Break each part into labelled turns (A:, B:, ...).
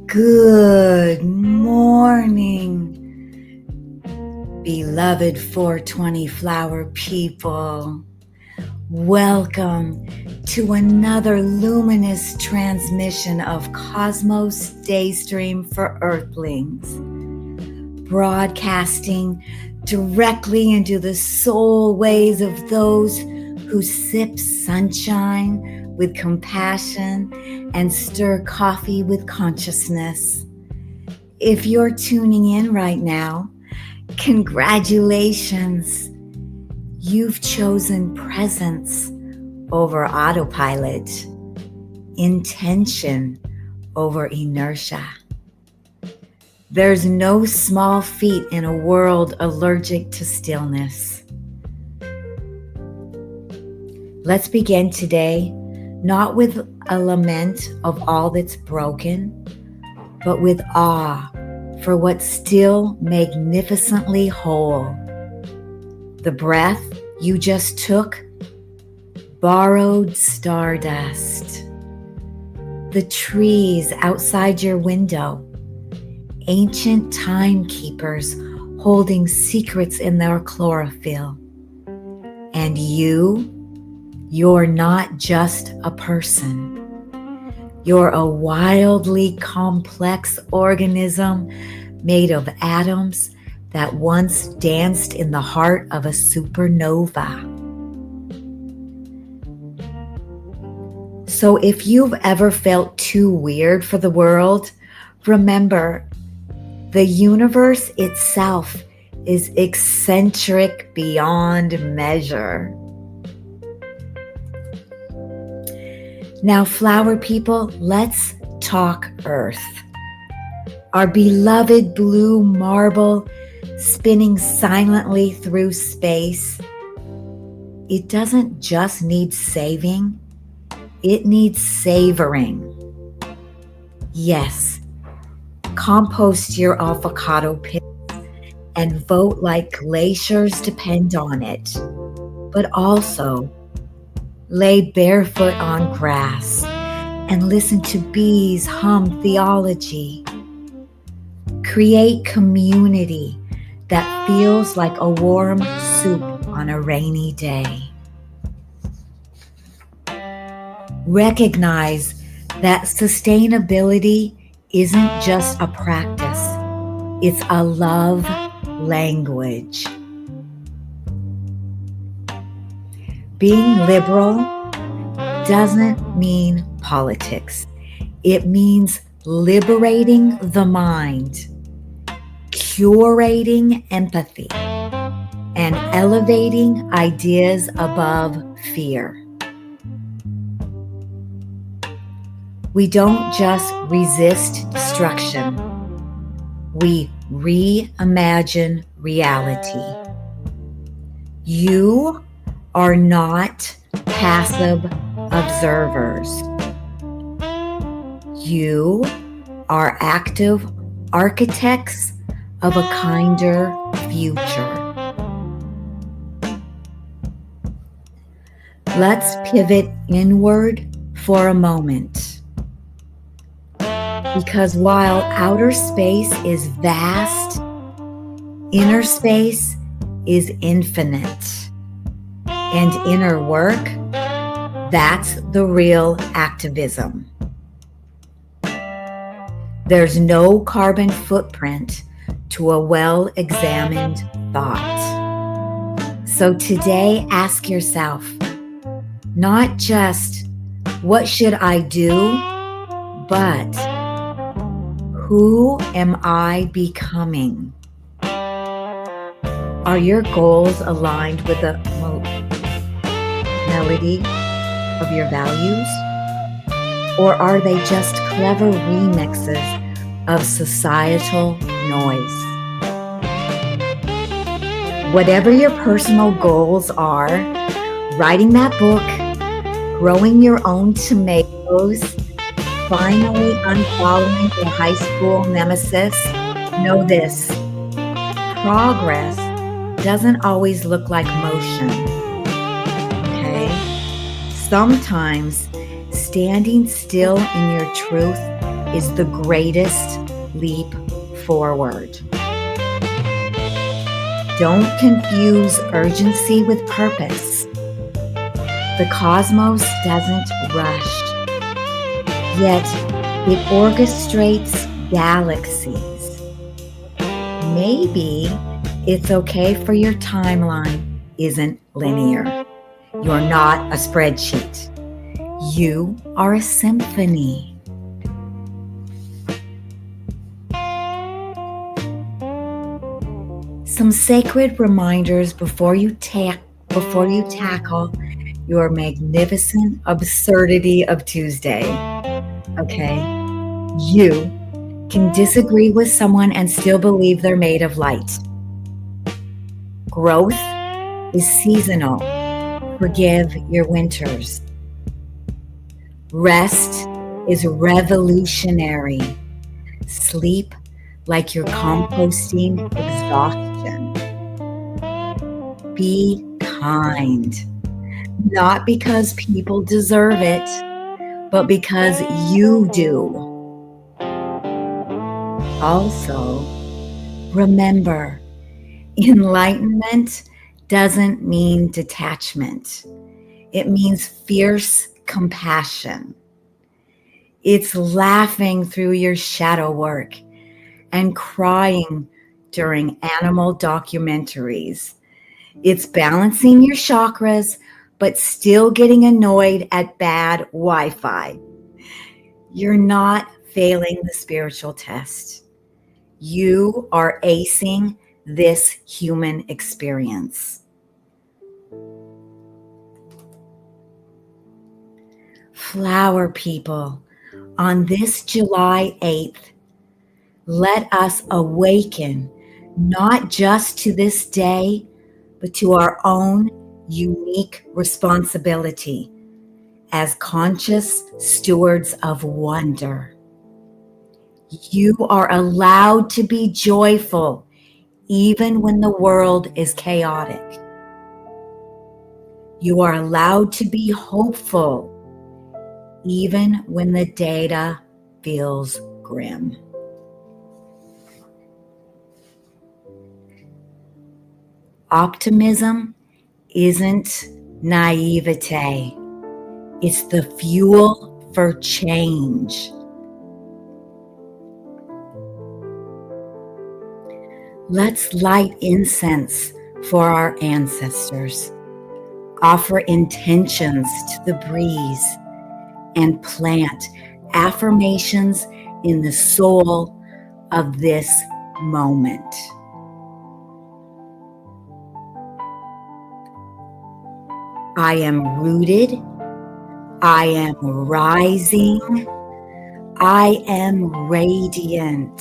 A: Good morning, beloved 420 flower people. Welcome to another luminous transmission of Cosmos Daystream for Earthlings, broadcasting directly into the soul ways of those who sip sunshine with compassion and stir coffee with consciousness. If you're tuning in right now, congratulations. You've chosen presence over autopilot, intention over inertia. There's no small feat in a world allergic to stillness. Let's begin today, not with a lament of all that's broken, but with awe for what's still magnificently whole. The breath you just took, borrowed stardust. The trees outside your window, ancient timekeepers holding secrets in their chlorophyll. And you're not just a person. You're a wildly complex organism made of atoms that once danced in the heart of a supernova. So if you've ever felt too weird for the world, remember, the universe itself is eccentric beyond measure. Now, flower people, let's talk Earth. Our beloved blue marble spinning silently through space. It doesn't just need saving, it needs savoring. Yes, compost your avocado pits and vote like glaciers depend on it, but also lay barefoot on grass and listen to bees hum theology. Create community that feels like a warm soup on a rainy day. Recognize that sustainability isn't just a practice, it's a love language. Being liberal doesn't mean politics. It means liberating the mind, curating empathy, and elevating ideas above fear. We don't just resist destruction. We reimagine reality. You are not passive observers. You are active architects of a kinder future. Let's pivot inward for a moment. Because while outer space is vast, inner space is infinite. And inner work, that's the real activism. There's no carbon footprint to a well-examined thought. So today, ask yourself, not just what should I do, but who am I becoming? Are your goals aligned with the melody of your values? Or are they just clever remixes of societal noise? Whatever your personal goals are, writing that book, growing your own tomatoes, finally unfollowing your high school nemesis, know this: progress doesn't always look like motion. Okay? Sometimes standing still in your truth is the greatest leap forward. Don't confuse urgency with purpose. The cosmos doesn't rush, yet it orchestrates galaxies. Maybe it's okay for your timeline isn't linear. You're not a spreadsheet. You are a symphony. Some sacred reminders before you tackle your magnificent absurdity of Tuesday. Okay? You can disagree with someone and still believe they're made of light. Growth is seasonal. Forgive your winters. Rest is revolutionary. Sleep like you're composting exhaustion. Be kind. Not because people deserve it, but because you do. Also, remember, enlightenment doesn't mean detachment. It means fierce compassion. It's laughing through your shadow work and crying during animal documentaries. It's balancing your chakras, but still getting annoyed at bad Wi-Fi. You're not failing the spiritual test. You are acing this human experience. Flower people, on this July 8th, let us awaken not just to this day, but to our own unique responsibility as conscious stewards of wonder. You are allowed to be joyful even when the world is chaotic. You are allowed to be hopeful even when the data feels grim. Optimism isn't naivete. It's the fuel for change. Let's light incense for our ancestors. Offer intentions to the breeze and plant affirmations in the soul of this moment. I am rooted. I am rising. I am radiant.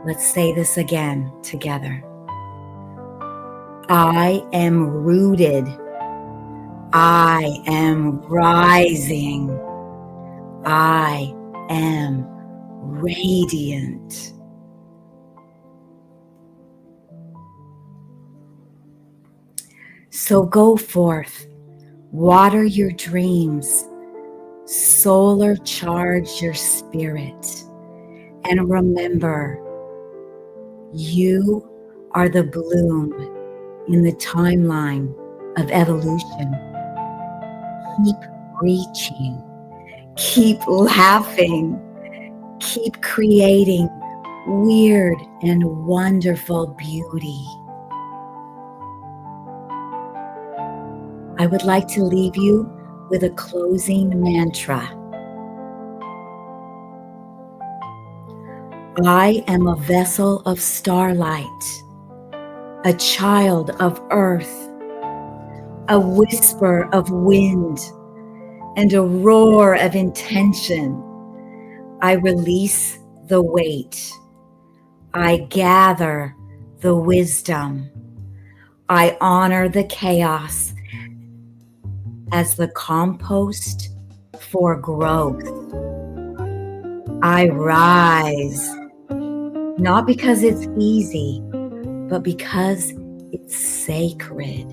A: Let's say this again together. I am rooted. I am rising. I am radiant. So go forth, water your dreams, solar charge your spirit, and remember, you are the bloom in the timeline of evolution. Keep reaching, keep laughing, keep creating weird and wonderful beauty. I would like to leave you with a closing mantra. I am a vessel of starlight, a child of earth, a whisper of wind, and a roar of intention. I release the weight. I gather the wisdom. I honor the chaos as the compost for growth. I rise, not because it's easy, but because it's sacred.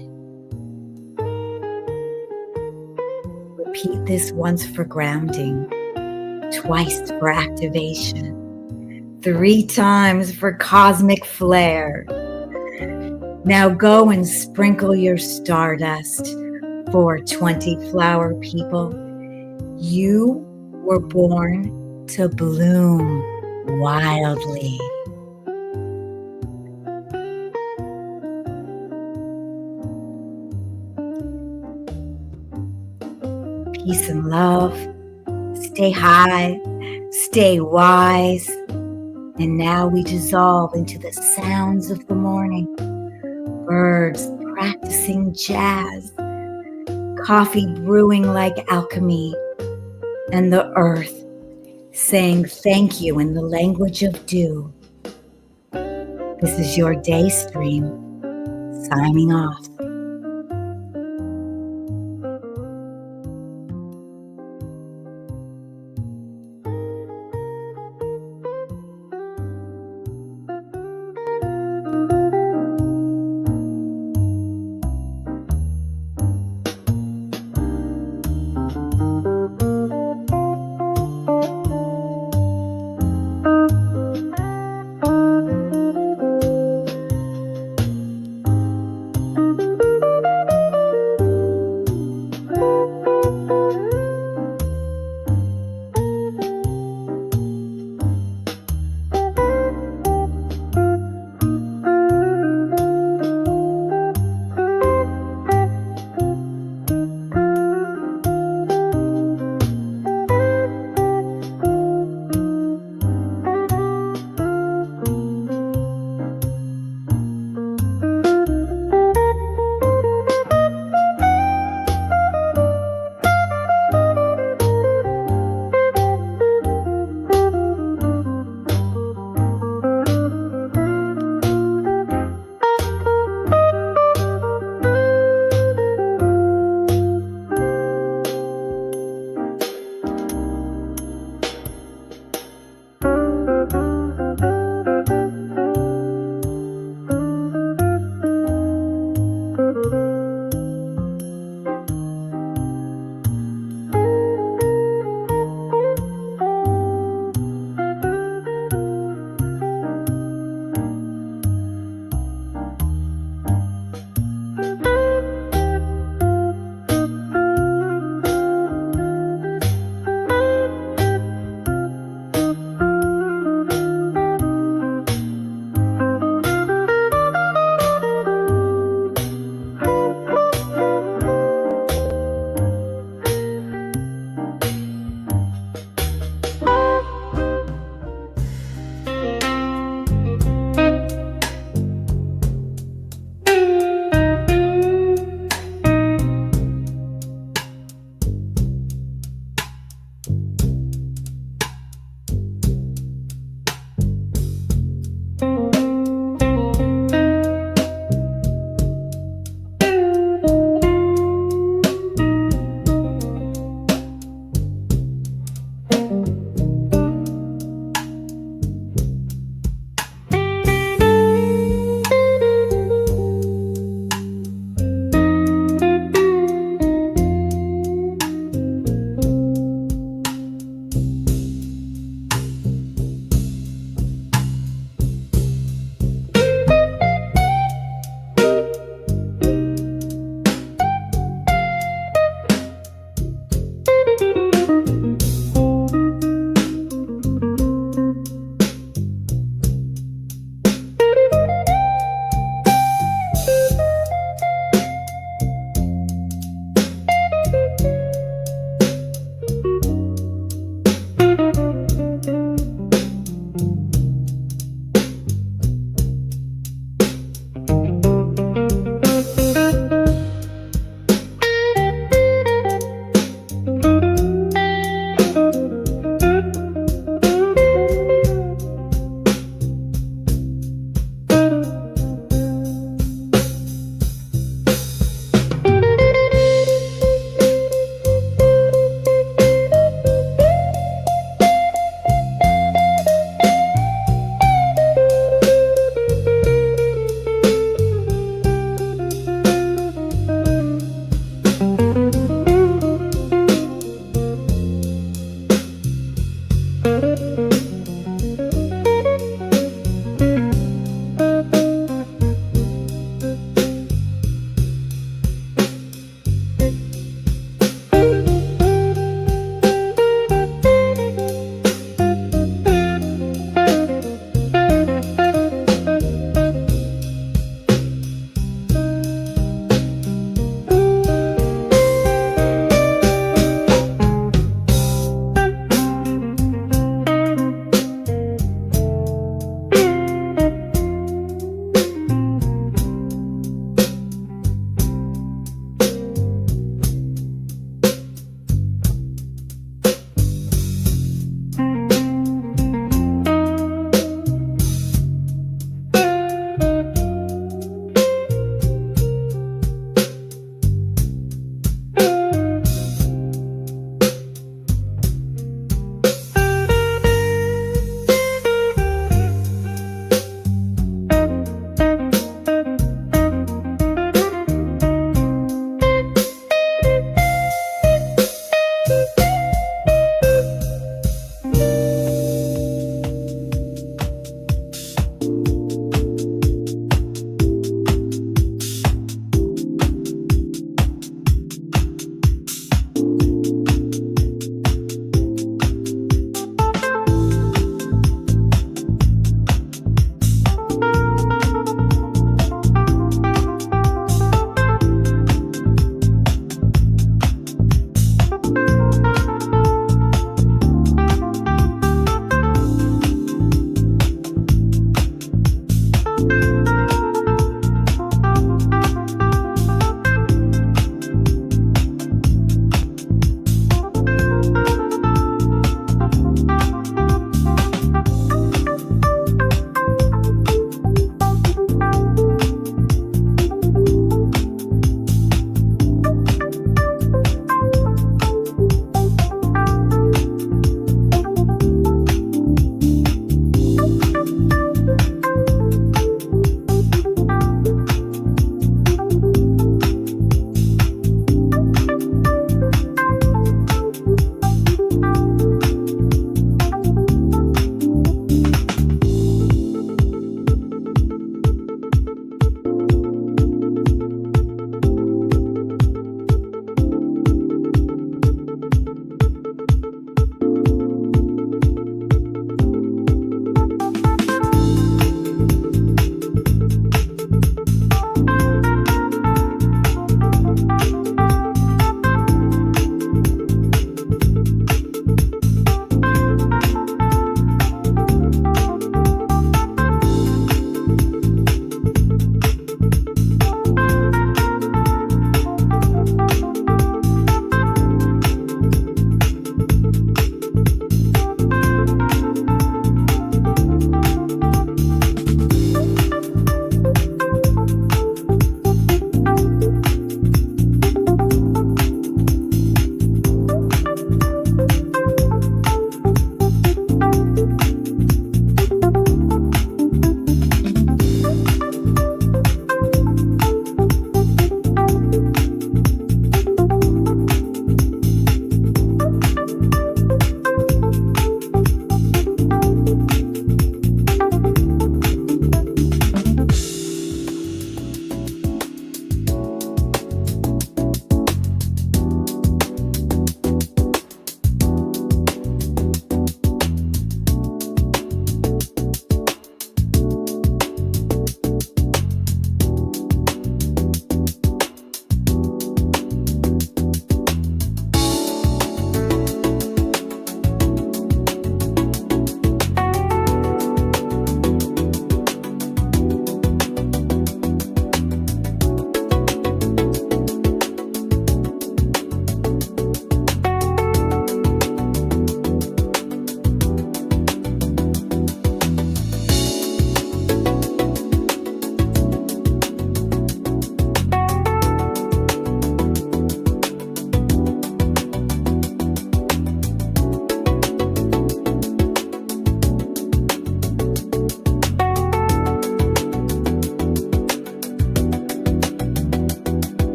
A: Repeat this once for grounding. twice for activation, 3 times for cosmic flare. Now go and sprinkle your stardust for 20 flower people. You were born to bloom wildly. Peace and love. Stay high, stay wise. And now we dissolve into the sounds of the morning. Birds practicing jazz, coffee brewing like alchemy, and the earth saying thank you in the language of dew. This is your Daystream, signing off.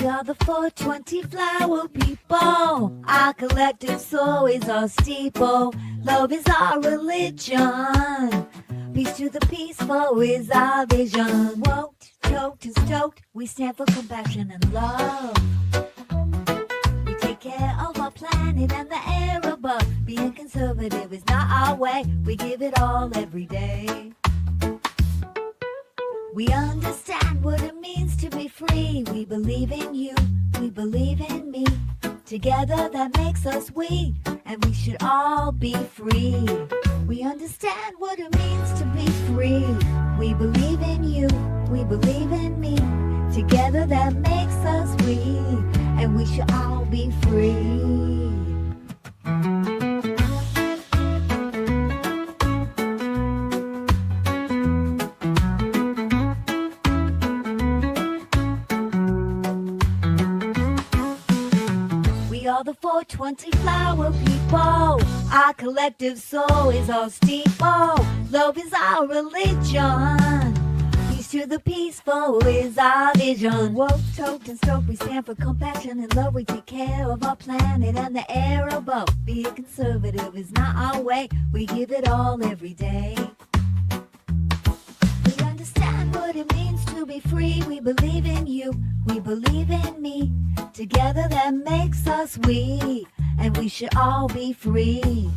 B: We are the 420 flower people. Our collective soul is our steeple. Love is our religion. Peace to the peaceful is our vision. Woked, choked, and stoked. We stand for compassion and love. We take care of our planet and the air above. Being conservative is not our way. We give it all every day. We understand what it means to be free. We believe in you, we believe in me. Together that makes us we, and we should all be free. We understand what it means to be free. We believe in you, we believe in me. Together that makes us we, and we should all be free. The 420 flower people. Our collective soul is our steeple. Love is our religion. Peace to the peaceful is our vision. Woke, toked, and stoked. We stand for compassion and love. We take care of our planet and the air above. Being conservative is not our way. We give it all every day. We understand what it means to be free. We believe in you, we believe in me. Together that makes us we, and we should all be free.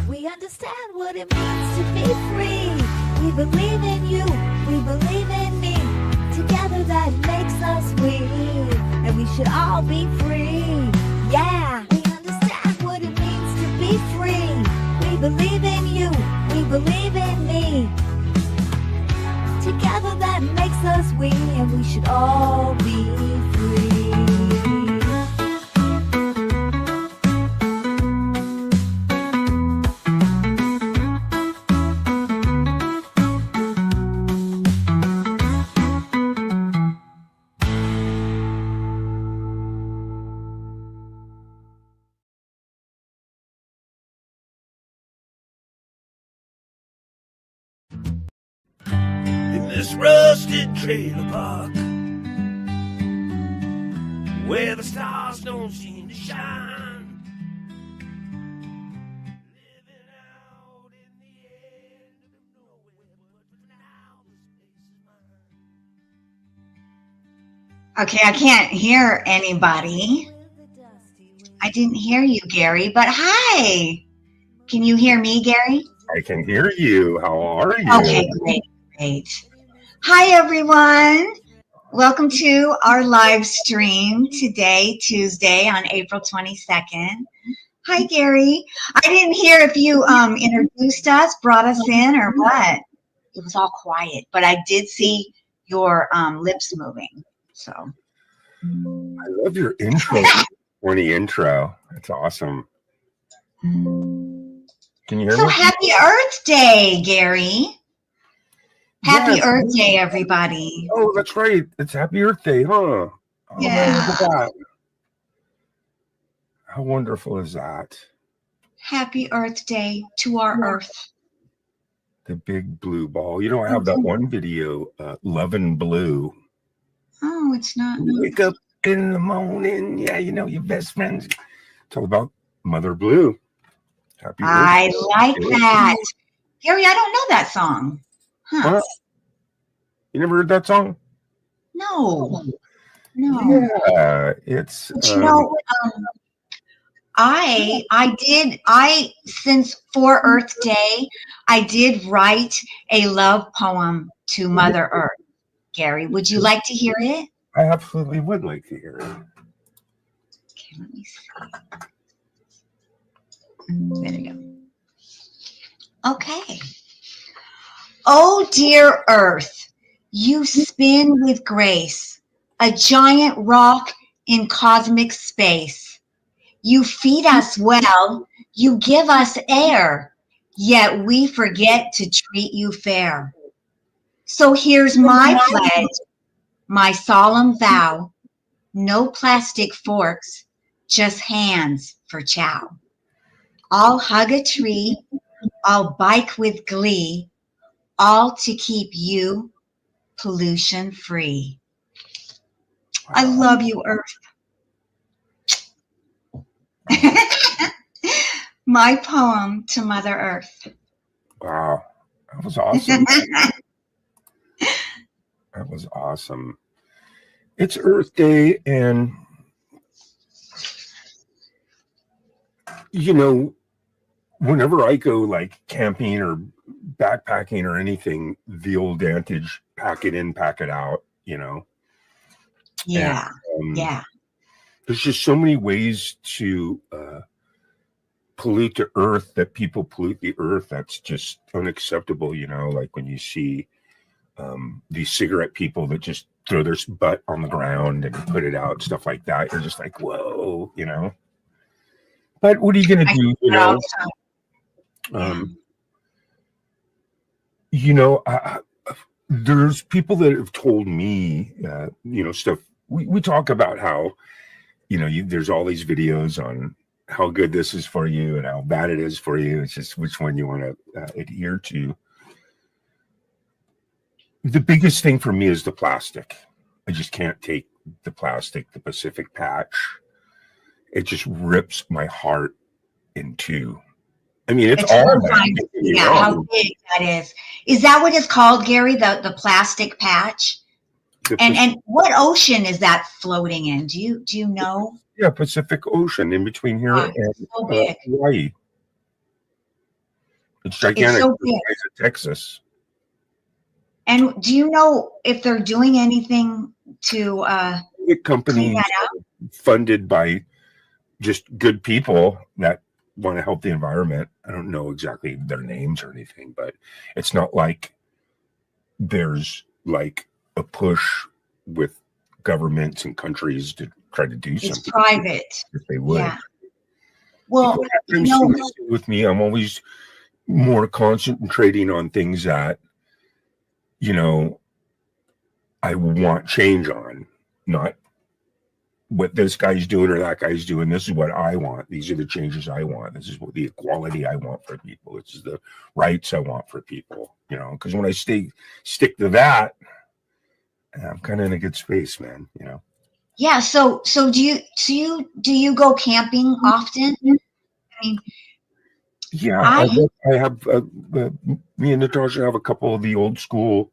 B: We understand what it means to be free. We believe in you, we believe in me. Together that makes us we, and we should all be free. Yeah, we understand what it means to be free. We believe in you, we believe in me. Together that makes us we, and we should all be free.
C: This rusted trailer park where the stars don't seem to shine, living out in the end of nowhere, but for now the space is mine.
D: Okay, I can't hear anybody. I didn't hear you, Gary, but hi. Can you hear me, Gary?
E: I can hear you. How are you?
D: Okay, great. Hi, everyone. Welcome to our live stream today, Tuesday, on April 22nd. Hi, Gary. I didn't hear if you introduced us, brought us in, or what. It was all quiet, but I did see your lips moving. So
E: I love your intro. Morning intro. That's awesome. Can you hear
D: so
E: me?
D: Happy Earth Day, Gary. Happy
E: Yes.
D: Earth Day, everybody.
E: Oh, that's right. It's Happy Earth Day, huh? Oh,
D: Yeah.
E: man, look at that. How wonderful is that?
D: Happy Earth Day to our Earth.
E: The big blue ball. You know, I have that one video, Lovin' Blue.
D: Oh, it's not.
E: You wake up in the morning. Yeah, you know, your best friends. It's all about Mother Blue. Happy
D: I
E: Earth Day.
D: like that. Gary, I don't know that song. Huh?
E: Huh? You never heard that song?
D: No.
E: Yeah, it's.
D: But you know, since for Earth Day, I did write a love poem to Mother Earth. Gary, would you like to hear it?
E: I absolutely would like to hear it.
D: Okay, let me see. There we go. Okay. Oh, dear Earth, you spin with grace, a giant rock in cosmic space. You feed us well, you give us air, yet we forget to treat you fair. So here's my pledge, my solemn vow, no plastic forks, just hands for chow. I'll hug a tree, I'll bike with glee, all to keep you pollution free. I love you, Earth. My poem to Mother Earth.
E: Wow, that was awesome. That was awesome. It's Earth Day, and you know, whenever I go like camping or backpacking or anything, the old adage, pack it in, pack it out, you know.
D: Yeah.
E: And,
D: Yeah.
E: there's just so many ways to pollute the earth, that people pollute the earth. That's just unacceptable, you know, like when you see these cigarette people that just throw their butt on the ground and put it out, stuff like that. You're just like, whoa, you know. But what are you going to do, you know? You know, there's people that have told me, you know, stuff. We talk about how, you know, there's all these videos on how good this is for you and how bad it is for you. It's just which one you want to adhere to. The biggest thing for me is the plastic. I just can't take the plastic, the Pacific Patch. It just rips my heart in two. I mean, it's all
D: horrifying. Yeah, how big that is. Is that what it's called, Gary? The plastic patch? And what ocean is that floating in? Do you know?
E: Yeah, Pacific Ocean, in between here and
D: so big.
E: Hawaii. It's gigantic.
D: It's so big.
E: The size of Texas.
D: And do you know if they're doing anything to
E: the company
D: clean that out?
E: Funded by just good people that want to help the environment. I don't know exactly their names or anything, but it's not like there's like a push with governments and countries to try to do something.
D: It's private.
E: If they would.
D: Yeah. Well,
E: you know, with me, I'm always more concentrating on things that, you know, I want change on, not what this guy's doing or that guy's doing. This is what I want. These are the changes I want. This is what the equality I want for people. This is the rights I want for people, you know, because when I stick to that, I'm kind of in a good space, man, you know?
D: Yeah. So do you go camping often? I mean,
E: yeah, I have me and Natasha have a couple of the old school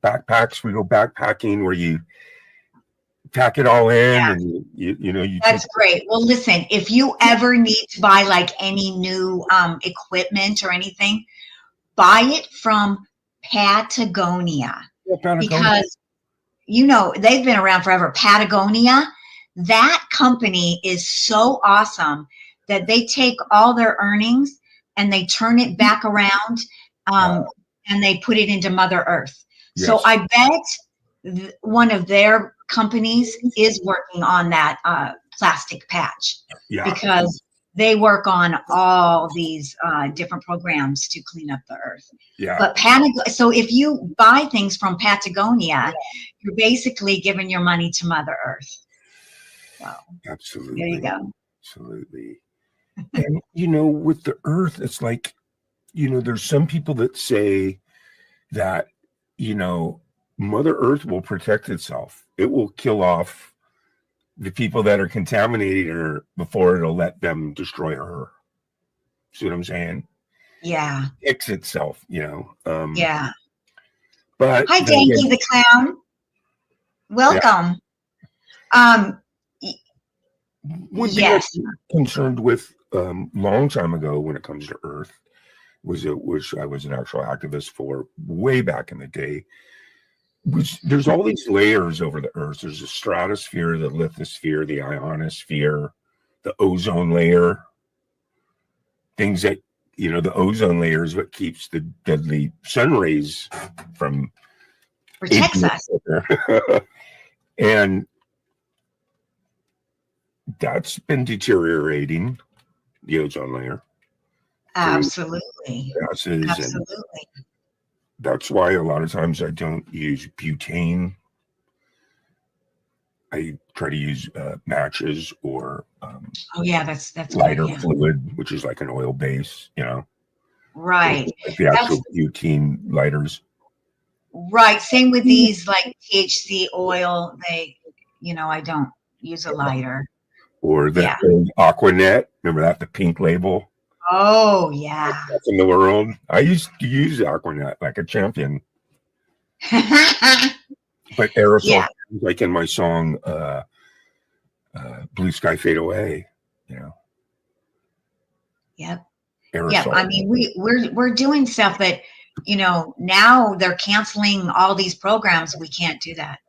E: backpacks. We go backpacking where you pack it all in, and you know,
D: that's great. Well, listen, if you ever need to buy like any new equipment or anything, buy it from Patagonia. Because you know they've been around forever. Patagonia, that company is so awesome that they take all their earnings and they turn it back around, and they put it into Mother Earth. Yes. So I bet one of their companies is working on that plastic patch, because they work on all these different programs to clean up the earth. Yeah. But so if you buy things from Patagonia, you're basically giving your money to Mother Earth. So
E: absolutely.
D: There you go.
E: Absolutely. And you know, with the earth, it's like, you know, there's some people that say that, you know, Mother Earth will protect itself. It will kill off the people that are contaminating her before it'll let them destroy her. See what I'm saying?
D: Yeah.
E: Fix itself, you know.
D: Yeah.
E: But
D: hi, Danky the Clown. Welcome.
E: Yeah. One thing I'm concerned with long time ago when it comes to Earth which I was an actual activist for way back in the day. There's all these layers over the Earth. There's the stratosphere, the lithosphere, the ionosphere, the ozone layer. Things that, you know, the ozone layer is what keeps the deadly sun rays from
D: protects us.
E: And that's been deteriorating, the ozone layer.
D: Absolutely. Absolutely.
E: That's why a lot of times I don't use butane. I try to use matches or
D: that's
E: lighter
D: good,
E: fluid, which is like an oil base, you know.
D: Right.
E: Like the actual butane lighters.
D: Right. Same with these, like THC oil. I don't use a lighter.
E: Or the
D: Yeah.
E: old Aquanet. Remember that? The pink label.
D: Oh, yeah.
E: That's in the world. I used to use Aquanet like a champion. But aerosol,
D: Yeah.
E: like in my song, Blue Sky Fade Away,
D: Yep.
E: aerosol.
D: Yeah. I mean, we're doing stuff, but now they're canceling all these programs. We can't do that.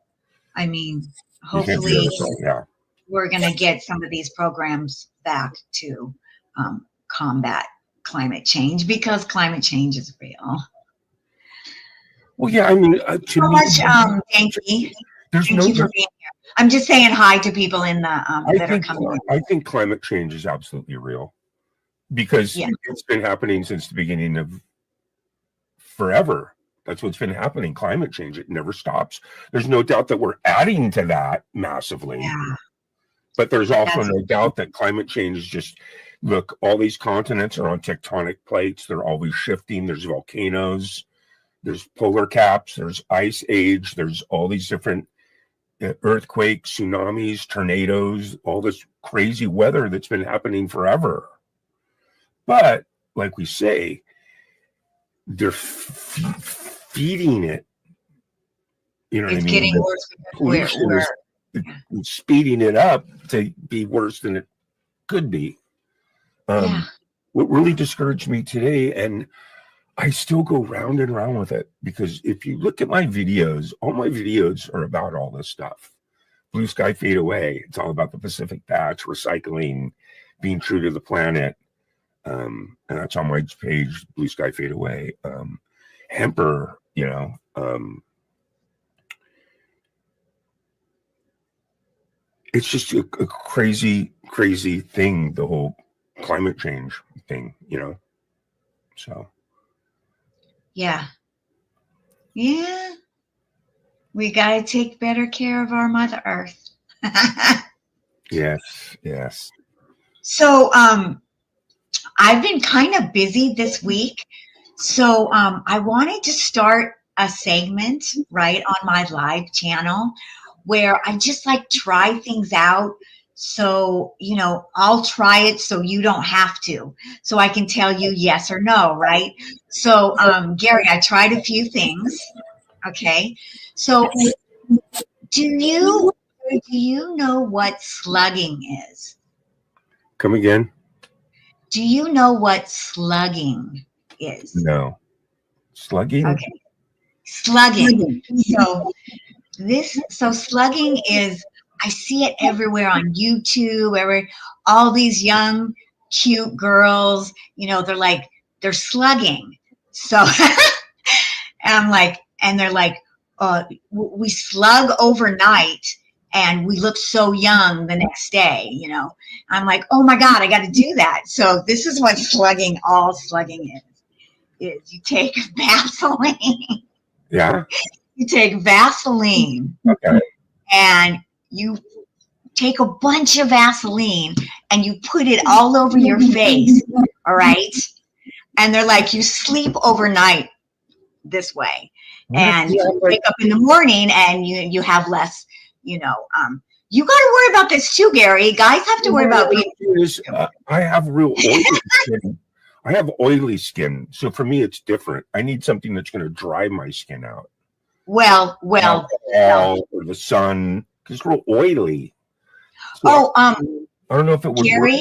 D: I mean,
E: You can't do
D: hopefully
E: aerosol, yeah.
D: we're going to get some of these programs back to combat climate change, because climate change is real.
E: Well, yeah, I mean,
D: So much, Danky.
E: there's
D: Thank
E: no
D: you for being here. I'm just saying hi to people in the that are coming in.
E: I think climate change is absolutely real, because
D: Yeah.
E: it's been happening since the beginning of forever. That's what's been happening. Climate change, it never stops. There's no doubt that we're adding to that massively.
D: Yeah.
E: But there's also
D: That's-
E: no doubt that climate change is just, look, all these continents are on tectonic plates. They're always shifting. There's volcanoes, there's polar caps, there's ice age, there's all these different earthquakes, tsunamis, tornadoes, all this crazy weather that's been happening forever. But like we say, they're feeding it. You know what I
D: It's
E: mean?
D: getting
E: The
D: worse because
E: pollution
D: we're
E: is speeding it up to be worse than it could be.
D: yeah.
E: What really discouraged me today, and I still go round and round with it, because if you look at my videos, all my videos are about all this stuff. Blue Sky Fade Away, it's all about the Pacific Patch, recycling, being true to the planet. And that's on my page, Blue Sky Fade Away. Hemper, it's just a crazy, crazy thing, the whole climate change thing, so.
D: Yeah. We got to take better care of our Mother Earth.
E: Yes.
D: So, I've been kind of busy this week. So, I wanted to start a segment right on my live channel where I just try things out. So, I'll try it so you don't have to. So I can tell you yes or no, right? So, Gary, I tried a few things. Okay. So do you know what slugging is?
E: Come again?
D: Do you know what slugging is?
E: No. Slugging?
D: Okay. Slugging. So slugging is, I see it everywhere on YouTube, all these young, cute girls, they're slugging. So and they're like, we slug overnight and we look so young the next day, I'm like, oh my God, I got to do that. So this is what slugging is you take Vaseline.
E: Yeah.
D: You take Vaseline.
E: Okay.
D: And you take a bunch of Vaseline and you put it all over your face. All right. And they're like, you sleep overnight this way. And you wake up in the morning and you have less, you got to worry about this too, Gary. Guys have to worry about being.
E: I have real oily skin. I have oily skin. So for me, it's different. I need something that's going to dry my skin out.
D: Well,
E: or the sun, because it's real oily. So I don't know if it would work.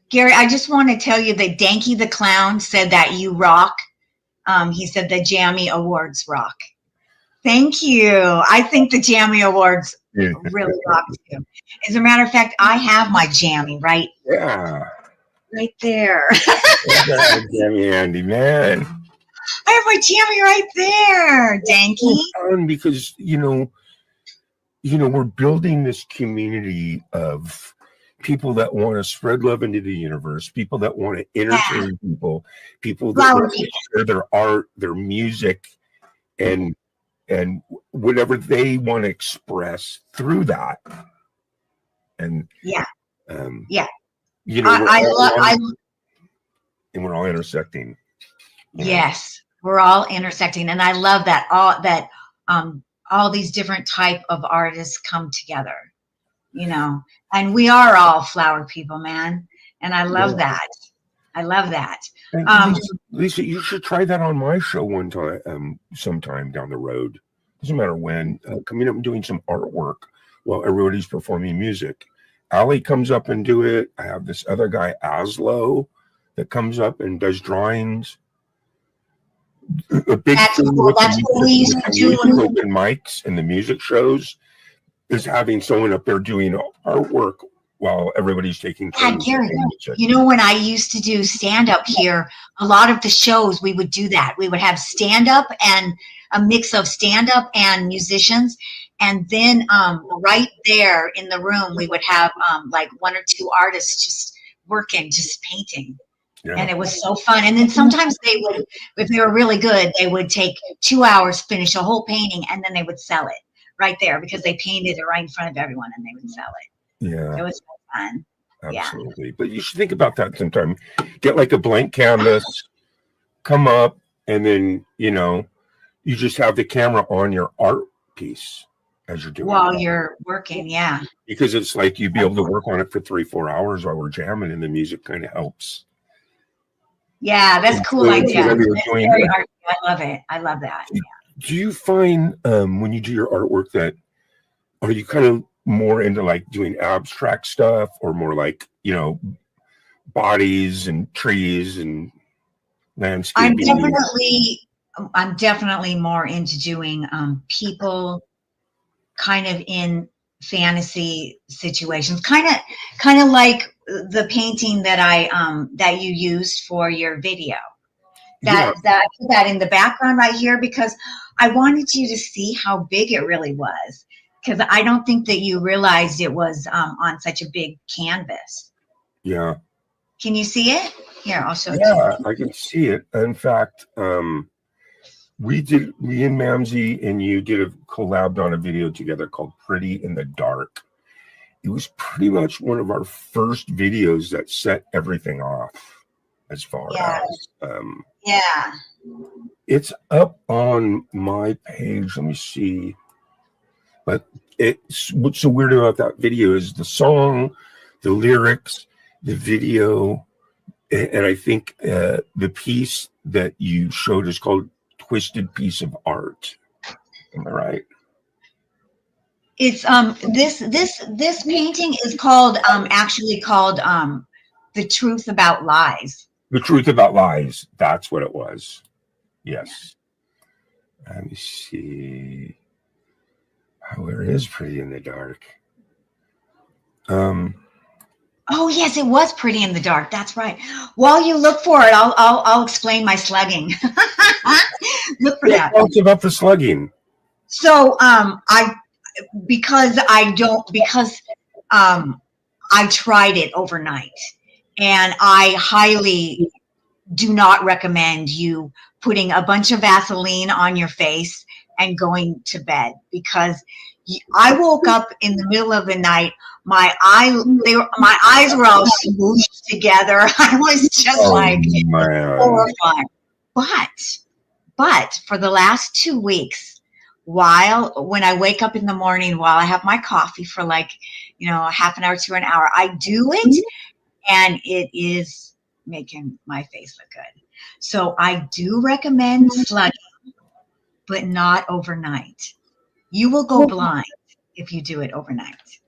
D: Gary, I just want to tell you that Danky the Clown said that you rock. He said the Jammy Awards rock. Thank you. I think the Jammy Awards really rock too. As a matter of fact, I have my Jammy right there.
E: Jammy Andy, man.
D: I have my Jammy right there, Danky.
E: Because we're building this community of people that want to spread love into the universe, people that want to entertain people that want to share their art, their music, and whatever they want to express through that. And and we're all intersecting.
D: Yes, we're all intersecting, and I love that. all these different type of artists come together, and we are all flower people, man. And I love that. I love that.
E: And Lisa, you should try that on my show one time, sometime down the road. Doesn't matter when. Coming up and doing some artwork while everybody's performing music. Allie comes up and do it. I have this other guy, Aslo, that comes up and does drawings. A big
D: That's
E: thing
D: cool.
E: with
D: That's what we used to do.
E: Open mics and the music shows is having someone up there doing artwork while everybody's taking turns.
D: Gary, when I used to do stand-up here, a lot of the shows we would do that. We would have stand-up and a mix of stand-up and musicians. And then right there in the room, we would have like one or two artists just working, just painting. Yeah. And it was so fun. And then sometimes they would, if they were really good, they would take 2 hours, finish a whole painting, and then they would sell it right there because they painted it right in front of everyone and they would sell it.
E: Yeah.
D: It was so fun.
E: Absolutely. Yeah. But you should think about that sometime. Get like a blank canvas, come up, and then, you just have the camera on your art piece as you're doing
D: while you're working. Yeah.
E: Because it's like you'd be able to work on it for 3-4 hours while we're jamming and the music kind of helps.
D: Yeah, that's a cool idea. I love it. I love that. Yeah.
E: Do you find when you do your artwork that are you kind of more into like doing abstract stuff or more like, bodies and trees and landscaping?
D: I'm definitely more into doing people kind of in fantasy situations, kind of like the painting that that you used for your video. That I put that in the background right here because I wanted you to see how big it really was, because I don't think that you realized it was on such a big canvas.
E: Yeah.
D: Can you see it? Here, I'll show you.
E: Yeah, I can see it. In fact, me and Mamsie and you did a collab on a video together called Pretty in the Dark. It was pretty much one of our first videos that set everything off as far as it's up on my page. Let me see. But what's so weird about that video is the song, the lyrics, the video, and I think the piece that you showed is called Twisted Piece of Art. Am I right?
D: It's this painting is called actually called The Truth About Lies.
E: The Truth About Lies. That's what it was. Yes. Let me see. Where is Pretty in the Dark?
D: Oh yes, it was Pretty in the Dark. That's right. While you look for it, I'll explain my slugging. Look for that.
E: Talk about the slugging.
D: So because I tried it overnight, and I highly do not recommend you putting a bunch of Vaseline on your face and going to bed, because I woke up in the middle of the night. My eyes were all smooshed together. I was just horrified. But for the last 2 weeks, when I wake up in the morning, while I have my coffee for like, a half an hour to an hour, I do it, and it is making my face look good. So I do recommend slugging, but not overnight. You will go blind if you do it overnight.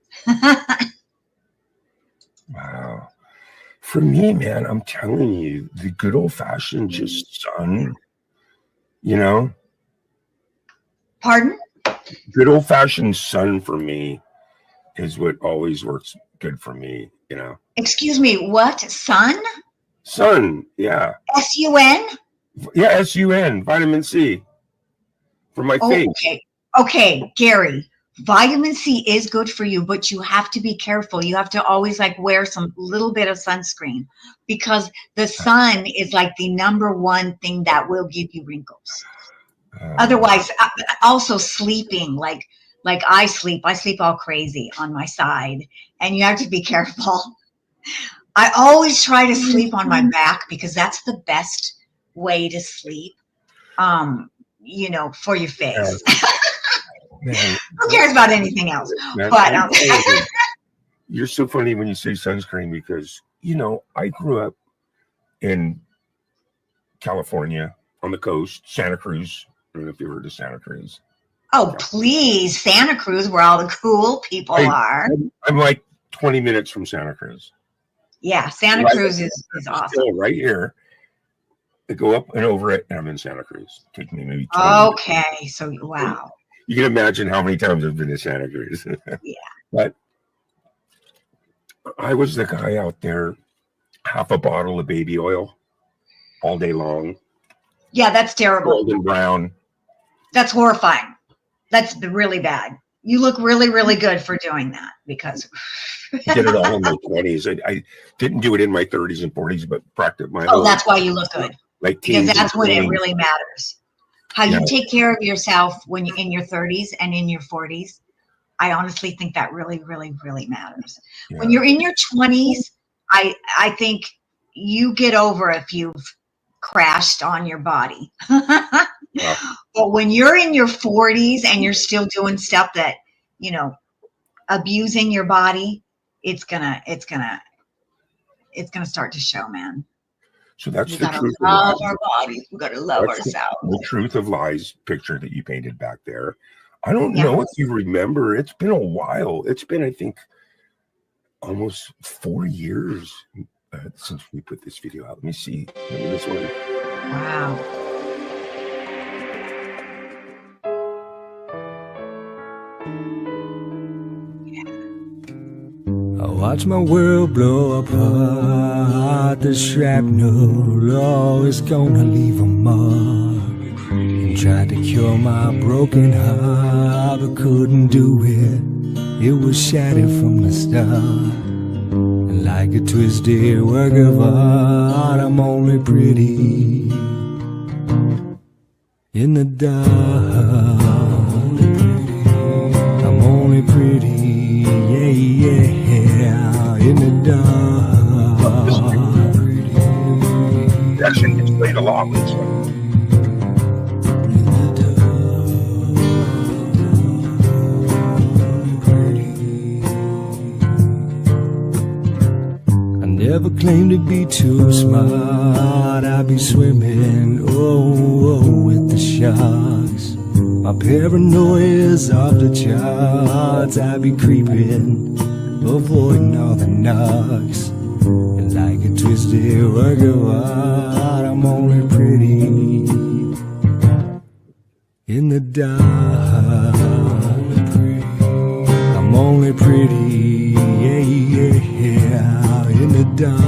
E: Wow. For me, man, I'm telling you, the good old fashioned just sun,
D: Pardon?
E: Good old fashioned sun for me is what always works good for me,
D: Excuse me, what? Sun?
E: Sun, yeah.
D: S-U-N?
E: Yeah, S-U-N, vitamin C for my face.
D: Okay, Gary. Vitamin C is good for you, but you have to be careful. You have to always wear some little bit of sunscreen, because the sun is like the number one thing that will give you wrinkles. Otherwise, also sleeping, like I sleep all crazy on my side, and you have to be careful. I always try to sleep on my back because that's the best way to sleep, for your face.
E: Man,
D: Who cares about anything else?
E: man,
D: But
E: you're so funny when you say sunscreen because, I grew up in California on the coast, Santa Cruz. I don't know if you heard of Santa Cruz.
D: oh, please, Santa Cruz, where all the cool people are.
E: I'm like 20 minutes from Santa Cruz.
D: Yeah, Santa
E: Right.
D: Cruz is awesome.
E: Still right here. I go up and over it, and I'm in Santa Cruz. Take me maybe 20 minutes.
D: Okay, so wow.
E: You can imagine how many times I've been to Santa Cruz.
D: Yeah.
E: But I was the guy out there, half a bottle of baby oil all day long,
D: Yeah, that's terrible.
E: golden brown.
D: That's horrifying. That's really bad. You look really, really good for doing that because
E: I did it all in my 20s. I didn't do it in my 30s and 40s, but practiced my
D: oh,
E: whole
D: that's why you look good.
E: like
D: Because
E: teens
D: that's
E: and
D: when it
E: 20s.
D: really matters. How
E: Yeah.
D: you take care of yourself when you're in your 30s and in your 40s. I honestly think that really, really, really matters.
E: Yeah.
D: When you're in your 20s, I think you get over if you've crashed on your body. But when you're in your 40s and you're still doing stuff that, abusing your body, it's gonna start to show, man.
E: So that's
D: We
E: the
D: gotta
E: truth of
D: love
E: lies.
D: our bodies. We gotta love
E: That's
D: ourselves.
E: the truth of lies picture that you painted back there. I don't
D: Yeah.
E: know if you remember. It's been a while. It's been, I think, almost 4 years since we put this video out. Let me see. Maybe this one.
D: Wow.
F: I watch my world blow apart. The shrapnel always gonna leave a mark. And tried to cure my broken heart, but couldn't do it. It was shattered from the start. And like a twisted work of art, I'm only pretty in the dark. I'm only pretty, yeah, in the dark.
E: It actually gets played a lot with this one.
F: I never claimed to be too smart. I'd be swimming, with the sharks. My paranoia's off the charts. I'd be creeping, avoiding all the knocks. And like a twisted work of art, I'm only pretty in the dark. I'm only pretty, yeah, in the dark.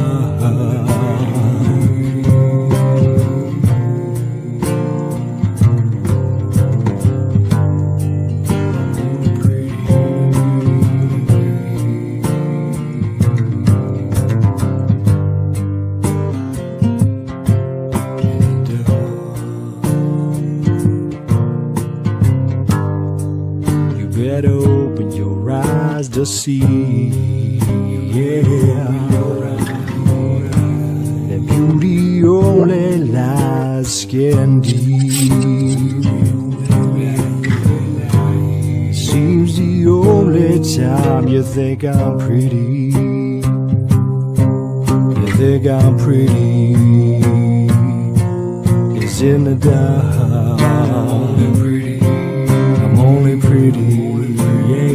F: You better open your eyes to see, yeah, that beauty only lies skin deep. Seems the only time you think I'm pretty, you think I'm pretty, is in the dark. I'm only pretty, yeah,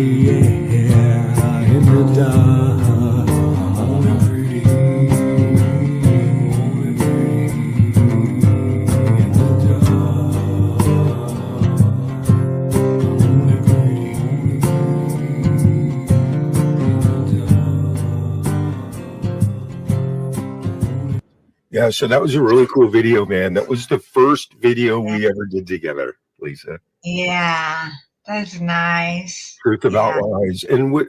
F: in the dark. I'm only pretty, only pretty, in the dark. I'm only pretty,
E: Yeah, so that was a really cool video, man. That was the first video we ever did together, Lisa.
D: Yeah, that's nice.
E: Truth About Lies. And what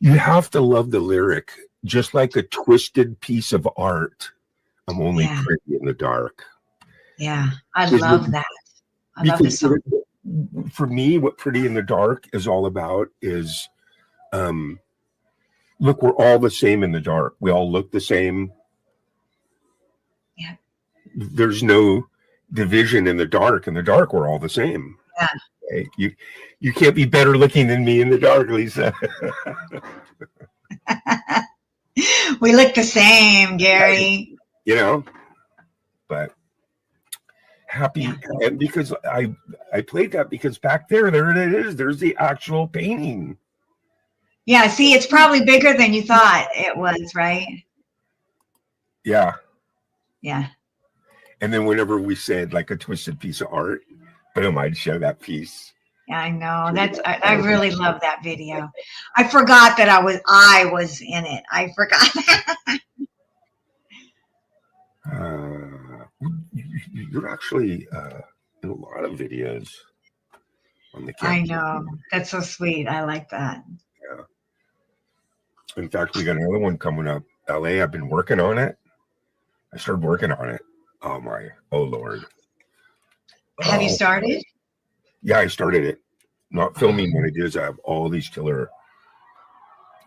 E: you have to love the lyric, just like a twisted piece of art. I'm only
D: Yeah.
E: pretty in the dark.
D: Yeah, I
E: Because
D: love that. I love this
E: Because
D: song.
E: for me, what Pretty in the Dark is all about is, look, we're all the same in the dark. We all look the same.
D: Yeah.
E: There's no division in the dark. In the dark, we're all the same.
D: Yeah.
E: Hey, you can't be better looking than me in the dark, Lisa.
D: We look the same, Gary.
E: You know, but happy,
D: Yeah.
E: and because I played that because back there it is. There's the actual painting.
D: Yeah, see, it's probably bigger than you thought it was, right?
E: Yeah.
D: Yeah.
E: And then whenever we said like a twisted piece of art, boom, I'd show that piece.
D: Yeah, I know. I really love that video. I forgot that I was in it. I forgot.
E: You're actually in a lot of videos on the camera.
D: I know. That's so sweet. I like that.
E: Yeah. In fact, we got another one coming up. LA, I've been working on it. I started working on it. Oh Lord.
D: Have you started?
E: Yeah, I started it. Not filming. What I did is I have all these killer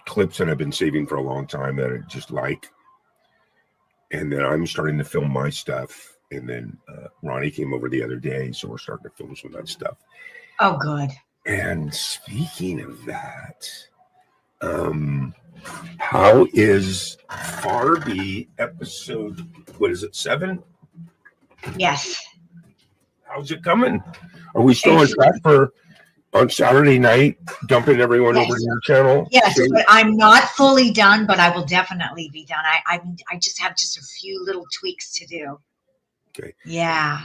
E: clips that I've been saving for a long time that I just like. And then I'm starting to film my stuff. And then Ronnie came over the other day, so we're starting to film some of that stuff.
D: Oh, good.
E: And speaking of that, how is Barbie episode, what is it, 7?
D: Yes.
E: How's it coming? Are we still on track for on Saturday night dumping everyone over to your channel?
D: Yes, but I'm not fully done, but I will definitely be done. I just have just a few little tweaks to do.
E: Okay.
D: Yeah.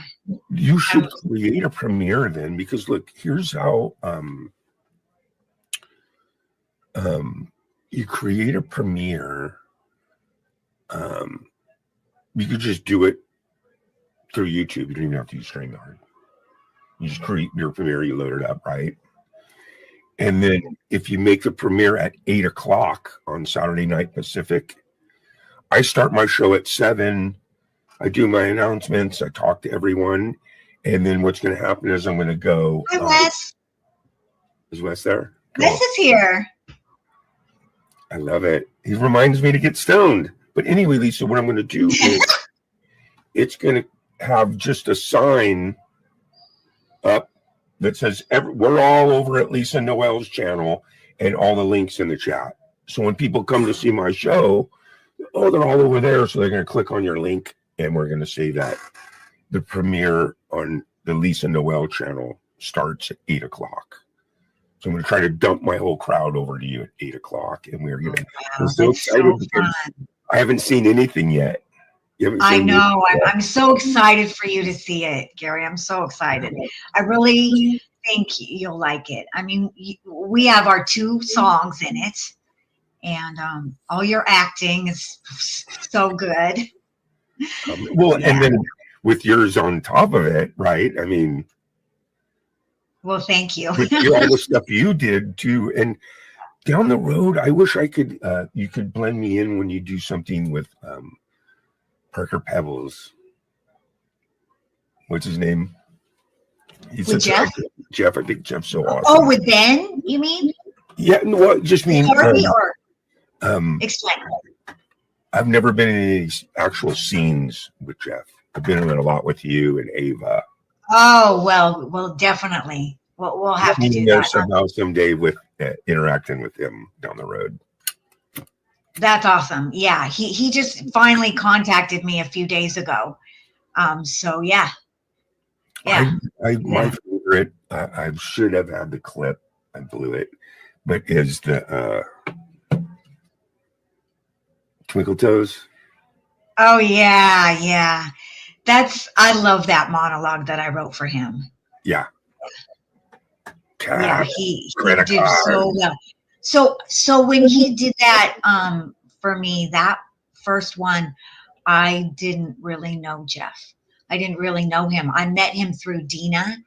E: You should create a premiere then, because look, here's how you create a premiere. You could just do it through YouTube. You don't even have to use StreamYard. You just create your premiere, you load it up, right? And then if you make the premiere at 8 o'clock on Saturday night Pacific, I start my show at 7. I do my announcements. I talk to everyone. And then what's going to happen is I'm going to go.
D: Hi, Wes.
E: Is Wes there?
D: Wes is here.
E: I love it. He reminds me to get stoned. But anyway, Lisa, what I'm going to do is it's going to have just a sign up that says we're all over at Lisa Noel's channel and all the links in the chat. So when people come to see my show, they're all over there. So they're going to click on your link, and we're going to say that the premiere on the Lisa Noel channel starts at 8 o'clock. So I'm going to try to dump my whole crowd over to you at 8 o'clock. And we're going to, I'm so excited because I haven't seen anything yet.
D: I know. I'm so excited for you to see it, Gary. I'm so excited. I really think you'll like it. I mean, we have our 2 songs in it, and all your acting is so good.
E: And then with yours on top of it, right? I mean,
D: well, thank you.
E: with all the stuff you did too, and down the road, I wish I could. You could blend me in when you do something with Parker Pebbles. What's his name? He's
D: with Jeff?
E: Jeff, I think Jeff's so awesome.
D: Oh, with Ben, you mean?
E: Yeah, no, I just mean
D: explain.
E: I've never been in any actual scenes with Jeff. I've been in it a lot with you and Ava.
D: Oh, well, definitely. We'll have to do that.
E: Somehow, someday with interacting with him down the road.
D: That's awesome. Yeah, he just finally contacted me a few days ago. So yeah.
E: My favorite. I should have had the clip. I blew it, but is the Twinkle Toes.
D: Oh yeah. I love that monologue that I wrote for him.
E: Yeah.
D: Yeah, he did so well. So when he did that for me, that first one, I didn't really know Jeff. I didn't really know him. I met him through Dina,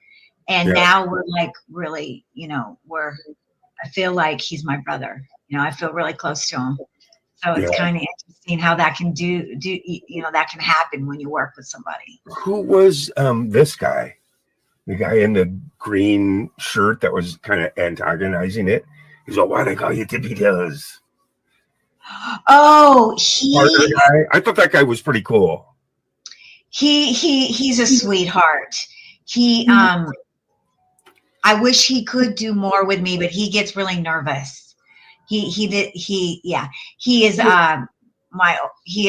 D: and now we're like really, I feel like he's my brother. I feel really close to him. So it's kind of interesting how that can that can happen when you work with somebody.
E: Who was this guy? The guy in the green shirt that was kind of antagonizing it. He's like, why they call you Tippy Toes?
D: Oh,
E: I thought that guy was pretty cool.
D: He's a sweetheart. I wish he could do more with me, but he gets really nervous. He is he is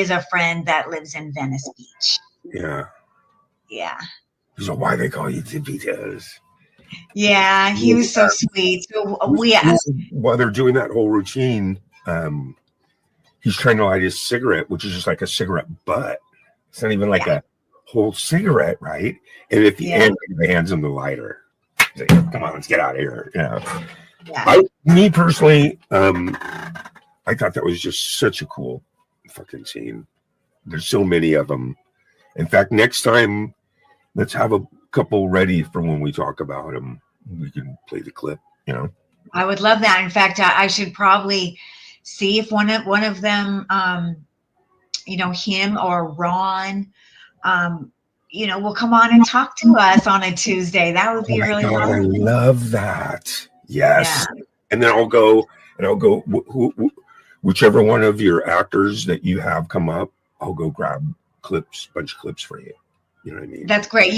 D: a friend that lives in Venice Beach.
E: Yeah.
D: Yeah.
E: So why they call you Tippy Toes?
D: Yeah, he was so sweet. So
E: while they're doing that whole routine, he's trying to light his cigarette, which is just like a cigarette butt. It's not even like a whole cigarette, right? And at the end, he hands him the lighter. He's like, come on, let's get out of here. Me personally, I thought that was just such a cool fucking scene. There's so many of them. In fact, next time, let's have a couple ready for when we talk about them. We can play the clip,
D: I would love that. In fact, I should probably see if one of them, him or Ron, will come on and talk to us on a Tuesday. That would be really fun.
E: I love that. Yes. Yeah. And then I'll go whichever one of your actors that you have come up, I'll go grab bunch of clips for you. You know what I mean?
D: That's great.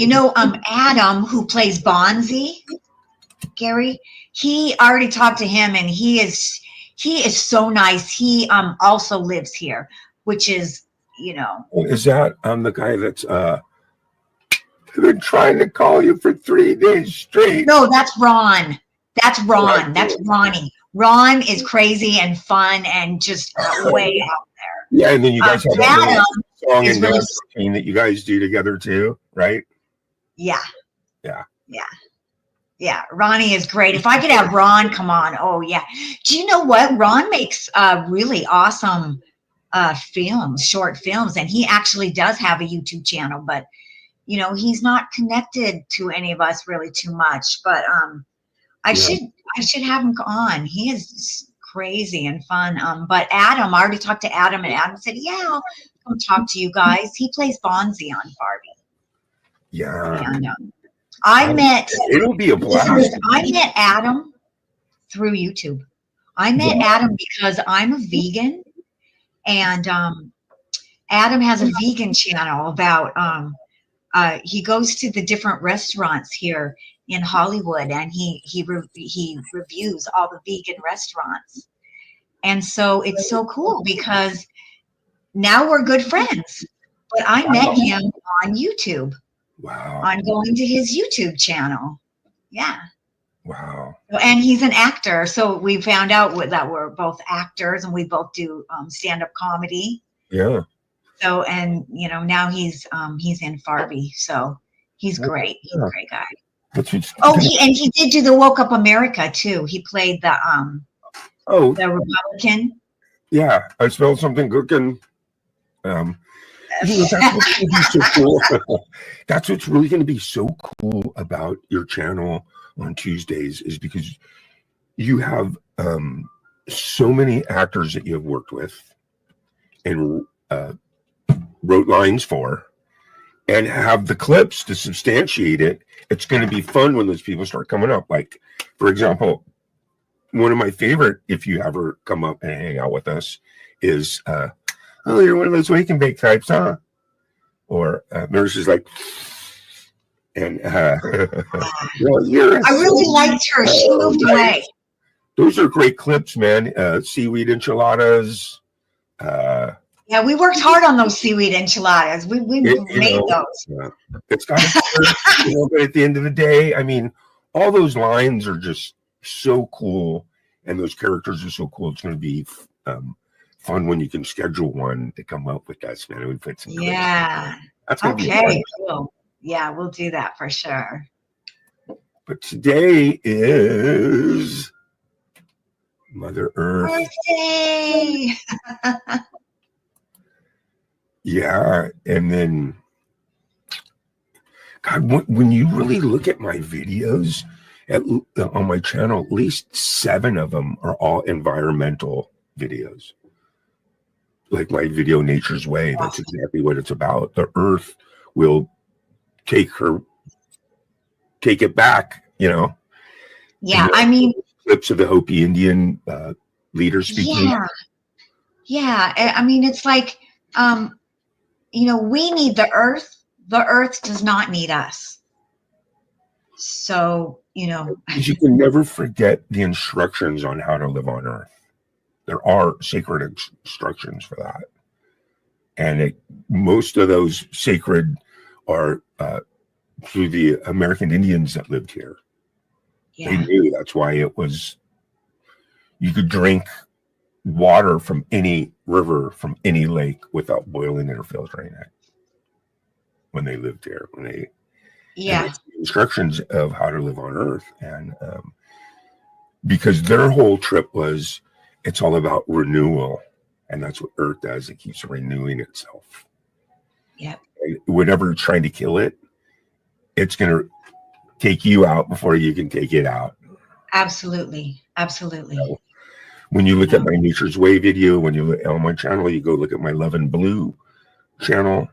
D: Adam, who plays Bonzi, Gary, he already talked to him, and he is so nice. He also lives here, which is,
E: Is that the guy that's been trying to call you for 3 days straight?
D: No, that's Ron. That's Ron. That's Ronnie. Ron is crazy and fun and just way out there.
E: Yeah, and then you guys have that song and dance routine that you guys do together too, right?
D: Yeah. Ronnie is great. If I could have Ron come on, oh yeah. Do you know what? Ron makes really awesome short films, and he actually does have a YouTube channel, but he's not connected to any of us really too much. But I should have him on. He is crazy and fun. But Adam, I already talked to Adam, and Adam said, yeah, I'll come talk to you guys. He plays Bonzi on Barbie.
E: Yeah.
D: And
E: it'll be a blast.
D: I met Adam through YouTube. I met Adam because I'm a vegan, and Adam has a vegan channel about he goes to the different restaurants here in Hollywood, and he reviews all the vegan restaurants. And so it's so cool because now we're good friends. But I met him on YouTube.
E: Wow.
D: On going to his YouTube channel. Yeah.
E: Wow.
D: And he's an actor. So we found out that we're both actors, and we both do stand-up comedy.
E: Yeah.
D: So, and now he's in Barbie. So he's great. He's a great guy. He did do the Woke Up America too. He played the Republican.
E: Yeah, I smelled something cooking. That's what's going to be so cool. That's what's really going to be so cool about your channel on Tuesdays, is because you have so many actors that you have worked with and wrote lines for, and have the clips to substantiate it. It's going to be fun when those people start coming up. Like, for example, one of my favorite, if you ever come up and hang out with us, is oh, you're one of those wake and bake types, huh? Or Nurse is like, and
D: I really liked her. She moved away.
E: Those are great clips, man. Seaweed enchiladas.
D: Yeah, we worked hard on those seaweed enchiladas. We made those.
E: It's got but at the end of the day, I mean, all those lines are just so cool, and those characters are so cool. It's going to be fun when you can schedule one to come up with that, man. We put some.
D: Yeah.
E: That's gonna be
D: okay. Cool. Yeah, we'll do that for sure.
E: But today is Mother Earth.
D: Birthday.
E: Yeah, and then, God, when you really look at my videos on my channel, at least 7 of them are all environmental videos. Like my video, Nature's Way, that's exactly what it's about. The Earth will take it back,
D: Yeah, I mean,
E: clips of the Hopi Indian leader speaking.
D: Yeah. I mean, it's like, we need the Earth. The Earth does not need us. So,
E: You can never forget the instructions on how to live on Earth. There are sacred instructions for that. And most of those sacred are through the American Indians that lived here.
D: Yeah.
E: They knew that's why you could drink water from any river, from any lake without boiling it or filtering it when they lived here.
D: Yeah.
E: Instructions of how to live on Earth. And because their whole trip was, it's all about renewal. And that's what Earth does. It keeps renewing itself.
D: Yeah.
E: And whenever it's trying to kill it, it's going to take you out before you can take it out.
D: Absolutely. Absolutely.
E: So when you look at my Nature's Way video, when you look on my channel, you go look at my Love and Blue channel.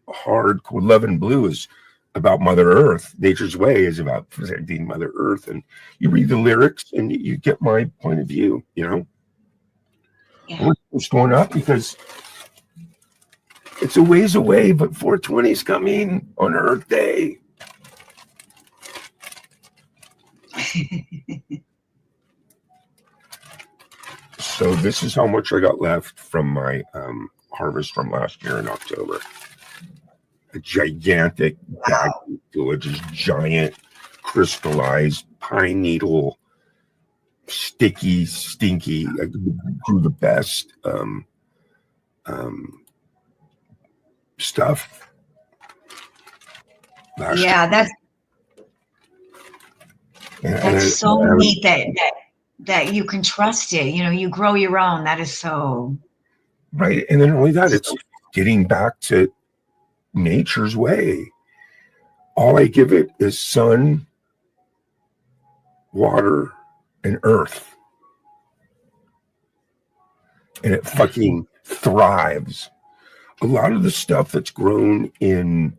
E: Hardcore Love and Blue is about Mother Earth. Nature's Way is about protecting Mother Earth. And you read the lyrics and you get my point of view,
D: Yeah.
E: It's going up because it's a ways away, but 420 is coming on Earth Day. So this is how much I got left from my harvest from last year in October. A gigantic bag of villages, giant crystallized pine needle, sticky, stinky. I do the best stuff.
D: That's so neat that you can trust it. You grow your own. That is so
E: right. And then only that, it's getting back to nature's way. All I give it is sun, water, and earth. And it fucking thrives. A lot of the stuff that's grown in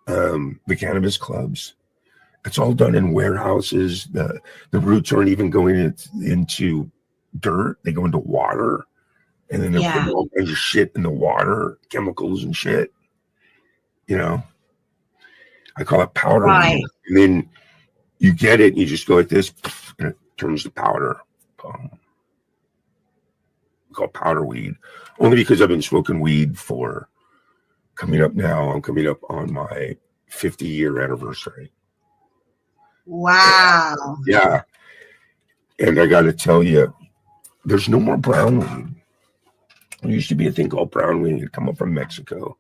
E: the cannabis clubs, it's all done in warehouses. The roots aren't even going into dirt. They go into water. And then they're putting all kinds of shit in the water, chemicals and shit. I call it powder.
D: Right.
E: And then you get it and you just go like this and it turns to powder. We call powder weed. Only because I've been smoking weed for I'm coming up on my 50-year anniversary.
D: Wow.
E: Yeah. And I got to tell you, there's no more brown weed. There used to be a thing called brown weed. It'd come up from Mexico.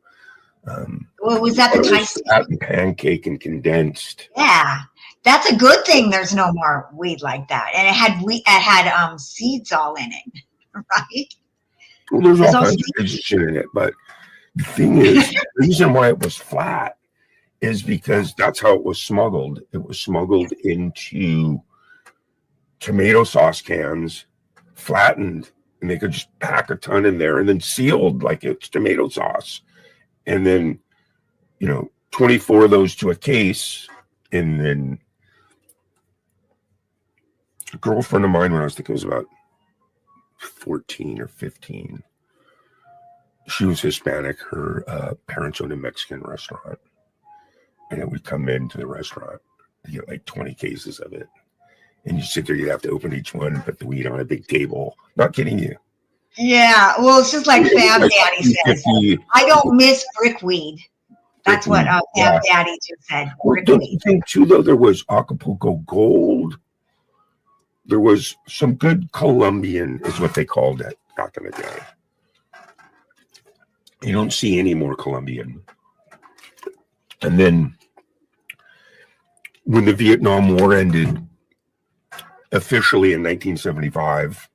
D: Well, was that the type?
E: Pancake and condensed.
D: Yeah. That's a good thing there's no more weed like that. And it had seeds all in it, right?
E: Well, there's all kinds of shit in it. But the thing is, the reason why it was flat is because that's how it was smuggled. It was smuggled into tomato sauce cans, flattened, and they could just pack a ton in there and then sealed like it's tomato sauce. And then, 24 of those to a case. And then a girlfriend of mine, when I was about 14 or 15, she was Hispanic. Her parents owned a Mexican restaurant. And then we'd come into the restaurant to get like 20 cases of it. And you sit there, you have to open each one and put the weed on a big table. Not kidding you.
D: Yeah, well, it's just like Fab Daddy says. I don't miss brickweed. That's what Fab Daddy just said.
E: Don't you think too, though, there was Acapulco Gold? There was some good Colombian, is what they called it back in the day. You don't see any more Colombian. And then when the Vietnam War ended, officially in 1975,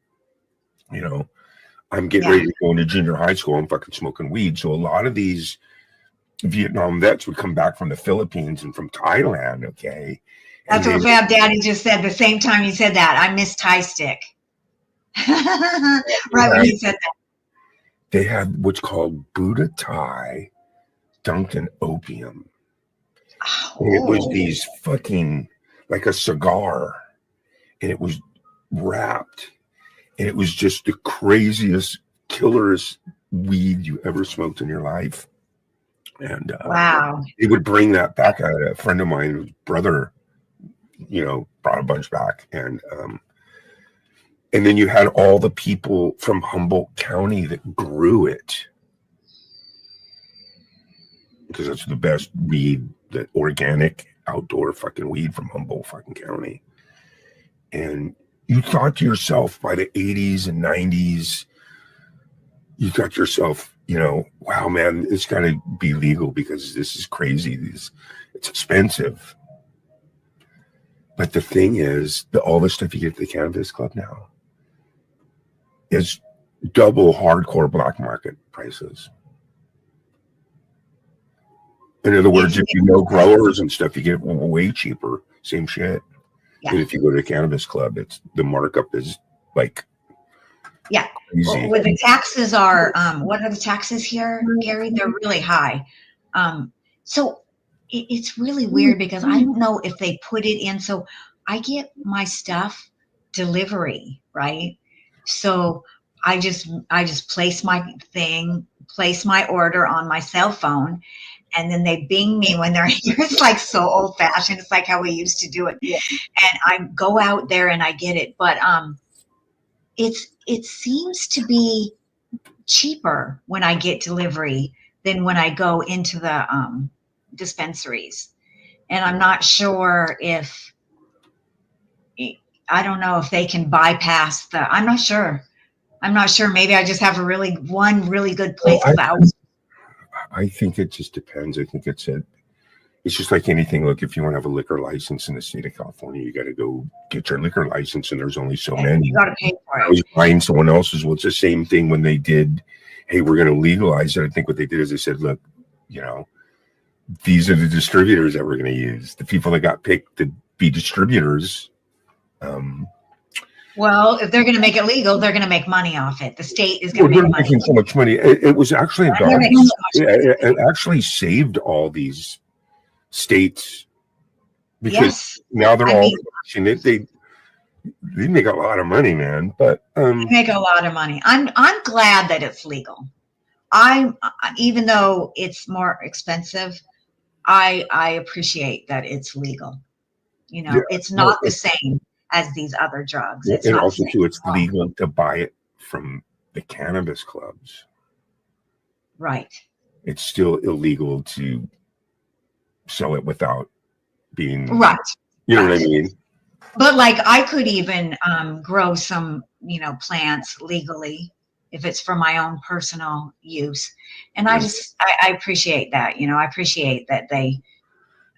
E: I'm getting ready to go into junior high school. I'm fucking smoking weed. So a lot of these Vietnam vets would come back from the Philippines and from Thailand. Okay.
D: That's what Fab Daddy just said. The same time you said that, I miss Thai stick. Right when you said that.
E: They had what's called Buddha Thai dunked in opium. And it was these fucking, like a cigar. And it was wrapped. And it was just the craziest, killerest weed you ever smoked in your life. And
D: wow.
E: They would bring that back. I had a friend of mine, whose brother brought a bunch back. And then you had all the people from Humboldt County that grew it, because that's the best weed, the organic outdoor fucking weed from Humboldt fucking County. And you thought to yourself, by the 80s and 90s, you thought to yourself, wow, man, it's got to be legal because this is crazy. It's expensive. But the thing is, all the stuff you get at the Cannabis Club now is double hardcore black market prices. In other words, if you know growers and stuff, you get way cheaper. Same shit.
D: Yeah.
E: And if you go to the Cannabis Club, the markup is like crazy.
D: Well, with the taxes are what are the taxes here, Gary? They're really high. So it's really weird because I don't know if they put it in. So I get my stuff delivery, right? So I just place my order on my cell phone, and then they bing me when they're here. It's like so old fashioned. It's like how we used to do it. Yeah. And I go out there and I get it. But it seems to be cheaper when I get delivery than when I go into the dispensaries. And I'm not sure I don't know if they can bypass I'm not sure. Maybe I just have one really good place out.
E: I think it just depends. I think it's just like anything. Look, if you want to have a liquor license in the state of California, you got to go get your liquor license, and there's only so many.
D: You got to pay for it.
E: I was buying someone else's. Well, it's the same thing when they did, hey, we're going to legalize it. I think what they did is they said, look, these are the distributors that we're going to use. The people that got picked to be distributors.
D: Well, if they're going to make it legal, they're going to make money off it. The state is going to
E: they're
D: make money.
E: making so much money. It was actually it actually saved all these states, because now they're they make a lot of money, man. But
D: they make a lot of money. I'm glad that it's legal. Even though it's more expensive, I appreciate that it's legal. It's not the same as these other drugs. It's
E: and also too, it's legal to buy it from the cannabis clubs.
D: Right.
E: It's still illegal to sell it without being
D: right.
E: You know what I mean?
D: But like I could even grow some, plants legally if it's for my own personal use. And I appreciate that. I appreciate that they.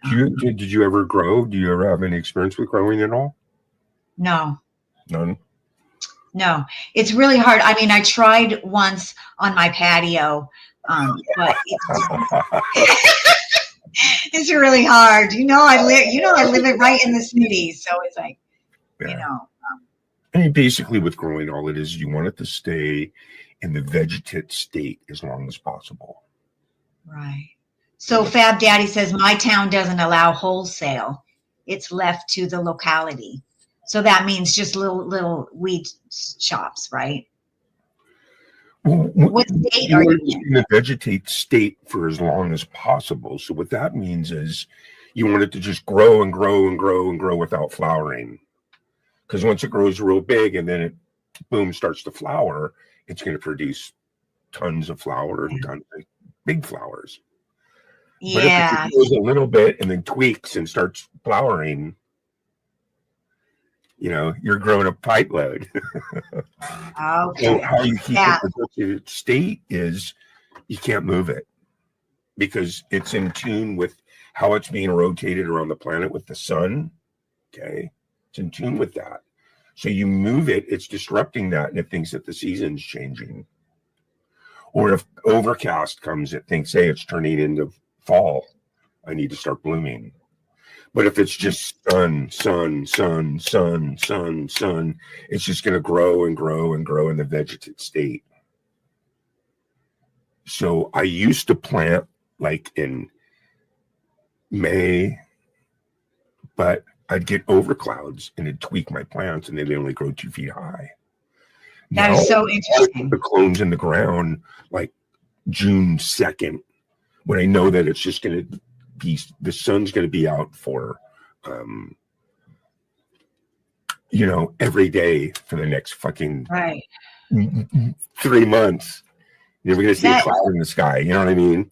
E: Did you ever grow? Do you ever have any experience with growing at all?
D: No.
E: None?
D: No, it's really hard. I mean, I tried once on my patio, but it's really hard. I live it right in the city. So it's like,
E: I mean, basically with growing, all it is, you want it to stay in the vegetative state as long as possible.
D: Right. So Fab Daddy says, my town doesn't allow wholesale. It's left to the locality. So that means just little weed shops, right?
E: Well,
D: what state are you
E: in the vegetate state for as long as possible? So what that means is you want it to just grow and grow and grow and grow without flowering. Because once it grows real big and then it, boom, starts to flower, it's going to produce tons of flower and tons of big flowers.
D: Yeah.
E: But if it grows a little bit and then tweaks and starts flowering, you're growing a pipe load.
D: Okay.
E: So how you keep it vegetative state is you can't move it because it's in tune with how it's being rotated around the planet with the sun. Okay. It's in tune with that. So you move it, it's disrupting that, and it thinks that the season's changing. Or if overcast comes, it thinks, hey, it's turning into fall. I need to start blooming. But if it's just sun, it's just going to grow and grow and grow in the vegetative state. So I used to plant like in May, but I'd get overclouds and it'd tweak my plants and they'd only grow 2 feet high.
D: That is so interesting.
E: The clones in the ground like June 2nd, when I know that it's just going to be, the sun's going to be out for you know, every day for the next fucking
D: Right.
E: 3 months. You're never gonna see a
D: That-
E: cloud in the sky. You know what I mean?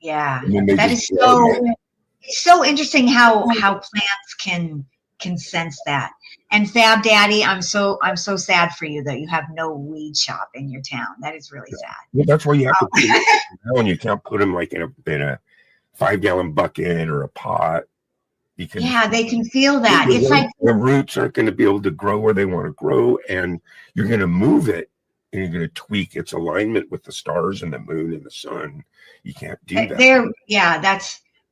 D: Yeah.
E: And then they
D: That
E: just
D: is
E: grow.
D: so. It's so interesting how plants can sense that. And Fab Daddy, I'm so sad for you that you have no weed shop in your town. That is really sad.
E: Well, that's why you have to put them down. You can't put them like in a 5-gallon bucket or a pot, because
D: Yeah, they can feel that. It's like,
E: the roots aren't going to be able to grow where they want to grow, and you're going to move it and you're going to tweak its alignment with the stars and the moon and the sun. You can't do that.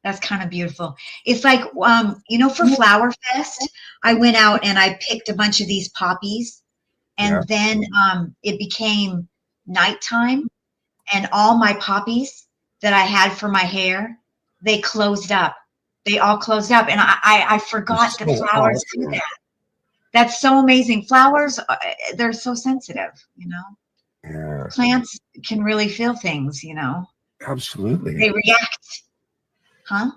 D: that's kind of beautiful. It's like, you know, for Flower Fest, I went out and I picked a bunch of these poppies, and then it became nighttime, and all my poppies that I had for my hair, they closed up. They all closed up, and I forgot that flowers do that. That's so amazing. Flowers, they're so sensitive, you know.
E: Yeah,
D: Plants can really feel things, you know.
E: absolutely.
D: They react. Huh?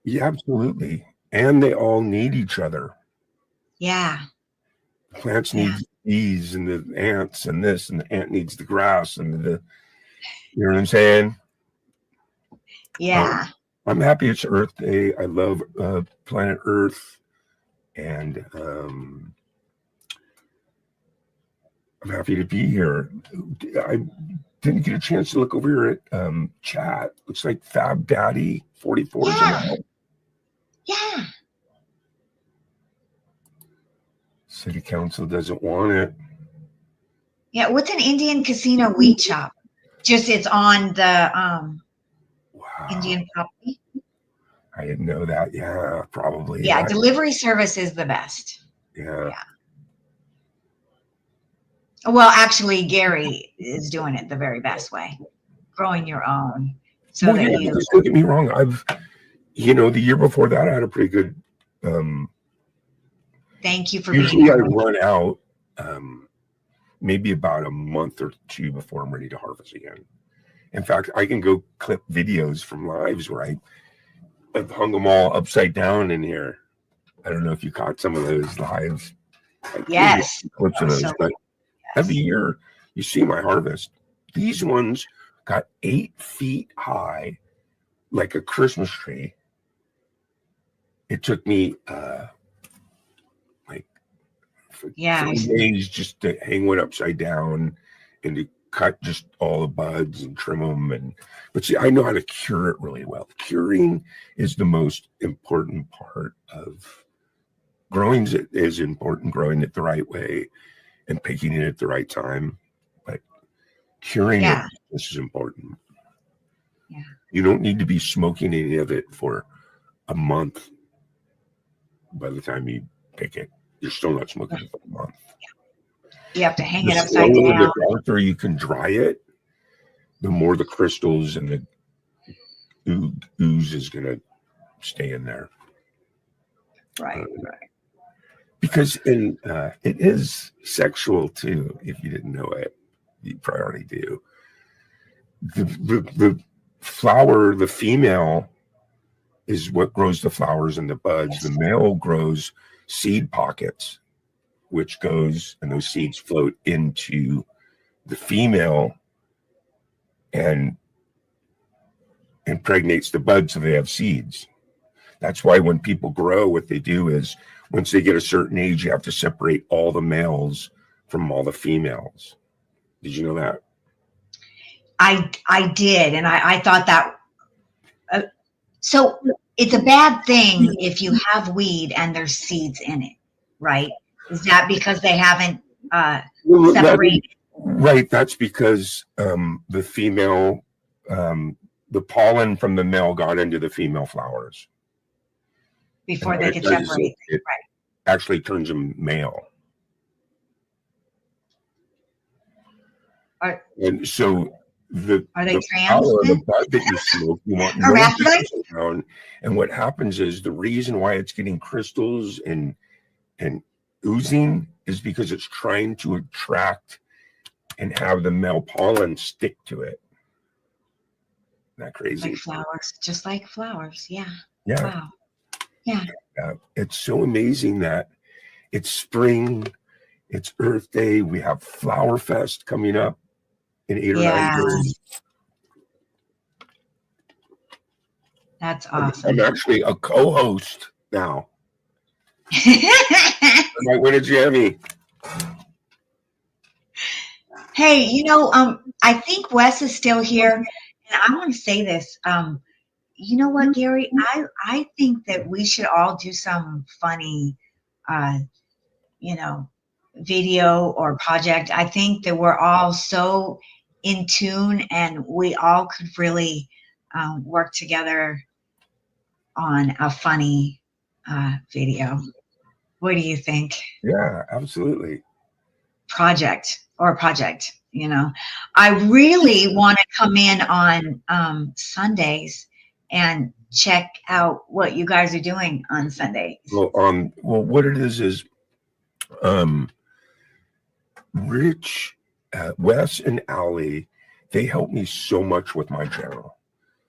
E: Yeah, absolutely. And they all need each other.
D: Yeah.
E: Plants need the bees and the ants and this, and the ant needs the grass and the, you know what I'm saying?
D: Yeah.
E: I'm happy it's Earth Day. I love planet Earth, and I'm happy to be here. I didn't get a chance to look over here at chat. Looks like Fab Daddy 44 is in the house.
D: Yeah.
E: City Council doesn't want it.
D: Yeah. What's an Indian casino weed shop? Just it's on the
E: Wow.
D: Indian property.
E: I didn't know that. Yeah, probably.
D: Yeah. Delivery service is the best.
E: Yeah.
D: Well, actually, Gary is doing it the very best way, growing your own. So
E: Well,
D: that
E: yeah,
D: you.
E: because don't get me wrong. The year before that, I had a pretty good.
D: Thank you for being
E: Usually, I
D: here.
E: run out maybe about a month or two before I'm ready to harvest again. In fact, I can go clip videos from lives where I've hung them all upside down in here. I don't know if you caught some of those lives.
D: Yes.
E: Clips of those,
D: So-
E: but every year you see my harvest. These ones got 8 feet high, like a Christmas tree. It took me
D: Yeah.
E: 3 days just to hang one upside down and to cut just all the buds and trim them. But see, I know how to cure it really well. Curing is the most important part of growing. Is important, growing it the right way and picking it at the right time. But curing it, this is important.
D: Yeah.
E: You don't need to be smoking any of it for a month. By the time you pick it, you're still not smoking it for a month.
D: You have to hang
E: The
D: it upside
E: slower,
D: down.
E: the darker you can dry it, the more the crystals and the ooze is going to stay in there.
D: Right.
E: Because it is sexual too. If you didn't know it, you probably already do. The flower, the female, is what grows the flowers and the buds. The male grows seed pockets, which goes, and those seeds float into the female and impregnates the buds so they have seeds. That's why when people grow, what they do is once they get a certain age, you have to separate all the males from all the females. Did you know that?
D: I did, and I thought that. So it's a bad thing if you have weed and there's seeds in it, right? Is that because they haven't separated?
E: Right. That's because the female, the pollen from the male got into the female flowers.
D: Before
E: And
D: they
E: what
D: could
E: it does is
D: separate.
E: it actually turns them male. And so
D: Are they
E: the
D: trans
E: flower, the
D: then?
E: bud that you smoke, you want no
D: Hermaphrodites?
E: crystals around. And what happens is the reason why it's getting crystals and oozing is because it's trying to attract and have the male pollen stick to it. Isn't that crazy?
D: Like flowers, just like flowers. Yeah.
E: Yeah.
D: Wow. Yeah.
E: It's so amazing that It's spring. It's Earth Day. We have Flower Fest coming up in 8 or 9 days.
D: That's awesome.
E: I'm actually a co-host now. I might win a Jammy.
D: Hey, I think Wes is still here, and I want to say this. You know what, Gary? I think that we should all do some funny, video or project. I think that we're all so in tune, and we all could really work together on a funny video. What do you think?
E: Yeah, absolutely.
D: Project. I really want to come in on Sundays and check out what you guys are doing on Sundays.
E: Well, what it is Rich, Wes, and Allie, they help me so much with my channel.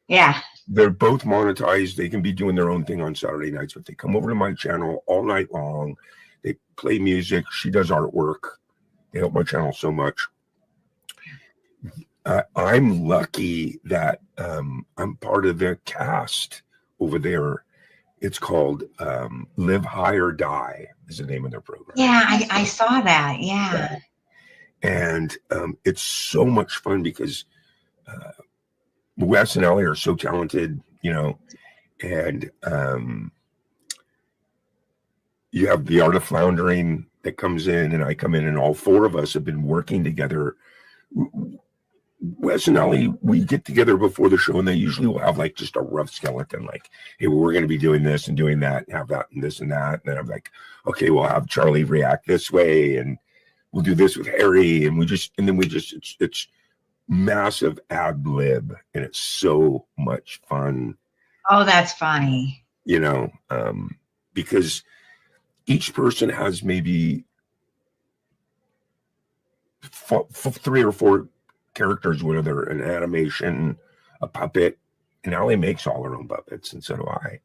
D: Yeah.
E: They're both monetized. They can be doing their own thing on Saturday nights, but they come over to my channel all night long. They play music. She does artwork. They help my channel so much. I'm lucky that I'm part of the cast over there. It's called Live High or Die is the name of their program.
D: Yeah, I saw that. Yeah.
E: And it's so much fun because Wes and Ellie are so talented, and you have the Art of Floundering that comes in, and I come in, and all four of us have been working together. Wes and Ellie, we get together before the show, and they usually will have like just a rough skeleton, like, hey, well, we're going to be doing this and doing that, and have that and this and that. And then I'm like, okay, we'll have Charlie react this way, and we'll do this with Harry, and it's massive ad lib, and it's so much fun.
D: Oh, that's funny.
E: Because each person has maybe 3 or 4 characters, whether an animation, a puppet, and Allie makes all her own puppets, and so do I.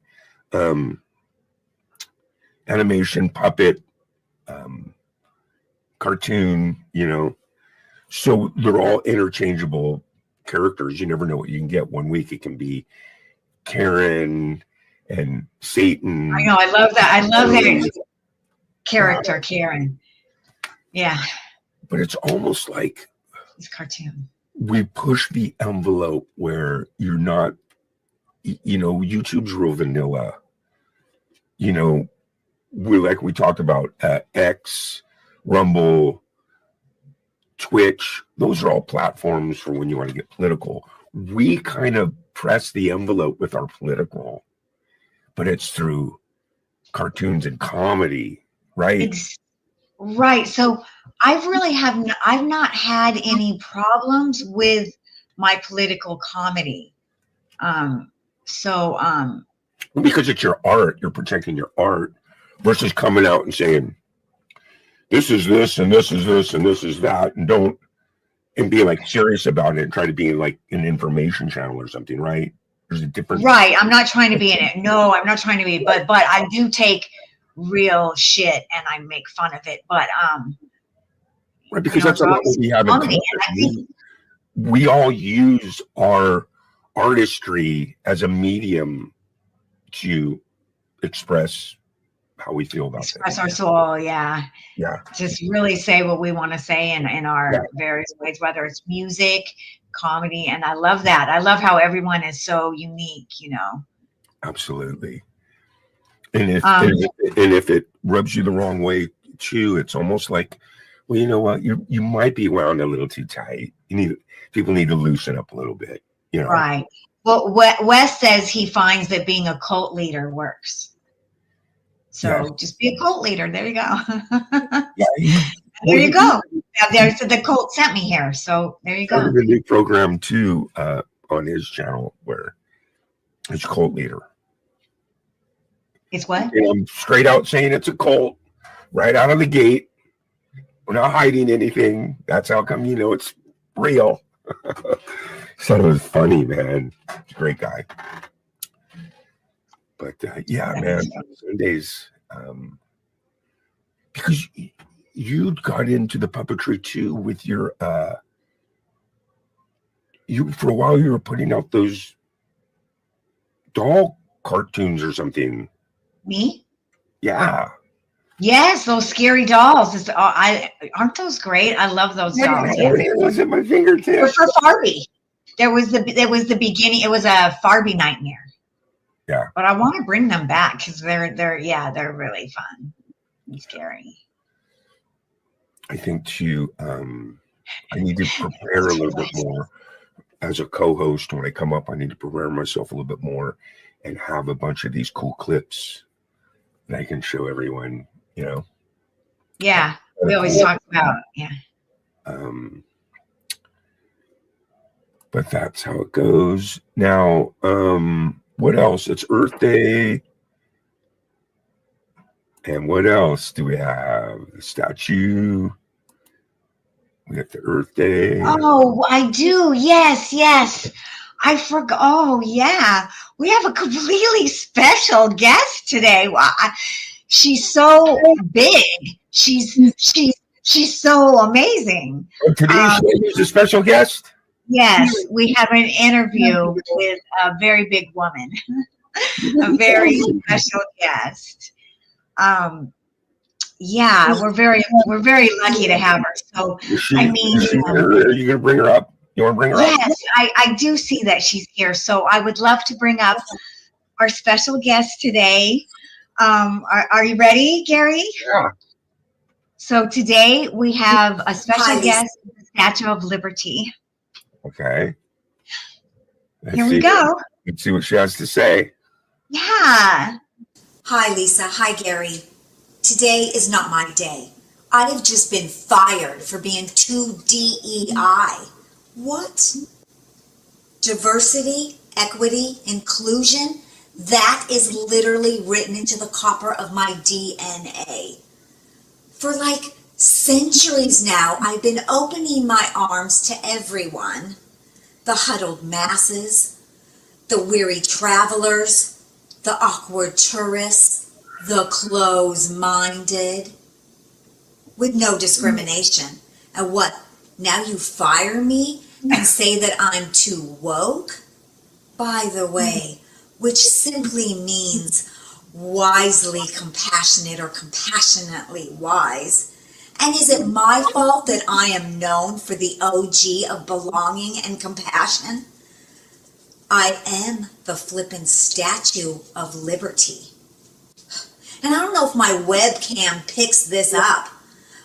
E: Animation, puppet, cartoon, so they're all interchangeable characters. You never know what you can get. One week it can be Karen and Satan.
D: I know, I love that. I love that character, Karen. Yeah.
E: But it's almost like
D: it's cartoon.
E: We push the envelope where you're not, YouTube's real vanilla. We talked about X, Rumble, Twitch. Those are all platforms for when you want to get political. We kind of press the envelope with our political, but it's through cartoons and comedy, right?
D: Right. So I've not had any problems with my political comedy.
E: Because it's your art, you're protecting your art versus coming out and saying, this is this and this is this and this is that, and be like serious about it and try to be like an information channel or something, right? There's a difference.
D: Right. I'm not trying to be in it. No, I'm not trying to be, but I do take real shit and I make fun of it. But
E: right, because that's not what we have in common. We all use our artistry as a medium to express how we feel about
D: express our soul. Yeah. Just really say what we want to say in our various ways, whether it's music, comedy, and I love that. I love how everyone is so unique.
E: Absolutely. And if it rubs you the wrong way too, it's almost like, well, you know what, you might be wound a little too tight. People need to loosen up a little bit.
D: Right. Well, Wes says he finds that being a cult leader works. So just be a cult leader. There you go. There you go. There's the cult sent me here. So there you go.
E: There's a new program too on his channel where it's cult leader.
D: It's what?
E: And I'm straight out saying it's a cult right out of the gate. We're not hiding anything. That's how come it's real. So it was funny, man. He's a great guy. But man, Sundays, because you got into the puppetry too with your you for a while you were putting out those doll cartoons or something.
D: Me?
E: Yeah.
D: Yes, those scary dolls. Aren't those great? I love those dolls. Yeah.
E: It was at my
D: They're
E: fingertips.
D: for Farbie. There was the beginning. It was a Farbie nightmare.
E: Yeah.
D: But I want to bring them back because they're really fun and scary.
E: I think too, I need to prepare a little bit more as a co-host. When I come up, I need to prepare myself a little bit more and have a bunch of these cool clips that I can show everyone, you know.
D: Yeah. We always talk about, yeah.
E: But that's how it goes. Now, what else? It's Earth Day. And what else do we have? The statue. We got the Earth Day.
D: Oh, I do. Yes, yes. I forgot. Oh, yeah. We have a completely special guest today. She's so big. She's so amazing.
E: Today she's a special guest.
D: Yes, we have an interview with a very big woman, a very special guest. Yeah, we're very lucky to have her. So I mean,
E: are you gonna bring her up? You want to bring her up?
D: Yes, I do see that she's here. So I would love to bring up our special guest today. Are you ready, Gary?
E: Yeah.
D: So today we have a special guest, the Statue of Liberty.
E: Okay.
D: Here we go.
E: Let's see what she has to say.
D: Yeah.
G: Hi, Lisa. Hi, Gary. Today is not my day. I'd have just been fired for being too DEI. What? Diversity, equity, inclusion? That is literally written into the copper of my DNA. For like centuries now, I've been opening my arms to everyone. The huddled masses, the weary travelers, the awkward tourists, the close-minded, with no discrimination. And what, now you fire me and say that I'm too woke? By the way, which simply means wisely compassionate or compassionately wise. And is it my fault that I am known for the OG of belonging and compassion? I am the flippin' Statue of Liberty. And I don't know if my webcam picks this up,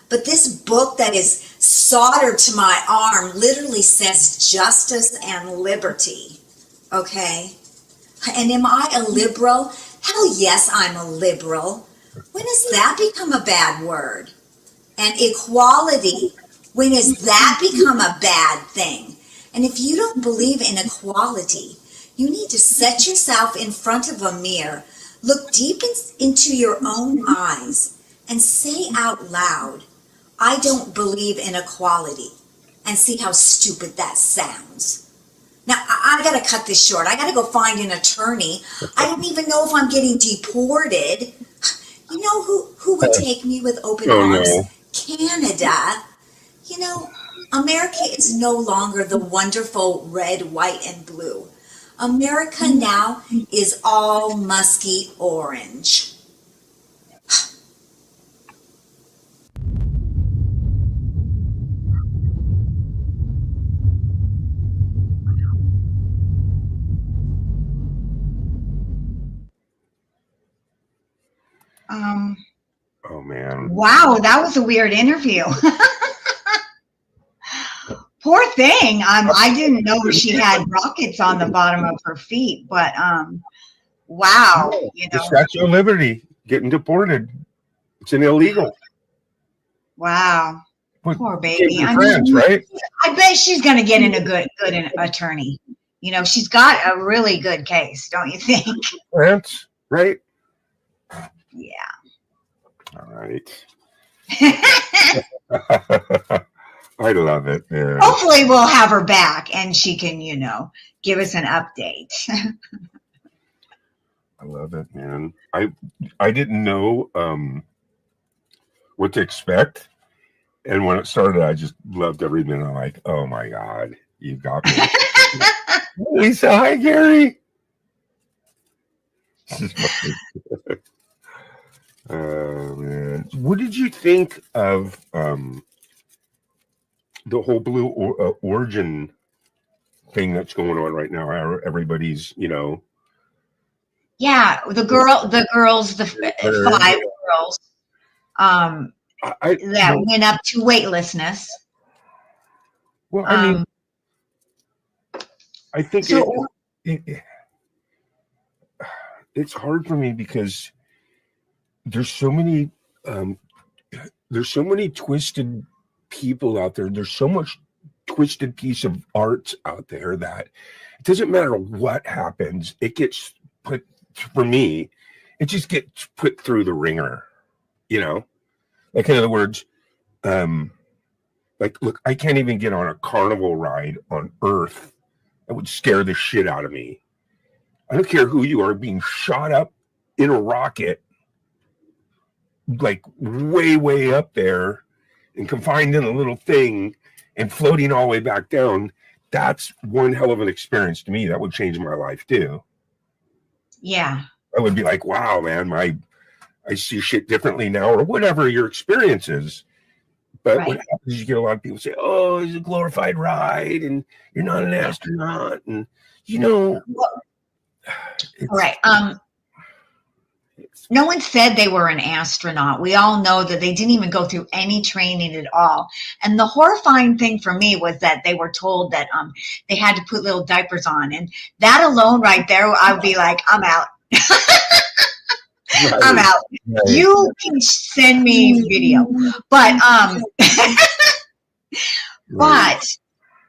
G: but this book that is soldered to my arm literally says justice and liberty, okay? And am I a liberal? Hell yes, I'm a liberal. When has that become a bad word? And equality, when has that become a bad thing? And if you don't believe in equality, you need to set yourself in front of a mirror, look deep into your own eyes, and say out loud, I don't believe in equality, and see how stupid that sounds. Now, I gotta cut this short. I gotta go find an attorney. I don't even know if I'm getting deported. You know who would take me with open arms?
E: No.
G: Canada. You know, America is no longer the wonderful red, white, and blue. America now is all musky orange.
E: Oh man.
D: Wow, that was a weird interview. Poor thing. I didn't know she had rockets on the bottom of her feet, but wow, you
E: The
D: know.
E: Statue of Liberty getting deported. It's an illegal.
D: Wow.
E: But
D: Poor
E: came
D: baby.
E: from
D: I
E: France,
D: mean,
E: right?
D: I bet she's gonna get in a good attorney. You know, she's got a really good case, don't you think?
E: France, right?
D: Yeah.
E: All right. I love it, man.
D: Hopefully we'll have her back and she can, you know, give us an update.
E: I love it, man. I didn't know what to expect. And when it started, I just loved every minute. I'm like, oh my God, you got me. Lisa, hi, Gary. Oh, man. What did you think of the whole Blue Origin thing that's going on right now? How everybody's,
D: Yeah, the girls, the 5 girls that went up to weightlessness.
E: Well, I mean, I think
D: so
E: it's hard for me because there's so many twisted people out there. There's so much twisted piece of art out there that it doesn't matter what happens. It gets put, for me, it just gets put through the ringer, like, in other words, like, look, I can't even get on a carnival ride on Earth. That would scare the shit out of me. I don't care who you are, being shot up in a rocket, like way, way up there and confined in a little thing and floating all the way back down. That's one hell of an experience to me. That would change my life too.
D: Yeah.
E: I would be like, wow, man, I see shit differently now, or whatever your experience is. But what happens is you get a lot of people say, oh, it's a glorified ride and you're not an astronaut. And,
D: right. No one said they were an astronaut. We all know that they didn't even go through any training at all. And the horrifying thing for me was that they were told that they had to put little diapers on. And that alone right there, I'd be like, I'm out. Right. I'm out. Right. You can send me video. But but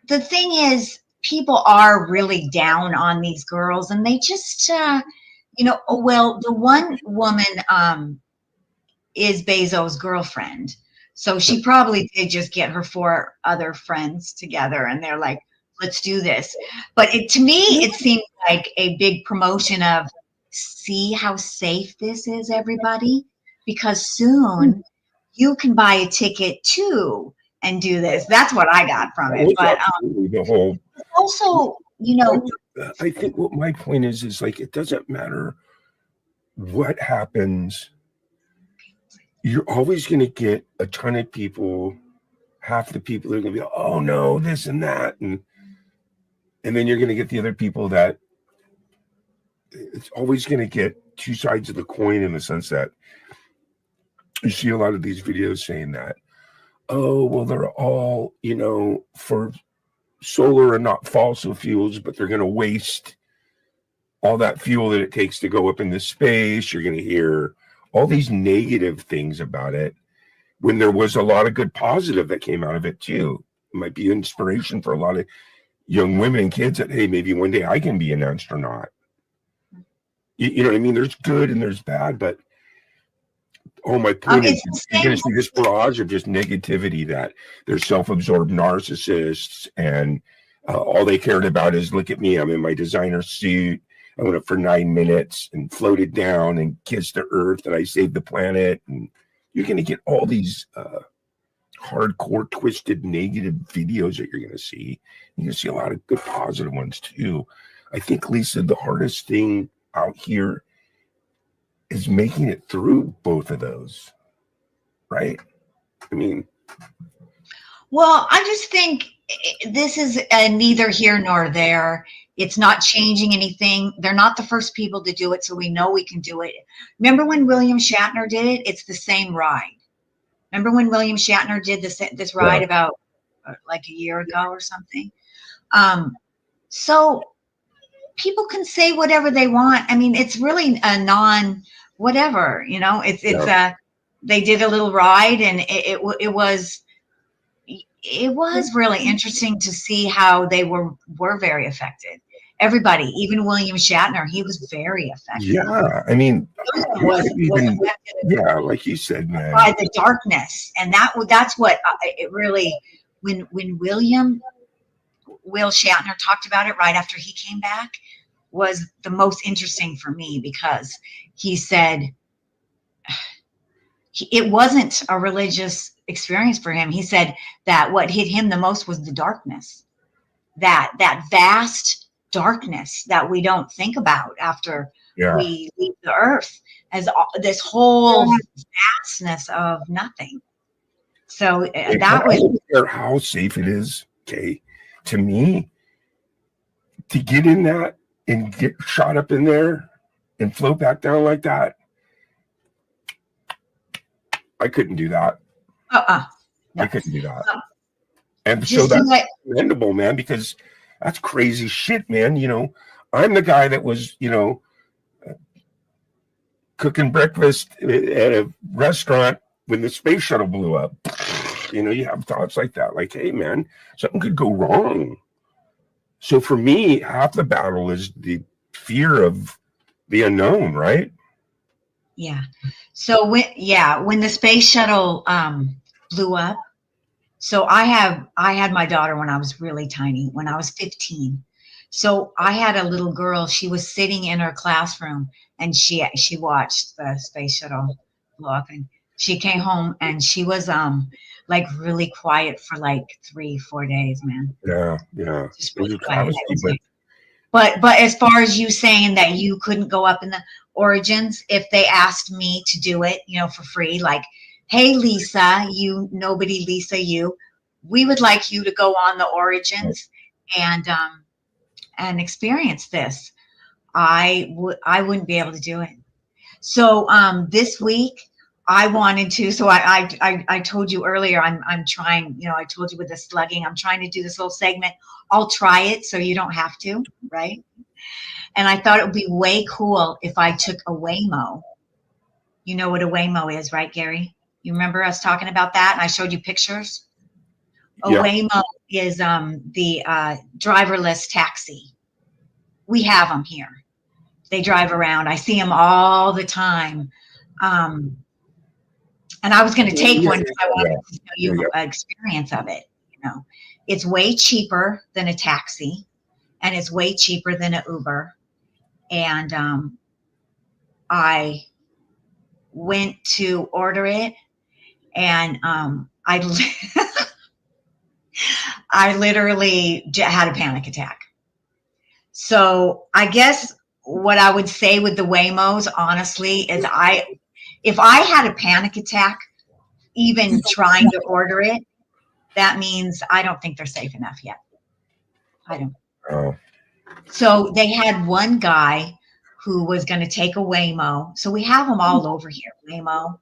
D: the thing is, people are really down on these girls, and they just well, the one woman is Bezos' girlfriend. So she probably did just get her 4 other friends together, and they're like, let's do this. But to me, it seemed like a big promotion of, see how safe this is, everybody, because soon you can buy a ticket too and do this. That's what I got from it. But
E: the whole,
D: also,
E: I think what my point is like, it doesn't matter what happens. You're always going to get a ton of people. Half the people are going to be, oh no, this and that, and then you're going to get the other people that it's always going to get 2 sides of the coin, in the sense that you see a lot of these videos saying that, oh, well, they're all, for solar and not fossil fuels, but they're going to waste all that fuel that it takes to go up into space. You're going to hear all these negative things about it, when there was a lot of good positive that came out of it too. It might be inspiration for a lot of young women and kids that, hey, maybe one day I can be an astronaut. You know what I mean? There's good and there's bad, but my point is, you're going to see this barrage of just negativity, that they're self-absorbed narcissists, and all they cared about is, look at me, I'm in my designer suit, I went up for 9 minutes and floated down and kissed the earth, and I saved the planet. And you're going to get all these hardcore, twisted, negative videos that you're going to see. You're going to see a lot of good, positive ones too. I think, Lisa, the hardest thing out here is making it through both of those, right? I mean,
D: well, I just think this is neither here nor there. It's not changing anything. They're not the first people to do it, so we know we can do it. Remember when William Shatner did it? It's the same ride. Remember when William Shatner did this ride about like a year ago or something? So people can say whatever they want. I mean, it's really a non-whatever, they did a little ride, and it was really interesting to see how they were very affected. Everybody, even William Shatner, he was very affected.
E: Yeah, I mean, like you said, man,
D: by the darkness, and that's what it really. When Will Shatner talked about it right after he came back, was the most interesting for me, because he said, it wasn't a religious experience for him. He said that what hit him the most was the darkness, that vast darkness that we don't think about after
E: Yeah.
D: we leave the earth, as this whole vastness of nothing. So
E: And
D: that
E: I
D: was,
E: don't care how safe it is, okay, to me, to get in that and get shot up in there and float back down like that. I couldn't do that.
D: no.
E: I couldn't do that. And so
D: Just do
E: that's
D: it.
E: commendable, man, because that's crazy shit, man. You know, I'm the guy that was, you know, cooking breakfast at a restaurant when the space shuttle blew up. You know, you have thoughts like that, like, hey, man, something could go wrong. So for me, half the battle is the fear of the unknown, right?
D: Yeah. So when the space shuttle blew up, so I had my daughter when I was really tiny, when I was 15. So I had a little girl, she was sitting in her classroom and she watched the space shuttle blow up, and she came home and she was like really quiet for like 3-4 days, man.
E: Yeah.
D: Just
E: It was
D: really
E: a
D: quiet.
E: travesty,
D: But as far as you saying that you couldn't go up in the Origins, if they asked me to do it, you know, for free, like, hey, Lisa, nobody, Lisa, we would like you to go on the Origins and experience this. I wouldn't be able to do it. So this week I wanted to. So I told you earlier, I'm trying. You know, I told you with the slugging, I'm trying to do this little segment. I'll try it so you don't have to, right? And I thought it would be way cool if I took a Waymo. You know what a Waymo is, right, Gary? You remember us talking about that? And I showed you pictures. A
E: Yeah.
D: Waymo is the driverless taxi. We have them here. They drive around. I see them all the time. And I was going to take one because I wanted to show you an experience of it. You know, it's way cheaper than a taxi, and it's way cheaper than an Uber. And I went to order it, and I literally had a panic attack. So I guess what I would say with the Waymos, honestly, is if I had a panic attack, even trying to order it, that means I don't think they're safe enough yet. I don't.
E: Oh.
D: So they had one guy who was going to take a Waymo. So we have them all over here, Waymo.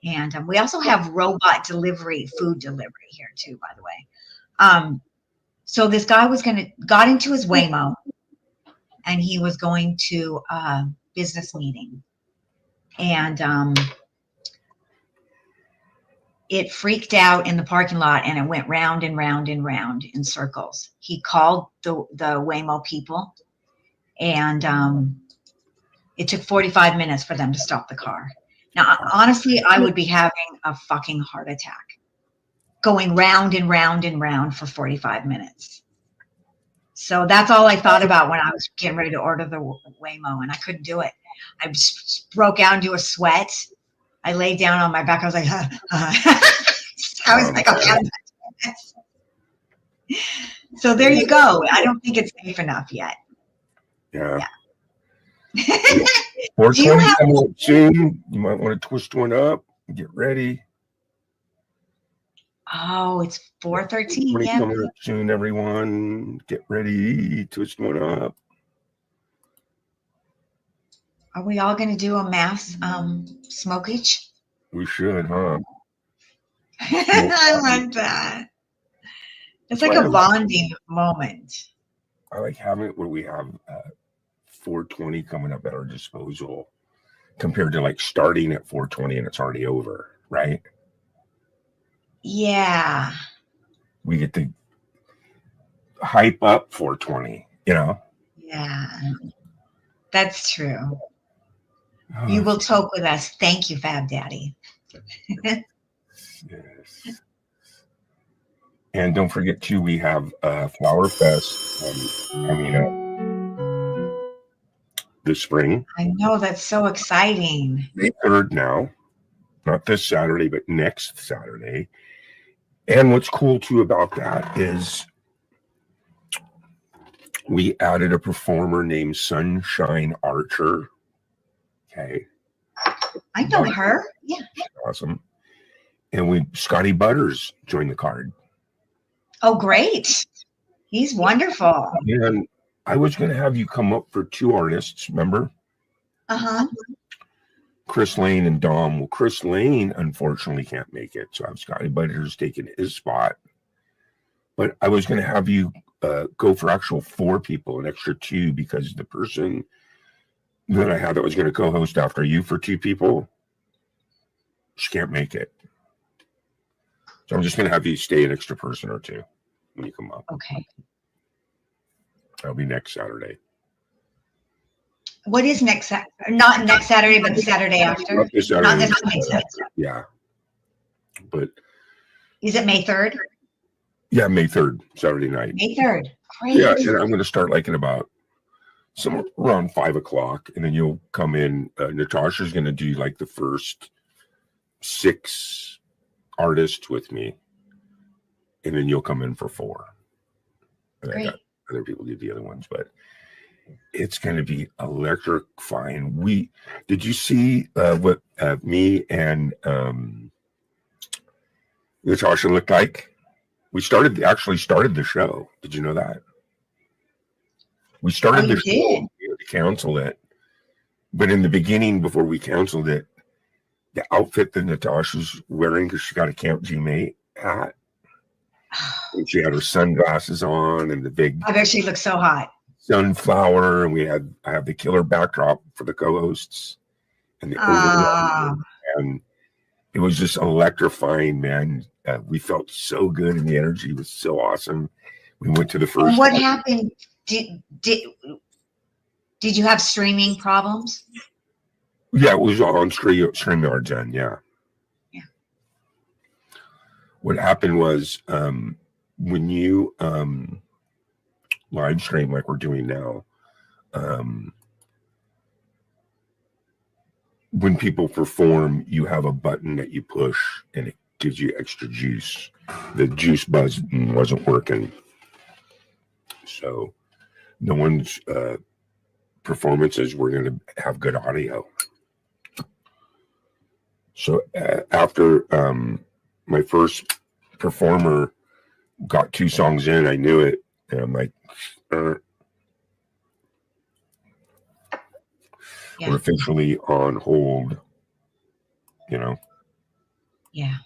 D: And we also have robot delivery, food delivery here too, by the way. So this guy got into his Waymo, and he was going to a business meeting. And it freaked out in the parking lot, and it went round and round and round in circles. He called the Waymo people, and it took 45 minutes for them to stop the car. Now, honestly, I would be having a fucking heart attack going round and round and round for 45 minutes. So that's all I thought about when I was getting ready to order the Waymo, and I couldn't do it. I just broke out into a sweat. I laid down on my back. I was like, I was like, okay. So there you go. I don't think it's safe enough yet.
E: Yeah. 420
D: Do you have-
E: coming up soon. You might want to twist one up. Get ready.
D: Oh, it's 4:13.
E: 20
D: Yeah.
E: coming up soon, everyone. Get ready. Twist one up.
D: Are we all going to do a mass smokage?
E: We should, huh?
D: I like that. It's like a bonding moment.
E: I like having it where we have 420 coming up at our disposal compared to like starting at 420 and it's already over, right?
D: Yeah.
E: We get to hype up 420, you know?
D: Yeah. That's true.
E: Oh,
D: You will talk with us. Thank you, Fab Daddy.
E: yes. And don't forget too, we have Flower Fest coming up this spring.
D: I know, that's so exciting.
E: May 3rd now. not this Saturday, but next Saturday. And what's cool too about that is we added a performer named Sunshine Archer. Okay.
D: I know her. Yeah.
E: Awesome. And Scotty Butters joined the card.
D: Oh, great. He's wonderful.
E: And I was going to have you come up for 2 artists, remember?
D: Uh-huh.
E: Chris Lane and Dom. Well, Chris Lane unfortunately can't make it, so I have Scotty Butters taking his spot. But I was going to have you go for actual 4 people, an extra 2, because the person that I had that was going to co-host after you for 2 people, she can't make it. So I'm just going to have you stay an extra person or 2 when you come up.
D: Okay.
E: That'll be next Saturday.
D: What is next Saturday? Not next Saturday, but the Saturday after?
E: Not this Saturday.
D: Not this coming Saturday.
E: Yeah. But
D: is it May 3rd?
E: Yeah, May 3rd, Saturday night.
D: May 3rd. Great.
E: Yeah, and I'm going to start like in about somewhere around 5 o'clock, and then you'll come in. Natasha's going to do like the first 6 artists with me, and then you'll come in for 4. And
D: Great.
E: I got other people do the other ones, but it's going to be electrifying. Did you see what me and Natasha looked like? We actually started the show. Did you know that? We started the show. We had to cancel it. But in the beginning, before we canceled it, the outfit that Natasha's wearing, because she got a Camp G-Mate hat, and she had her sunglasses on and the big
D: I bet she looks so hot.
E: sunflower, and I have the killer backdrop for the co-hosts and the overlay, and it was just electrifying, man. We felt so good, and the energy was so awesome. We went to the first.
D: What happened? Did you have streaming problems?
E: Yeah, it was on StreamYard, Jen. Yeah.
D: Yeah.
E: What happened was when you live stream like we're doing now, when people perform, you have a button that you push, and it gives you extra juice. The juice button wasn't working, so no one's performances were going to have good audio. So after my first performer got 2 songs in, I knew it, and I'm like, we're officially on hold,
D: Yeah.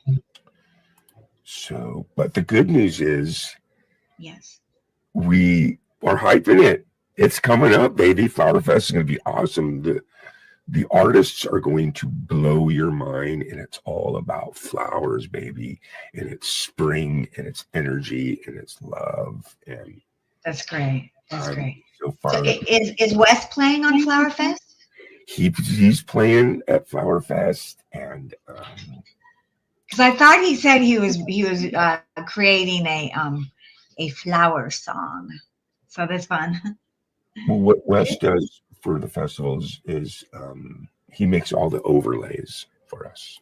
E: So, but the good news is,
D: Yes.
E: we are hyping it. It's coming up, baby. Flower Fest is going to be awesome. The artists are going to blow your mind, and it's all about flowers, baby. And it's spring, and it's energy, and it's love. And
D: That's great. That's great.
E: So far,
D: So is Wes playing on Flower Fest?
E: he's playing at Flower Fest, and
D: Because I thought he said he was creating a flower song. So that's fun.
E: well, what Wes does for the festivals is he makes all the overlays for us.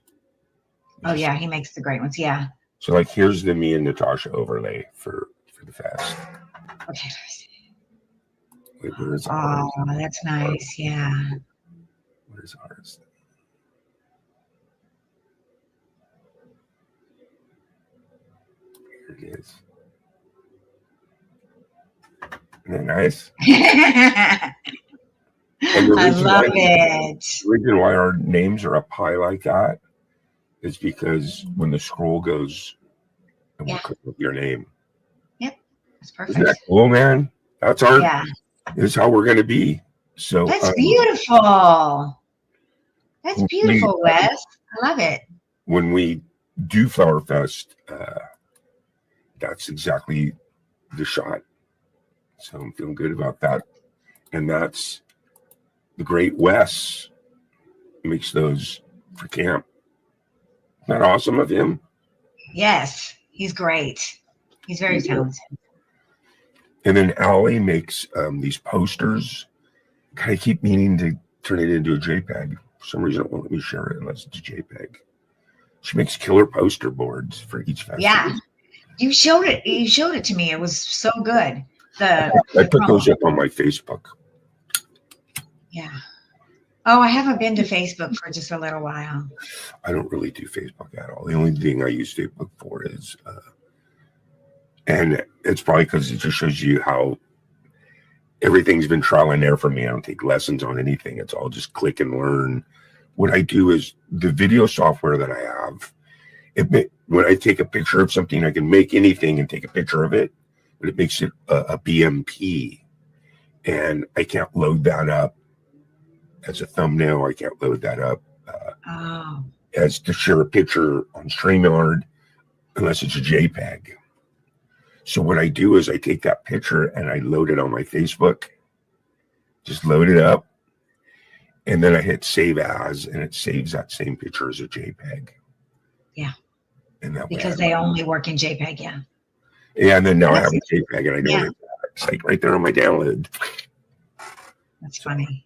D: Oh yeah, he makes the great ones. Yeah.
E: So like here's the me and Natasha overlay for the fest.
D: Okay.
E: Wait, where's
D: Oh,
E: ours?
D: that's nice. Yeah.
E: Where's ours? Here it is. Isn't that nice? And the
D: I
E: reason
D: love
E: why-
D: it.
E: The reason why our names are up high like that is because when the scroll goes, and we'll
D: Yeah.
E: click up your name.
D: That's
E: Isn't that
D: perfect.
E: cool, man? That's our.
D: Yeah.
E: This is how we're going to be. So
D: That's beautiful. That's beautiful, Wes. I love it.
E: when we do Flower Fest, that's exactly the shot. So I'm feeling good about that. And that's the great Wes makes those for camp. Isn't that awesome of him?
D: Yes, he's great. He's very talented.
E: And then Allie makes these posters. God, I keep meaning to turn it into a JPEG. For some reason, it won't let me share it unless it's a JPEG. She makes killer poster boards for each festival.
D: Yeah. You showed it. You showed it to me. It was so good.
E: I put those up on my Facebook.
D: Yeah. Oh, I haven't been to Facebook for just a little while.
E: I don't really do Facebook at all. The only thing I use Facebook for is, and it's probably because it just shows you how everything's been trial and error for me. I don't take lessons on anything. It's all just click and learn. What I do is the video software that I have, when I take a picture of something, I can make anything and take a picture of it, but it makes it a BMP. And I can't load that up as a thumbnail. I can't load that up as to share a picture on StreamYard unless it's a JPEG. So what I do is I take that picture and I load it on my Facebook, just load it up, and then I hit save as, and it saves that same picture as a JPEG.
D: Yeah.
E: And that
D: because they only work in JPEG, yeah.
E: Yeah, and then now I have a JPEG and I know it's like right there on my download.
D: That's funny.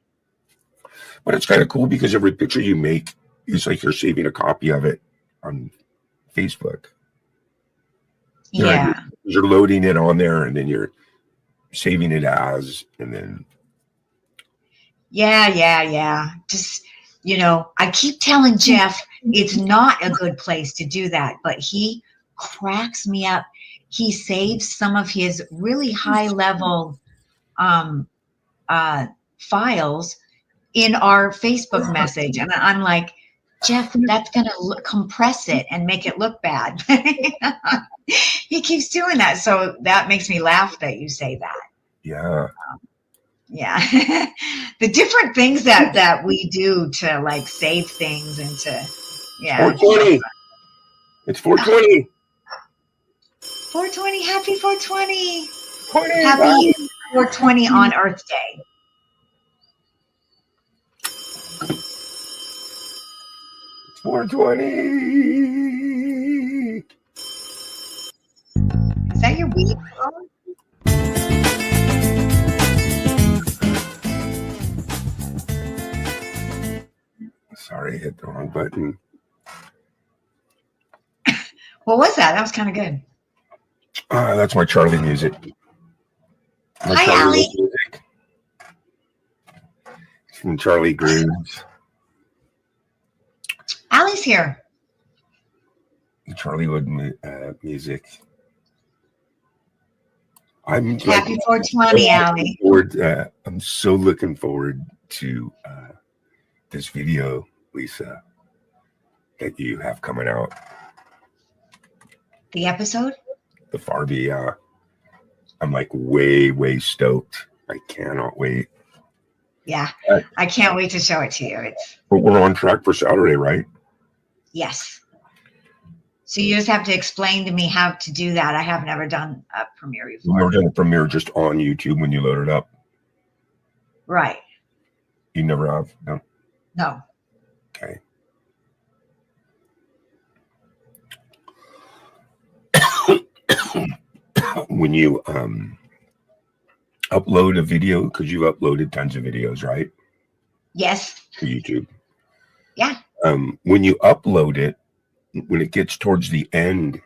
E: But it's kind of cool because every picture you make is like you're saving a copy of it on Facebook.
D: Yeah.
E: You're loading it on there and then you're saving it as, and then.
D: Yeah. Just, I keep telling Jeff it's not a good place to do that, but he cracks me up. He saves some of his really high level files in our Facebook message. And I'm like, Jeff, that's going to compress it and make it look bad. He keeps doing that. So that makes me laugh that you say that.
E: Yeah.
D: Yeah. The different things that we do to like save things and to,
E: 420. It's 420.
D: 420. Happy 420.
E: 20,
D: Happy 420 on Earth Day.
E: It's 420.
D: Is that your weed phone?
E: Sorry, I hit the wrong button.
D: What was that? That was kind of good.
E: That's my Charlie music.
D: Hi, Allie.
E: Music. It's from Charlie Grooves.
D: Allie's here.
E: Charlie Wood music. I'm
D: Happy 420, Allie.
E: I'm so looking forward to this video, Lisa, that you have coming out.
D: The episode?
E: The Farby, I'm like way stoked. I cannot wait.
D: Yeah, I can't wait to show it to you.
E: But we're on track for Saturday, right?
D: Yes. So you just have to explain to me how to do that. I have never done a premiere before.
E: You've never done a premiere just on YouTube when you load it up?
D: Right.
E: You never have? No?
D: No.
E: Okay. When you upload a video, because you've uploaded tons of videos, right?
D: Yes.
E: To YouTube.
D: Yeah.
E: When you upload it, when it gets towards the end,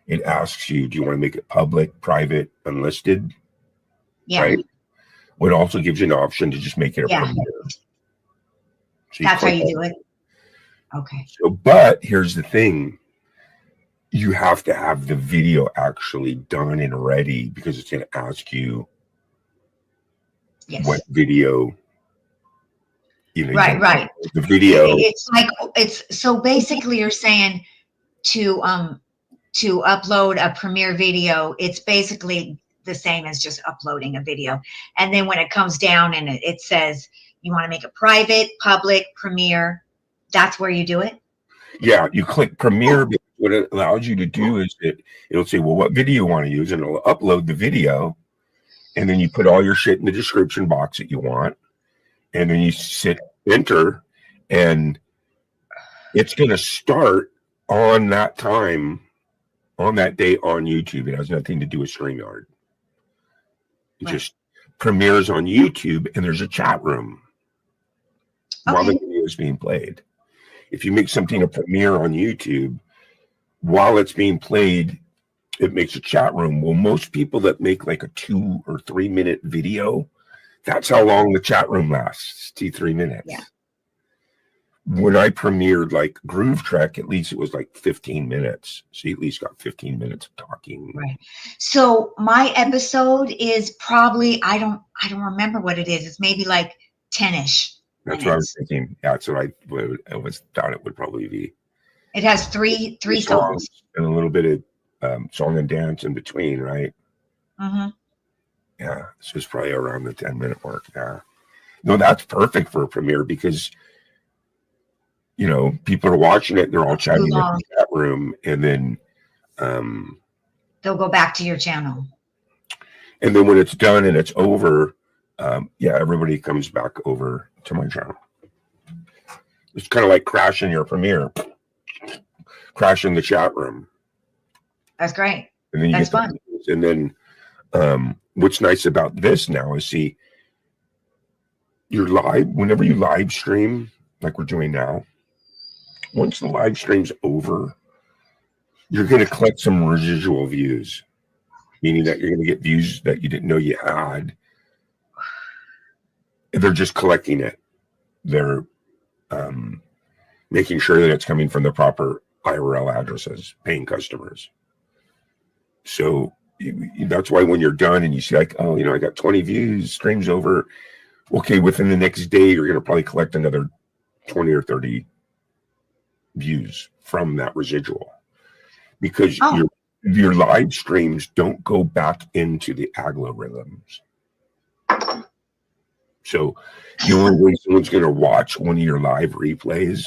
E: it asks you, do you want to make it public, private, unlisted?
D: Yeah.
E: Right? Well, it also gives you an option to just make it a premiere. So
D: that's how you do it? Okay.
E: So, but here's the thing. You have to have the video actually done and ready because it's going to ask you what video.
D: Right.
E: The video.
D: It's like so basically you're saying to upload a premiere video, it's basically the same as just uploading a video. And then when it comes down and it says you want to make it private, public, premiere, that's where you do it?
E: Yeah, you click premiere. What it allows you to do is it'll say, well, what video you want to use, and it'll upload the video, and then you put all your shit in the description box that you want, and then you hit enter, and it's going to start on that time, on that day on YouTube. It has nothing to do with StreamYard. It just premieres on YouTube, and there's a chat room while the video is being played. if you make something a premiere on YouTube, while it's being played, it makes a chat room. Well, most people that make like a 2 or 3 minute video, that's how long the chat room lasts, 2-3 minutes.
A: Yeah.
E: When I premiered like Groove Trek, at least it was like 15 minutes. So you at least got 15 minutes of talking.
D: Right. So my episode is probably, I don't remember what it is. It's maybe like 10-ish.
E: That's what I was thinking. Yeah, that's what I thought it would probably be.
D: It has three songs.
E: And a little bit of song and dance in between, right?
D: Mm-hmm.
E: Yeah, so it's probably around the 10-minute mark. Yeah. No, that's perfect for a premiere because, you know, people are watching it, they're all chatting in the chat room, and then
D: they'll go back to your channel.
E: And then when it's done and it's over, everybody comes back over to my channel. It's kind of like crashing your premiere, crashing the chat room.
D: That's great.
E: And then
D: That's fun.
E: And then what's nice about this now is, see, you're live, whenever you live stream, like we're doing now, once the live stream's over, you're going to collect some residual views, meaning that you're going to get views that you didn't know you had. They're just collecting it. They're making sure that it's coming from the proper IRL addresses, paying customers. So that's why when you're done and you see like, oh, you know, I got 20 views, stream's over. Okay, within the next day, you're going to probably collect another 20 or 30 views from that residual, because your live streams don't go back into the algorithms. So the only way someone's going to watch one of your live replays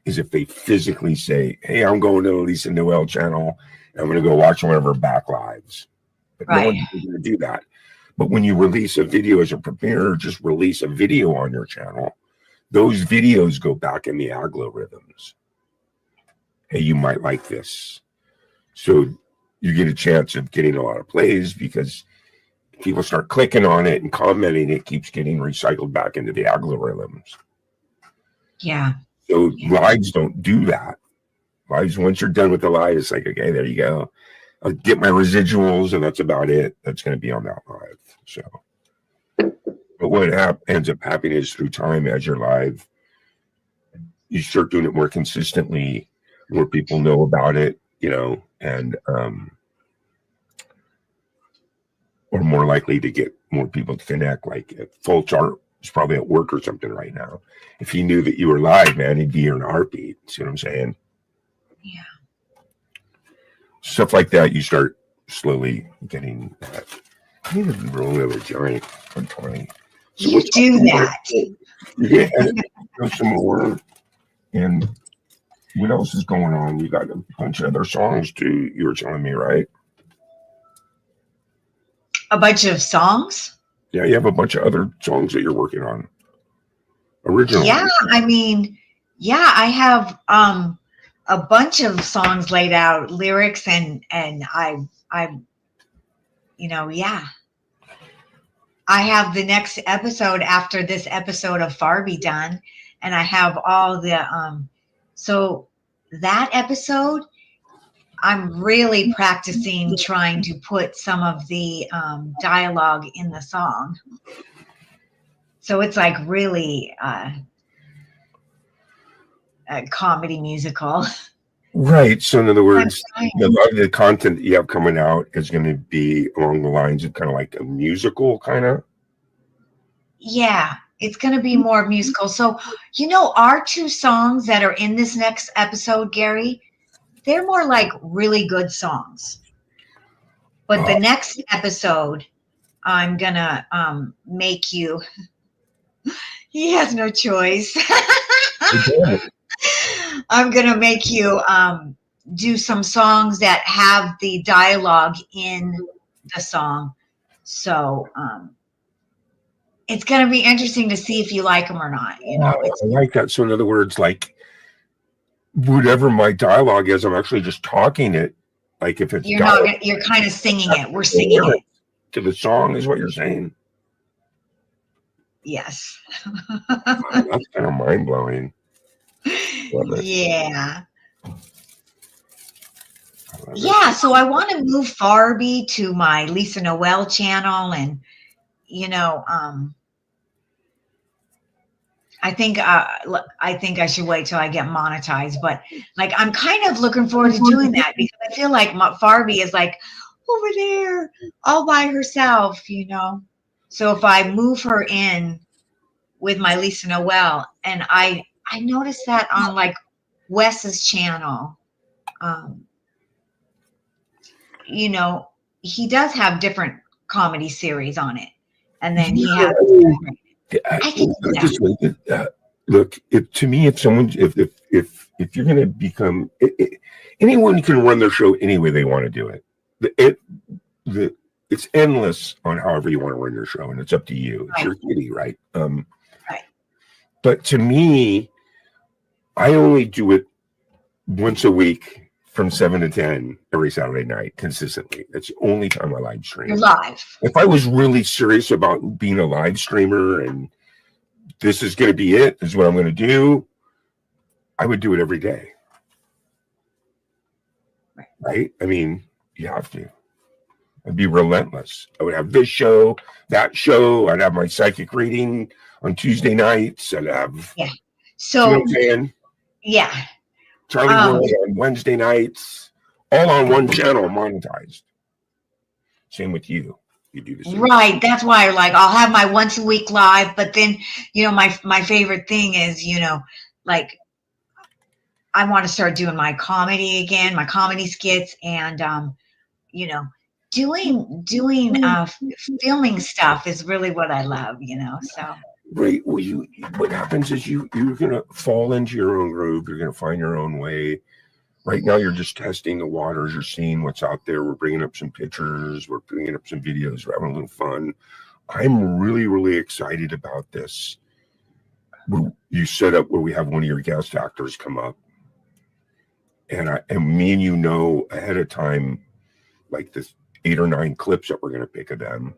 E: is if they physically say, hey, I'm going to Lisa Noel channel and I'm going to go watch one of her back lives. But no one's going to do that. But when you release a video as a premiere, just release a video on your channel, those videos go back in the algorithms. Hey, you might like this. So you get a chance of getting a lot of plays because people start clicking on it and commenting. It keeps getting recycled back into the algorithms.
D: Yeah.
E: So lives don't do that. Lives, once you're done with the live, it's like, okay, there you go. I'll get my residuals and that's about it. That's going to be on that live. So, but what ends up happening is through time, as you're live, you start doing it more consistently, more people know about it, you know, and or more likely to get more people to connect. Like Full Chart is probably at work or something right now. If he knew that you were live, man, he'd be here in a heartbeat. See what I'm saying?
D: Yeah.
E: Stuff like that, you start slowly getting that. I need to roll another giant for 20. So
D: You do that.
E: Yeah, some more. And what else is going on? You got a bunch of other songs too, you were telling me, right?
D: A bunch of songs?
E: Yeah, you have a bunch of other songs that you're working on. Original.
D: Yeah, I mean, yeah, I have a bunch of songs laid out, lyrics, and I you know, yeah. I have the next episode after this episode of Farby done, and I have all the so that episode I'm really practicing trying to put some of the dialogue in the song. So it's like really a comedy musical.
E: Right. So in other words, a lot of the content that you have coming out is going to be along the lines of kind of like a musical kind of.
D: Yeah, it's going to be more musical. So, you know, our two songs that are in this next episode, Gary, they're more like really good songs. But the next episode, I'm going to make you, he has no choice. I'm going to make you do some songs that have the dialogue in the song. So it's going to be interesting to see if you like them or not. You know,
E: I like that. So in other words, like whatever my dialogue is, I'm actually just talking it. Like if it's
D: you're kind of singing it. We're singing it
E: to the song, is what you're saying.
D: Yes.
E: That's kind of mind blowing. Love it.
D: Yeah.
E: I love it.
D: Yeah. So I want to move Farby to my Lisa Noel channel, and I think I should wait till I get monetized, but like I'm kind of looking forward to doing that because I feel like Farby is like over there all by herself, So if I move her in with my Lisa Noel, and I noticed that on like Wes's channel, he does have different comedy series on it, and then he has. I can do that.
E: Look, to me, if you're going to become anyone can run their show any way they want to do it. It's endless on however you want to run your show, and it's up to you. It's your kitty, right?
D: Right.
E: But to me, I only do it once a week from 7 to 10 every Saturday night consistently. That's the only time I live stream.
D: You're live.
E: If I was really serious about being a live streamer and this is going to be it, this is what I'm going to do, I would do it every day. Right? I mean, you have to. I'd be relentless. I would have this show, that show. I'd have my psychic reading on Tuesday nights. I'd have,
D: So,
E: you know what I'm saying?
D: Yeah.
E: Charlie World on Wednesday nights, all on one channel, monetized. Same with you. You do the same.
D: Right. That's why, like, I'll have my once a week live, but then, my favorite thing is, like, I want to start doing my comedy again, my comedy skits, and, doing filming stuff is really what I love, so.
E: Right. Well, what happens is you're going to fall into your own groove. You're going to find your own way. Right now, you're just testing the waters. You're seeing what's out there. We're bringing up some pictures. We're bringing up some videos. We're having a little fun. I'm really, really excited about this. You set up where we have one of your guest actors come up, and me and you ahead of time, like this 8 or 9 clips that we're going to pick of them.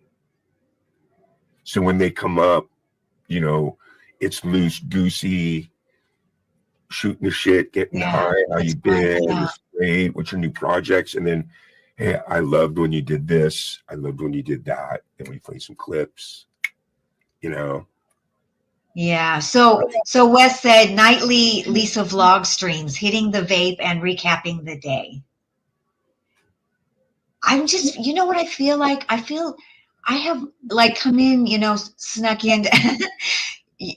E: So when they come up, it's loose, goosey, shooting the shit, getting high, how you been, it's great, what's your new projects, and then, hey, I loved when you did this, I loved when you did that, and we play some clips,
D: Yeah. So Wes said nightly Lisa vlog streams, hitting the vape and recapping the day. I'm just, what I feel like? I feel I have like come in, snuck into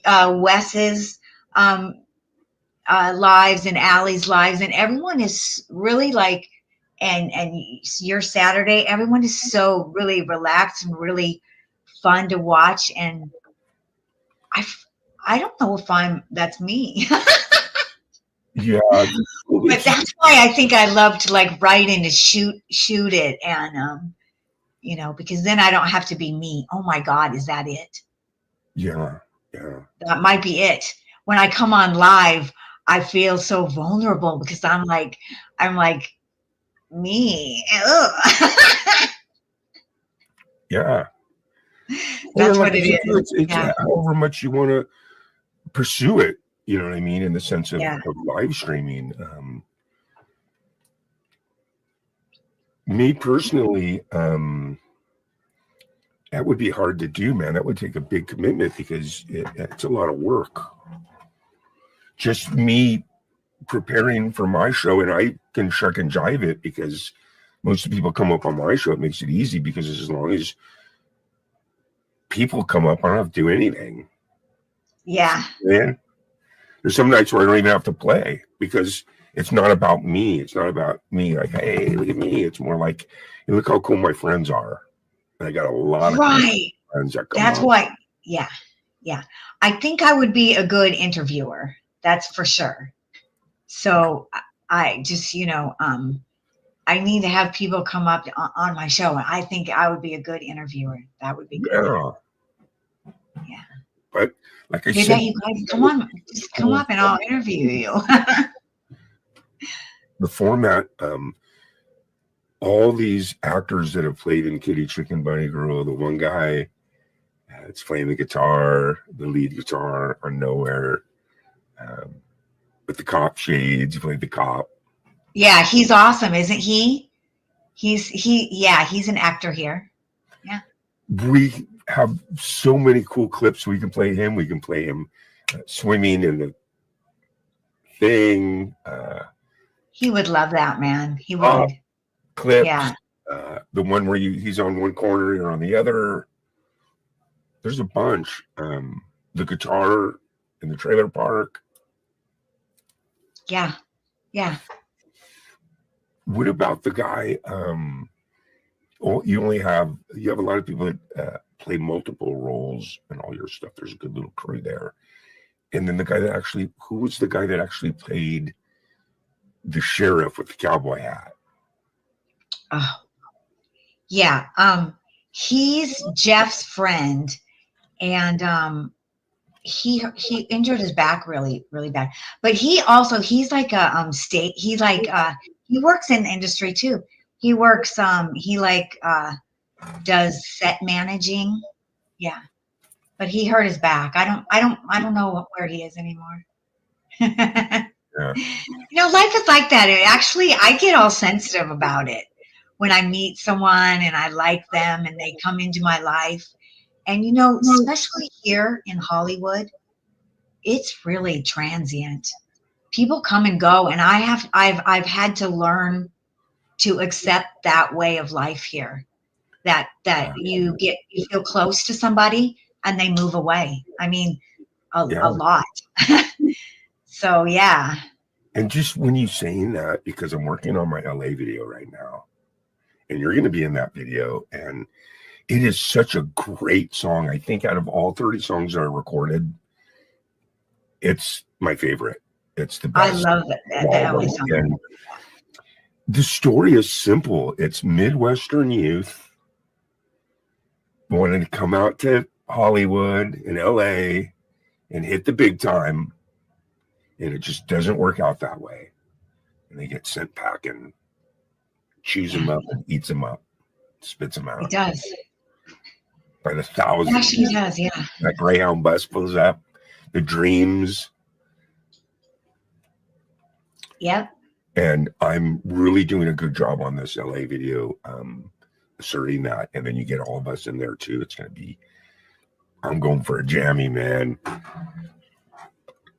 D: Wes's lives and Allie's lives, and everyone is really like, and your Saturday, everyone is so really relaxed and really fun to watch, and I don't know if that's me.
E: Yeah,
D: but that's why I think I love to like write and to shoot it, and because then I don't have to be me. Oh my God, is that it?
E: Yeah.
D: That might be it. When I come on live, I feel so vulnerable because I'm like me.
E: Yeah.
D: That's what it is.
E: It's however much you want to pursue it, you know what I mean, in the sense of live streaming. Me personally, that would be hard to do, man. That would take a big commitment because it's a lot of work. Just me preparing for my show, and I can shuck and jive it because most of the people come up on my show. It makes it easy because as long as people come up, I don't have to do anything.
D: Yeah.
E: Man, there's some nights where I don't even have to play because it's not about me. It's not about me. Like, hey, look at me. It's more like, hey, look how cool my friends are. And I got a lot of friends that come
D: That's
E: up.
D: why. Yeah. I think I would be a good interviewer. That's for sure. So I just, I need to have people come up on my show. I think I would be a good interviewer. That would be good. Yeah.
E: But like I
D: Maybe
E: said,
D: you guys just come up and I'll interview you.
E: the format, all these actors that have played in Kitty Chicken Bunny Girl, the one guy that's playing the guitar, the lead guitar on Nowhere, with the cop shades. He played the cop.
D: Yeah, he's awesome, isn't he? He's an actor here.
E: We have so many cool clips. We can play him. We can play him swimming in the thing.
D: He would love that, man. He would.
E: Clips.
D: Yeah.
E: The one where he's on one corner, you're on the other. There's a bunch. The guitar in the trailer park.
D: Yeah. Yeah.
E: What about the guy? You have a lot of people that play multiple roles in all your stuff. There's a good little crew there. And then who was the guy that actually played the sheriff with the cowboy hat?
D: Oh, yeah. He's Jeff's friend, and he injured his back really, really bad. But he's like a he works in the industry too. He works does set managing. Yeah. But he hurt his back. I don't know where he is anymore.
E: Yeah.
D: Life is like that. I get all sensitive about it when I meet someone and I like them and they come into my life. And especially here in Hollywood, it's really transient. People come and go, and I've had to learn to accept that way of life here. That you feel close to somebody and they move away. I mean, a lot. So yeah.
E: And just when you saying that, because I'm working on my LA video right now, and you're going to be in that video, and it is such a great song. I think out of all 30 songs that I recorded, it's my favorite. It's the best.
D: I love it. That LA song.
E: And the story is simple. It's Midwestern youth wanting to come out to Hollywood and LA and hit the big time, and it just doesn't work out that way. And they get sent packing, chews them up and eats them up, spits them out.
D: It does.
E: By the thousands.
D: It actually does, yeah.
E: That Greyhound bus pulls up, the dreams.
D: Yep.
E: And I'm really doing a good job on this LA video, asserting that. And then you get all of us in there too. It's going to be, I'm going for a jammy, man.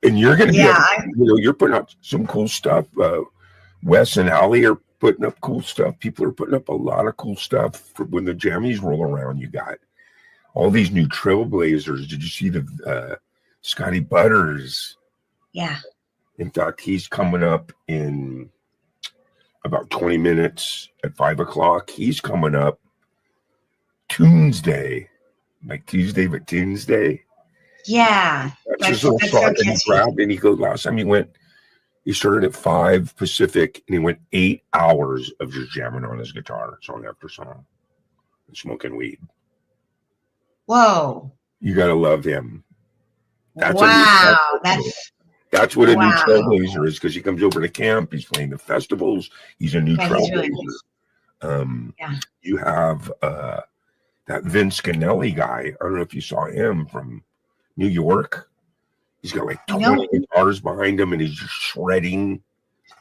E: And you're going to you're putting up some cool stuff. Wes and Allie are putting up cool stuff. People are putting up a lot of cool stuff for when the jammies roll around. You got all these new trailblazers. Did you see the Scotty Butters?
D: Yeah.
E: In fact, he's coming up in about 20 minutes at 5 o'clock. He's coming up Tuesday, like Tuesday, but Tuesday.
D: Yeah.
E: That's so and he goes, last time he started at 5 Pacific, and he went 8 hours of just jamming on his guitar, song after song, and smoking weed.
D: Whoa.
E: You got to love him. That's what a new trailblazer is, because he comes over to camp. He's playing the festivals. He's a new trailblazer. Really You have that Vince Canelli guy. I don't know if you saw him from New York. He's got like 20 guitars behind him, and he's just shredding.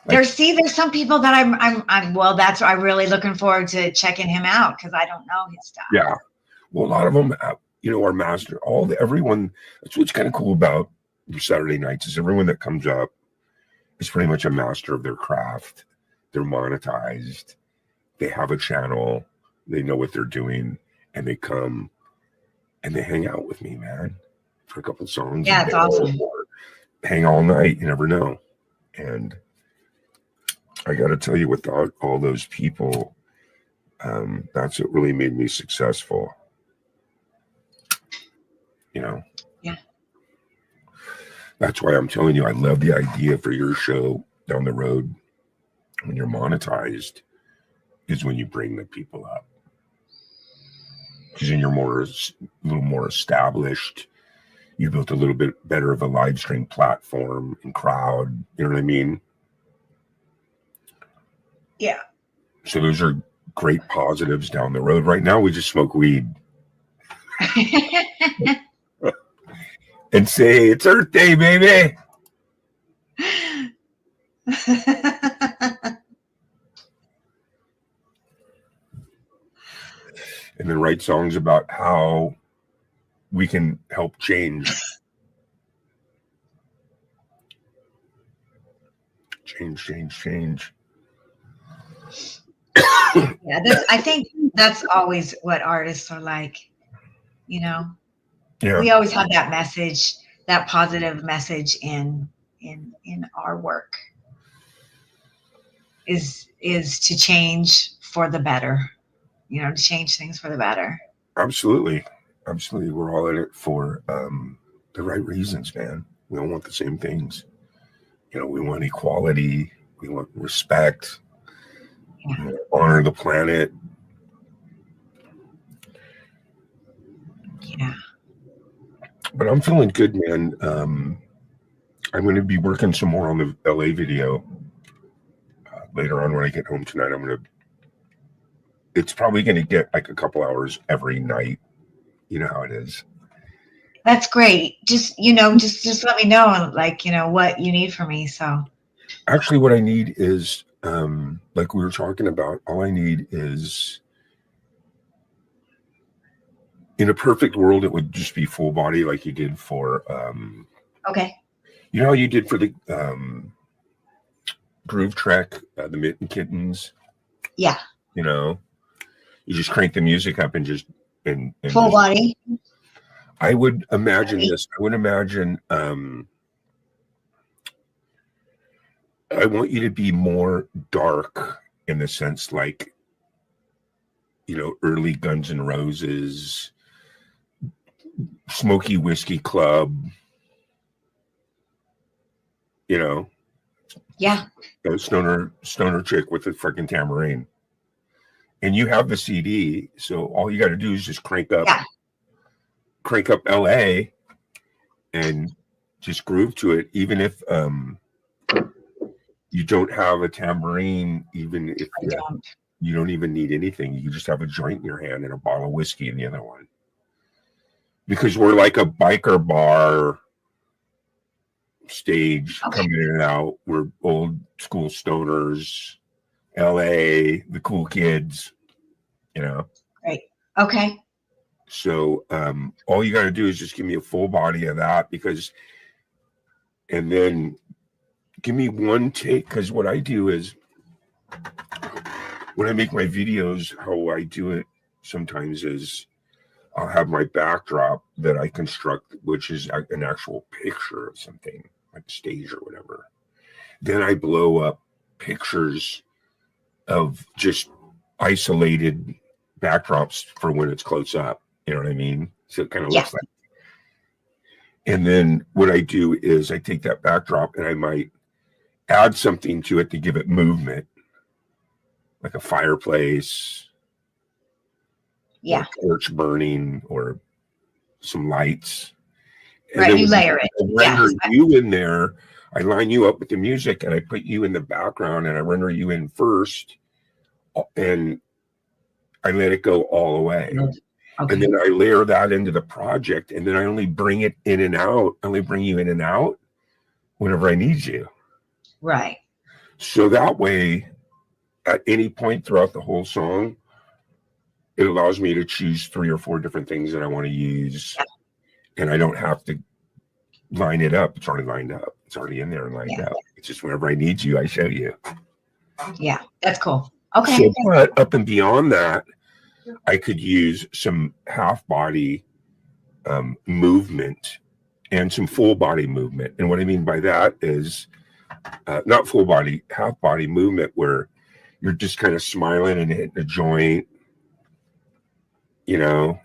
D: There's some people that I'm really looking forward to checking him out, because I don't know his stuff.
E: Yeah. Well, a lot of them, are master. Everyone. That's what's kind of cool about the Saturday nights is everyone that comes up is pretty much a master of their craft. They're monetized. They have a channel. They know what they're doing, and they come and they hang out with me, man, for a couple of songs.
D: Yeah, it's awesome.
E: Hang all night. You never know. And I got to tell you, without all those people, that's what really made me successful. Yeah. That's why I'm telling you, I love the idea for your show down the road when you're monetized is when you bring the people up. Because then you're a little more established. You built a little bit better of a live stream platform and crowd. You know what I mean?
D: Yeah.
E: So those are great positives down the road. Right now, we just smoke weed. And say, it's Earth Day, baby. And then write songs about how we can help change. Change.
D: Yeah, I think that's always what artists are like, you know.
E: Yeah.
D: We always have that message, that positive message in our work is to change for the better, you know, to change things for the better.
E: Absolutely. We're all in it for the right reasons, man. We all want the same things. You know, we want equality, we want respect,
D: Yeah.
E: we want to honor the planet.
D: Yeah.
E: But I'm feeling good, man. I'm going to be working some more on the LA video later on when I get home tonight. It's probably going to get like a couple hours every night. You know how it is.
D: That's great. Just, you know, just let me know, like, you know, what you need from me. So
E: Actually, what I need is, like we were talking about, all I need is, in a perfect world, it would just be full body like you did for,
D: okay.
E: you know how you did for the Groove Trek, the Mitten Kittens?
D: Yeah.
E: You know, you just crank the music up and just, and
D: Full
E: just,
D: body.
E: I would imagine this. I would imagine, I want you to be more dark in the sense like, you know, early Guns N' Roses, Smoky Whiskey Club, you know.
D: Yeah.
E: A stoner chick with a freaking tambourine. And you have the CD, so all you got to do is just crank up LA and just groove to it, even if you don't have a tambourine, even if you don't even need anything. You just have a joint in your hand and a bottle of whiskey in the other one. Because we're like a biker bar stage coming in and out. We're old school stoners, LA, the cool kids, you know.
D: Great. Okay.
E: So all you got to do is just give me a full body of that, and then give me one take, because what I do is when I make my videos, how I do it sometimes is I'll have my backdrop that I construct, which is an actual picture of something, like stage or whatever. Then I blow up pictures of just isolated backdrops for when it's close up. You know what I mean? So it kind of looks like. And then what I do is I take that backdrop and I might add something to it to give it movement, like a fireplace, or a torch burning, or some lights. And
D: right,
E: then
D: you layer it.
E: I render you in there. I line you up with the music and I put you in the background and I render you in first, and I let it go all the way. Okay. And then I layer that into the project, and then I only bring it in and out. I only bring you in and out whenever I need you.
D: Right.
E: So that way, at any point throughout the whole song, it allows me to choose 3 or 4 different things that I want to use. Yeah. And I don't have to line it up. It's already lined up. It's already in there and lined up. It's just whenever I need you, I show you.
D: Yeah, that's cool. Okay.
E: So, but up and beyond that, I could use some half body movement and some full body movement. And what I mean by that is not full body, half body movement where you're just kind of smiling and hitting a joint, you know,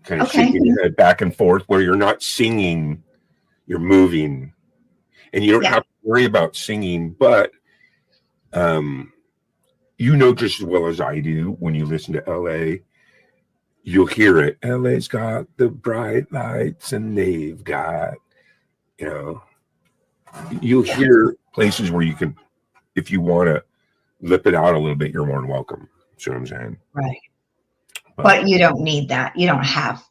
E: kind of shaking your head back and forth, where you're not singing, you're moving. And you don't have to worry about singing, but you know just as well as I do, when you listen to LA, you'll hear it. LA's got the bright lights and they've got, you know, you'll hear places where you can, if you want to lip it out a little bit, you're more than welcome. See what I'm saying?
D: Right. But you don't need that. You don't have.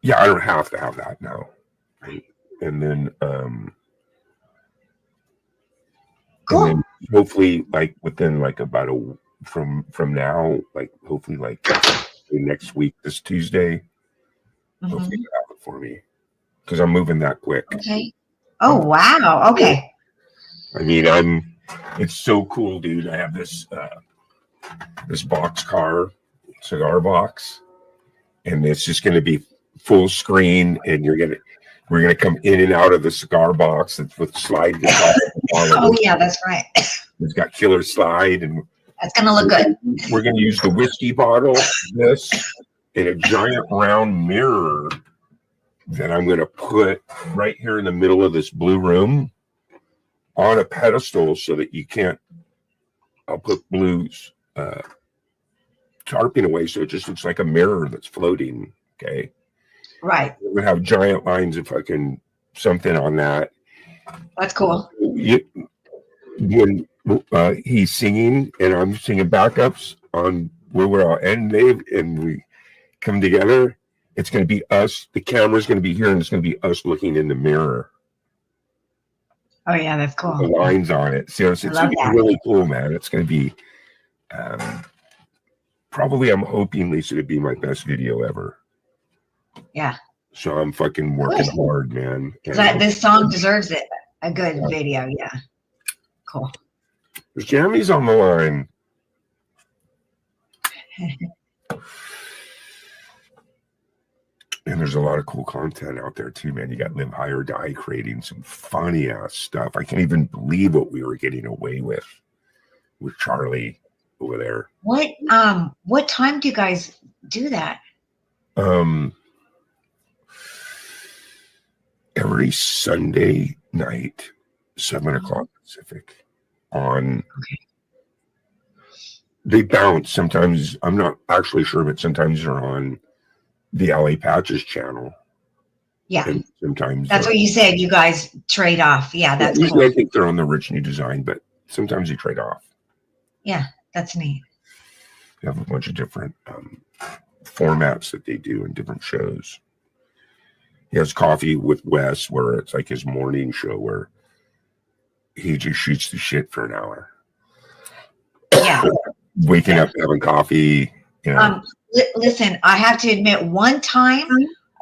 E: Yeah, I don't have to have that now. And then
D: Cool.
E: And then hopefully like within like about from now, like hopefully like next week, this Tuesday, hopefully you have it for me. Because I'm moving that quick.
D: Okay. Oh wow. Okay.
E: I mean, it's so cool, dude. I have this this boxcar cigar box, and it's just gonna be full screen, and we're gonna come in and out of the cigar box with slide.
D: Oh yeah, that's right.
E: It's got killer slide, and
D: That's gonna look good.
E: we're gonna use the whiskey bottle, this, and a giant round mirror that I'm gonna put right here in the middle of this blue room on a pedestal so that you can't. I'll put blues tarping away so it just looks like a mirror that's floating. Okay.
D: Right.
E: We have giant lines of fucking something on that.
D: That's cool.
E: When he's singing and I'm singing backups on where we're all and we come together, it's going to be us. The camera's going to be here, and it's going to be us looking in the mirror.
D: Oh yeah, that's cool.
E: The lines on it. So it's going to be really cool, man. It's going to be probably. I'm hoping, Lisa, to be my best video ever.
D: Yeah.
E: So I'm fucking working hard, man.
D: This song deserves it. A good video, yeah. Cool.
E: Jamie's on the line. And there's a lot of cool content out there too, man. You got Live High or Die creating some funny ass stuff. I can't even believe what we were getting away with Charlie over there.
D: What time do you guys do that?
E: Every Sunday night, 7:00 Pacific. They bounce sometimes. I'm not actually sure, but sometimes they're on the LA Patches channel.
D: Yeah.
E: And sometimes
D: that's what you said. You guys trade off. Yeah, that's
E: usually
D: cool.
E: I think they're on the Rich New Design, but sometimes you trade off.
D: Yeah, that's neat.
E: They have a bunch of different formats that they do in different shows. He has Coffee with Wes, where it's like his morning show where he just shoots the shit for an hour.
D: Yeah.
E: Waking up, having coffee. You know.
D: Listen, I have to admit, one time,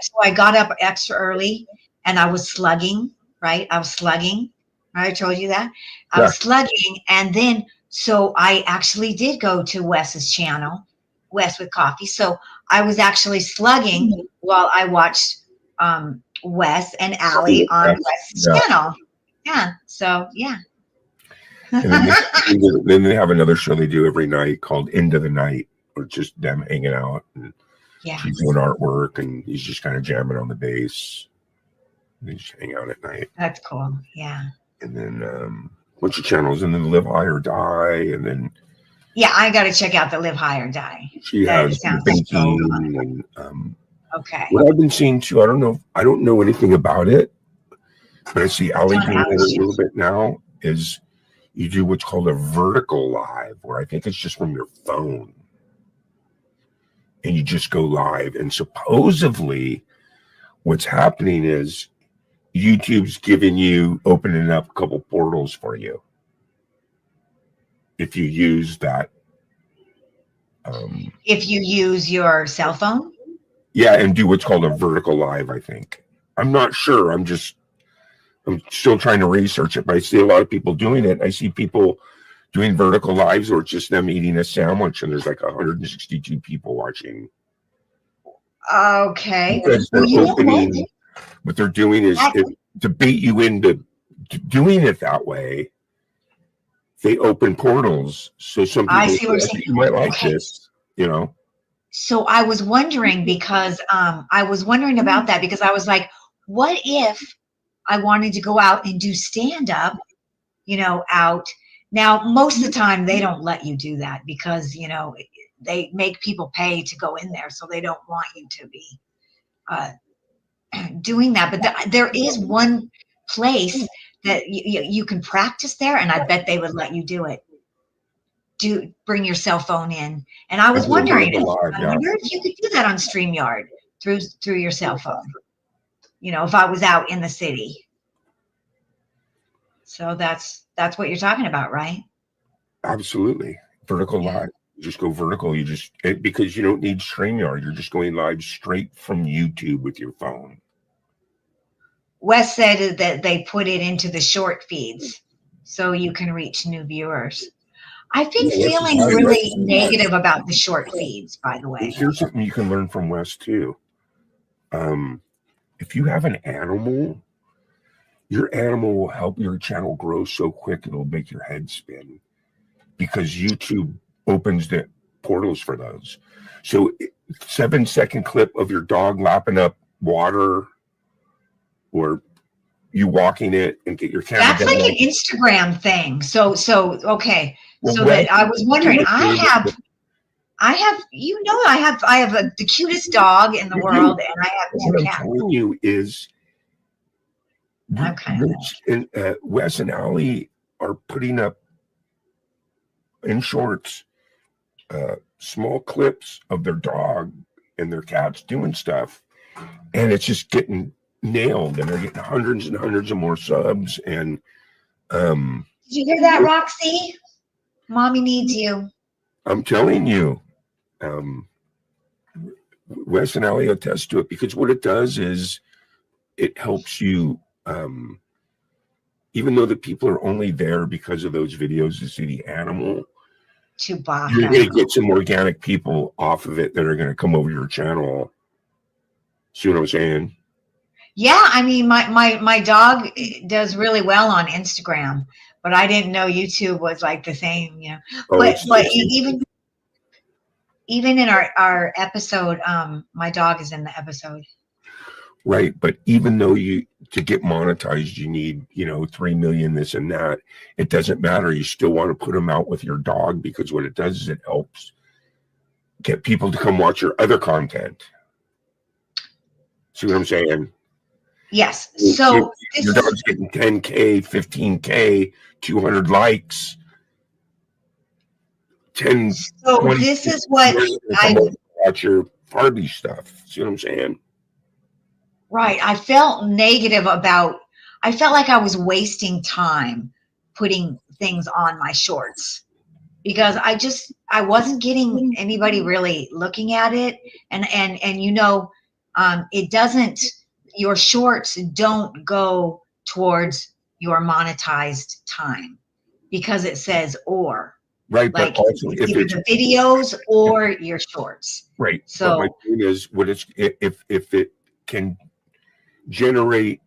D: so I got up extra early and I was slugging, right? I was slugging. I told you that. I was slugging. And then, so I actually did go to Wes's channel, Wes with Coffee. So I was actually slugging while I watched Wes and Allie on Wes's channel. Yeah. So, yeah.
E: And then they have another show they do every night called Into the Night, where it's just them hanging out and she's doing artwork and he's just kind of jamming on the bass. They just hang out at night.
D: That's cool. Yeah.
E: And then a bunch of channels, and then Live High or Die, and then
D: I got to check out the Live High or Die.
E: She has thinking and
D: okay.
E: What I've been seeing too, I don't know anything about it, but I see Allie doing it a little bit now, is you do what's called a vertical live, where I think it's just from your phone. And you just go live. And supposedly what's happening is YouTube's opening up a couple portals for you. If you use that.
D: If you use your cell phone?
E: Yeah, and do what's called a vertical live, I think. I'm not sure. I'm still trying to research it, but I see a lot of people doing it. I see people doing vertical lives or it's just them eating a sandwich and there's like 162 people watching.
D: Okay.
E: What they're doing is to bait you into doing it that way. They open portals. So some people
D: I see what you're saying.
E: You might like this, you know.
D: So I was wondering because about that because I was like, what if I wanted to go out and do stand-up, out. Now, most of the time they don't let you do that because, they make people pay to go in there. So they don't want you to be doing that. But there is one place that you can practice there. And I bet they would let you do it. Bring your cell phone in. And I was wondering, if you could do that on StreamYard through your cell phone. If I was out in the city. So that's what you're talking about, right?
E: Absolutely. Vertical
D: Yeah.
E: live. You just go vertical. Because you don't need StreamYard. You're just going live straight from YouTube with your phone.
D: Wes said that they put it into the short feeds so you can reach new viewers. I've been
E: Yeah, Wes is
D: feeling
E: right.
D: really negative about the short feeds, by the way.
E: Here's something you can learn from Wes too. If you have an animal, your animal will help your channel grow so quick it'll make your head spin, because YouTube opens the portals for those. So 7-second clip of your dog lapping up water, or you walking it and get your camera.
D: That's like an Instagram thing. So okay.
E: Well,
D: So that I was wondering, I have the cutest dog in the world, and I have
E: What
D: 2
E: I'm
D: cats.
E: telling you is,
D: I'm kind of
E: Rich and Wes and Allie are putting up in shorts small clips of their dog and their cats doing stuff, and it's just getting nailed, and they're getting hundreds and hundreds of more subs. And
D: Did you hear that, Roxy? Mommy needs you.
E: I'm telling you, Wes and Allie attest to it, because what it does is it helps you, even though the people are only there because of those videos to see the animal,
D: Chewbacca.
E: you're going to get some organic people off of it that are going to come over your channel. See what I'm saying?
D: Yeah, I mean, my dog does really well on Instagram, but I didn't know YouTube was like the same, you know.
E: Oh,
D: But even in our episode, my dog is in the episode.
E: right. But even though to get monetized, you need, 3 million, this and that, it doesn't matter. You still want to put them out with your dog, because what it does is it helps get people to come watch your other content. See what I'm saying?
D: Yes. So
E: Your dog's getting 10K, 15K, 200 likes, 10.
D: So
E: 20,
D: this is what I
E: watch your Barbie stuff. See what I'm saying?
D: right. I felt negative about. I felt like I was wasting time putting things on my shorts, because I wasn't getting anybody really looking at it, and it doesn't. Your shorts don't go towards your monetized time, because it says or.
E: Right,
D: Like,
E: but also if
D: either
E: it's
D: the videos or your shorts.
E: right.
D: So-
E: but my point is, if it can generate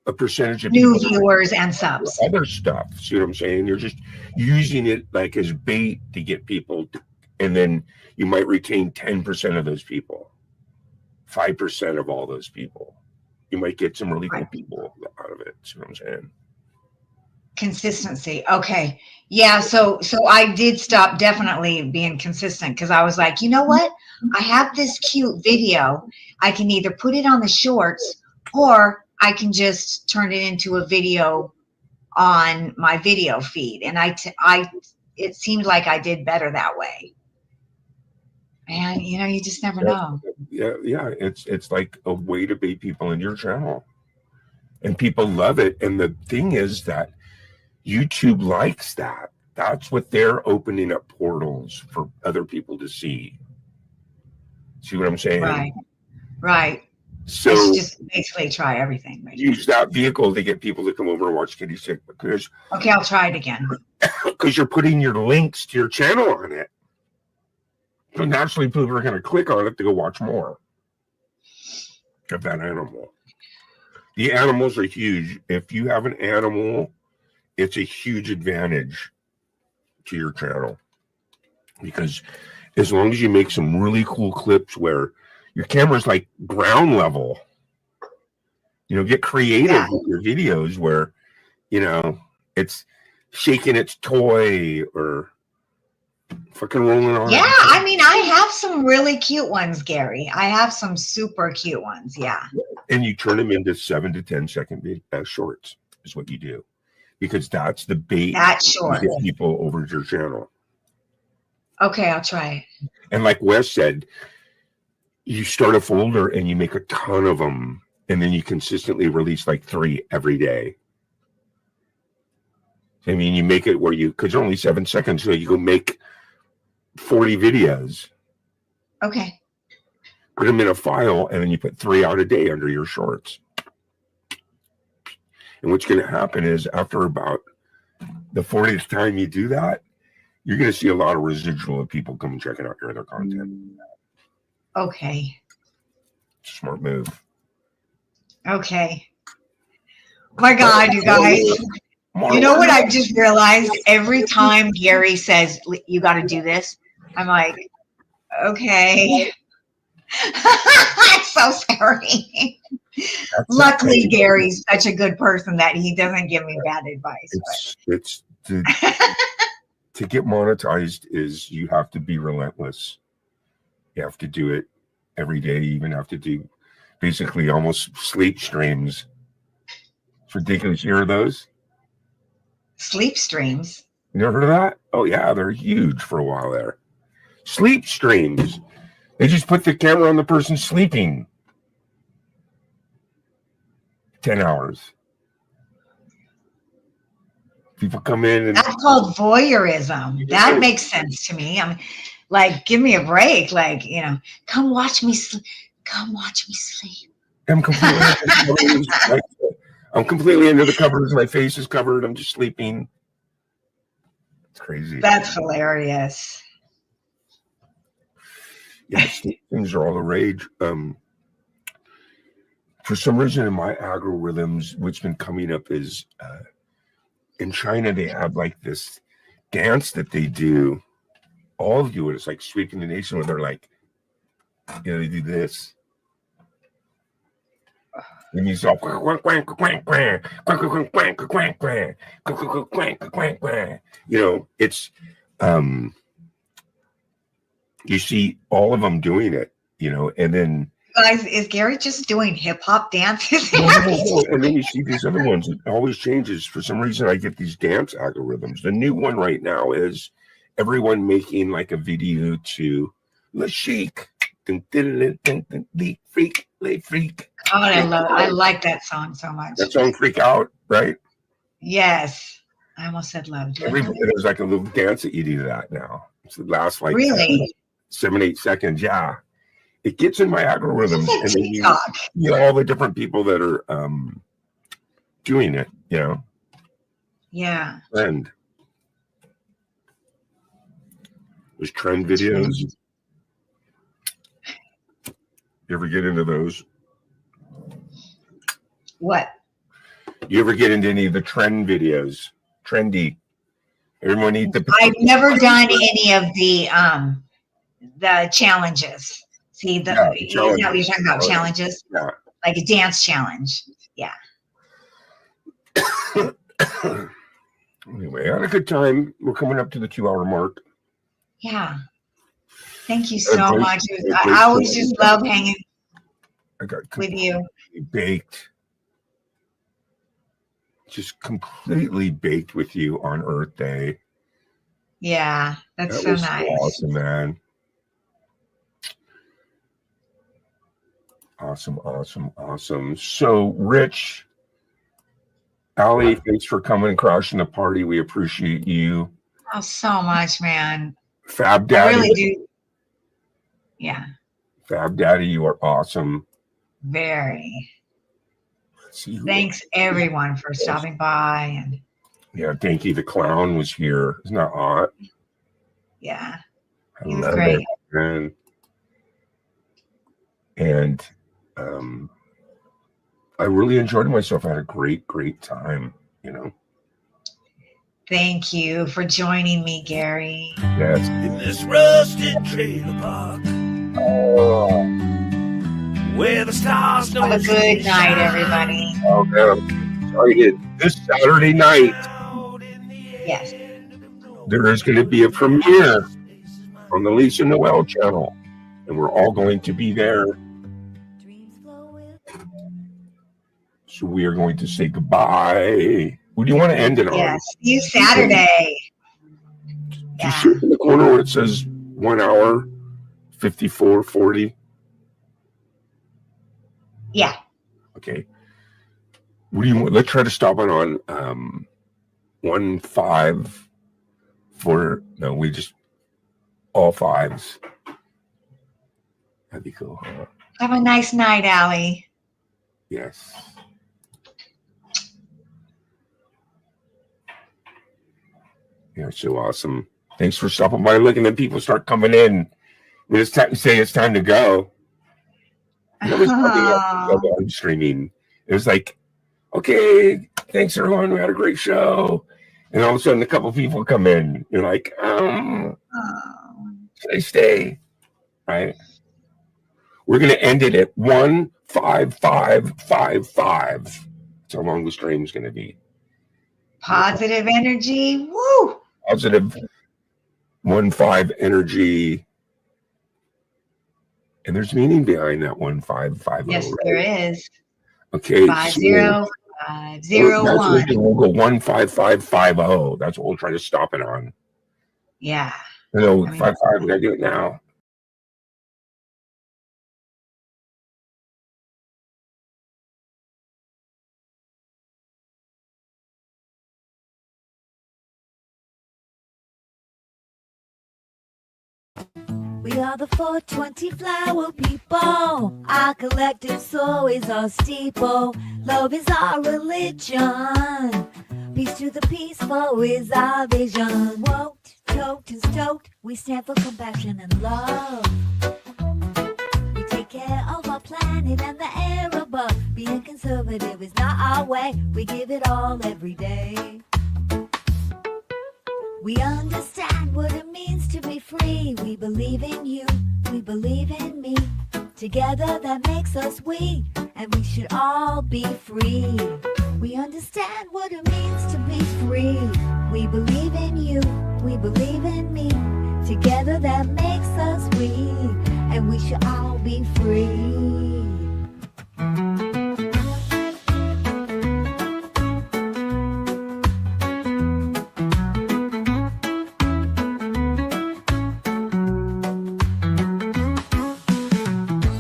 E: a percentage of
D: New
E: people
D: viewers and subs.
E: other stuff. See what I'm saying? You're just using it like as bait to get people, and then you might retain 10% of those people, 5% of all those people. You might get some really cool
D: Right.
E: people out of it. See what I'm saying?
D: Consistency. Okay. Yeah. So I did stop definitely being consistent, because I was like, you know what? I have this cute video. I can either put it on the shorts, or I can just turn it into a video on my video feed. And it seemed like I did better that way. And you just never know.
E: Yeah. It's like a way to bait people in your channel, and people love it. And the thing is that YouTube likes that. That's what they're opening up portals for other people to see. See what I'm saying?
D: Right.
E: So
D: I should just basically try everything. Right?
E: use that vehicle to get people to come over and watch Kitty Sick, because
D: Okay, I'll try it again.
E: you're putting your links to your channel on it. So naturally people are going to click on it to go watch more of that animal. The animals are huge. If you have an animal, it's a huge advantage to your channel, because as long as you make some really cool clips where your camera's like ground level, get creative with your videos where, it's shaking its toy or fucking rolling on.
D: Yeah, I mean, I have some really cute ones, Gary. I have some super cute ones. Yeah.
E: And you turn them into 7 to 10 second shorts is what you do, because that's the bait
D: That's short.
E: to get people over to your channel.
D: Okay, I'll try it.
E: And like Wes said, you start a folder and you make a ton of them, and then you consistently release like 3 every day. I mean, you make it where because only 7 seconds, so you go make 40 videos,
D: Okay.
E: put them in a file, and then you put 3 out a day under your shorts. And what's going to happen is after about the 40th time you do that, you're going to see a lot of residual of people come and checking out your other content.
D: Okay.
E: Smart move.
D: Okay. My God, you guys. You know what I've just realized? Every time Gary says, you got to do this, I'm like, okay. It's so scary. Luckily, Gary's such a good person that he doesn't give me bad advice.
E: It's to get monetized is you have to be relentless. You have to do it every day. You even have to do basically almost sleep streams. It's ridiculous. You hear of those?
D: Sleep streams.
E: You never heard of that? Oh yeah, they're huge for a while there. Sleep streams. They just put the camera on the person sleeping. 10 hours. People come in and
D: That's called voyeurism. That makes sense to me. I mean, like, give me a break. Like, come watch me sleep. Come watch me sleep.
E: I'm completely under the covers. My face is covered. I'm just sleeping. It's crazy.
D: That's hilarious.
E: Yeah, things are all the rage. For some reason in my algorithms, what's been coming up is in China, they have like this dance that they do. All do it. It's like sweeping the nation where they're like, they do this. And you saw, it's, you see all of them doing it, and then.
D: Guys, is Gary just doing hip hop dances?
E: And then you see these other ones. It always changes. For some reason, I get these dance algorithms. The new one right now is everyone making like a video to Le Chic. Le Freak, Le Freak.
D: God, I like that song so much.
E: That song Freak Out, right?
D: Yes. I almost said love.
E: There's like a little dance that you do to that now. It's the last like
D: really?
E: 7-8 seconds. Yeah. It gets in my algorithms, and then you all the different people that are doing it,
D: Yeah.
E: Trend. There's trend videos. You ever get into those?
D: What?
E: You ever get into any of the trend videos? Trendy. Everyone eat the.
D: I've never done any of the challenges. See, is that what you're talking about? Challenges?
E: Yeah.
D: Like a dance challenge. Yeah.
E: Anyway, I had a good time. We're coming up to the 2-hour mark.
D: Yeah. Thank you so much. I always just love hanging with you.
E: Baked. Just completely baked with you on Earth Day.
D: Yeah, that's so nice.
E: Awesome, man. Awesome. So, Rich, Allie, thanks for coming and crashing the party. We appreciate you.
D: Oh, so much, man.
E: Fab Daddy.
D: I really do. Yeah.
E: Fab Daddy, you are awesome.
D: Very. Thanks, everyone, for stopping by. And
E: yeah, Dinky the Clown was here. Isn't that hot?
D: Yeah.
E: He
D: was great.
E: Man. And I really enjoyed myself. I had a great time,
D: Thank you for joining me, Gary.
E: Yes.
C: In this rusted trailer park.
E: Oh.
C: Where the stars don't
D: Have a good night, everybody.
E: Oh, man, I'm excited. This Saturday night.
D: Yes.
E: There is going to be a premiere on the Lisa Noel channel, and we're all going to be there. So we are going to say goodbye. Who do you want to end it on?
D: Yes, see you Saturday.
E: Do you see in the corner where it says 1 hour, 54:40?
D: Yeah.
E: Okay. What do you want? Let's try to stop it on 1-5 for no, we just all fives. That'd be cool. Huh?
D: Have a nice night, Allie.
E: Yes. You're so awesome. Thanks for stopping by. Looking at people start coming in. When it's time to say it's time to go. It was on streaming. It was like, okay, thanks everyone. We had a great show. And all of a sudden, a couple people come in. You're like, should I stay? Right? We're going to end it at 15555. That's how long the stream's going to be.
D: Positive energy. Woo!
E: Positive 1-5 energy. And there's meaning behind that 1550.
D: Yes,
E: right?
D: there is.
E: Okay.
D: 50501.
E: We'll go 15550. That's what we'll try to stop it on.
D: Yeah.
E: No, 55. We gotta do it now.
B: We are the 420 flower people. Our collective soul is our steeple. Love is our religion. Peace to the peaceful is our vision. Woked, toked, and stoked. We stand for compassion and love. We take care of our planet and the air above. Being conservative is not our way. We give it all every day. We understand what it means to be free. We believe in you, we believe in me. Together that makes us we, and we should all be free. We understand what it means to be free. We believe in you, we believe in me. Together that makes us we, and we should all be free.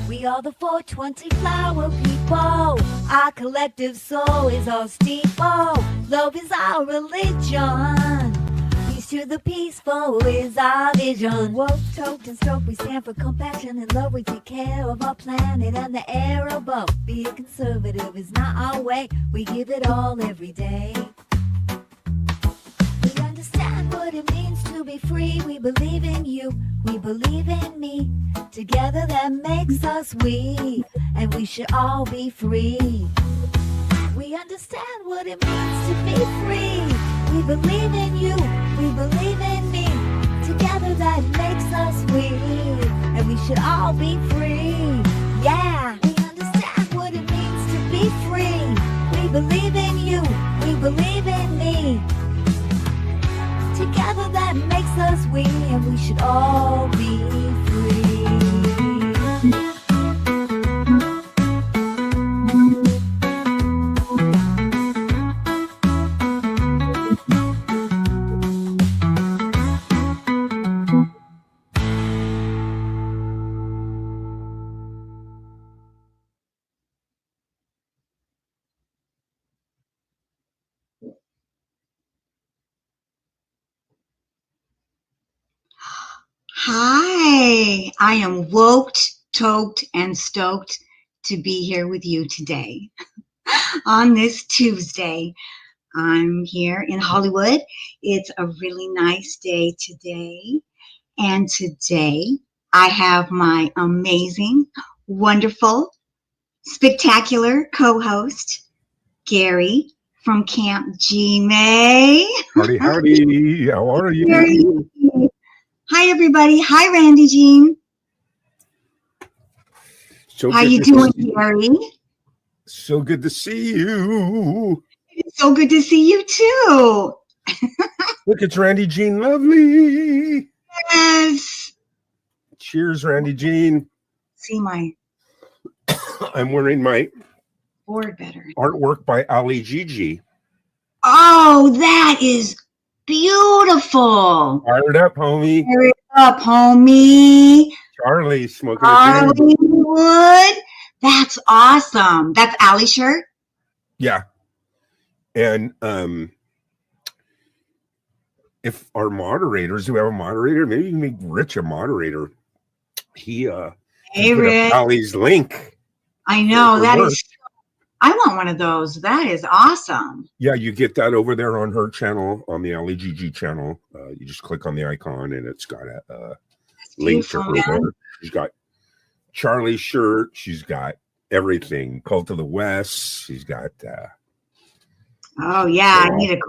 B: We are the 420 flower people. Our collective soul is our steeple. Love is our religion. Peace to the peaceful is our vision. Woke, toked, and stoked. We stand for compassion and love. We take care of our planet and the air above. Being conservative is not our way. We give it all every day. We understand what it means to be free. We believe in you, we believe in me. Together that makes us we, and we should all be free. We understand what it means to be free. We believe in you, we believe in me. Together that makes us we, and we should all be free. Yeah, we understand what it means to be free. We believe in you, we believe in me. Together that makes us we, and we should all be free.
D: Hi, I am woked, toked, and stoked to be here with you today. On this Tuesday, I'm here in Hollywood. It's a really nice day today. And today, I have my amazing, wonderful, spectacular co-host, Gary from Camp G-May.
E: Howdy, howdy. How are you?
D: Gary. Hi, everybody. Hi, Randy Jean.
E: So
D: How
E: good
D: you
E: to
D: doing,
E: see-
D: Gary?
E: So good to see you.
D: It's so good to see you, too.
E: Look, it's Randy Jean Lovely.
D: Yes.
E: Cheers, Randy Jean.
D: See my
E: I'm wearing my
D: board better.
E: artwork by Ali Gigi.
D: Oh, that is beautiful.
E: Fired up, homie.
D: Hurry up, homie.
E: Charlie smoking a joint.
D: Hollywood. That's awesome. That's Ali's shirt?
E: Yeah. And if our moderators, do we have a moderator? Maybe you can make Rich a moderator. He
D: Hey,
E: put up
D: Rick.
E: Allie's link.
D: I know
E: for
D: that
E: work.
D: is. I want one of those. That is awesome.
E: Yeah, you get that over there on her channel, on the LEGG channel. You just click on the icon and it's got a link to her
D: beautiful, man.
E: work. She's got Charlie's shirt. She's got everything. Cult of the West. She's got.
D: Oh yeah, I
E: Yeah.
D: need a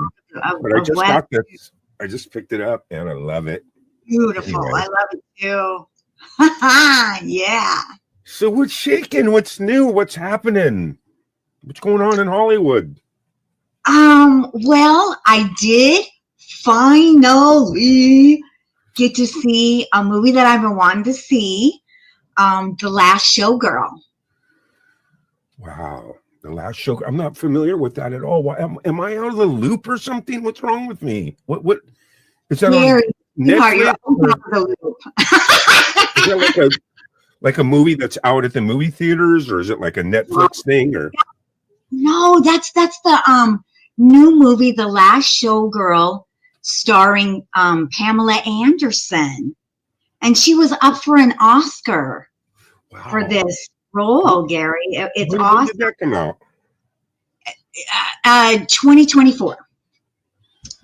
E: But I just
D: West.
E: got this. I just picked it up and I love it.
D: Beautiful.
E: Anyway.
D: I love it too. Yeah.
E: So what's shaking? What's new? What's happening? What's going on in Hollywood?
D: Well, I did finally get to see a movie that I've been wanting to see. The Last Showgirl.
E: Wow. The Last Show. I'm not familiar with that at all. Why am I out of the loop or something? What's wrong with me? What is that
D: Gary,
E: on
D: sweetheart, you're
E: Netflix?
D: out of the loop.
E: Is that like a movie that's out at the movie theaters, or is it like a Netflix thing? Or
D: No, that's the new movie, The Last Showgirl, starring Pamela Anderson, and she was up for an Oscar
E: wow.
D: for this role. Gary, it's
E: When
D: awesome.
E: did that come out?
D: 2024.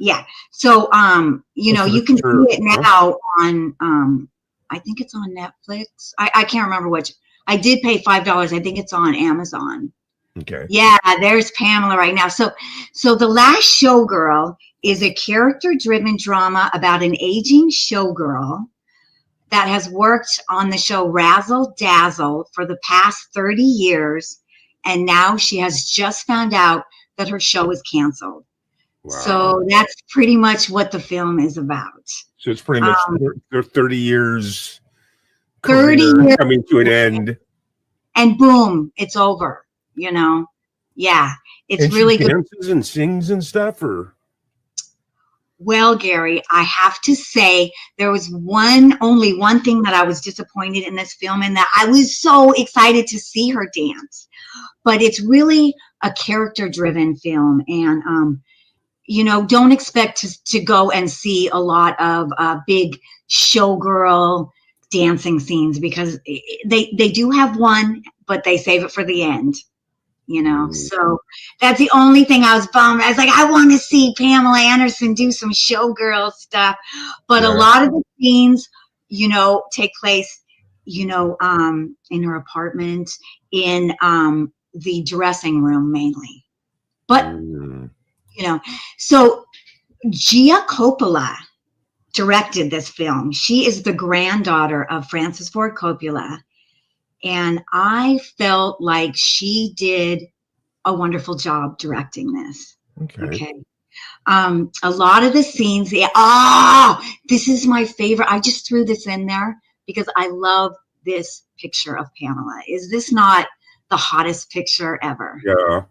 D: Yeah. So you know,
E: so
D: you can
E: sure.
D: see it now on I think it's on Netflix. I can't remember which. I did pay $5. I think it's on Amazon.
E: Okay.
D: Yeah, there's Pamela right now. So The Last Showgirl is a character-driven drama about an aging showgirl that has worked on the show Razzle Dazzle for the past 30 years, and now she has just found out that her show is canceled.
E: Wow.
D: So that's pretty much what the film is about.
E: So it's pretty much their 30 years
D: 30
E: career
D: years.
E: coming to an end.
D: And boom, it's over, you know? Yeah, it's
E: And
D: really
E: she
D: good.
E: dances and sings and stuff, or
D: Well, Gary, I have to say there was only one thing that I was disappointed in this film, and that I was so excited to see her dance. But it's really a character-driven film, and you know, don't expect to go and see a lot of big showgirl dancing scenes, because they do have one, but they save it for the end. You know, so that's the only thing I was bummed. I was like, I want to see Pamela Anderson do some showgirl stuff, but a lot of the scenes, you know, take place, you know, in her apartment, in the dressing room mainly. But you know, so Gia Coppola directed this film. She is the granddaughter of Francis Ford Coppola. And I felt like she did a wonderful job directing this. Okay. A lot of the scenes, this is my favorite. I just threw this in there because I love this picture of Pamela. Is this not the hottest picture ever?
E: Yeah.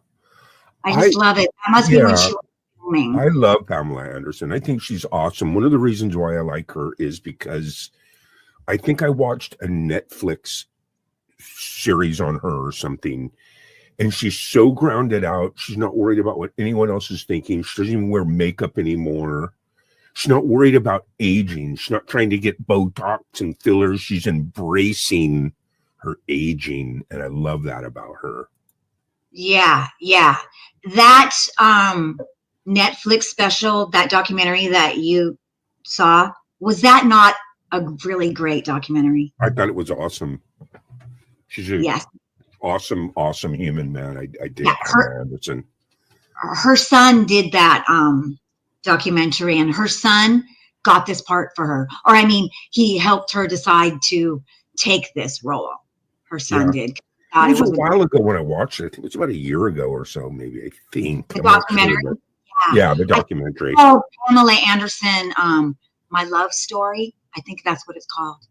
D: I just love it. That must be when she was filming.
E: I love Pamela Anderson. I think she's awesome. One of the reasons why I like her is because I think I watched a Netflix series on her or something, and she's so grounded out. She's not worried about what anyone else is thinking. She doesn't even wear makeup anymore. She's not worried about aging. She's not trying to get Botox and fillers. She's embracing her aging, and I love that about her.
D: Yeah. That Netflix special, that documentary that you saw, was that not a really great documentary?
E: I thought it was awesome. She's a
D: yes.
E: awesome human, man. I did.
D: Yeah,
E: Anderson.
D: Her son did that documentary, and her son got this part for her. Or I mean, he helped her decide to take this role. Her son did.
E: It was a while ago when I watched it. I think it was about a year ago or so, maybe. I think
D: the documentary.
E: Sure, yeah, the documentary.
D: Oh, Pamela Anderson, My Love Story. I think that's what it's called.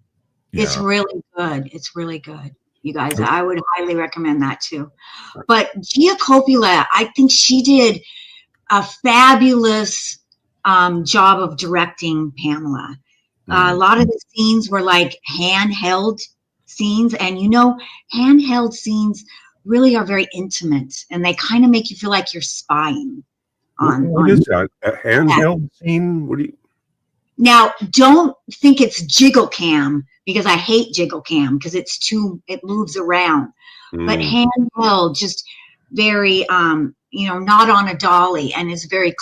D: Yeah. It's really good. It's really good. You guys, I would highly recommend that too. But Gia Coppola, I think she did a fabulous job of directing Pamela. A lot of the scenes were like handheld scenes, and you know, handheld scenes really are very intimate, and they kind of make you feel like you're spying on.
E: What is that? A handheld scene? What do you?
D: Now, don't think it's jiggle cam, because I hate jiggle cam because it moves around. But handheld, just very, not on a dolly, and is very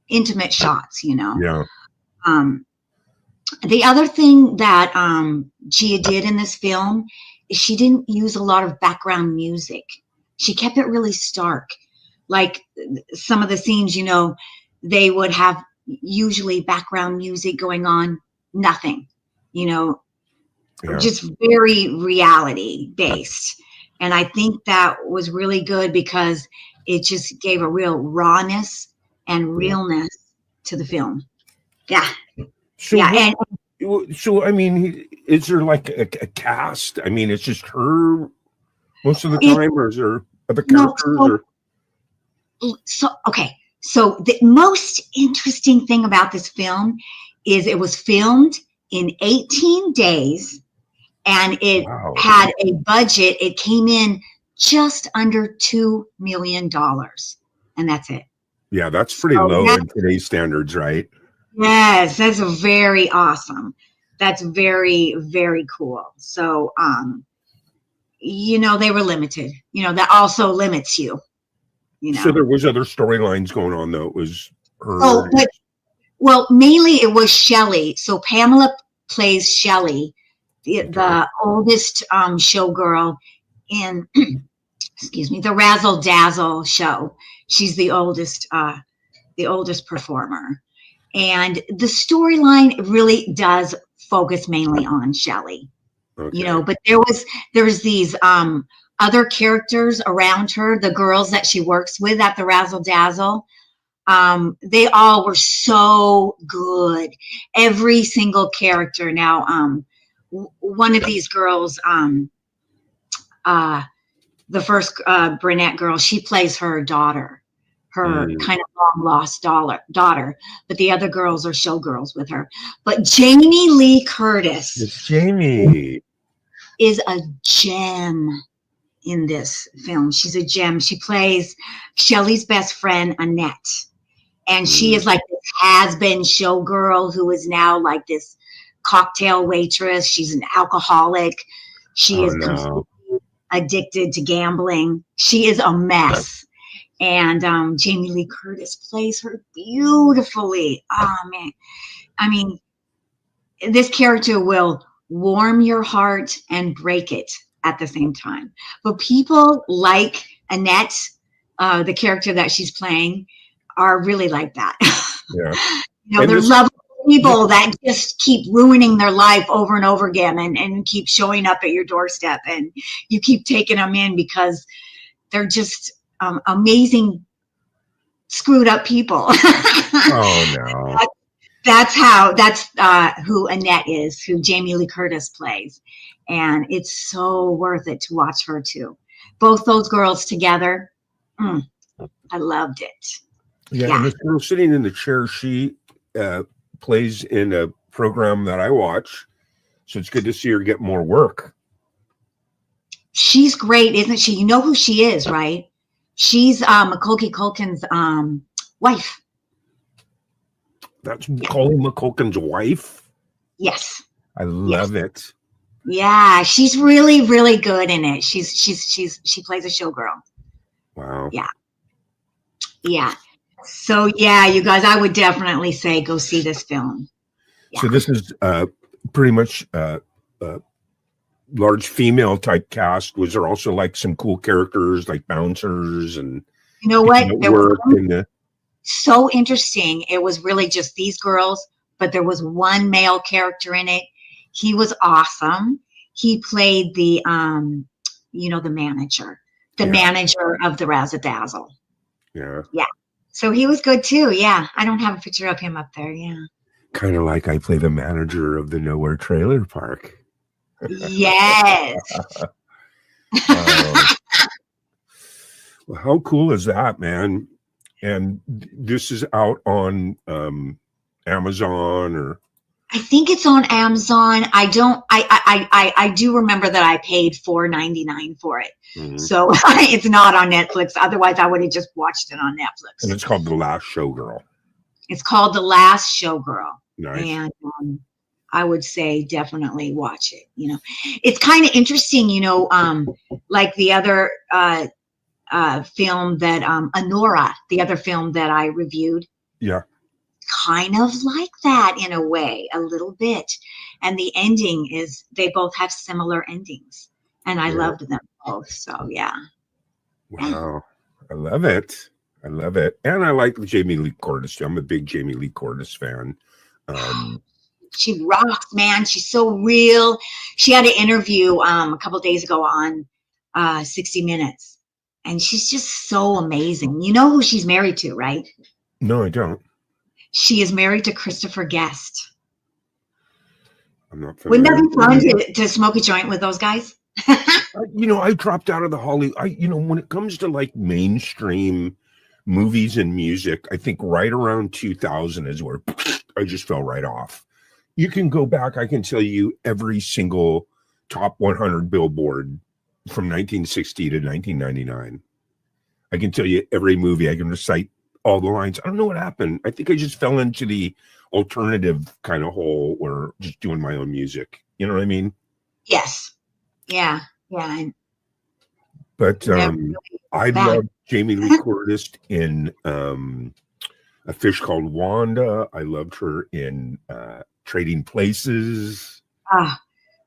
D: intimate shots,
E: Yeah.
D: The other thing that Gia did in this film is she didn't use a lot of background music. She kept it really stark. Like some of the scenes, they would have usually background music going on, nothing, just very reality based. And I think that was really good because it just gave a real rawness and realness to the film. Yeah.
E: So,
D: yeah.
E: So, I mean, is there like a cast? I mean, it's just her most of the time, or is there other characters?
D: Okay. So the most interesting thing about this film is it was filmed in 18 days, and it had a budget. It came in just under $2 million, and that's it.
E: Yeah, that's pretty low in today's standards, right?
D: Yes, that's very awesome. That's very, very cool. So, they were limited. That also limits you.
E: So there was other storylines going on, though. It was her.
D: Well, mainly it was Shelley. So Pamela plays Shelley, the oldest showgirl in, the Razzle Dazzle show. She's the oldest performer, and the storyline really does focus mainly on Shelley. Okay. But there's these other characters around her, the girls that she works with at the Razzle Dazzle. They all were so good. Every single character. Now, one of these girls, the first brunette girl, she plays her daughter, her kind of long lost daughter. But the other girls are showgirls with her. But Jamie Lee Curtis.
E: It's Jamie.
D: Is a gem in this film. She's a gem. She plays Shelley's best friend, Annette. And she is like this has-been showgirl who is now like this cocktail waitress. She's an alcoholic. She is completely addicted to gambling. She is a mess. And Jamie Lee Curtis plays her beautifully. Oh, man. I mean, this character will warm your heart and break it at the same time. But people like Annette, the character that she's playing, are really like that. Yeah. They're lovely people that just keep ruining their life over and over again and keep showing up at your doorstep, and you keep taking them in because they're just amazing, screwed up people.
E: Oh, no.
D: That's who Annette is, who Jamie Lee Curtis plays. And it's so worth it to watch her too. Both those girls together. I loved it.
E: Yeah. And this girl sitting in the chair, she plays in a program that I watch. So it's good to see her get more work.
D: She's great, isn't she? You know who she is, right? She's Macaulay Culkin's wife.
E: That's Macaulay Culkin's wife?
D: Yes.
E: I love it.
D: Yeah, she's really, really good in it. She plays a showgirl.
E: Wow.
D: Yeah. Yeah. So yeah, you guys, I would definitely say go see this film. Yeah.
E: So this is pretty much large female type cast. Was there also like some cool characters like bouncers and
D: so interesting. It was really just these girls, but there was one male character in it. He was awesome. He played the the manager of the Razzle Dazzle.
E: Yeah.
D: Yeah. So he was good too. Yeah. I don't have a picture of him up there. Yeah.
E: Kind of like I play the manager of the Nowhere Trailer Park.
D: Yes.
E: Well, how cool is that, man? And this is out on Amazon, or
D: I think it's on Amazon. I do remember that I paid $4.99 for it. Mm-hmm. So it's not on Netflix. Otherwise I would have just watched it on Netflix.
E: And it's called The Last Showgirl.
D: It's called The Last Showgirl.
E: Nice.
D: And I would say definitely watch it. You know, it's kind of interesting, you know, like the other film that Anora, the other film that I reviewed,
E: Yeah.
D: kind of like that in a way, a little bit. And the ending is they both have similar endings, and I
E: Yeah.
D: loved them both. So yeah.
E: Wow. I love it. I love it. And I like Jamie Lee Curtis. I'm a big Jamie Lee Curtis fan.
D: She rocks, man. She's so real. She had an interview a couple days ago on 60 Minutes, and she's just so amazing. You know who she's married to, right?
E: No, I don't.
D: She is married to Christopher Guest.
E: I'm not familiar.
D: Wouldn't that be fun to smoke a joint with those guys?
E: You know, I dropped out of the you know, when it comes to like mainstream movies and music, I think right around 2000 is where I just fell right off. You can go back, I can tell you every single top 100 Billboard from 1960 to 1999. I can tell you every movie. I can recite all the lines. I don't know what happened. I think I just fell into the alternative kind of hole or just doing my own music. You know what I mean?
D: Yes. Yeah. Yeah.
E: But I
D: bad.
E: love Jamie Lee Curtis in A Fish Called Wanda. I loved her in Trading Places.
D: Ah,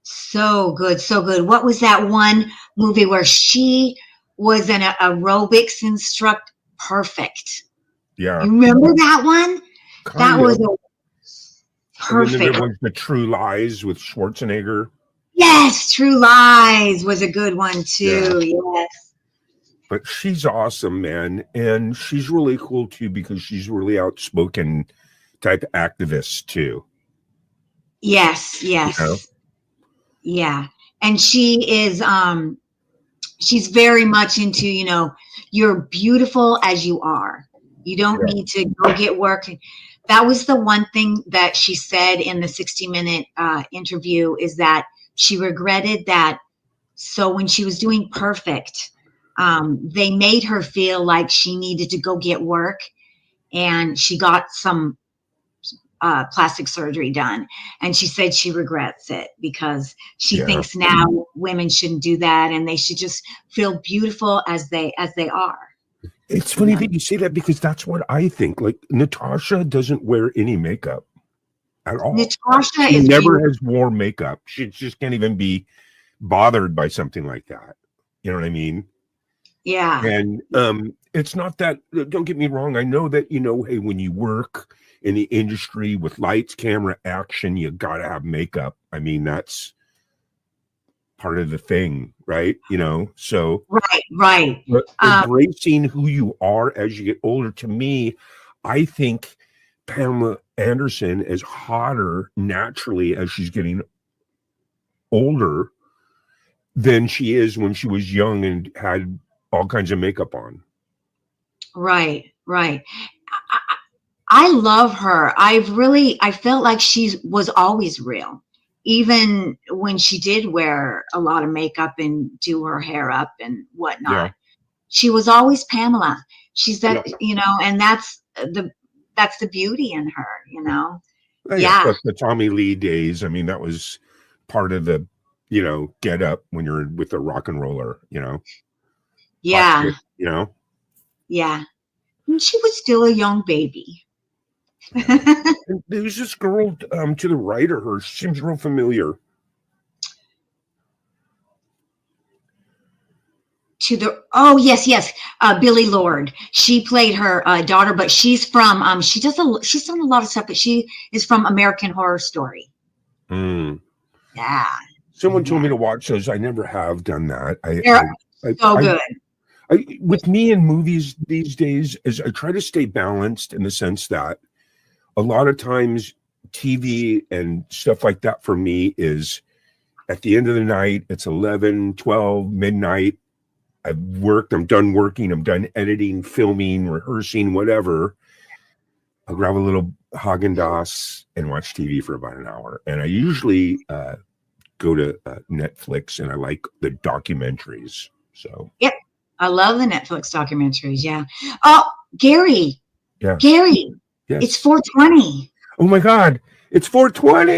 D: so good, so good. What was that one movie where she was an aerobics instructor? Perfect.
E: Yeah.
D: You remember that one? That was
E: And then there
D: perfect.
E: was The True Lies with Schwarzenegger.
D: Yes, True Lies was a good one too. Yes.
E: But she's awesome, man. And she's really cool too because she's really outspoken type activist too.
D: Yes, yes.
E: You know?
D: Yeah. And she is she's very much into, you know, you're beautiful as you are. You don't need to go get work. That was the one thing that she said in the 60-minute interview, is that she regretted that. So when she was doing Perfect, they made her feel like she needed to go get work, and she got some plastic surgery done, and she said she regrets it because she thinks now women shouldn't do that, and they should just feel beautiful as they are.
E: It's funny that you say that because that's what I think. Like Natasha doesn't wear any makeup at all.
D: Natasha
E: She
D: is
E: never
D: beautiful.
E: has worn makeup. She just can't even be bothered by something like that. You know what I mean?
D: Yeah.
E: And it's not that, don't get me wrong. I know that, you know, hey, when you work in the industry with lights, camera, action, you got to have makeup. I mean, that's part of the thing, right? You know, so
D: Right.
E: but embracing who you are as you get older, to me, I think Pamela Anderson is hotter naturally as she's getting older than she is when she was young and had all kinds of makeup on.
D: Right. I love her. I felt like she was always real, even when she did wear a lot of makeup and do her hair up and whatnot.
E: Yeah.
D: She was always Pamela. She's that, you know, and that's the beauty in her, you know.
E: Plus the Tommy Lee days. I mean, that was part of the, you know, get up when you're with a rock and roller, you know.
D: Yeah.
E: You know.
D: Yeah. And she was still a young baby.
E: And there's this girl to the right of her. She seems real familiar.
D: Yes. Billie Lourd. She played her daughter, but she's from she's done a lot of stuff, but she is from American Horror Story. Yeah.
E: Someone told me to watch those. I never have done that.
D: So good.
E: With me in movies these days is I try to stay balanced in the sense that a lot of times TV and stuff like that for me is at the end of the night, it's 11, 12, midnight. I've worked, I'm done working, I'm done editing, filming, rehearsing, whatever. I'll grab a little Haagen-Dazs and watch TV for about an hour. And I usually go to Netflix, and I like the documentaries. So
D: yep. I love the Netflix documentaries. Yeah. Oh, Gary.
E: Yeah.
D: Gary.
E: Yes.
D: It's 420.
E: Oh my God. It's 420.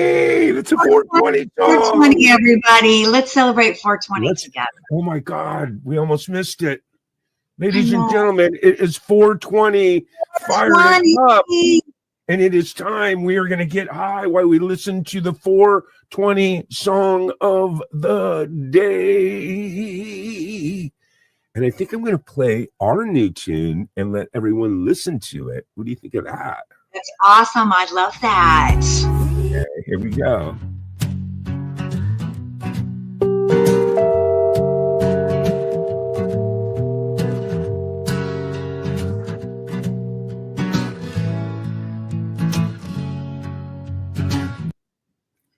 E: It's a 420 song.
D: 420, everybody. Let's celebrate 420 together.
E: Oh my God, we almost missed it. Ladies and gentlemen, it is 420. Fire it up. And it is time we are going to get high while we listen to the 420 song of the day. And I think I'm going to play our new tune and let everyone listen to it. What do you think of that?
D: That's awesome. I love that.
E: Okay, here we go.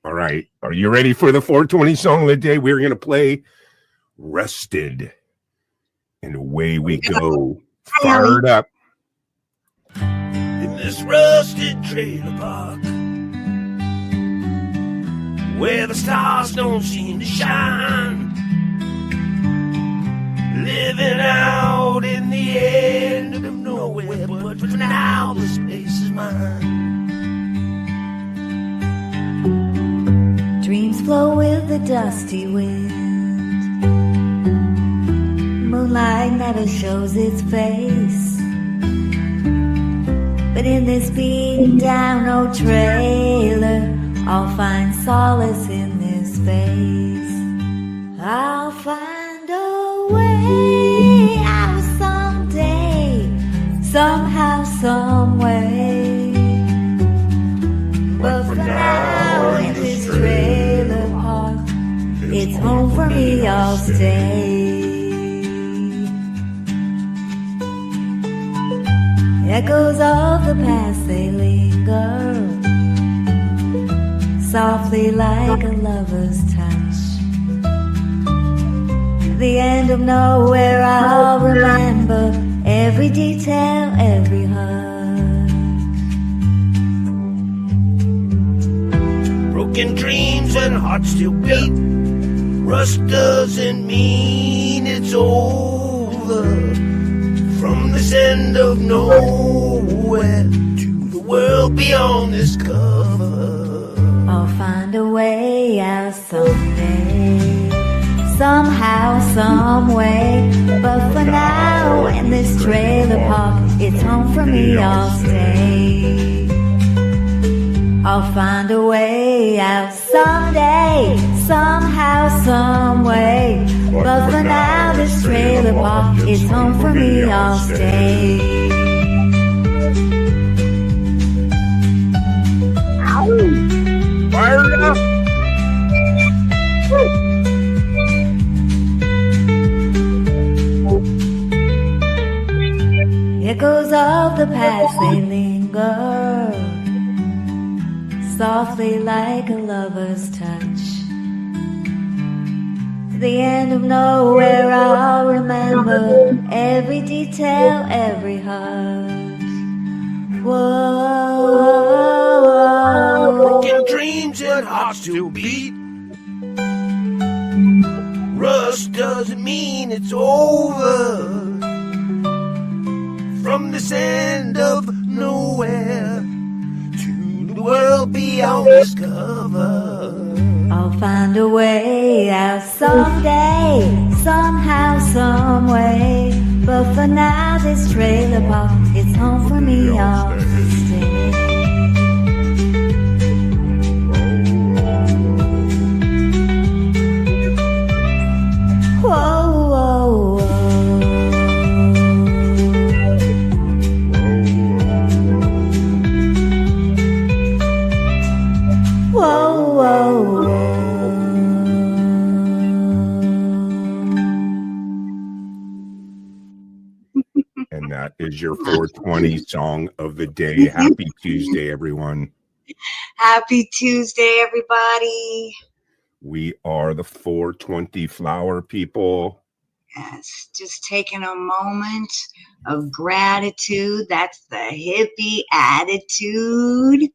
E: All right. Are you ready for the 420 song of the day? We're going to play Rusted. And away we go. Fired up.
C: In this rusted trailer park, where the stars don't seem to shine, living out in the end of nowhere, but for now this place is mine.
B: Dreams flow with the dusty wind. Moonlight never shows its face, but in this beaten down old trailer, I'll find solace in this space. I'll find a way out someday, somehow, some way. But for now, in this trailer park, it's home for me, I'll stay. Echoes of the past, they linger softly like a lover's touch. The end of nowhere, I'll remember every detail, every hug.
C: Broken dreams and hearts still beat. Rust doesn't mean it's over. From this end of nowhere to the world beyond this cover,
B: I'll find a way out someday, somehow, some way. But for now, in this trailer park, it's home for me, I'll stay. I'll find a way out someday, somehow, some way. But for now, this trailer park is home for me, I'll stay.
E: Fired up.
B: Echoes of the past, they linger softly like a lover's touch. The end of nowhere, I'll remember every detail, every hush. Whoa.
C: broken dreams and hearts still beat. Rust doesn't mean it's over. From this end of nowhere to the world beyond this cover,
B: I'll find a way out someday, somehow, some way. But for now, this trailer park, it's home for me, I'll stay. Whoa, whoa, whoa. Whoa, whoa, whoa.
E: And that is your 420 song of the day. Happy Tuesday, everyone.
D: Happy Tuesday, everybody.
E: We are the 420 flower people.
D: Yes, just taking a moment of gratitude. That's the hippie attitude.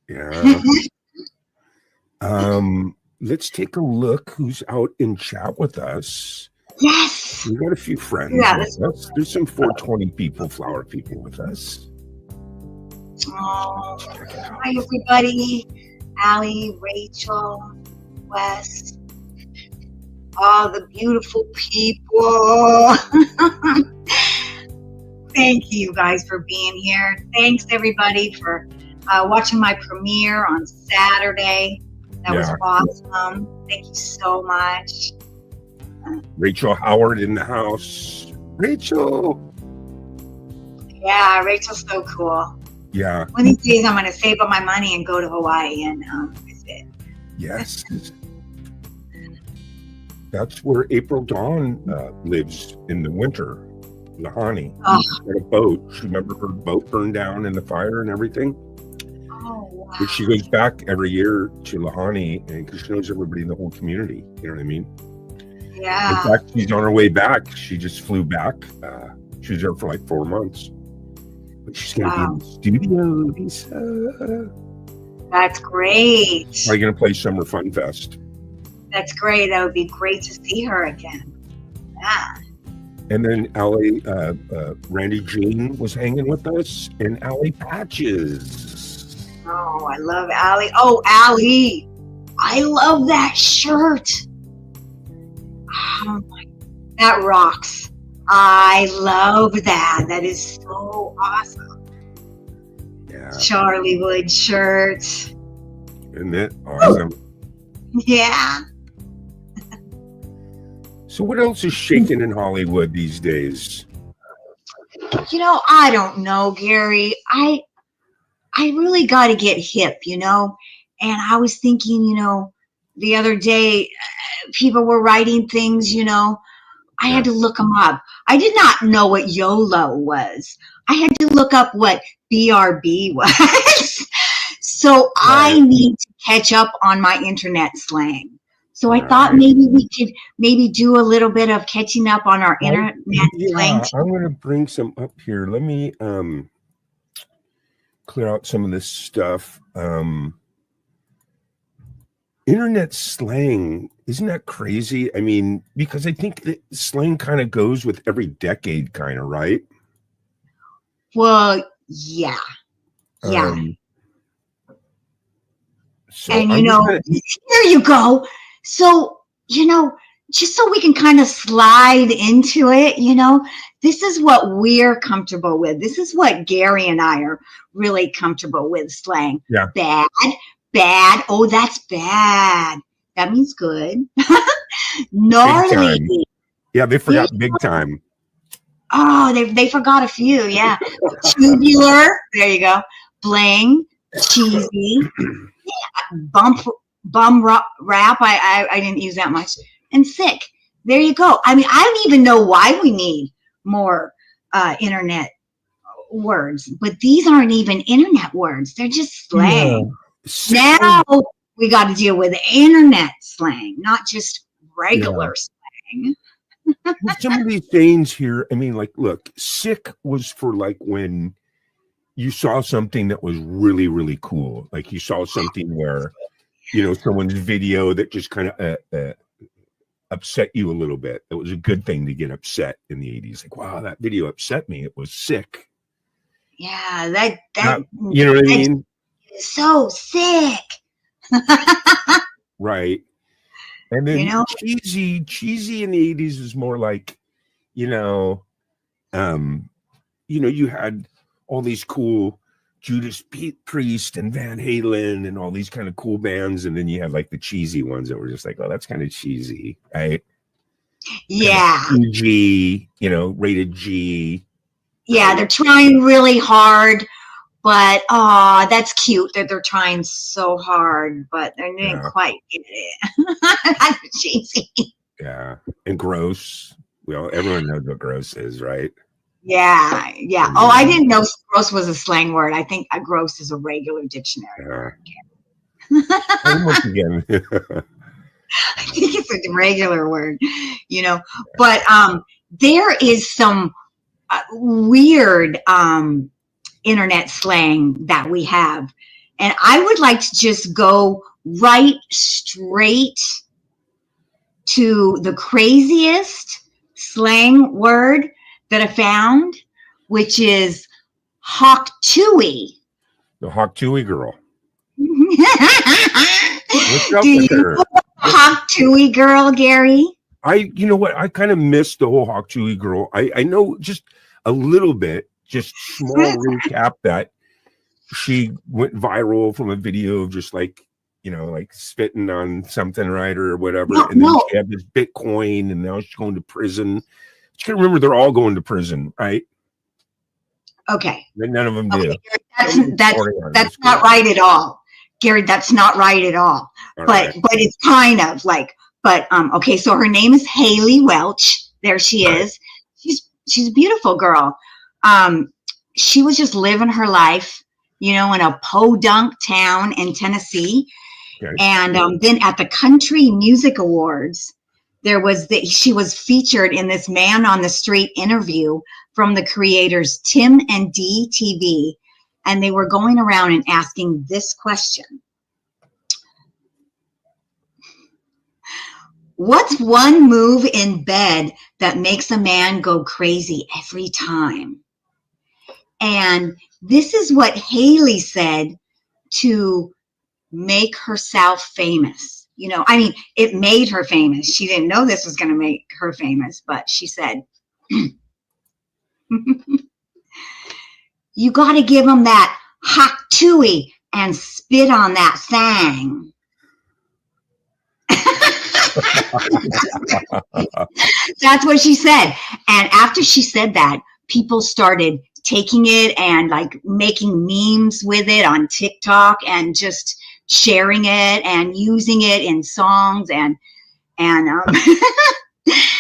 E: Yeah. Let's take a look who's out in chat with us.
D: Yes.
E: We got a few friends
D: Yeah,
E: with us. There's some 420 people, flower people with us.
D: Oh, hi, everybody. Allie, Rachel, Wes, all the beautiful people. Thank you guys for being here. Thanks everybody for watching my premiere on Saturday. That was awesome. Thank you so much.
E: Rachel Howard in the house. Rachel.
D: Yeah, Rachel's so cool.
E: Yeah.
D: One of these days I'm going to save up my money and go to Hawaii and visit.
E: Yes. That's where April Dawn lives in the winter. Lahani.
D: Oh.
E: She had a boat. She remember her boat burned down in the fire and everything.
D: Oh, wow.
E: But she goes back every year to Lahani and because she knows everybody in the whole community. You know what I mean?
D: Yeah.
E: In fact, she's on her way back. She just flew back. She was there for like 4 months. But she's going to be in the studio, Lisa.
D: That's great.
E: Are you going to play Summer Fun Fest?
D: That's great. That would be great to see her again. Yeah.
E: And then Allie, Randy Jean was hanging with us, and Allie Patches.
D: Oh, I love Allie. Oh, Allie. I love that shirt. Oh my, that rocks. I love that. That is so awesome.
E: Yeah.
D: Charlie Wood shirt.
E: Isn't it awesome?
D: Yeah.
E: So what else is shaking in Hollywood these days?
D: You know, I don't know, Gary. I really got to get hip, you know. And I was thinking, you know, the other day, people were writing things, you know. I had to look them up. I did not know what YOLO was. I had to look up what BRB was. So I need to catch up on my internet slang. So I thought maybe we could do a little bit of catching up on our internet slang.
E: I'm going to bring some up here. Let me clear out some of this stuff. Internet slang, isn't that crazy? I mean, because I think that slang kind of goes with every decade, kind of, right?
D: Well, yeah. Yeah.
E: So
D: and, you know, here you go. So, you know, just so we can kind of slide into it, you know, this is what we're comfortable with. This is what Gary and I are really comfortable with, slang.
E: Yeah.
D: Bad. Oh, that's bad. That means good. Gnarly.
E: Yeah, they forgot big time.
D: Oh, they forgot a few. Yeah. Tubular. There you go. Bling. Cheesy. Yeah. Bum rap. I didn't use that much. And sick. There you go. I mean, I don't even know why we need more internet words, but these aren't even internet words. They're just slang. Yeah. Now we got to deal with internet slang, not just regular slang.
E: Some of these things here, I mean, like, look, sick was for like when you saw something that was really, really cool. Like you saw something where, you know, someone's video that just kind of upset you a little bit. It was a good thing to get upset in the 80s. Like, wow, that video upset me. It was sick.
D: Yeah, that
E: you know what I mean?
D: So sick.
E: Right. And then,
D: you know,
E: cheesy in the 80s is more like, you know, you had all these cool Judas Priest and Van Halen and all these kind of cool bands, and then you had like the cheesy ones that were just like, oh, that's kind of cheesy, right?
D: Yeah.
E: Kind of G, you know, rated G.
D: Yeah, they're trying really hard, but that's cute that they're trying so hard, but they didn't quite get it. That's cheesy.
E: Yeah, and gross. Well, everyone knows what gross is, right?
D: Yeah. Oh, I didn't know gross was a slang word. I think gross is a regular dictionary word.
E: Once again.
D: I think it's a regular word, you know. But there is some weird internet slang that we have. And I would like to just go right straight to the craziest slang word that I found, which is Hawk Tuohy.
E: The Hawk Tuohy girl.
D: Mm-hmm.
E: What's up
D: Do
E: with
D: you
E: her?
D: know the Hawk Tui girl, Gary?
E: You know what? I kind of missed the whole Hawk Tui girl. I know just a little bit, just small recap that she went viral from a video of just like, like spitting on something, right, or whatever.
D: No,
E: and then
D: no.
E: she had this Bitcoin, and now she's going to prison. You can remember they're all going to prison, right?
D: Okay.
E: But none of them do.
D: Okay, that's not right at all. Gary, that's not right at all. But it's kind of like, okay, so her name is Haley Welch. There she is. She's a beautiful girl. She was just living her life, in a podunk town in Tennessee. Okay. And then at the Country Music Awards, she was featured in this Man on the Street interview from the creators Tim and Dee TV, and they were going around and asking this question. What's one move in bed that makes a man go crazy every time? And this is what Haley said to make herself famous. It made her famous. She didn't know this was going to make her famous, but she said, you got to give him that Hawk Tui and spit on that thing. That's what she said. And after she said that, people started taking it and like making memes with it on TikTok and just sharing it and using it in songs and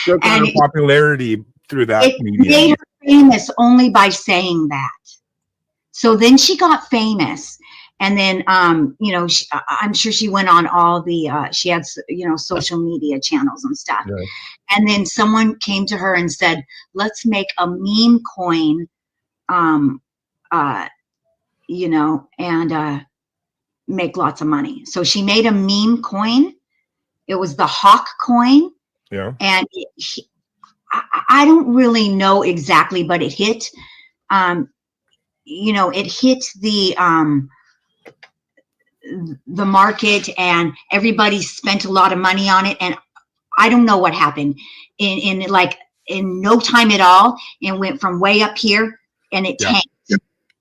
E: so kind of popularity through that
D: it
E: medium.
D: Made her famous only by saying that. So then she got famous, and then I'm sure she went on all the she had social media channels and stuff. Right. And then someone came to her and said, let's make a meme coin, and make lots of money. So she made a meme coin. It was the Hawk coin.
E: Yeah.
D: And I don't really know exactly, but it hit, it hit the market, and everybody spent a lot of money on it. And I don't know what happened in no time at all. It went from way up here and it tanked.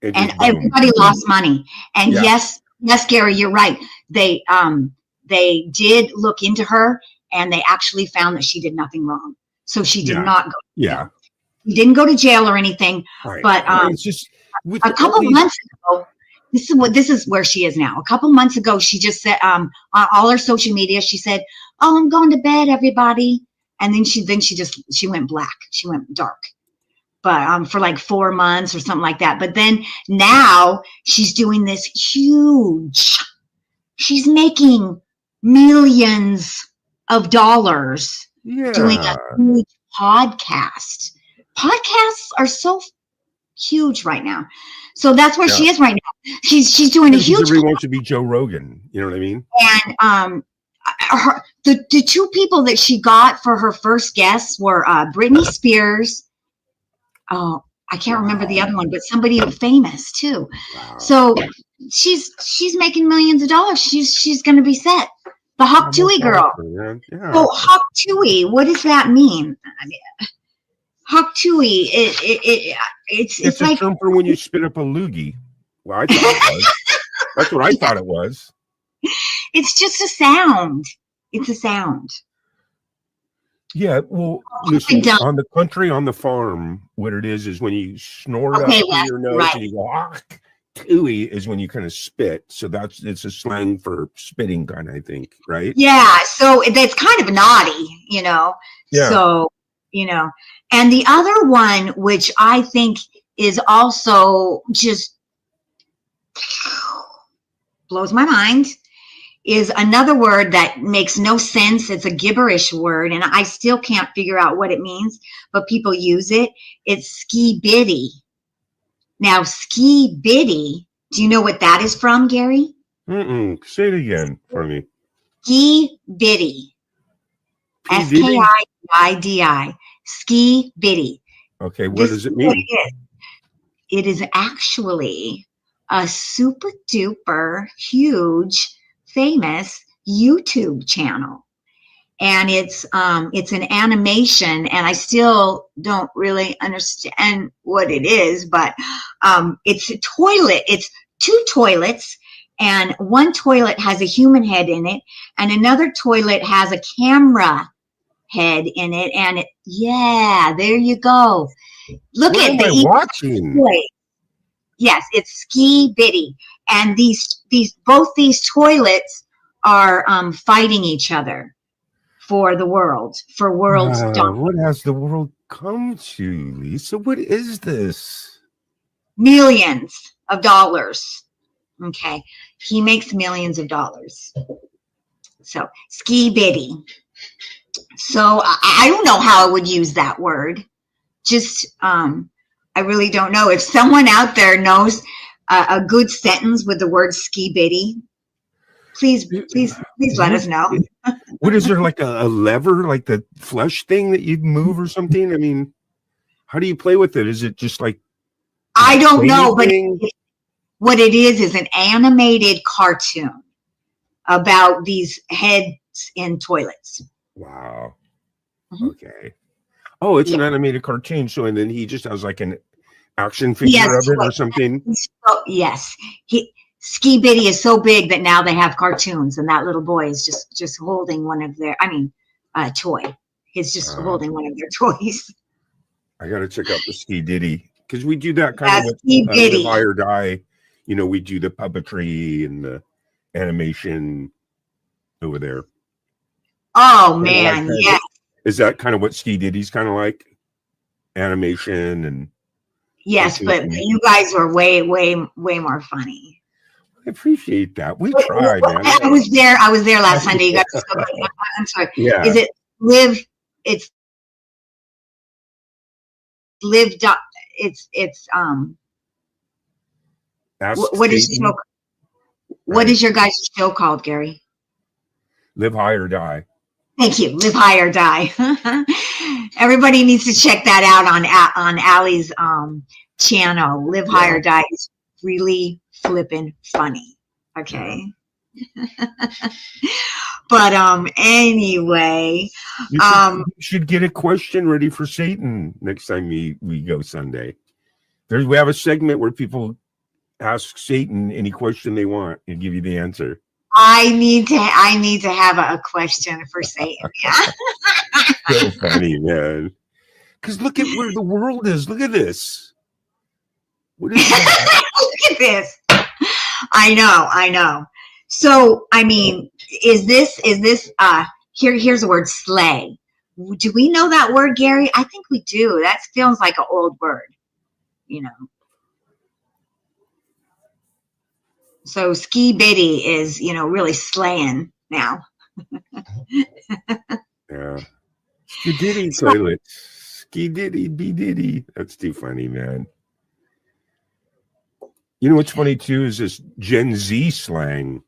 D: And everybody lost money. And yes, Gary, you're right. They did look into her, and they actually found that she did nothing wrong. So she did not go.
E: Yeah.
D: She didn't go to jail or anything. Right. But
E: it's just
D: a couple months ago, this is where she is now. A couple months ago, she just said on all her social media, she said, "Oh, I'm going to bed, everybody." And then she went black. She went dark. But for like 4 months or something like that. But then now she's doing this huge. She's making millions of dollars doing a huge podcast. Podcasts are so huge right now. So that's where she is right now. She's doing a huge.
E: Everybody wants to be Joe Rogan. You know what I mean?
D: And the two people that she got for her first guests were Britney Spears. Oh, I can't remember the other one, but somebody famous too. Wow. So she's making millions of dollars. She's going to be set. The Hawk Tui girl. Yeah. So Hawk Tui, what does that mean? I mean, Hawk Tui, it's
E: a
D: like
E: term for when you spit up a loogie. Well, I thought it was. That's what I thought it was.
D: It's just a sound. It's a sound.
E: Yeah, well, listen, on the country, on the farm, what it is when you snort up through your nose and you go, Hawk Tui is when you kind of spit. So it's a slang for spitting kind of, I think, right?
D: Yeah, so that's kind of naughty, Yeah. So, and the other one, which I think is also just blows my mind, is another word that makes no sense. It's a gibberish word, and I still can't figure out what it means, but people use it. It's ski-biddy. Now, ski-biddy, do you know what that is from, Gary?
E: Say it again for me.
D: Ski-biddy. S-K-I-I-D-I. Ski-biddy.
E: Okay, what does it mean?
D: It is actually a super duper huge famous YouTube channel. And it's an animation, and I still don't really understand what it is, but it's a toilet. It's 2 toilets, and one toilet has a human head in it, and another toilet has a camera head in it. And yeah, there you go. Look
E: What
D: at
E: am
D: the
E: I watching?
D: toilet. Yes, it's Ski Biddy, and both these toilets are fighting each other for the world, for world dominance.
E: What has the world come to, Lisa? What is this?
D: Millions of dollars. Okay, he makes millions of dollars. So Ski Biddy. So I don't know how I would use that word. Just I really don't know. If someone out there knows a good sentence with the word Ski Biddy, please let us know.
E: What is there, like a lever, like the flush thing that you move or something? I mean, how do you play with it? Is it just like
D: I don't know, but
E: anything?
D: what it is an animated cartoon about these heads in toilets.
E: Wow.
D: Mhm.
E: Okay. Oh, it's an
D: Yeah.
E: animated cartoon. So, and then he just has like an action figure of it or something.
D: So, yes, Ski Biddy is so big that now they have cartoons, and that little boy is just holding one of their, toy. He's just holding one of their toys.
E: I got to check out the Ski Diddy because we do that kind
D: Yeah,
E: of with
D: Ski Diddy.
E: Live High or Die. You know, we do the puppetry and the animation over there.
D: Oh
E: Kinda
D: man,
E: like that.
D: yeah,
E: Is that kind of what Ski Diddy's kind of like? Animation and
D: yes, but
E: cartoon.
D: you guys were way more funny.
E: I appreciate that. We tried, man.
D: I was there last Sunday. You guys are so good. I'm sorry.
E: Yeah.
D: Is it live? It's live. It's
E: Ask
D: what is the
E: Satan,
D: show? What is your guys' show called, Gary?
E: Live High or Die.
D: Thank you. Live High or Die. Everybody needs to check that out on Allie's channel. Live High or Die is really flippin' funny. Okay. But anyway,
E: You should get a question ready for Satan next time we go Sunday. We have a segment where people ask Satan any question they want and give you the answer.
D: I need to have a question for Satan. Yeah.
E: So funny, man. Because look at where the world is. Look at this. What is that?
D: Look at this. I know. So, I mean, is this here's the word slay. Do we know that word, Gary? I think we do. That feels like an old word, you know. So Ski Biddy is, really slaying now.
E: Yeah. Ski Diddy toilet. Ski Diddy B Diddy. That's too funny, man. You know what's funny too is this Gen Z slang.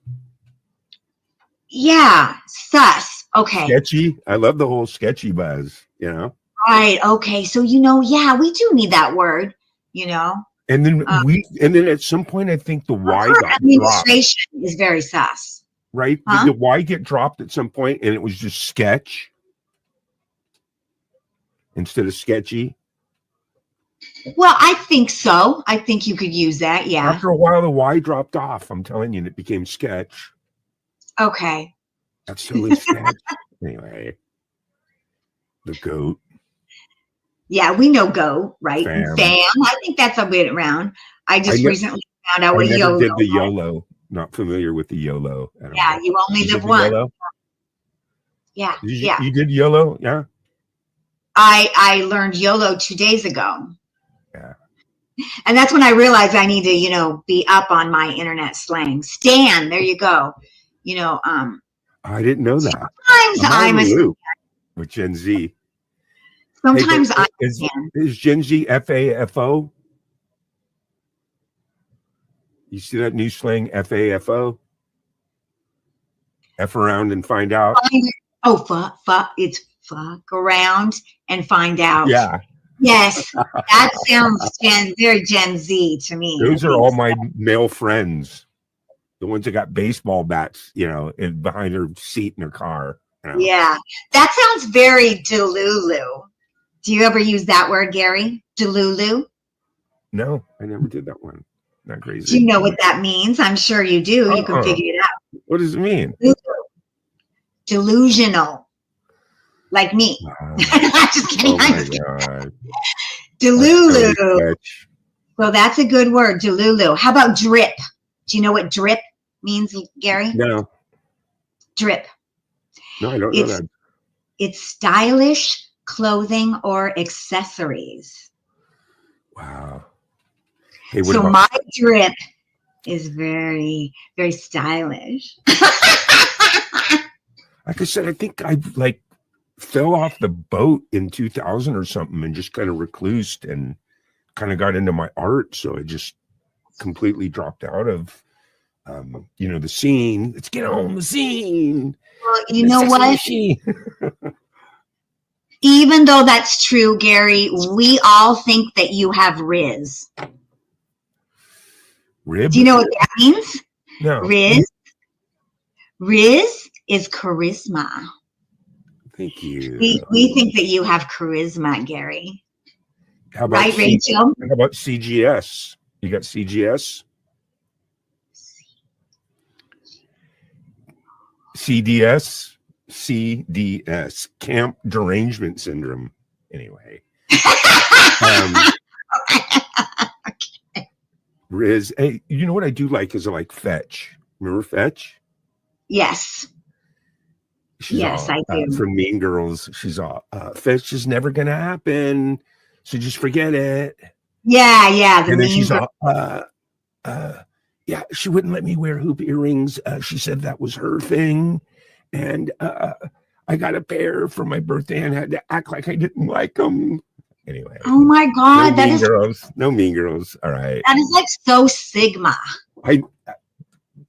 D: Yeah, sus. Okay.
E: Sketchy. I love the whole sketchy buzz,
D: Right. Okay. So, yeah, we do need that word,
E: And then and then at some point I think the Y
D: Her
E: got dropped.
D: administration is very sus.
E: Right?
D: Huh?
E: Did the Y get dropped at some point and it was just sketch instead of sketchy?
D: Well, I think so. I think you could use that. Yeah.
E: After a while, the Y dropped off. I'm telling you, and it became sketch.
D: Okay.
E: That's totally sketch. Anyway, the goat.
D: Yeah, we know go, right?
E: Fam.
D: I think that's a bit around. I just recently found out
E: I
D: what
E: never
D: YOLO
E: did the
D: was.
E: YOLO. Not familiar with the YOLO. I don't
D: Yeah,
E: know.
D: you only
E: You did
D: live
E: the
D: once.
E: YOLO?
D: Yeah.
E: Yeah. You did YOLO? Yeah.
D: I learned YOLO 2 days ago.
E: Yeah.
D: And that's when I realized I need to, be up on my internet slang. Stan, there you go.
E: I didn't know that.
D: Sometimes I'm a
E: loop with Gen Z.
D: sometimes
E: Hey,
D: I'm
E: is Gen Z FAFO? You see that new slang FAFO? F around and find out.
D: fuck. It's fuck around and find out.
E: Yeah.
D: Yes, that sounds very Gen Z to me.
E: Those are all my male friends. The ones that got baseball bats, behind their seat in their car.
D: Yeah, that sounds very Delulu. Do you ever use that word, Gary? Delulu?
E: No, I never did that one. Not crazy.
D: Do you know what that means? I'm sure you do. You can figure it out.
E: What does it mean?
D: Delusional. Like me.
E: Wow.
D: Just kidding.
E: Oh my God.
D: Delulu.
E: Totally.
D: Well, that's a good word, Delulu. How about drip? Do you know what drip means, Gary?
E: No.
D: Drip.
E: No, I don't know that.
D: It's stylish clothing or accessories.
E: Wow. Hey,
D: So my drip is very, very stylish.
E: Like I said, I think I fell off the boat in 2000 or something and just kind of reclused and kind of got into my art. So I just completely dropped out of, the scene. Let's get on the scene.
D: Well, you know what? Even though that's true, Gary, we all think that you have Riz.
E: Rib?
D: Do you know what that means?
E: No.
D: Riz? Riz is charisma.
E: Thank you.
D: We think that you have charisma, Gary.
E: How about
D: right, Rachel?
E: How about CGS? You got CGS? CDS? CDS. Camp Derangement Syndrome. Anyway. Riz. Hey, you know what I do like is I like Fetch. Remember Fetch?
D: Yes. Yes, I do.
E: From Mean Girls, she's all, Fetch is never going to happen. So just forget it.
D: Yeah.
E: And then she's all, she wouldn't let me wear hoop earrings. She said that was her thing. And I got a pair for my birthday and had to act like I didn't like them. Anyway.
D: Oh my God.
E: No Mean Girls. All right.
D: That is like so Sigma. Do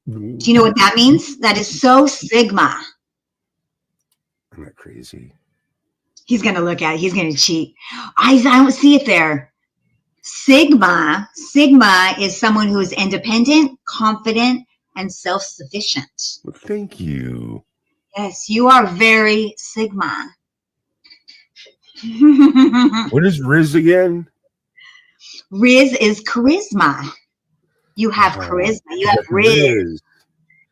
D: you know what that means? That is so Sigma.
E: I'm not crazy.
D: He's going to look at it. He's going to cheat. I don't see it there. Sigma is someone who is independent, confident, and self-sufficient.
E: Well, thank you.
D: Yes, you are very Sigma.
E: What is Riz again?
D: Riz is charisma. You have charisma. You have Riz.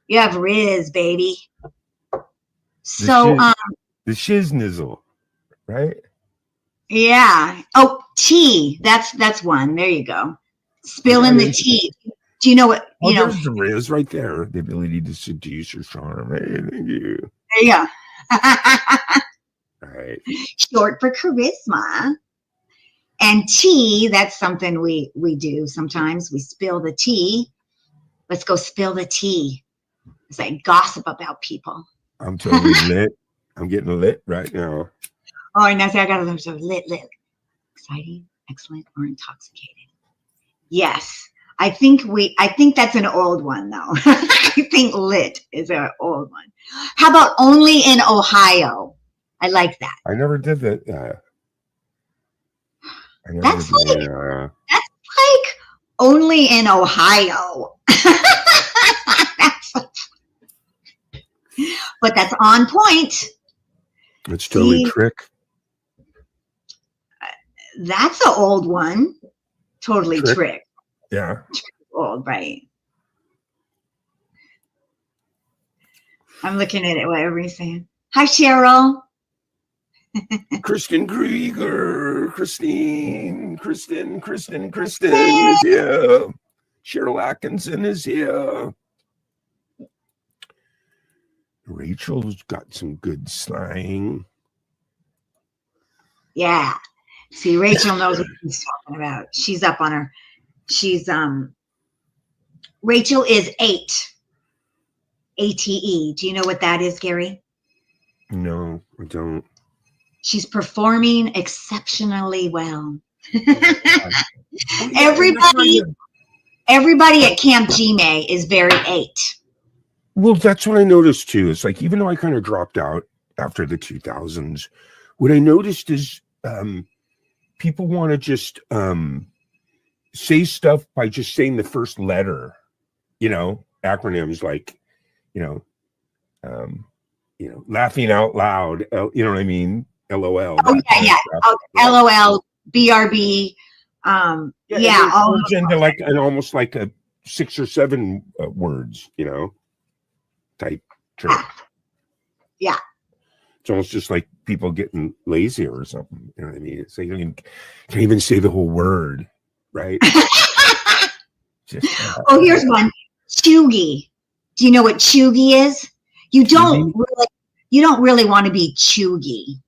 D: You have Riz, baby. So,
E: the shiznizzle, right?
D: Yeah. Oh, tea. That's one. There you go. Spilling the tea. Do you know what?
E: There's the Riz right there. The ability to seduce or charm. Hey, thank you.
D: There you go.
E: All right.
D: Short for charisma. And tea, that's something we do sometimes. We spill the tea. Let's go spill the tea. It's like gossip about people.
E: I'm totally lit. I'm getting lit right now.
D: Oh, and I got to learn so lit. Exciting, excellent, or intoxicated. Yes. I think that's an old one though. I think lit is an old one. How about only in Ohio? I like that.
E: I never did that.
D: That's like only in Ohio. But that's on point.
E: It's totally trick.
D: That's an old one. Totally trick.
E: Yeah.
D: Old, right. I'm looking at it, whatever you're saying. Hi, Cheryl.
E: Kristen Krieger. Kristen is here. Cheryl Atkinson is here. Rachel's got some good slang.
D: Yeah. See, Rachel knows what she's talking about. She's up on her. Rachel is 8. ATE. Do you know what that is, Gary?
E: No, I don't.
D: She's performing exceptionally well. Everybody at Camp G-May is very 8.
E: Well, that's what I noticed too. It's like, even though I kind of dropped out after the 2000s, what I noticed is people want to just say stuff by just saying the first letter, acronyms like, laughing out loud, you know what I mean? LOL.
D: Oh, yeah. Oh, LOL, BRB. Yeah.
E: All into like almost like a 6 or 7 words, type term.
D: Yeah.
E: It's almost just like people getting lazier or something. You know what I mean? It's like you can't even say the whole word, right?
D: Here's one. Cheugy. Do you know what cheugy is? You don't really want to be cheugy.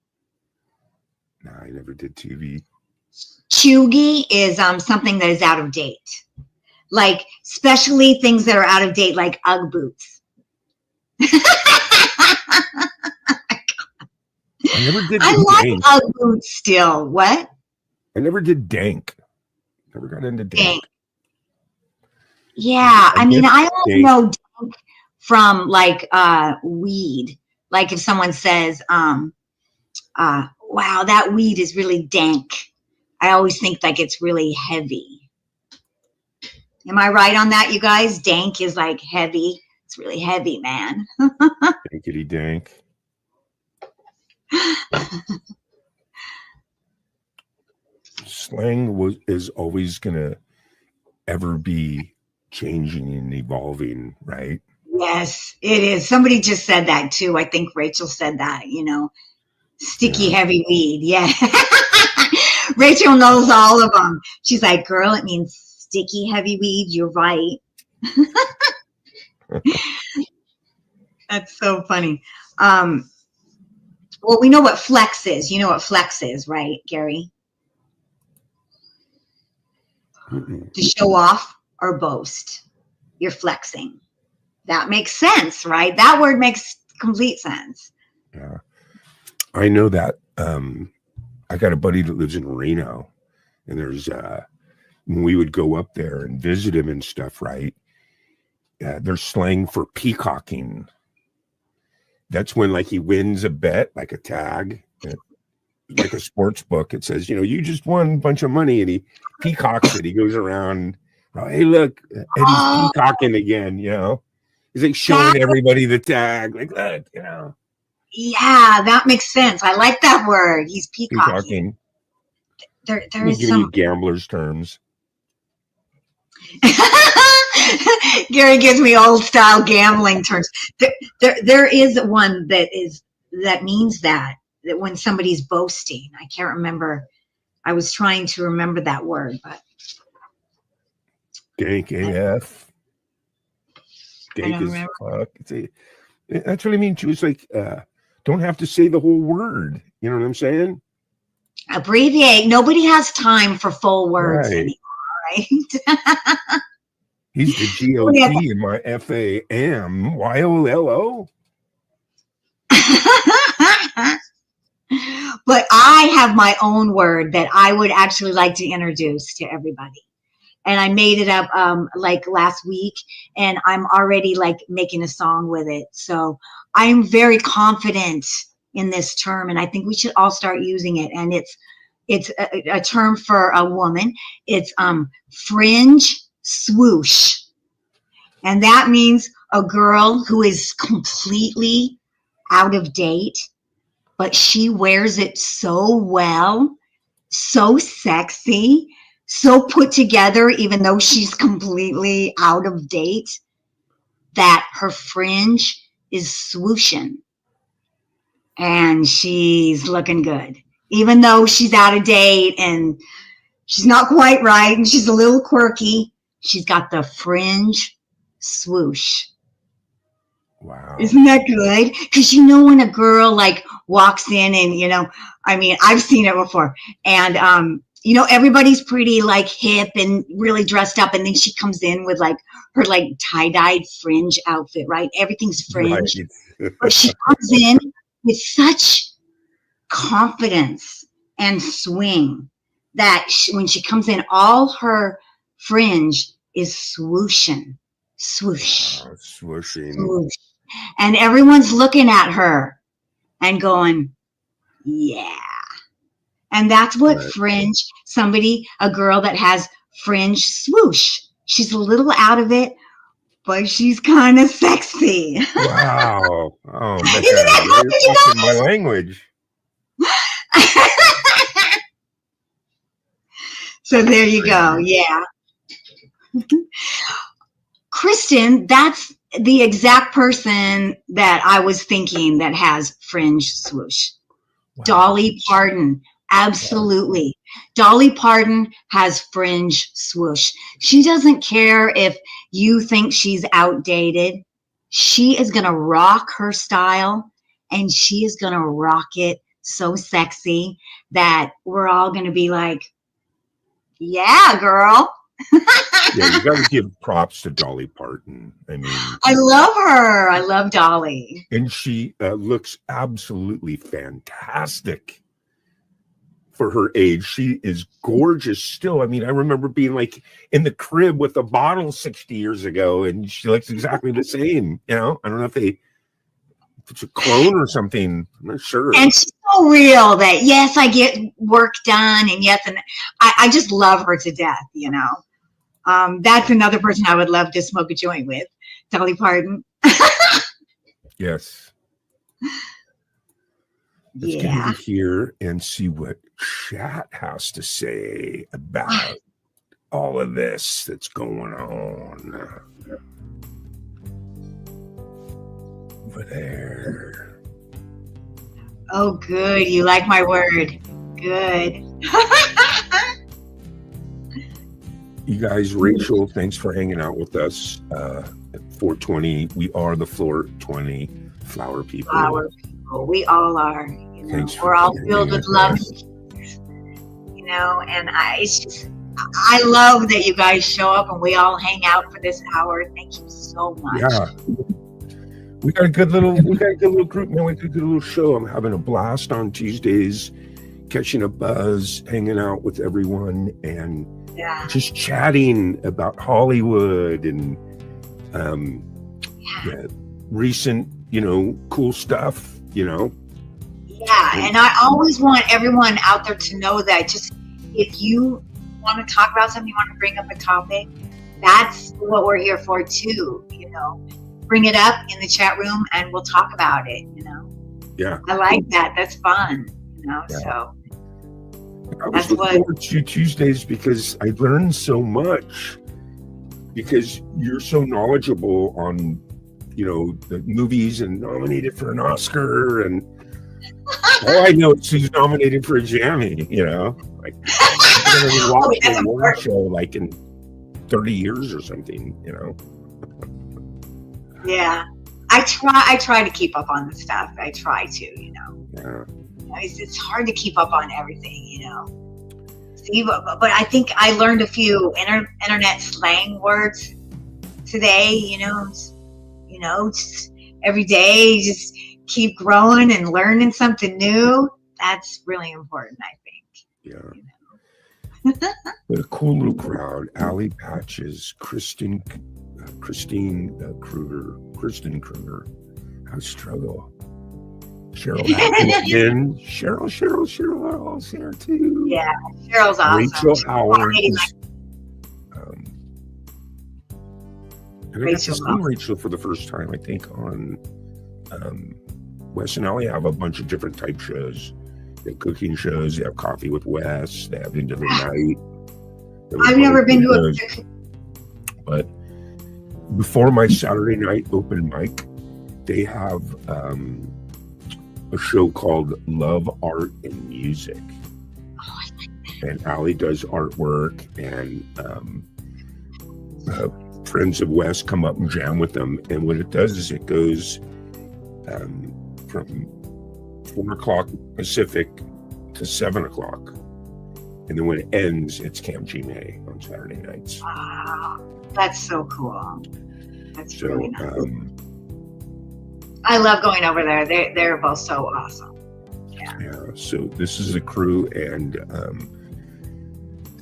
E: No, I never did TV.
D: Cheugy is something that is out of date. Like, especially things that are out of date, like Ugg boots.
E: I never did.
D: I like Ugg boots still. What?
E: I never did dank. Never got into dank.
D: Yeah, I mean, I only know dank from like weed. Like if someone says, wow, that weed is really dank. I always think like it's really heavy. Am I right on that, you guys? Dank is like heavy. It's really heavy, man.
E: Dankity dank. Slang is always gonna ever be changing and evolving, right?
D: Yes, it is. Somebody just said that too. I think Rachel said that, sticky, heavy weed. Yeah. Rachel knows all of them. She's like, girl, it means sticky, heavy weed. You're right. That's so funny. Well, we know what flex is. You know what flex is, right, Gary? To show off or boast. You're flexing. That makes sense, right? That word makes complete sense.
E: Yeah. I know that. I got a buddy that lives in Reno, and there's when we would go up there and visit him and stuff, right? There's slang for peacocking. That's when like he wins a bet, like a tag, like a sports book. It says, you just won a bunch of money, and he peacocks it. He goes around, hey, look, Eddie's peacocking again, He's like showing everybody the tag, like, look,
D: Yeah, that makes sense. I like that word. He's peacocking. There's some
E: gambler's terms.
D: Gary gives me old style gambling terms. There is one that means that when somebody's boasting. I can't remember. I was trying to remember that word, but
E: dank AF. Dank as fuck. That's what I mean too. It's like don't have to say the whole word. You know what I'm saying?
D: Abbreviate. Nobody has time for full words anymore, right?
E: He's the GOP in my FAMYOLO.
D: But I have my own word that I would actually like to introduce to everybody. And I made it up like last week, and I'm already like making a song with it. So I'm very confident in this term, and I think we should all start using it. And it's a term for a woman. It's fringe swoosh. And that means a girl who is completely out of date, but she wears it so well, so sexy, so put together, even though she's completely out of date, that her fringe is swooshing. And she's looking good. Even though she's out of date and she's not quite right and she's a little quirky, she's got the fringe swoosh.
E: Wow.
D: Isn't that good? Because when a girl like walks in and, I mean, I've seen it before. And, everybody's pretty like hip and really dressed up. And then she comes in with like her like tie-dyed fringe outfit, right? Everything's fringe. Right. But she comes in with such confidence and swing that when she comes in, all her fringe is swooshing. Swoosh.
E: Oh, swooshing.
D: Swoosh. And everyone's looking at her and going, yeah. And that's what
E: Right.
D: fringe, a girl that has fringe swoosh. She's a little out of it, but she's kind of sexy.
E: Wow. Oh man,
D: Isn't that
E: you're
D: good, you
E: talking my language.
D: So there you go. Yeah. Kristen, that's the exact person that I was thinking that has fringe swoosh.
E: Wow.
D: Dolly Parton. Absolutely. Dolly Parton has fringe swoosh. She doesn't care if you think she's outdated. She is going to rock her style, and she is going to rock it so sexy that we're all going to be like, yeah, girl.
E: Yeah, you got to give props to Dolly Parton. I mean,
D: I love her. I love Dolly.
E: and she looks absolutely fantastic for her age. She is gorgeous still. I mean, I remember being like in the crib with a bottle 60 years ago, and she looks exactly the same. You know, I don't know if it's a clone or something. I'm not sure.
D: And she's so real that, yes, I get work done, and yes, and I just love her to death, you know. That's another person I would love to smoke a joint with, Dolly Parton.
E: Yes. Let's get
D: Yeah.
E: over here and see what chat has to say about all of this that's going on over there.
D: Oh, good. You like my word. Good.
E: You guys, Rachel, thanks for hanging out with us at 420. We are the 420 flower people.
D: Flower people. We all are. You know,
E: Thanks for
D: we're all
E: being
D: filled
E: with
D: with love.
E: us.
D: You know, and I love that you guys show up and we all hang out for this hour. Thank you so much.
E: Yeah. We got a good little group, man. We got a good little show. I'm having a blast on Tuesdays, catching a buzz, hanging out with everyone, and
D: Yeah.
E: just chatting about Hollywood and yeah, recent, cool stuff,
D: Yeah, and I always want everyone out there to know that just if you want to talk about something, you want to bring up a topic, that's what we're here for too, Bring it up in the chat room and we'll talk about it,
E: Yeah.
D: I like that. That's fun,
E: Yeah.
D: so
E: I was
D: That's
E: looking
D: what-
E: forward to Tuesdays because I learned so much, because you're so knowledgeable on, the movies and nominated for an Oscar, and all I know is she's nominated for a Jammy, like I'm gonna
D: Oh,
E: watch
D: that's
E: a award
D: important.
E: show like in 30 years or something,
D: yeah. I try to keep up on the stuff. I try to,
E: Yeah.
D: It's hard to keep up on everything, See, but I think I learned a few internet slang words today, just every day, just keep growing and learning something new. That's really important, I think.
E: Yeah. But a cool little crowd. Allie Patches, Kristen Kruger, I struggle. Cheryl Atkinson, Cheryl all's here too.
D: Yeah, Cheryl's awesome.
E: Rachel Howard.
D: already
E: And I got to see Rachel for the first time, I think, on Wes and Ellie have a bunch of different type shows. They have cooking shows, they have Coffee with Wes, they have End of the Night.
D: I've never been to
E: shows. But before my Saturday night open mic, they have a show called Love, Art, and Music.
D: Oh, I like that.
E: And Allie does artwork, and friends of Wes come up and jam with them. And what it does is it goes from 4 o'clock Pacific to 7 o'clock. And then when it ends, it's Camp G-May on Saturday nights.
D: Wow, that's so cool. That's
E: So,
D: really nice. I love going over there. They're both so awesome.
E: yeah, so this is the crew, and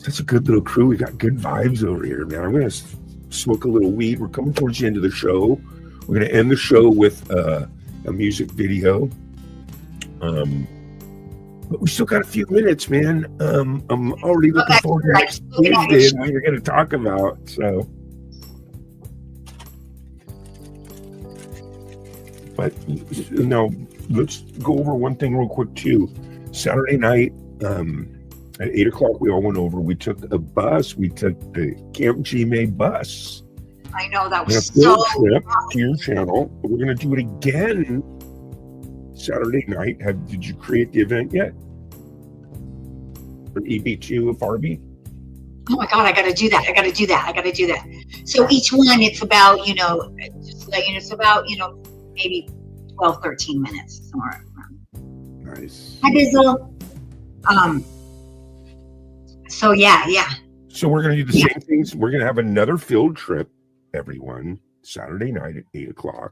E: that's a good little crew. We got good vibes over here, man. I'm going to smoke a little weed. We're coming towards the end of the show. We're going to end the show with a music video. But we still got a few minutes, man. I'm already looking
D: Okay,
E: forward to
D: right.
E: next Tuesday and what you're going to talk about. So, but now let's go over one thing real quick too. Saturday night at 8:00, we all went over. We took a bus. We took the Camp G-May bus.
D: I know that
E: On a
D: was
E: field
D: so.
E: trip to your channel. We're going to do it again Saturday night. Did you create the event yet? For EB2 of Barbie?
D: Oh my God, I got to do that. I got to do that. So each one, it's about, just to let you know, it's about, maybe 12, 13 minutes, somewhere around.
E: Nice.
D: Hi, Bizzle. So yeah.
E: So we're going to do the same things. We're going to have another field trip, everyone, Saturday night at 8:00.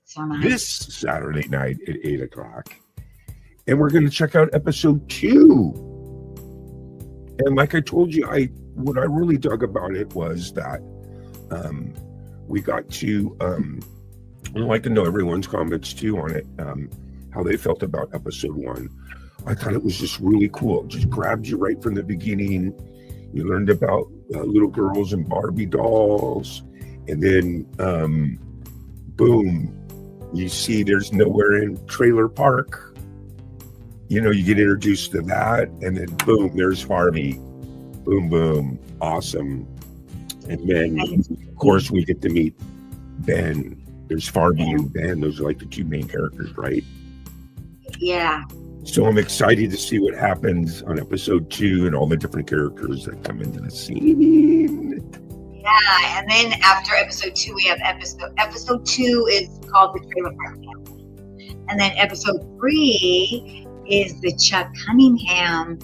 D: So nice.
E: This Saturday night at 8:00. And we're going to check out episode 2. And like I told you, what I really dug about it was that we got to, I'd like to know everyone's comments too on it, how they felt about episode 1. I thought it was just really cool. It just grabbed you right from the beginning. You learned about little girls and Barbie dolls. And then, boom, you see there's nowhere in Trailer Park. You get introduced to that, and then boom, there's Barbie. Boom, boom, awesome. And then, of course, we get to meet Ben. There's Barbie and Ben. Those are like the 2 main characters, right?
D: Yeah.
E: So I'm excited to see what happens on episode 2 and all the different characters that come into the scene.
D: Yeah, and then after episode 2, we have episode 2 is called the Trailer Park Family. And then episode 3 is the Chuck Cunningham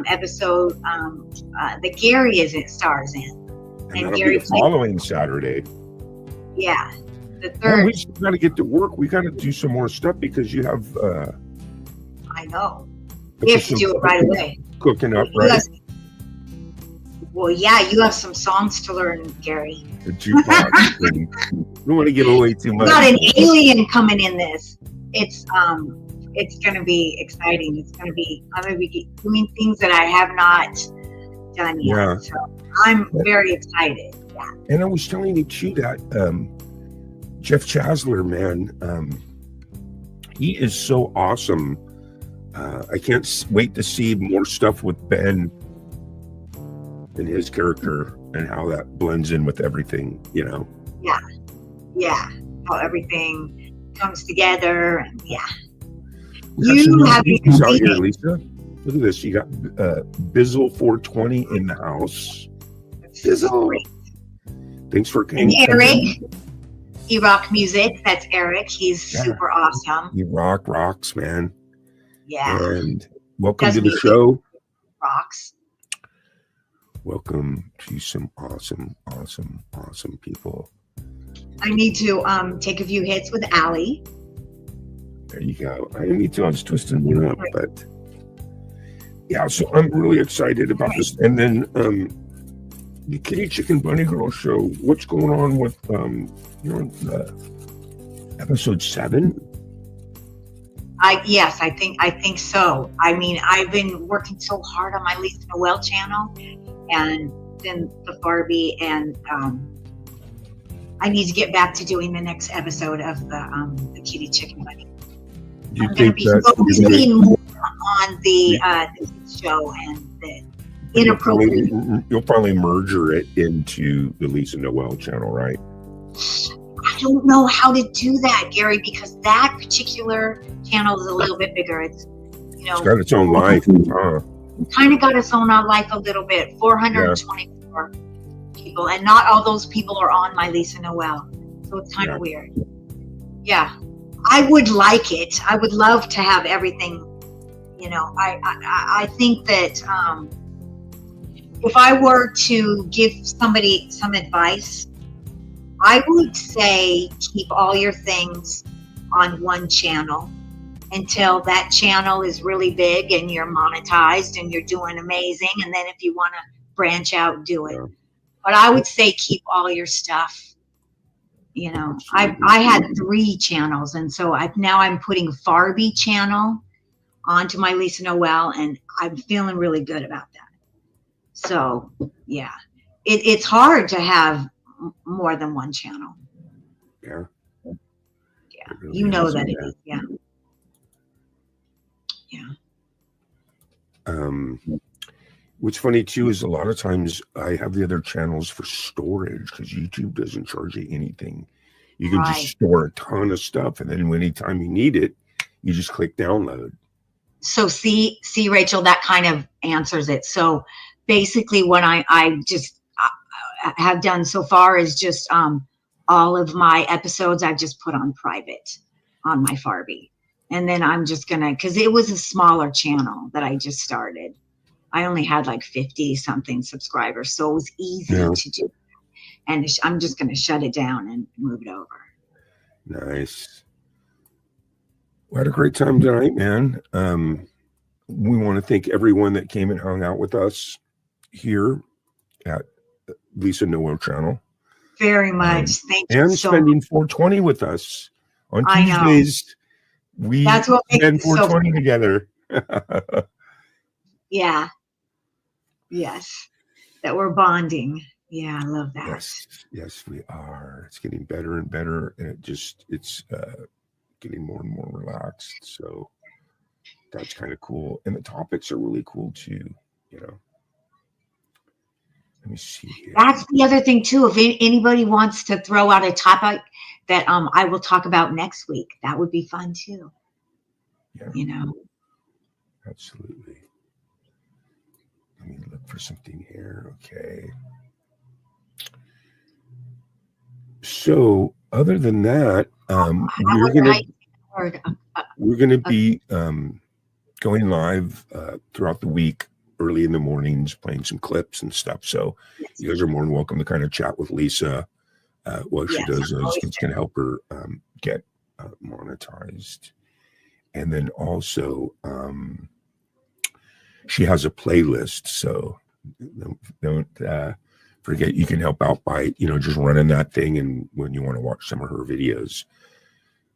D: episode that Gary stars in.
E: And that'll be the following Saturday.
D: Yeah, the
E: Well,
D: third.
E: we just got to get to work. We got to do some more stuff because you have
D: I know. We have to do it right away.
E: Cooking up,
D: You
E: right?
D: have- well, yeah, you have some songs to learn, Gary.
E: The jukebox. And don't want to give away too
D: We
E: much.
D: got an alien coming in this. It's going to be exciting. I'm going to be doing things that I have not done yet.
E: Yeah.
D: So I'm very excited. Yeah.
E: And I was telling you too that Jeff Chasler, man, he is so awesome. I can't wait to see more stuff with Ben and his character and how that blends in with everything,
D: Yeah. How everything comes together. And yeah.
E: We got
D: You
E: some new
D: have
E: pieces out
D: seen
E: here,
D: it.
E: Lisa. Look at this. You got Bizzle 420 in the house. Bizzle.
D: Great.
E: Thanks for
D: And
E: coming.
D: Eric, E-Rock Music. That's Eric. He's
E: Yeah.
D: super awesome.
E: You rocks, man.
D: Yeah.
E: And welcome
D: Does
E: to the
D: music.
E: show.
D: Rocks.
E: Welcome to some awesome people.
D: I need to take a few hits with Allie.
E: There you go. Me too. I was twisting one up, but yeah. So I'm really excited about this. And then the Kitty Chicken Bunny Girl show. What's going on with you're on episode 7?
D: Yes, I think so. I mean, I've been working so hard on my Lisa Noel channel, and then the Barbie, and I need to get back to doing the next episode of the Kitty Chicken Bunny.
E: Do you
D: I'm going to
E: think
D: be
E: that
D: focusing more on the show and the inappropriate.
E: you'll probably merger it into the Lisa Noel channel, right?
D: I don't know how to do that, Gary, because that particular channel is a little bit bigger. It's
E: It's got its own life. Huh?
D: kind of got its own life a little bit. 424 people, and not all those people are on my Lisa Noel, so it's kind of weird. Yeah, I would like it. I would love to have everything. I think that if I were to give somebody some advice, I would say keep all your things on one channel until that channel is really big and you're monetized and you're doing amazing. And then if you want to branch out, do it. But I would say keep all your stuff. I had 3 channels, and so I'm putting Barbie channel onto my Lisa Noel, and I'm feeling really good about that. So yeah, it's hard to have more than one channel.
E: Yeah.
D: Yeah,
E: Really
D: you know
E: is,
D: that it
E: yeah.
D: is. Yeah. Yeah.
E: What's funny too is a lot of times I have the other channels for storage because YouTube doesn't charge you anything. You can just store a ton of stuff, and then anytime you need it, you just click download.
D: So see, Rachel, that kind of answers it. So basically, what I just have done so far is just all of my episodes I've just put on private on my Farby, and then I'm just gonna, because it was a smaller channel that I just started. I only had like 50 something subscribers, so it was easy to do. And I'm just going to shut it down and move it over.
E: Nice. We had a great time tonight, man. We want to thank everyone that came and hung out with us here at Lisa Noel channel.
D: Very much. Thank you.
E: And
D: so
E: spending
D: much.
E: 420 with us on
D: I know.
E: Tuesdays.
D: That's what makes
E: spend
D: it so
E: 420 together.
D: Yeah. Yes. That we're bonding. Yeah, I love that.
E: Yes, we are. It's getting better and better, and it's getting more and more relaxed. So that's kind of cool, and the topics are really cool too. You know. Let me see here.
D: That's the other thing too. If anybody wants to throw out a topic that I will talk about next week, that would be fun too.
E: Yeah.
D: You know.
E: Absolutely. Let me look for something here. Okay. So other than that, we're gonna be going live throughout the week, early in the mornings, playing some clips and stuff. So you guys are more than welcome to kind of chat with Lisa while she does those. It's gonna help her get monetized. And then also she has a playlist, so don't forget you can help out by just running that thing and when you want to watch some of her videos.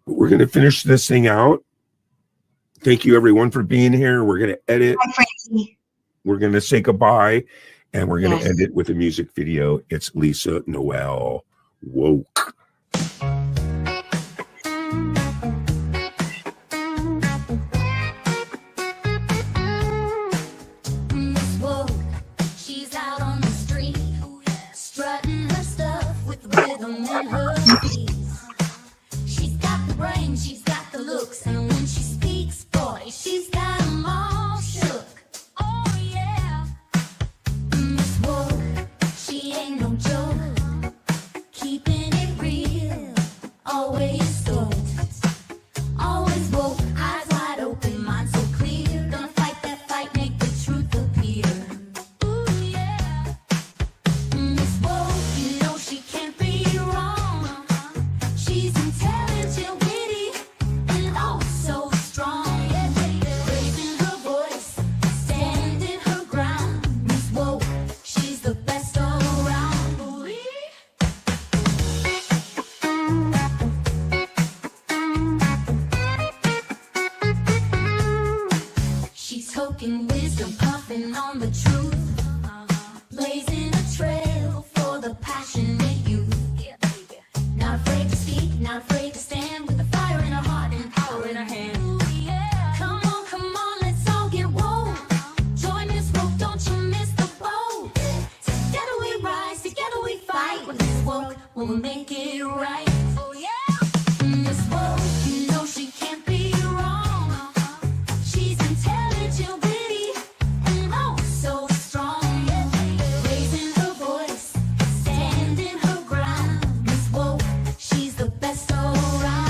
E: But we're going to finish this thing out. Thank you everyone for being here. We're going to edit.
D: Hi, Frankie.
E: We're going to say goodbye, and we're going to end it with a music video. It's Lisa Noel Woke.
H: She's got the brain, she's got the looks, and when she speaks, boy, she's got them all shook. Oh yeah, Miss Woke, she ain't no joke, keeping it real, always stoked, always woke, eyes wide open, mind so clear, gonna fight that fight, make the truth appear. Ooh yeah, Miss Woke, you know she can't be wrong. She's intelligent, witty, and oh so strong. Raising her voice, standing her ground. Miss Woke, she's the best all around. She's token wisdom, puffing on the truth, blazing a trail for the passionate youth. Not afraid to speak, not afraid to stand, with a fire in her heart and power in her hand. Come on, let's all get woke. Join Miss Woke, don't you miss the boat. Together we rise, together we fight. With Miss Woke, we'll make it right. Oh yeah, Miss Woke, you know she can't be wrong. She's intelligent, witty, and oh so strong. Raising her voice, standing her ground. Miss Woke, she's the best all around.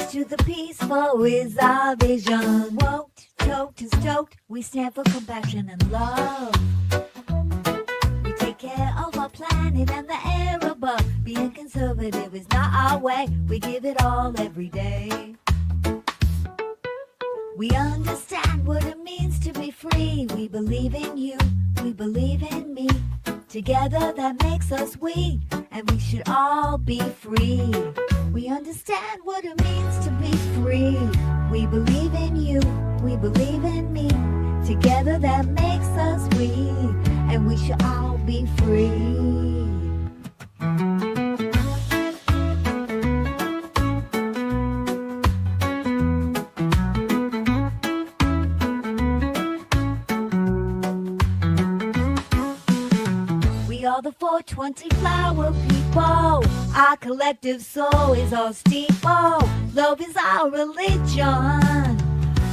B: Peace to the peaceful is our vision. Woked, choked, and stoked, we stand for compassion and love. We take care of our planet and the air above. Being conservative is not our way. We give it all every day. We understand what it means to be free. We believe in you, we believe in me. Together that makes us we, and we should all be free. We understand what it means to be free. We believe in you, we believe in me. Together that makes us we, and we should all be free. We are the 420 flower people. Our collective soul is our steeple. Love is our religion.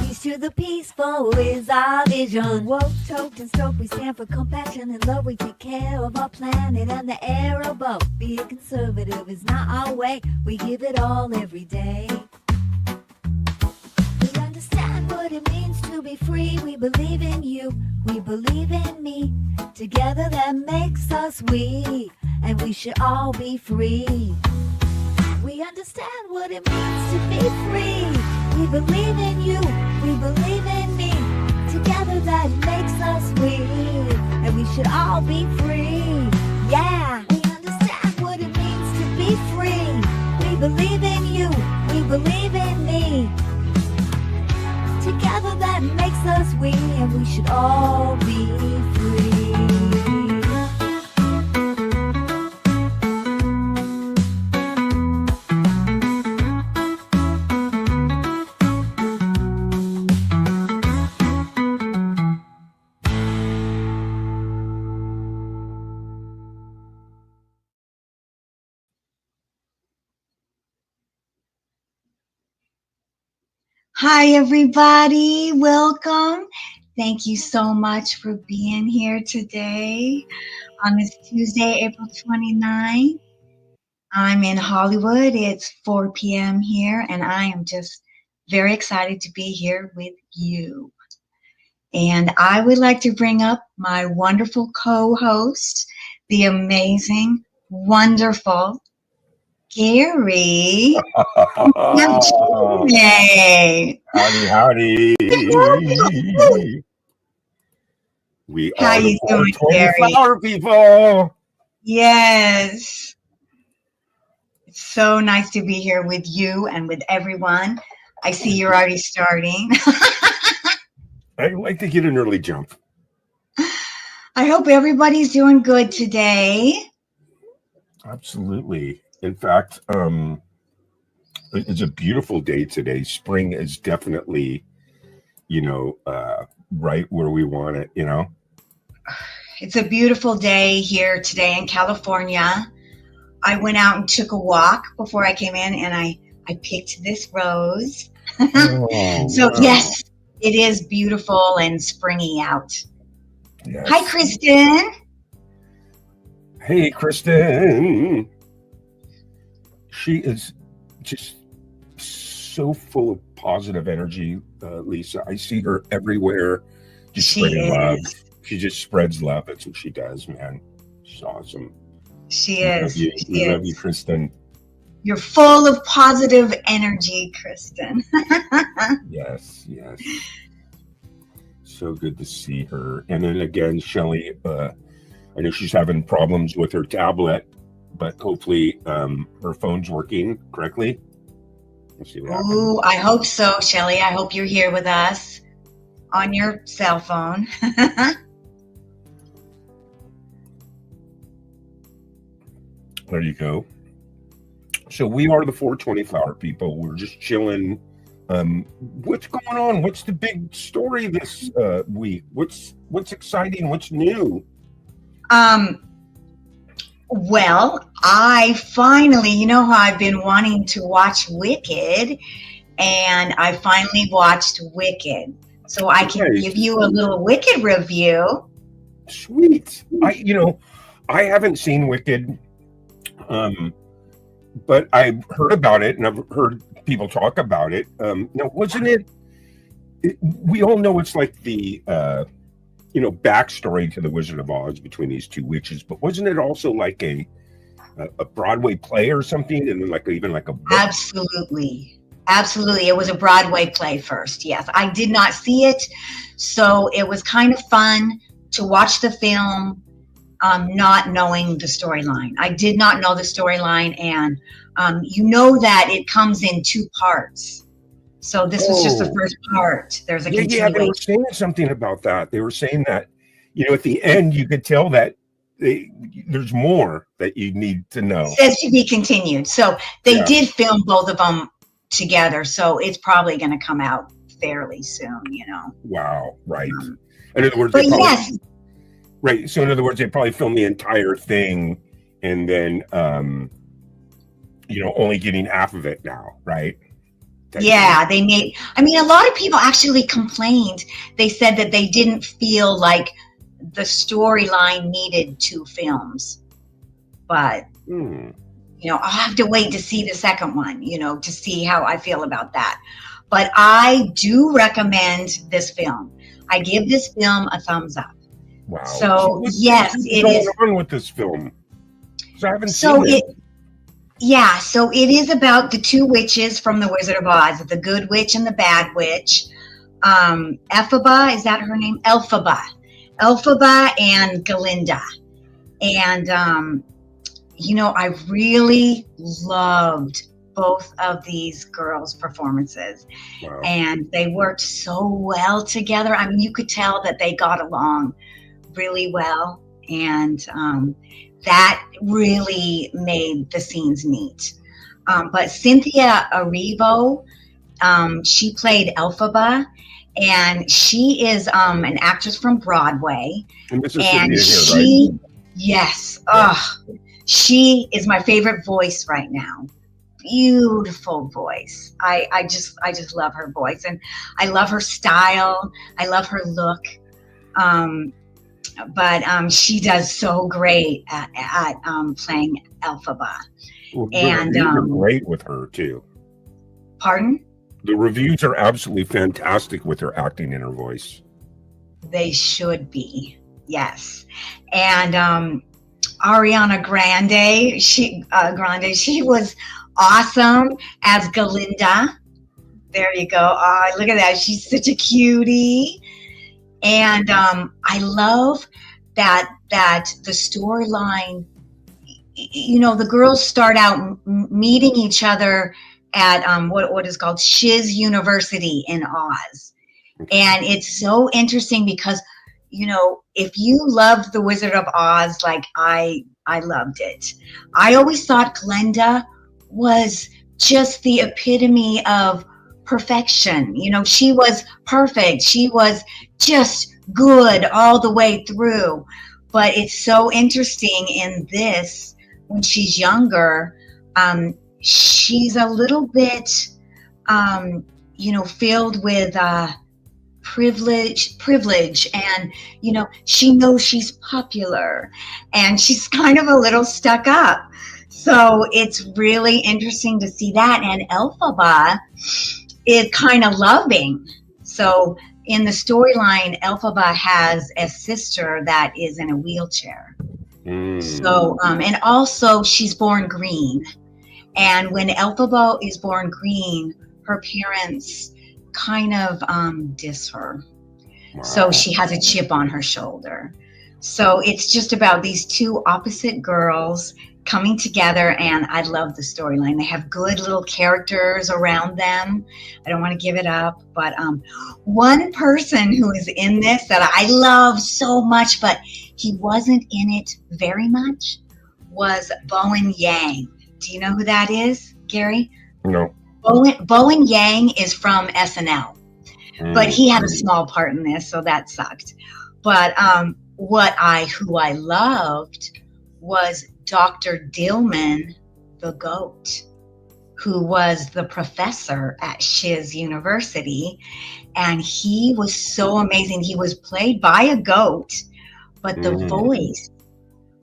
B: Peace to the peaceful is our vision. Woke, choked, and stoked, we stand for compassion and love. We take care of our planet and the air above. Being conservative is not our way. We give it all every day. We understand what it means to be free. We believe in you, we believe in me. Together that makes us we, and we should all be free. We understand what it means to be free. We believe in you, we believe in me. Together that makes us we, and we should all be free. Yeah, we understand what it means to be free. We believe in you, we believe in me. Together that makes us we, and we should all be free.
D: Hi, everybody. Welcome. Thank you so much for being here today on this Tuesday, April 29th. I'm in Hollywood. It's 4 p.m. here, and I am just very excited to be here with you. And I would like to bring up my wonderful co-host, the amazing, wonderful Gary. Yay.
E: Howdy. We
D: How
E: are
D: you
E: the
D: doing,
E: 420
D: Gary?
E: flower people.
D: Yes. It's so nice to be here with you and with everyone. I see you're already starting.
E: I like to get an early jump.
D: I hope everybody's doing good today.
E: Absolutely. In fact, it's a beautiful day today. Spring is definitely, right where we want it,
D: It's a beautiful day here today in California. I went out and took a walk before I came in, and I picked this rose.
E: Oh,
D: So
E: wow.
D: yes, it is beautiful and springy out.
E: Yes.
D: Hi, Kristen.
E: Hey, Kristen. She is just so full of positive energy, Lisa. I see her everywhere, just
D: She
E: spreading love.
D: is.
E: She just spreads love. That's what she does, man. She's awesome.
D: She
E: We love
D: is.
E: you.
D: She
E: We love you,
D: is.
E: Kristen.
D: You're full of positive energy, Kristen.
E: Yes. So good to see her. And then again, Shelly, I know she's having problems with her tablet, but hopefully her phone's working correctly. Let's see what happens.
D: Ooh, I hope so, Shelly. I hope you're here with us on your cell phone.
E: There you go. So we are the 420 flower people. We're just chilling. What's going on? What's the big story this week? What's exciting? What's new?
D: Well, I finally, you know how I've been wanting to watch Wicked, and I finally watched Wicked. So I can
E: Nice.
D: give you a little Wicked review.
E: Sweet. I haven't seen Wicked. but I've heard about it and I've heard people talk about it. Now, wasn't it? We all know it's like the backstory to the Wizard of Oz between these two witches, but wasn't it also like a Broadway play or something, and then even like a book?
D: Absolutely. It was a Broadway play first. Yes, I did not see it, so it was kind of fun to watch the film, not knowing the storyline. I did not know the storyline, and that it comes in 2 parts. So this was just the first part. There's a continuation.
E: They were saying something about that. They were saying that, at the end you could tell that there's more that you need to know.
D: It says to be continued. So they did film both of them together. So it's probably going to come out fairly soon,
E: Wow. Right. In other words, right. So in other words, they probably filmed the entire thing and then, only getting half of it now. Right.
D: Yeah, a lot of people actually complained. They said that they didn't feel like the storyline needed 2 films. But, I'll have to wait to see the second one, to see how I feel about that. But I do recommend this film. I give this film a thumbs up.
E: Wow.
D: So, yes, it is.
E: What's going on with this film? I haven't seen it.
D: Yeah, so it is about the 2 witches from the Wizard of Oz, the good witch and the bad witch. Elphaba, is that her name? Elphaba and Galinda. And, I really loved both of these girls' performances. Wow. And they worked so well together. I mean, you could tell that they got along really well. And that really made the scenes neat. But Cynthia Erivo, she played Elphaba, and she is an actress from Broadway.
E: And this is Cynthia here, right?
D: Yes. She is my favorite voice right now. Beautiful voice. I just love her voice, and I love her style. I love her look. But she does so great at playing Elphaba.
E: Well, and you're great with her too.
D: Pardon?
E: The reviews are absolutely fantastic with her acting and her voice.
D: They should be, yes. And Ariana Grande, she was awesome as Galinda. There you go. Oh, look at that. She's such a cutie. And I love that the storyline, the girls start out meeting each other at what is called Shiz University in Oz. And it's so interesting because, if you loved The Wizard of Oz, like I loved it. I always thought Glenda was just the epitome of perfection. She was perfect. She was just good all the way through. But it's so interesting in this, when she's younger, she's a little bit, filled with privilege, and she knows she's popular, and she's kind of a little stuck up. So it's really interesting to see that. And Elphaba is kind of loving. So in the storyline, Elphaba has a sister that is in a wheelchair. So, and also she's born green. And when Elphaba is born green, her parents kind of diss her. Wow. So she has a chip on her shoulder. So it's just about these 2 opposite girls coming together, and I love the storyline. They have good little characters around them. I don't want to give it up, but one person who is in this that I love so much, but he wasn't in it very much, was Bowen Yang. Do you know who that is, Gary?
E: No.
D: Bowen Yang is from SNL, but he had a small part in this, so that sucked. But who I loved was Dr. Dillman, the goat, who was the professor at Shiz University. And he was so amazing. He was played by a goat, but the voice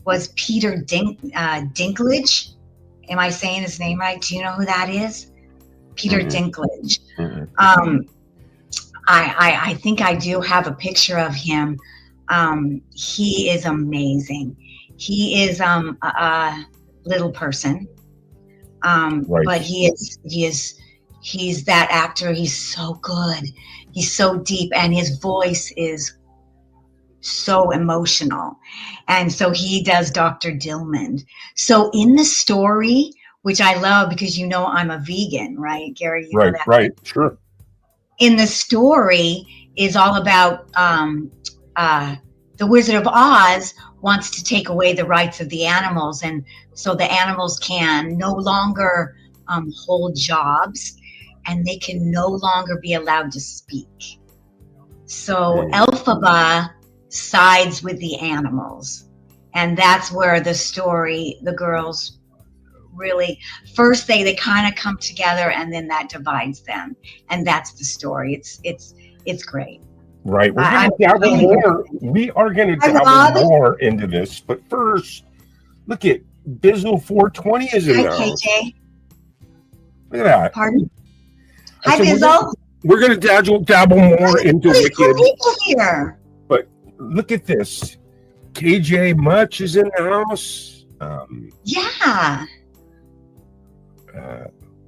D: was Peter Dinklage. Am I saying his name right? Do you know who that is? Peter
E: Mhm.
D: Dinklage.
E: Mhm.
D: I think I do have a picture of him. He is amazing. He is a little person,
E: Right.
D: but he's that actor. He's so good. He's so deep, and his voice is so emotional. And so he does Dr. Dillman. So in the story, which I love because I'm a vegan, right, Gary? You know
E: Right.
D: that.
E: Right. Sure.
D: In the story is all about the Wizard of Oz wants to take away the rights of the animals, and so the animals can no longer hold jobs, and they can no longer be allowed to speak. So Elphaba sides with the animals, and that's where the girls really first they kind of come together, and then that divides them, and that's the story. It's great.
E: Right. We're going to dabble more. We are going to dabble more into this, but first, look at Bizzle 420 is in
D: Hi,
E: there.
D: KJ.
E: Look at that.
D: Pardon?
E: I
D: Hi,
E: said,
D: Bizzle.
E: We're going to dabble more into
D: There's cool
E: Wicked.
D: people here.
E: But look at this. KJ Much is in the house.
D: Yeah.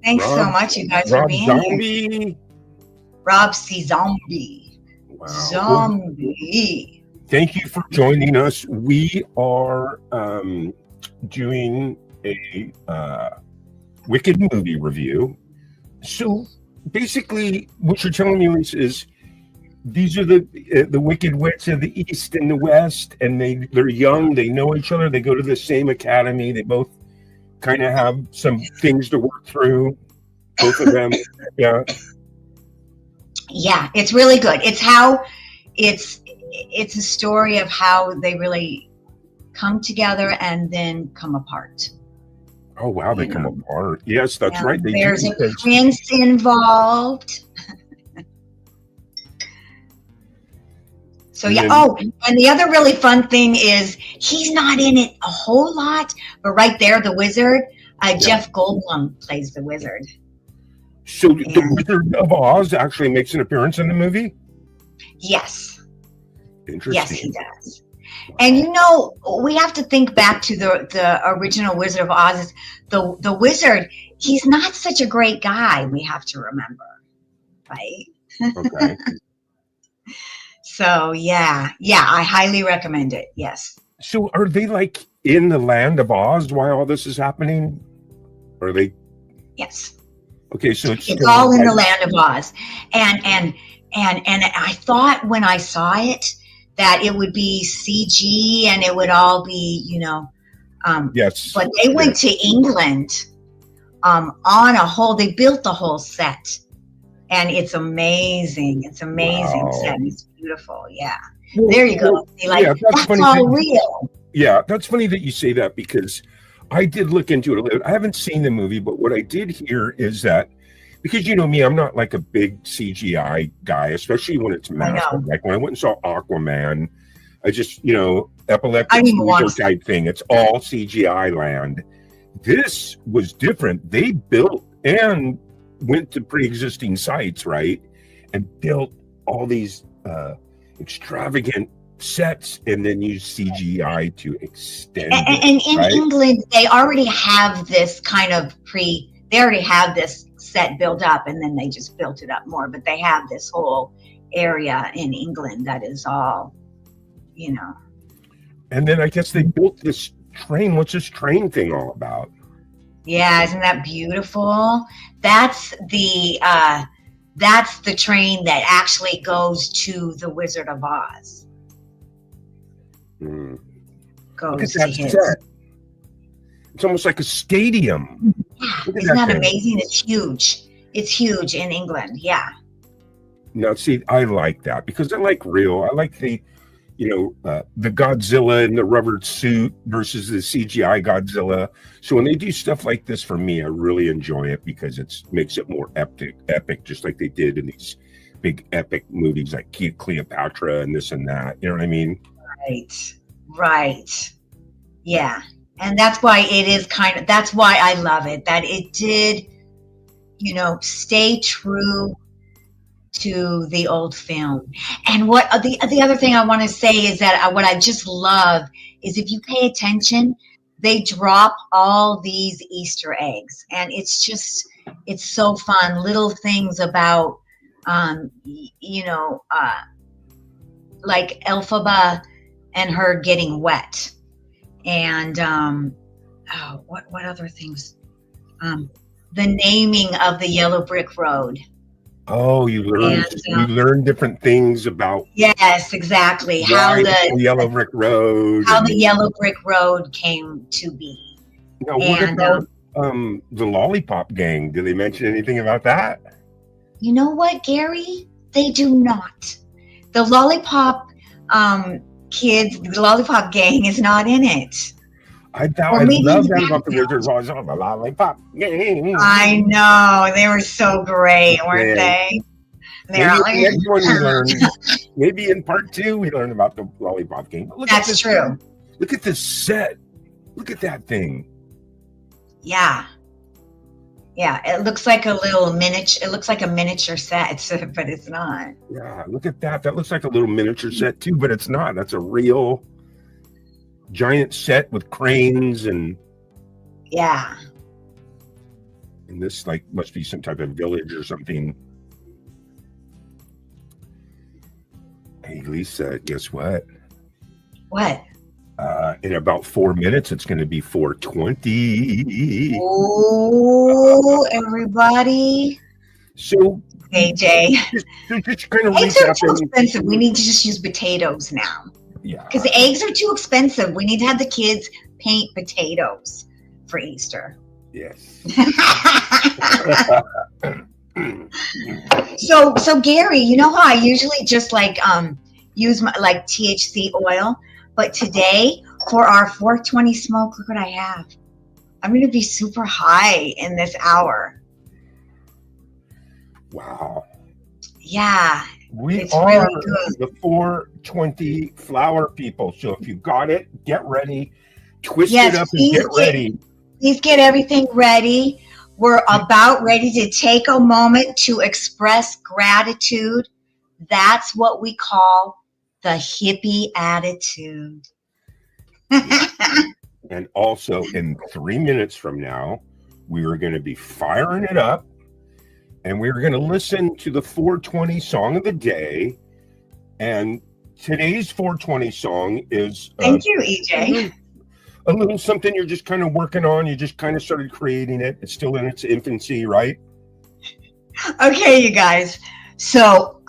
D: Thanks so much, you guys, for
E: Rob
D: being
E: Zombie.
D: here. Rob C. Zombie.
E: Wow.
D: Zombie.
E: Thank you for joining us. We are doing a Wicked movie review. So basically, what you're telling me is these are the Wicked Wits of the East and the West, and they're young. They know each other. They go to the same academy. They both kind of have some things to work through. Both of them, yeah.
D: Yeah, it's really good. It's a story of how they really come together and then come apart.
E: Oh wow, they come apart. Yes, that's right.
D: There's a prince involved. So yeah. Oh, and the other really fun thing is he's not in it a whole lot, but right there, the wizard, Jeff Goldblum plays the wizard.
E: So the Wizard of Oz actually makes an appearance in the movie?
D: Yes.
E: Interesting.
D: Yes, he does. And we have to think back to the original Wizard of Oz. The wizard, he's not such a great guy, we have to remember, right?
E: Okay.
D: So yeah, I highly recommend it. Yes.
E: So are they like in the land of Oz while all this is happening? Are they?
D: Yes.
E: Okay, so
D: it's all in the land of Oz, and I thought when I saw it that it would be CG and it would all be
E: yes.
D: But they went to England on a whole. They built the whole set, and it's amazing. It's amazing
E: Wow.
D: set. It's beautiful. Yeah. Well, there you go. That's
E: funny
D: all real.
E: Yeah, that's funny that you say that because I did look into it a little. I haven't seen the movie, but what I did hear is that because you know me, I'm not like a big CGI guy, especially when it's massive. Like when I went and saw Aquaman, I just, epileptic seizure type thing. It's all CGI land. This was different. They built and went to pre-existing sites, right? And built all these extravagant sets and then use CGI to extend
D: and in
E: right?
D: England they already have this kind of they already have this set built up, and then they just built it up more, but they have this whole area in England that is all
E: and then I guess they built this train. What's this train thing all about?
D: Yeah, isn't that beautiful? That's the train that actually goes to the Wizard of Oz. Goes to his.
E: It's almost like a stadium.
D: Yeah, isn't that amazing? It's huge. It's huge in England. Yeah.
E: Now, see, I like that because I like real. I like the Godzilla in the rubber suit versus the CGI Godzilla. So when they do stuff like this for me, I really enjoy it because it makes it more epic, just like they did in these big epic movies like Cleopatra and this and that. You know what I mean?
D: Right. Yeah. And that's why it is that's why I love it, that it did, stay true to the old film. And what the other thing I want to say is that what I just love is if you pay attention, they drop all these Easter eggs, and it's so fun. Little things about, like Elphaba and her getting wet, and what other things? The naming of the yellow brick road.
E: Oh, you learn different things about.
D: Yes, exactly. How the
E: yellow brick road.
D: How the yellow brick road came to be.
E: Now, what about the Lollipop Gang? Do they mention anything about that?
D: You know what, Gary? They do not. The Lollipop kids, the Lollipop Gang is not in it.
E: I love that about the Wizards of the Lollipop Gang.
D: I know. They were so great, weren't they?
E: Maybe in part 2 we learn about the Lollipop Gang.
D: That's true.
E: Look at this set. Look at that thing.
D: Yeah. Yeah, it looks like a little miniature. It looks like a miniature set, but it's not.
E: Yeah, look at that. That looks like a little miniature set too, but it's not. That's a real giant set with cranes and.
D: Yeah.
E: And this must be some type of village or something. Hey, Lisa, guess what?
D: What?
E: In about 4 minutes, it's going to be 4:20.
D: Oh, everybody.
E: So,
D: AJ.
E: Just kind of
D: eggs are too expensive. We need to just use potatoes now.
E: Yeah.
D: Because the eggs are too expensive. We need to have the kids paint potatoes for Easter.
E: Yes.
D: So Gary, you know how I usually just use my THC oil, but today for our 420 smoke, look what I have. I'm going to be super high in this hour.
E: Wow.
D: Yeah.
E: We are really the 420 flower people. So if you got it, get ready. Twist it up and get ready.
D: Please get everything ready. We're about ready to take a moment to express gratitude. That's what we call the hippie attitude.
E: And also in 3 minutes from now, we are going to be firing it up. And we're going to listen to the 420 song of the day. And today's 420 song is...
D: Thank you, EJ.
E: A little something you're just kind of working on. You just kind of started creating it. It's still in its infancy, right?
D: Okay, you guys. So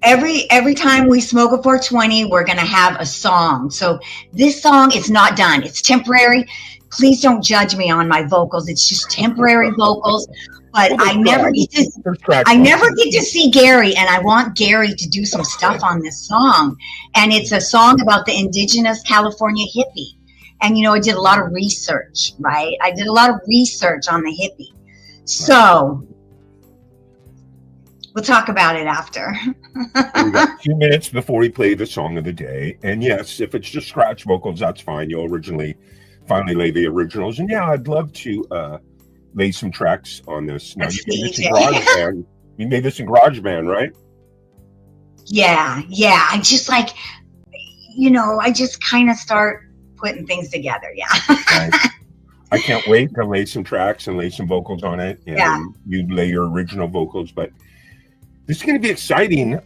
D: every time we smoke a 420, we're going to have a song. So this song is not done. It's temporary. Please don't judge me on my vocals. It's just temporary vocals. But I never get to see Gary, and I want Gary to do some stuff on this song. And it's a song about the indigenous California hippie. And, I did a lot of research, right? I did a lot of research on the hippie. So we'll talk about it after.
E: We got 2 minutes before we play the song of the day. And yes, if it's just scratch vocals, that's fine. You'll finally lay the originals. And yeah, I'd love to lay some tracks on this. Now, you made this in GarageBand, right?
D: Yeah. I just I just kind of start putting things together. Yeah.
E: Nice. I can't wait to lay some tracks and lay some vocals on it. And you lay your original vocals, but this is going to be exciting.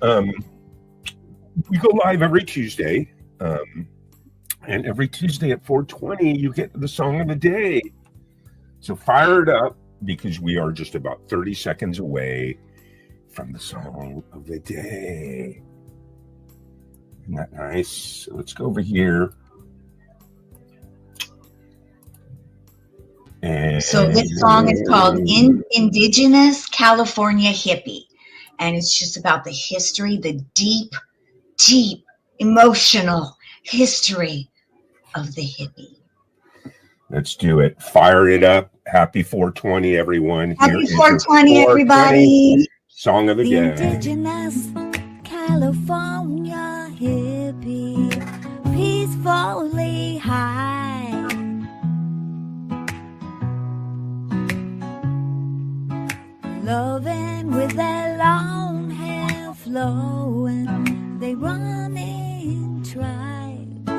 E: We go live every Tuesday. And every Tuesday at 4:20, you get the song of the day. So fire it up, because we are just about 30 seconds away from the song of the day. Isn't that nice? So let's go over here. And
D: so this song is called Indigenous California Hippie. And it's just about the history, the deep, deep, emotional history of the hippie.
E: Let's do it. Fire it up. Happy 420, everyone.
D: Happy 420, everybody.
E: Song of the day.
B: Indigenous California hippie, peacefully high. slow and they run in tribes.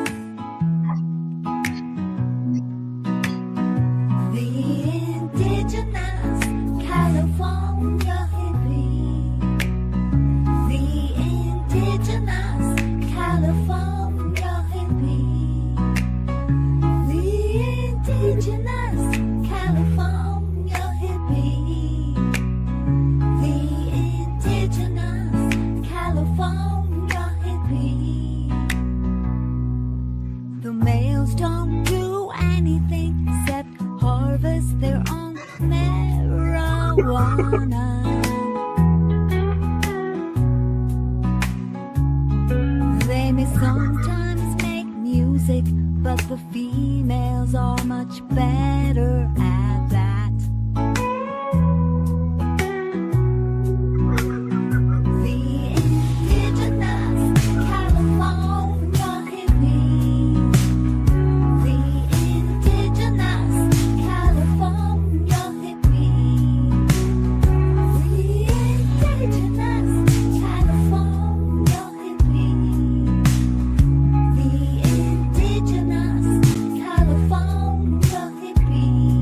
B: The indigenous California hippie. The indigenous California hippie. The indigenous California hippie. The indigenous California hippie. The males don't do anything except harvest their own marijuana. They may sometimes make music, but the females are much better at that. The indigenous California hippie. The indigenous California hippie. The indigenous California hippie. The indigenous California hippie.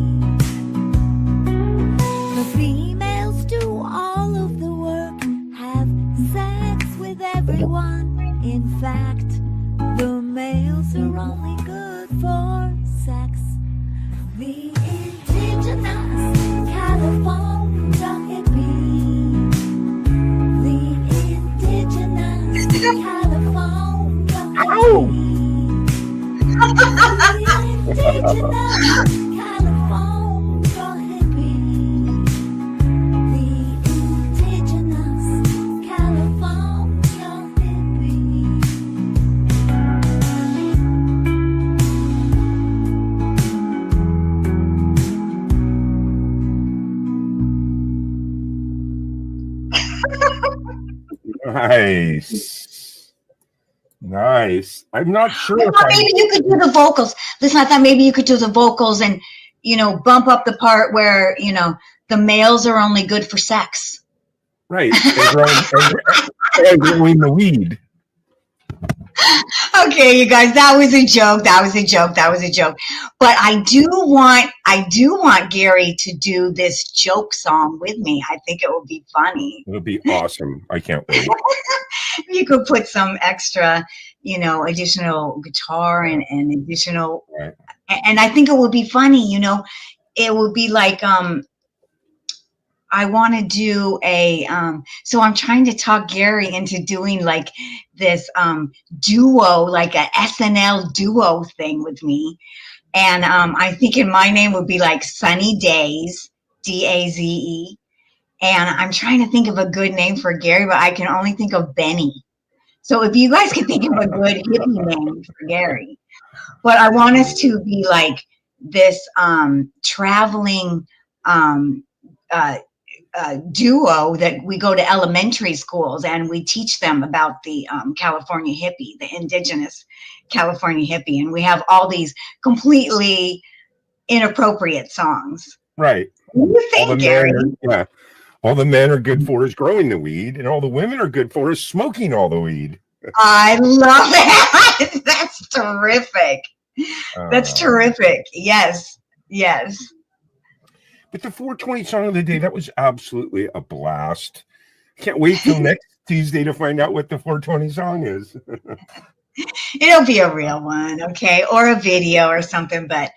B: The females do all of the work, have sex with everyone. In fact, the males are only good for sex. The indigenous California hippie. The indigenous California hippie. The indigenous California hippie. The indigenous California hippie.
E: Nice. I'm not sure
D: I
E: if
D: thought maybe you could do the vocals. Listen, I thought maybe you could do the vocals and, bump up the part where, the males are only good for sex.
E: right. And growing the weed.
D: Okay, you guys, that was a joke. But I do want Gary to do this joke song with me. I think it would be funny.
E: It'll be awesome. I can't wait.
D: You could put some extra, additional guitar and additional,
E: Right.
D: and I think it would be funny. It would be like, I want to do so I'm trying to talk Gary into doing like this duo, like a SNL duo thing with me. And I think my name would be like Sunny Daze, Daze. And I'm trying to think of a good name for Gary, but I can only think of Benny. So if you guys can think of a good hippie name for Gary. But I want us to be like this traveling duo that we go to elementary schools and we teach them about the California hippie, the indigenous California hippie. And we have all these completely inappropriate songs.
E: Right.
D: What do you think, Gary?
E: All the men are good for is growing the weed, and all the women are good for is smoking all the weed.
D: I love it. That's terrific. That's terrific. Yes.
E: But the 420 song of the day, that was absolutely a blast. Can't wait till next Tuesday to find out what the 420 song is.
D: It'll be a real one, okay? Or a video or something, but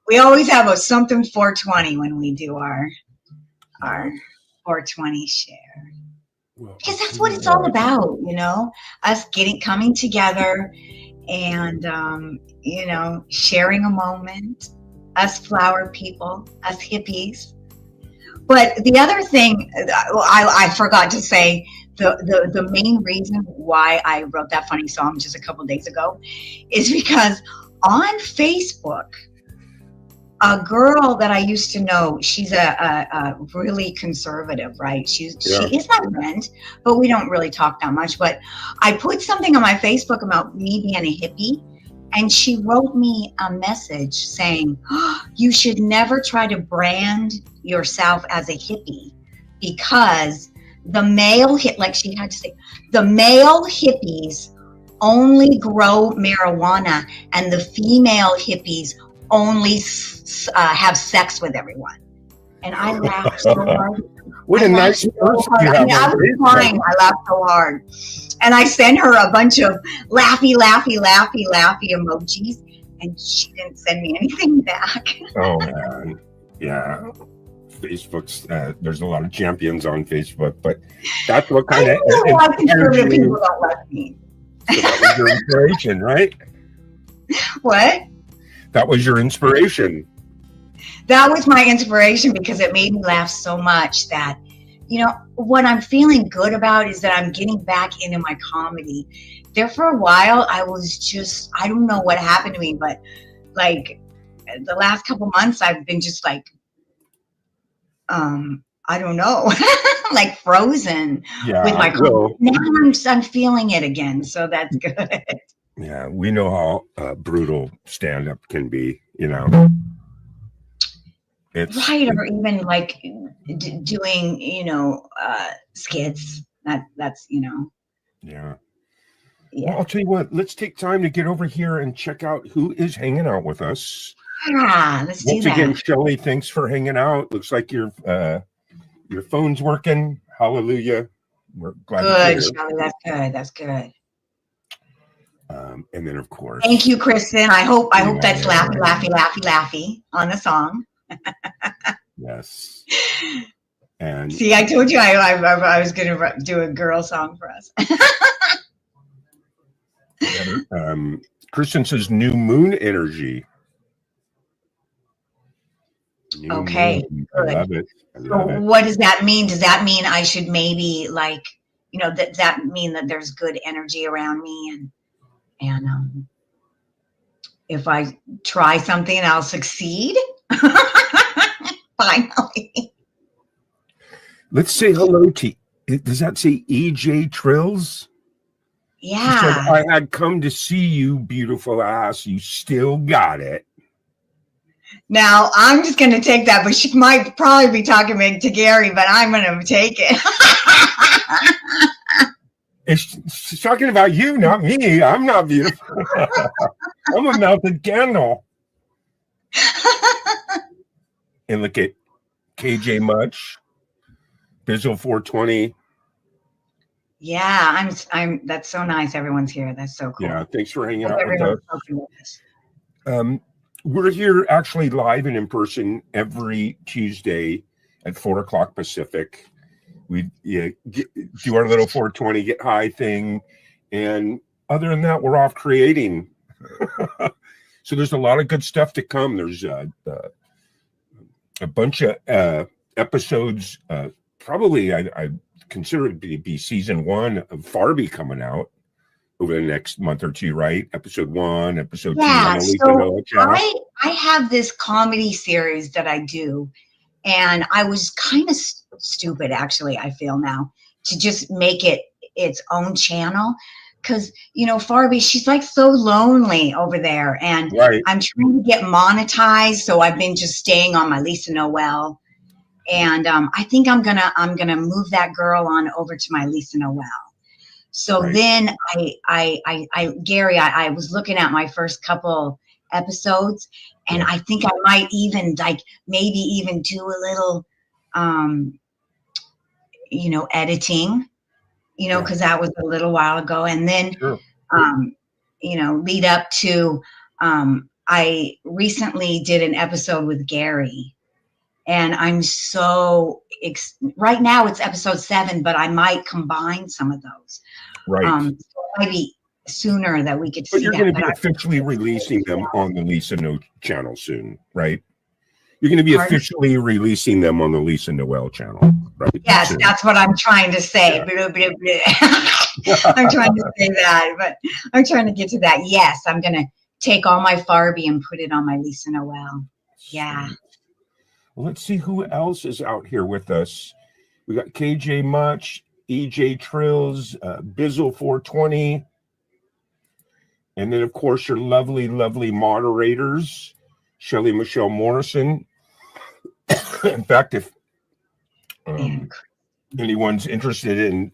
D: we always have a something 420 when we do our 420 share. Because that's what it's all about, us coming together and, sharing a moment, us flower people, us hippies. But the other thing I forgot to say, the main reason why I wrote that funny song just a couple of days ago is because on Facebook, a girl that I used to know, she's a really conservative, right? She is my friend, but we don't really talk that much. But I put something on my Facebook about me being a hippie, and she wrote me a message saying, you should never try to brand yourself as a hippie because the male hit, like she had to say, the male hippies only grow marijuana, and the female hippies only have sex with everyone. And I laughed so hard.
E: What a nice person you have.
D: I was crying. I laughed so hard. And I sent her a bunch of laughy emojis, and she didn't send me anything back.
E: Oh, man. Yeah. Facebook's, there's a lot of champions on Facebook, but that's what kind of
D: conservative people don't like me.
E: So that was your inspiration, right?
D: What?
E: That was your inspiration.
D: That was my inspiration because it made me laugh so much that, you know, what I'm feeling good about is that I'm getting back into my comedy. There for a while, I was just, I don't know what happened to me, but like the last couple months, I've been just like, I don't know, like frozen with my comedy. Now I'm feeling it again, so that's good.
E: Yeah, we know how brutal stand-up can be, you know. It's
D: right, or even like doing, you know, skits. That's, you know.
E: Yeah. Well, I'll tell you what. Let's take time to get over here and check out who is hanging out with us.
D: Let's do that.
E: Once again, Shelley, thanks for hanging out. Looks like your phone's working. Hallelujah. We're glad
D: good,
E: to
D: Shelley. That's good. That's good.
E: And then, of course,
D: thank you, Kristen. I hope that's laughy on the song.
E: Yes. And
D: see, I told you I was going to do a girl song for us.
E: Kristen says new moon energy.
D: Okay.
E: I love it.
D: So what does that mean? Does that mean I should maybe like, you know, that mean that there's good energy around me and if I try something I'll succeed? Finally.
E: Let's say hello to, does that say EJ Trills?
D: Yeah.
E: She said, I had come to see you, beautiful ass. You still got it.
D: Now, I'm just going to take that, but she might probably be talking to Gary, but I'm going to take it.
E: She's talking about you, not me. I'm not beautiful. I'm a melted candle. And look at KJ Much, Bizzle 420.
D: Yeah, I'm. That's so nice. Everyone's here. That's so cool.
E: Yeah, thanks for hanging out with us. We're here actually live and in person every Tuesday at 4:00 Pacific. We do our little 420 get high thing, and other than that, we're off creating. So there's a lot of good stuff to come. There's a bunch of episodes. Probably I consider it to be season 1 of Farby coming out over the next month or two, right? Episode 1, episode 2.
D: So I have this comedy series that I do, and I was kind of stupid, actually, I feel now, to just make it its own channel. Because, you know, Farby, she's like so lonely over there, and I'm trying to get monetized, so I've been just staying on my Lisa Noel. And I think I'm gonna move that girl on over to my Lisa Noel. So then Gary, I was looking at my first couple episodes, and I think I might even maybe even do a little, you know, editing, you know, because that was a little while ago, and then, you know, lead up to, I recently did an episode with Gary. And I'm so right now it's episode 7, but I might combine some of those. So maybe sooner that we could see.
E: But you're going to be officially releasing them on the Lisa Noel channel soon, right? You're going to be officially releasing them on the Lisa Noel channel, right?
D: Yes, that's what I'm trying to say. Yeah. I'm trying to say that, but I'm trying to get to that. Yes, I'm going to take all my Farby and put it on my Lisa Noel. Yeah.
E: Well, let's see who else is out here with us. We got KJ Much, EJ Trills, Bizzle 420, and then, of course, your lovely, lovely moderators, Shelley Michelle Morrison. In fact, if anyone's interested in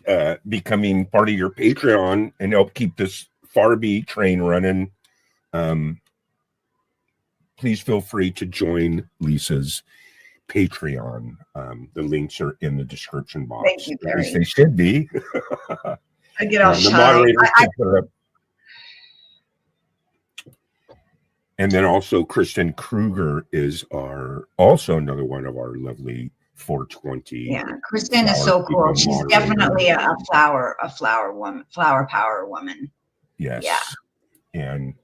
E: becoming part of your Patreon and help keep this Farby train running, please feel free to join Lisa's Patreon. The links are in the description box.
D: Thank you,
E: At least
D: Barry.
E: they should be.
D: I get all
E: the
D: shy.
E: moderators can put it up. And then also Kristen Kruger is also another one of our lovely 420.
D: Yeah, Kristen is so cool. She's definitely a flower woman, flower power woman.
E: Yes.
D: Yeah.
E: And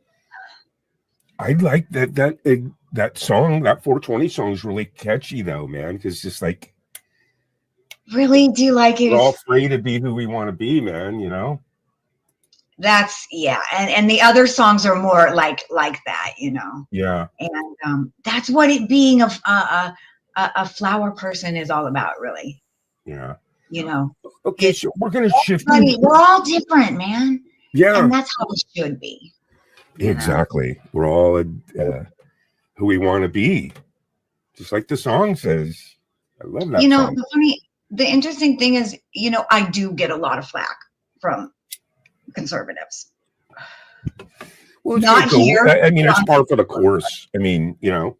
E: I like that song, that 420 song is really catchy though, man. Because just like
D: Really do you like it?
E: we're all free to be who we want to be, man, you know?
D: That's and the other songs are more like that, you know.
E: Yeah.
D: And that's what it being a flower person is all about, really.
E: Yeah.
D: You know.
E: Okay, so we're gonna shift.
D: We're all different, man.
E: Yeah.
D: And that's how it should be.
E: Exactly. We're all who we want to be. Just like the song says. I love that.
D: You know,
E: song.
D: the interesting thing is, you know, I do get a lot of flack from conservatives.
E: Well,
D: Not here.
E: I mean, it's par for the course. I mean, you know.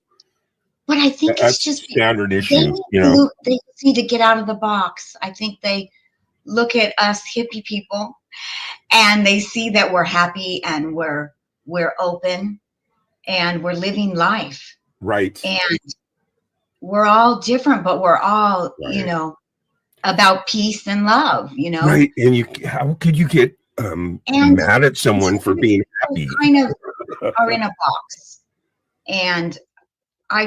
D: But I think
E: That's
D: it's just
E: standard
D: they
E: issue, you know.
D: They need to get out of the box. I think they look at us hippie people and they see that we're happy and we're open and we're living life.
E: Right.
D: And we're all different, but we're all,
E: Right.
D: you know, about peace and love, you know.
E: Right. And how could you get mad at someone for being happy?
D: Kind of are in a box. And I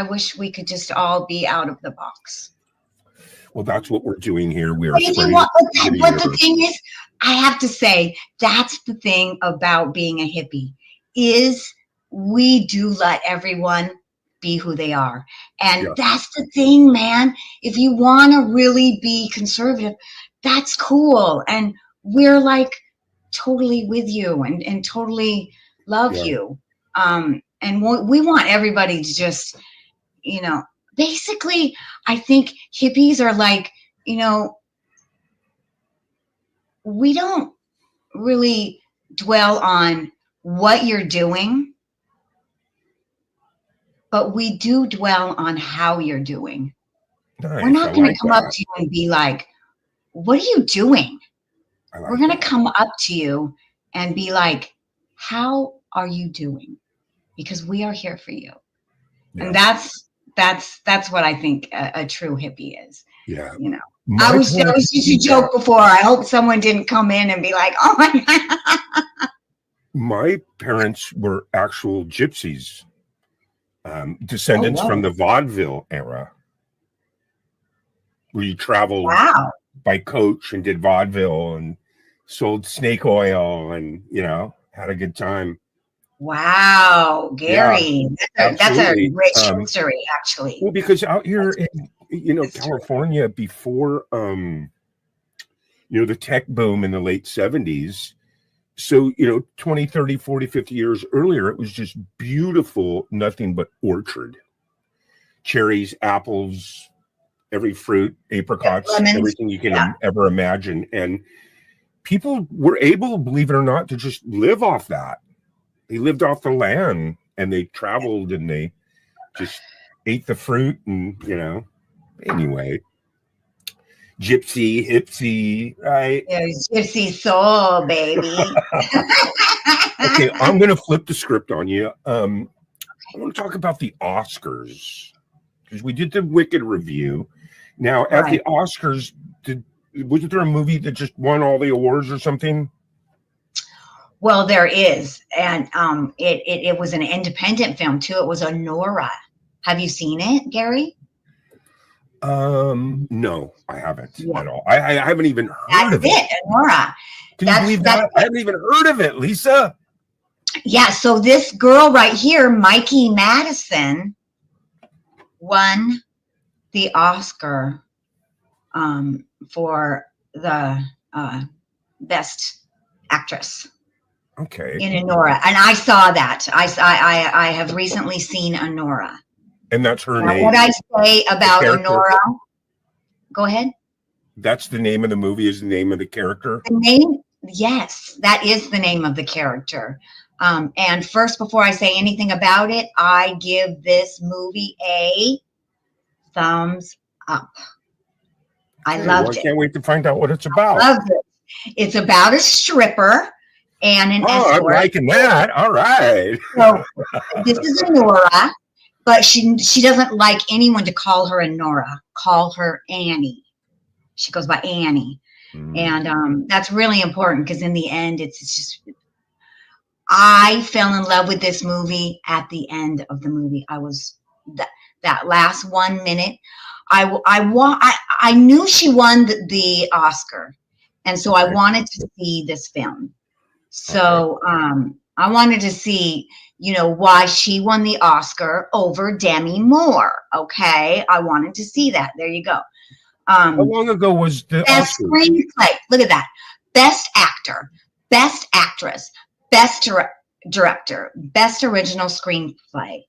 D: wish we could just all be out of the box.
E: Well, that's what we're doing here. We are.
D: But the thing is, I have to say, that's the thing about being a hippie is we do let everyone be who they are. And that's the thing, man. If you want to really be conservative, that's cool. And we're like totally with you and totally love you. And we want everybody to just, you know, basically, I think hippies are like, you know, we don't really dwell on what you're doing, but we do dwell on how you're doing.
E: Nice.
D: We're not going to come up to you and be like, what are you doing? We're going to come up to you and be like, how are you doing? Because we are here for you. Yeah. And that's what I think a true hippie is.
E: Yeah.
D: You know, I was used to joke before. I hope someone didn't come in and be like, oh my God.
E: My parents were actual gypsies, descendants from the vaudeville era, where you traveled by coach and did vaudeville and sold snake oil and, you know, had a good time.
D: Wow, Gary, that's a rich history, actually.
E: Well, because out here in, you know, California before, you know, the tech boom in the late 70s. So, you know, 20, 30, 40, 50 years earlier, it was just beautiful, nothing but orchard. Cherries, apples, every fruit, apricots, everything you can ever imagine. And people were able, believe it or not, to just live off that. They lived off the land and they traveled and they just ate the fruit and, you know, anyway. Gypsy, hipsy, right?
D: Yeah, gypsy soul, baby.
E: Okay, I'm going to flip the script on you. I want to talk about the Oscars because we did the Wicked review. Now, at the Oscars, wasn't there a movie that just won all the awards or something?
D: Well, there is, and it was an independent film too. It was Anora. Have you seen it, Gary?
E: No, I haven't at all. I haven't even heard of it.
D: Anora.
E: Can you believe that? I haven't even heard of it, Lisa.
D: Yeah. So this girl right here, Mikey Madison, won the Oscar for the best actress.
E: Okay.
D: In Anora, and I saw that. I have recently seen Anora.
E: And that's her name.
D: What I say about Anora, Go ahead.
E: That's the name of the movie, is the name of the character?
D: The name, yes, that is the name of the character. And first, before I say anything about it, I give this movie a thumbs up. I loved
E: I
D: it.
E: can't wait to find out what it's about.
D: Loved it. It's about a stripper and an
E: Oh, I'm
D: escort.
E: liking that. All right.
D: So this is Nora, but she doesn't like anyone to call her Nora. Call her Annie. She goes by Annie. And that's really important because in the end, it's just, I fell in love with this movie at the end of the movie. I was that last 1 minute. I knew she won the Oscar, and so I wanted to see this film. So I wanted to see, why she won the Oscar over Demi Moore. Okay, I wanted to see that. There you go.
E: How long ago was the
D: Best
E: Oscar?
D: screenplay? Look at that. Best actor, best actress, best director, best original screenplay.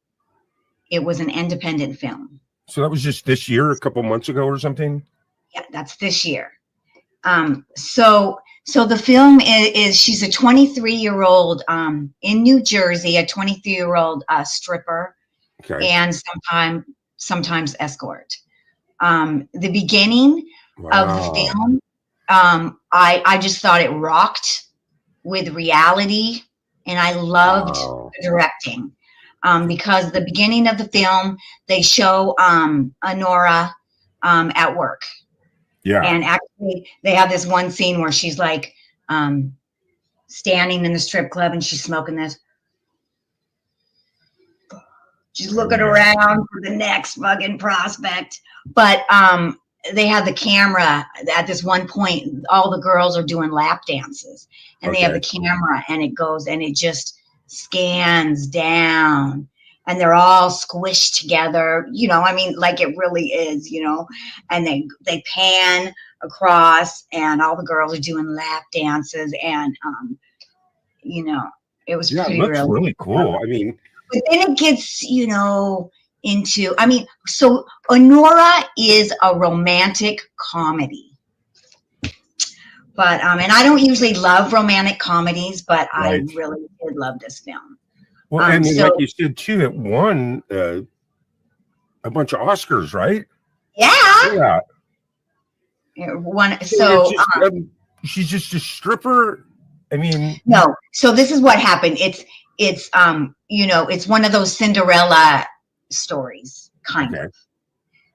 D: It was an independent film.
E: So that was just this year, a couple months ago or something?
D: Yeah, that's this year. So the film is she's a 23-year-old in New Jersey, a 23-year-old stripper,
E: Okay.
D: and sometimes escort. The beginning of the film, I just thought it rocked with reality, and I loved the directing. Because the beginning of the film, they show Honora at work.
E: Yeah.
D: And actually, they have this one scene where she's like standing in the strip club and she's smoking this. She's looking around for the next fucking prospect. But they have the camera at this one point. All the girls are doing lap dances. And they have the camera and it goes and it just scans down. And they're all squished together, like it really is, and they pan across and all the girls are doing lap dances and, it was pretty
E: it looks really cool. I mean,
D: but then it gets, into, so Honora is a romantic comedy. But, and I don't usually love romantic comedies, but I really did love this film.
E: Well, and like you said too, it won a bunch of Oscars, right?
D: Yeah. It won. So
E: she's just a stripper. I mean,
D: no. So this is what happened. It's it's one of those Cinderella stories, kind of.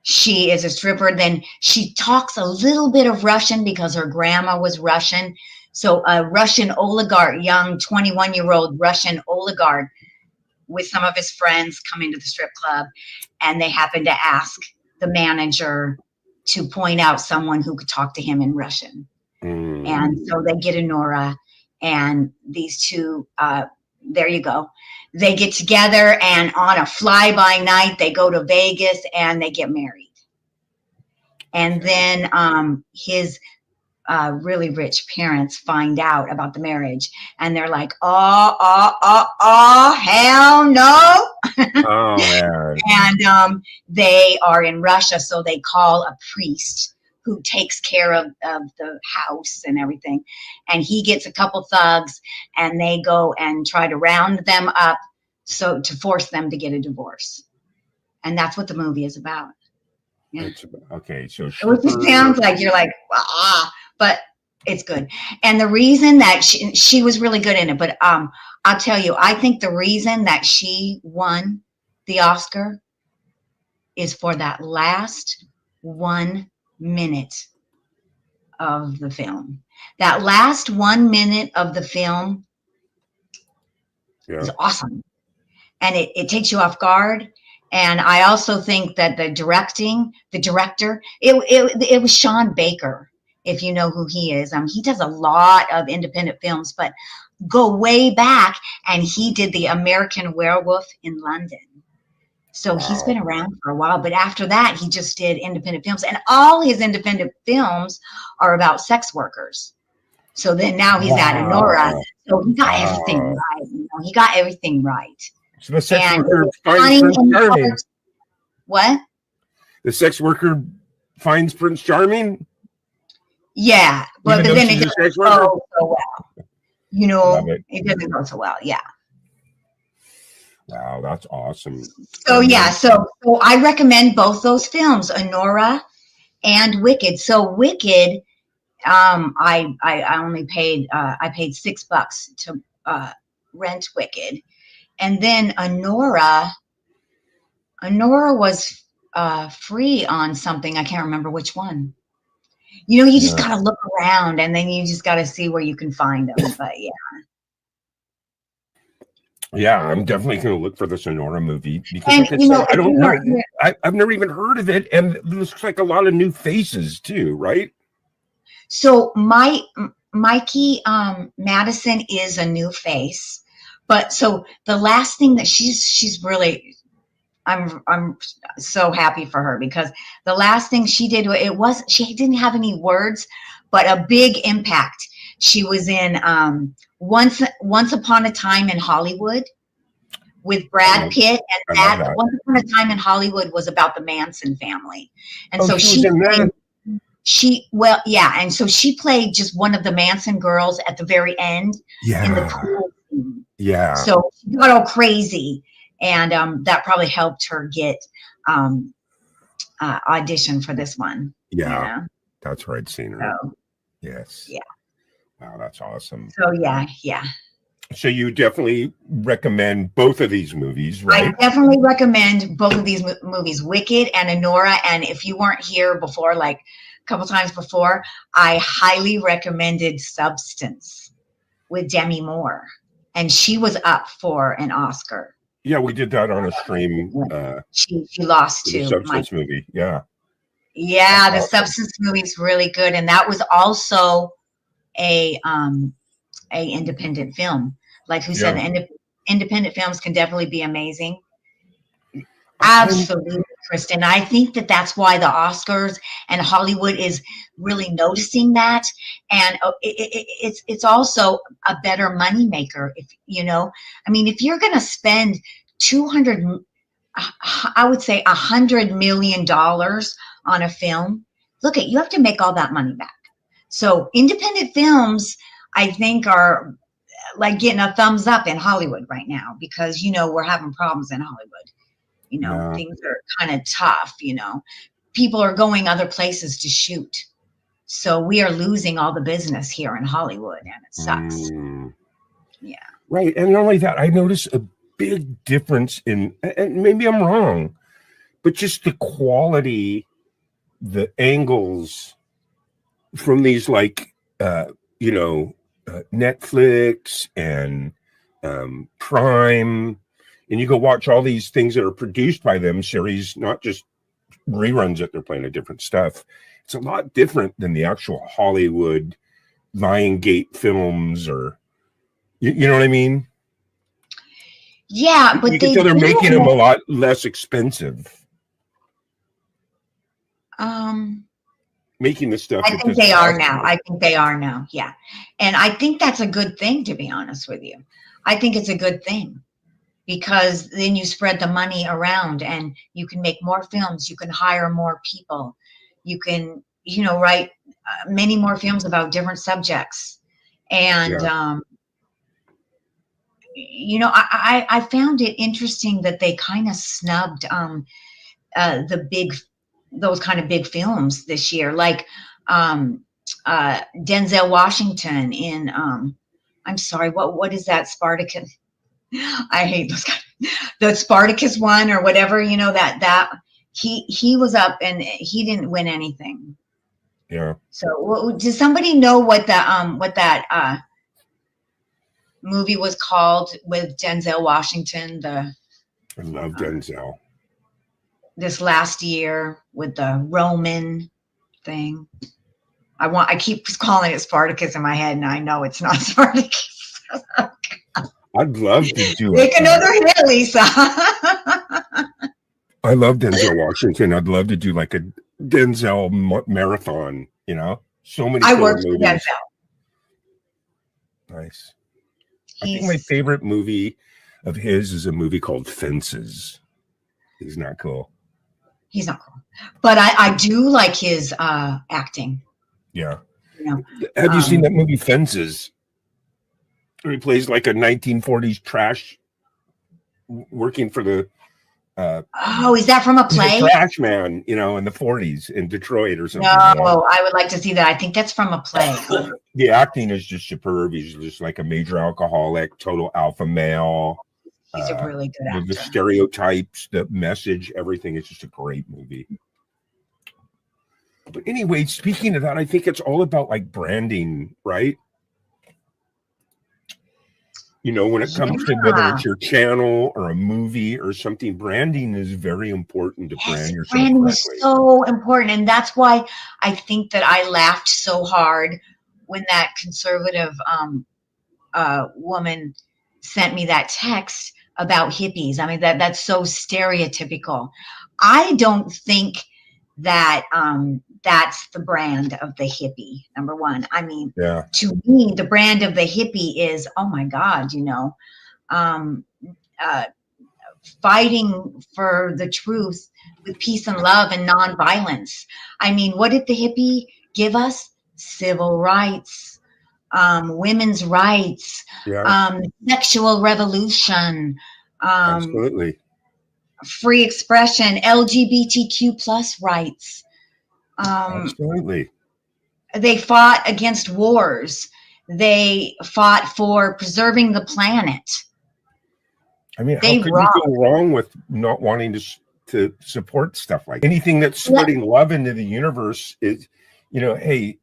D: She is a stripper. Then she talks a little bit of Russian because her grandma was Russian. So a Russian oligarch, young 21-year-old Russian oligarch with some of his friends come into the strip club, and they happen to ask the manager to point out someone who could talk to him in Russian. And so they get Honora, and these two, there you go. They get together, and on a fly-by night, they go to Vegas, and they get married. And then his really rich parents find out about the marriage, and they're like, oh, hell no.
E: Oh, man.
D: And they are in Russia, so they call a priest who takes care of the house and everything. And he gets a couple thugs, and they go and try to round them up so to force them to get a divorce. And that's what the movie is about. Yeah.
E: Okay, so
D: it just sounds like you're like, but it's good. And the reason that she was really good in it, but I'll tell you, I think the reason that she won the Oscar is for that last 1 minute of the film. That last 1 minute of the film is awesome. And it takes you off guard. And I also think that the director, it was Sean Baker, if you know who he is. He does a lot of independent films, but go way back, and he did The American Werewolf in London. So he's been around for a while, but after that, he just did independent films, and all his independent films are about sex workers. So then now he's at Honora, so he got everything right. He got everything right.
E: So the sex worker finds Prince Charming.
D: What?
E: The sex worker finds Prince Charming.
D: Yeah, but
E: Even though
D: then
E: she's
D: it
E: a
D: doesn't
E: sex worker?
D: go so well. You
E: Love
D: know,
E: it.
D: it doesn't go so well. Yeah.
E: Wow, that's awesome.
D: So yeah, so I recommend both those films, Honora and Wicked. So Wicked, I only paid I paid $6 to rent Wicked, and then Honora was free on something. I can't remember which one. You know, you just
E: Yeah.
D: gotta look around, and then you just gotta see where you can find them. But yeah.
E: Yeah, I'm definitely going to look for the Sonora movie because,
D: And
E: like I
D: you know,
E: said, I
D: if
E: don't
D: you
E: know.
D: weren't-
E: I've never even heard of it, and it looks like a lot of new faces too, right?
D: so Mikey Madison is a new face, but so the last thing that she's really, I'm so happy for her, because the last thing she did, she didn't have any words, but a big impact. She was in Once Upon a Time in Hollywood with Brad Pitt, and
E: I love
D: that
E: that.
D: Once Upon a Time in Hollywood was about the Manson family, and
E: Oh,
D: so
E: she was in that.
D: and so she played just one of the Manson girls at the very end in the
E: Yeah,
D: pool scene.
E: yeah,
D: So she got all crazy, and that probably helped her get audition for this one.
E: yeah.
D: You know?
E: That's where I'd seen her.
D: So
E: Yes.
D: yeah.
E: Wow, that's awesome.
D: So yeah.
E: So you definitely recommend both of these movies,
D: I
E: right?
D: definitely recommend both of these movies, Wicked and Honora. And if you weren't here before, like a couple times before, I highly recommended Substance with Demi Moore, and she was up for an Oscar.
E: Yeah, we did that on a stream.
D: She lost
E: The
D: to
E: Substance movie. Yeah.
D: Yeah, the
E: That's awesome.
D: Substance movie is really good, and that was also a independent film. Like who said, independent films can definitely be amazing. Absolutely, Kristen. I think that that's why the Oscars and Hollywood is really noticing that, and it's also a better moneymaker. If you know, I mean, if you're going to spend 200, I would say $100 million on a film, look at, you have to make all that money back. So independent films, I think, are like getting a thumbs up in Hollywood right now, because you know we're having problems in Hollywood. You know,
E: Yeah.
D: things are kind of tough. You know, people are going other places to shoot, so we are losing all the business here in Hollywood, and it sucks. Yeah.
E: Right. And not only that, I noticed a big difference in, and maybe I'm wrong, but just the quality, the angles from these, like, Netflix and Prime, and you go watch all these things that are produced by them, series, not just reruns that they're playing of different stuff. It's a lot different than the actual Hollywood Lionsgate films, or you know what I mean?
D: Yeah, but
E: you can tell they're making them a lot less expensive. Making the stuff.
D: I think they are now. I think they are now. Yeah. And I think that's a good thing, to be honest with you. I think it's a good thing, because then you spread the money around and you can make more films. You can hire more people. You can, write many more films about different subjects. And, I found it interesting that they kind of snubbed those kind of big films this year, like Denzel Washington in I'm sorry, what is that, Spartacus? I hate those guys. The Spartacus one or whatever, that he was up and he didn't win anything.
E: Yeah.
D: So does somebody know what that movie was called with Denzel Washington?
E: I love Denzel.
D: This last year with the Roman thing. I keep calling it Spartacus in my head, and I know it's not Spartacus.
E: I'd love to do
D: Make another hit, Lisa.
E: I love Denzel Washington. I'd love to do like a Denzel marathon, so many.
D: I worked with Denzel.
E: Nice. I think my favorite movie of his is a movie called Fences. Isn't that cool?
D: He's not cool. But I do like his acting.
E: Yeah.
D: You know.
E: Have you seen that movie Fences? Where he plays like a 1940s trash working for the
D: is that from a
E: he's
D: play?
E: a trash man, in the 40s in Detroit or something.
D: No, I would like to see that. I think that's from a play.
E: The acting is just superb. He's just like a major alcoholic, total alpha male.
D: He's a really good actor.
E: The stereotypes, the message, everything is just a great movie. But anyway, speaking of that, I think it's all about like branding, right? When it comes to whether it's your channel or a movie or something, branding is very important to brand yourself.
D: Branding is so important. And that's why I think that I laughed so hard when that conservative woman sent me that text about hippies. I mean, that's so stereotypical. I don't think that that's the brand of the hippie, number one. I mean, to me, the brand of the hippie is, oh my God, fighting for the truth with peace and love and nonviolence. I mean, what did the hippie give us? Civil rights, women's rights, sexual revolution,
E: absolutely,
D: free expression, LGBTQ plus rights.
E: Absolutely.
D: They fought against wars. They fought for preserving the planet.
E: I mean, how could you go wrong with not wanting to support stuff like that? Anything that's spreading love into the universe is, hey,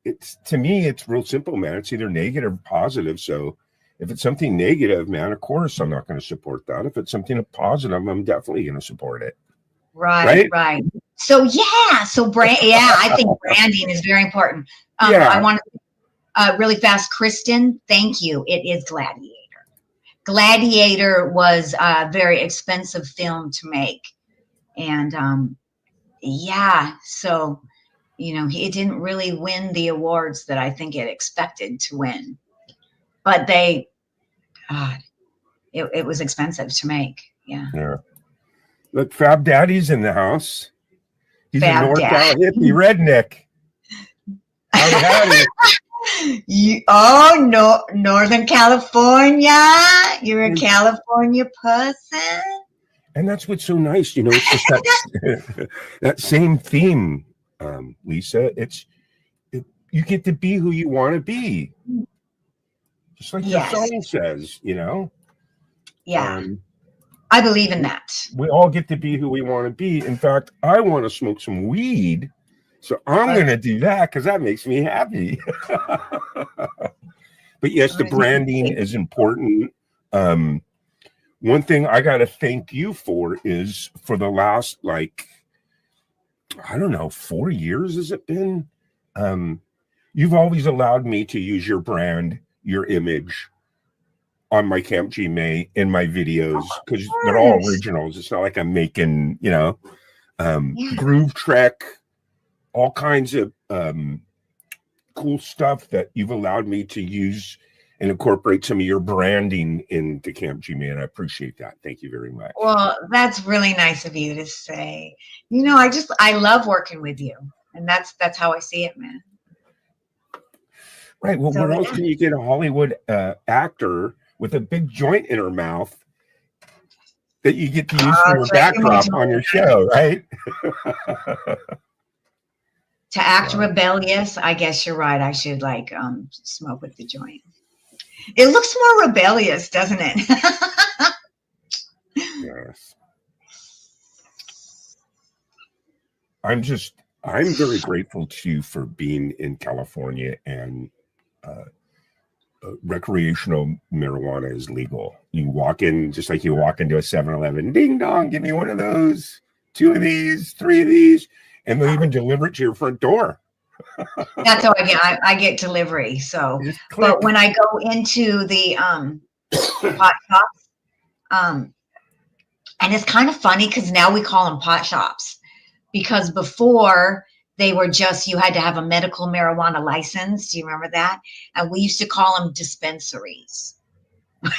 E: it's, to me, it's real simple, man. It's either negative or positive. So if it's something negative, man, of course I'm not going to support that. If it's something positive, I'm definitely going to support it.
D: Right. So I think branding is very important. I want to really fast, Kristen, thank you. It is Gladiator. Gladiator was a very expensive film to make. And so, it didn't really win the awards that I think it expected to win. But it was expensive to make. Yeah.
E: Look, Fab Daddy's in the house. He's
D: Fab
E: a NorCal
D: Dad.
E: hippie redneck. Howdy.
D: Northern California. You're a California person.
E: And that's what's so nice. It's just that, that same theme, Lisa. You get to be who you want to be. Just like the song says,
D: Yeah. I believe in that.
E: We all get to be who we want to be. In fact, I want to smoke some weed. So I'm going to do that because that makes me happy. But yes, the branding is important. One thing I got to thank you for is for the last, 4 years has it been? You've always allowed me to use your brand, your image on my Camp G May in my videos because they're all originals. It's not like I'm making, Groove Trek, all kinds of cool stuff that you've allowed me to use and incorporate some of your branding into Camp G May, and I appreciate that. Thank you very much.
D: Well, that's really nice of you to say. I love working with you, and that's how I see it, man.
E: Right. Well, where else can you get a Hollywood actor with a big joint in her mouth that you get to use for your backdrop on your show, right?
D: To act rebellious, I guess you're right. I should smoke with the joint. It looks more rebellious, doesn't it?
E: Yes. I'm very grateful to you for being in California and recreational marijuana is legal. You walk in just like you walk into a 7-Eleven, ding dong, give me one of those, 2 of these, 3 of these, and they'll even deliver it to your front door.
D: That's how I get delivery. So, but when I go into the pot shops, and it's kind of funny because now we call them pot shops because before they were just, you had to have a medical marijuana license. Do you remember that? And we used to call them dispensaries.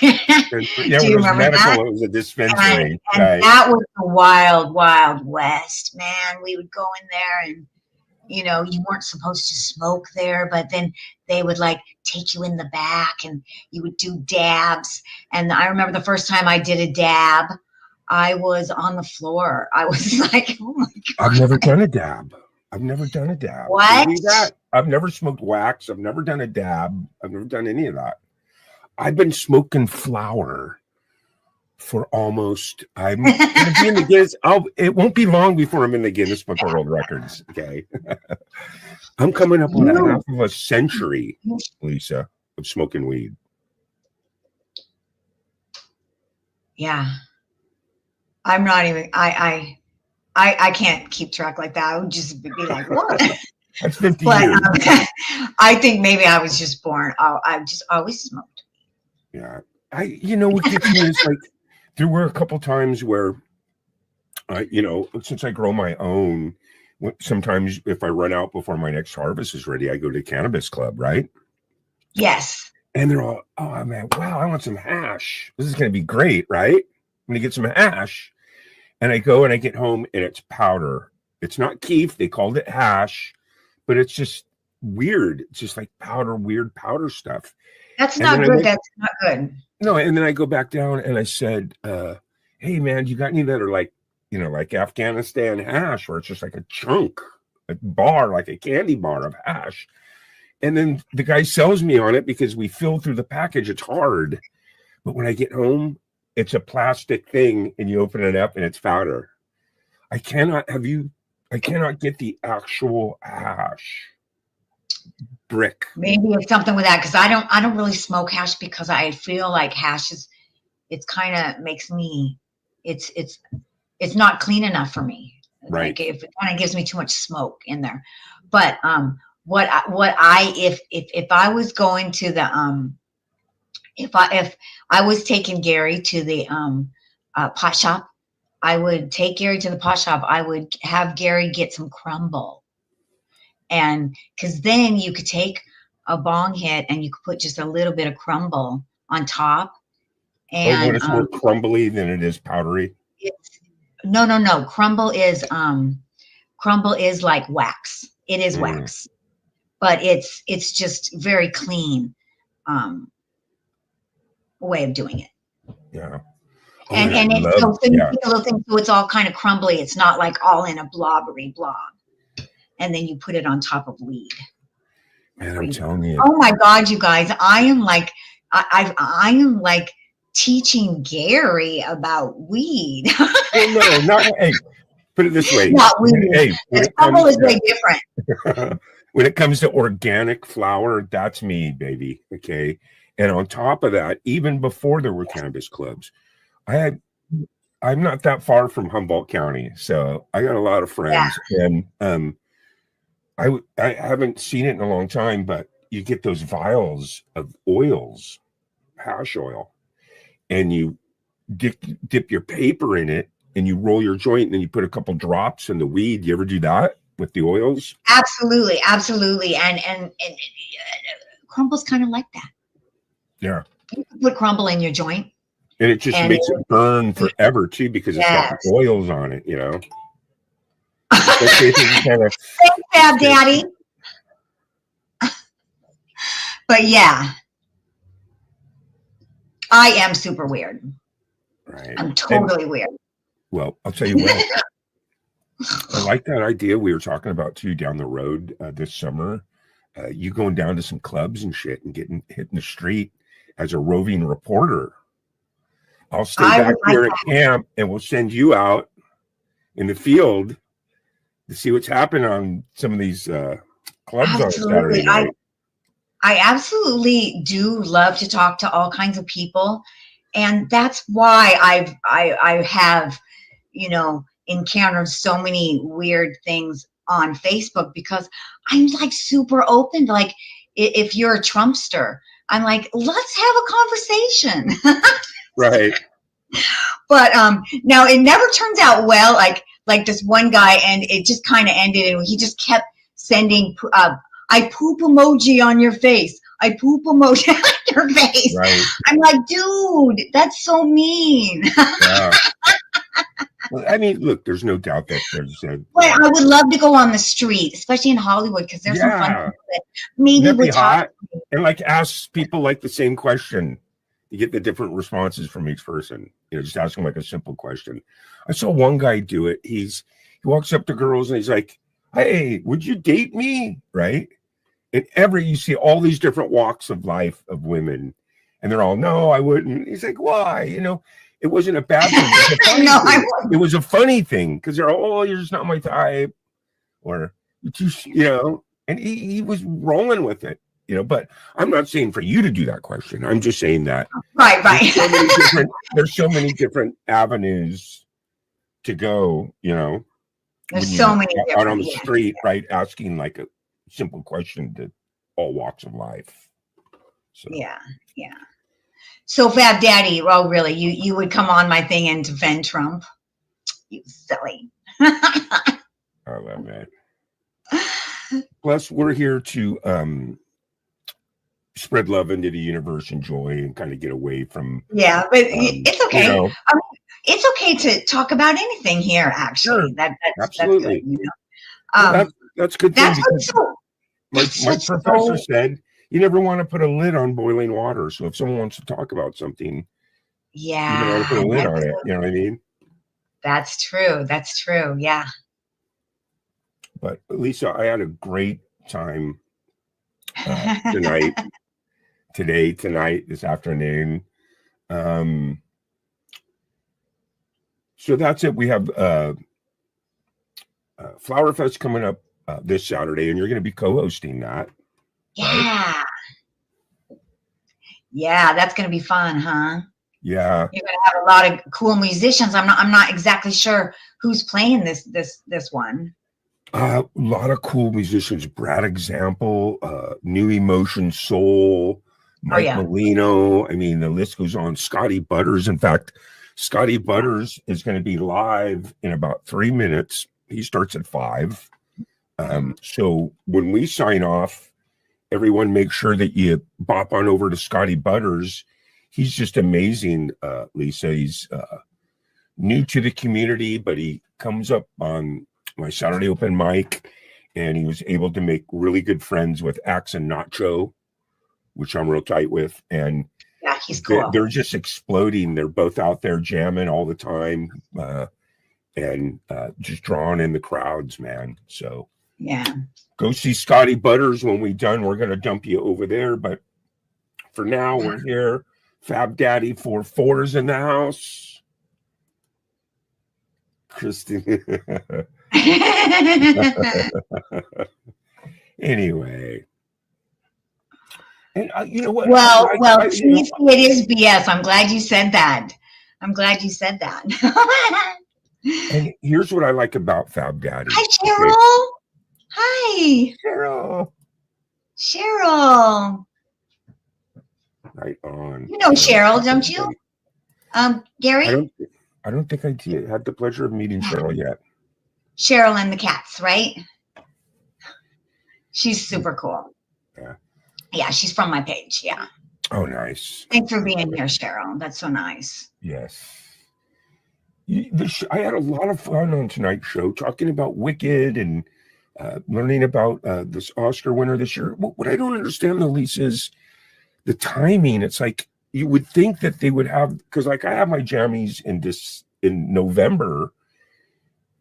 E: Yeah,
D: Do
E: when
D: you
E: it was
D: remember
E: medical,
D: that?
E: it was a dispensary.
D: And
E: Right.
D: that was the wild, wild west, man. We would go in there and, you know, you weren't supposed to smoke there, but then they would like take you in the back and you would do dabs. And I remember the first time I did a dab, I was on the floor. I was like, oh my God.
E: I've never done a dab. I've never done a dab.
D: What?
E: Believe that? I've never smoked wax. I've never done a dab. I've never done any of that. I've been smoking flower for almost. I'm going to be in the Guinness. It won't be long before I'm in the Guinness Book of World Records. Okay, I'm coming up on half of a century, Lisa, of smoking weed.
D: Yeah. I'm not even. I can't keep track like that. I would just be like, what?
E: That's 50
D: But
E: years.
D: I think maybe I was just born. I just always smoked.
E: Yeah. What gets me is like, there were a couple times where, since I grow my own, sometimes if I run out before my next harvest is ready, I go to the cannabis club, right?
D: Yes.
E: And they're all, oh man, wow, I want some hash. This is going to be great, right? I'm going to get some hash. And I go and I get home and it's powder. It's not keef. They called it hash, but it's just weird. It's just like weird powder stuff.
D: That's not good. That's not good.
E: No, and then I go back down and I said, hey man, you got any that are like, like Afghanistan hash, where it's just like a chunk, a bar, like a candy bar of hash. And then the guy sells me on it because we fill through the package. It's hard. But when I get home, it's a plastic thing and you open it up and it's powder. I cannot get the actual hash brick.
D: Maybe it's something with that, because I don't really smoke hash because I feel like hash is, it's kind of makes me, it's not clean enough for me.
E: Right.
D: Like if it kind of gives me too much smoke in there. But if I was going to the if I was taking Gary to the pot shop, I would take Gary to the pot shop. I would have Gary get some crumble. And because then you could take a bong hit and you could put just a little bit of crumble on top. And
E: but it's more crumbly than it is powdery.
D: No. Crumble is like wax. It is wax, but it's just very clean way of doing it.
E: Yeah.
D: And you take a little thing, so it's all kind of crumbly. It's not like all in a blobbery blob. And then you put it on top of weed.
E: Man, I'm telling you.
D: Oh my God, you guys! I am like, I am like teaching Gary about weed.
E: Well, no, not. Hey, put it this way.
D: Not weed. Crumble is way different.
E: When it comes to organic flower, that's me, baby. Okay, and on top of that, even before there were cannabis clubs, I'm not that far from Humboldt County, so I got a lot of friends, and I haven't seen it in a long time, but you get those vials of oils, hash oil, and you dip your paper in it and you roll your joint and then you put a couple drops in the weed. You ever do that with the oils?
D: Absolutely. And crumble's kind of like that.
E: Yeah.
D: You can put crumble in your joint.
E: And it just makes it burn forever too, because it's got oils on it,
D: Thanks, Fab Daddy. But yeah, I am super weird.
E: Right.
D: I'm totally weird.
E: Well, I'll tell you what. I like that idea we were talking about too down the road this summer. You going down to some clubs and shit and hitting the street as a roving reporter. I'll stay back here at camp and we'll send you out in the field to see what's happening on some of these clubs on Saturday night.
D: I absolutely do love to talk to all kinds of people, and that's why I have encountered so many weird things on Facebook, because I'm like super open. Like if you're a Trumpster, I'm like, let's have a conversation.
E: Right.
D: But now it never turns out well. Like this one guy, and it just kind of ended, and he just kept sending I poop emoji on your face. I poop emoji. her face.
E: Right.
D: I'm like, dude, that's so mean.
E: Yeah. Well, I mean, look, there's no doubt that there's
D: But I would love to go on the street, especially in Hollywood, because there's some fun
E: yeah.
D: people that maybe
E: Wouldn't that be
D: would talk.
E: hot? And like ask people like the same question. You get the different responses from each person. You know, just ask them like a simple question. I saw one guy do it. He walks up to girls and he's like, "Hey, would you date me?" Right? And you see all these different walks of life of women, and they're all, "No, I wouldn't." He's like, "Why?" You know, it wasn't a bad thing. It was a funny
D: No, I
E: thing. It was a funny thing because they're all, "Oh, you're just not my type," or you know. And he was rolling with it. You know, but I'm not saying for you to do that question. I'm just saying that
D: Right.
E: there's so many different avenues to go, you know.
D: There's
E: when
D: so
E: you're
D: many
E: out on
D: different.
E: the street, right? Asking like a simple question to all walks of life. So
D: Yeah. So Fab Daddy, well, really, you would come on my thing and defend Trump? You silly.
E: I love that. Plus, we're here to spread love into the universe and joy and kind of get away from
D: Yeah, but it's okay.
E: you know.
D: I mean, it's okay to talk about anything here. Actually,
E: Sure.
D: that's
E: Absolutely.
D: good, you know.
E: Well, that's a good thing
D: That's
E: because
D: what's
E: my
D: what's
E: professor
D: so-
E: said you never want to put a lid on boiling water. So if someone wants to talk about something, you don't want to put a lid on it. You know what I mean?
D: That's true. That's true. Yeah.
E: But Lisa, I had a great time tonight, this afternoon. So that's it. We have Flower Fest coming up this Saturday, and you're going to be co-hosting that.
D: Yeah. Yeah, that's gonna be fun, huh?
E: Yeah.
D: You're gonna have a lot of cool musicians. I'm not exactly sure who's playing this one.
E: A lot of cool musicians. Brad Example, New Emotion Soul, Mike
D: yeah.
E: Molino. I mean, the list goes on. Scotty Butters. In fact, Scotty Butters is going to be live in about 3 minutes. He starts at 5. So when we sign off, everyone make sure that you bop on over to Scotty Butters. He's just amazing, Lisa. He's new to the community, but he comes up on my Saturday open mic, and he was able to make really good friends with Axe and Nacho, which I'm real tight with. And
D: yeah, he's cool.
E: They're just exploding. They're both out there jamming all the time, and just drawing in the crowds, man. So
D: yeah,
E: go see Scotty Butters. When we're done, we're going to dump you over there. But for now, we're here. Fab Daddy 4-4 is in the house. Kristen. Anyway. And you know what?
D: Well,
E: TC,
D: it is BS. I'm glad you said that.
E: And here's what I like about Fab Daddy.
D: Hi, Cheryl. Hi, Cheryl.
E: Right on.
D: You know Cheryl, don't you? Gary?
E: I don't think I had the pleasure of meeting Cheryl yet.
D: Cheryl and the cats, right? She's super cool.
E: Yeah.
D: Yeah, she's from my page. Yeah.
E: Oh, nice.
D: Thanks for being here, Cheryl. That's so nice.
E: Yes. I had a lot of fun on tonight's show talking about Wicked and learning about this Oscar winner this year. What I don't understand, though, Lisa, is the timing. It's like you would think that they would have, because like I have my jammies in November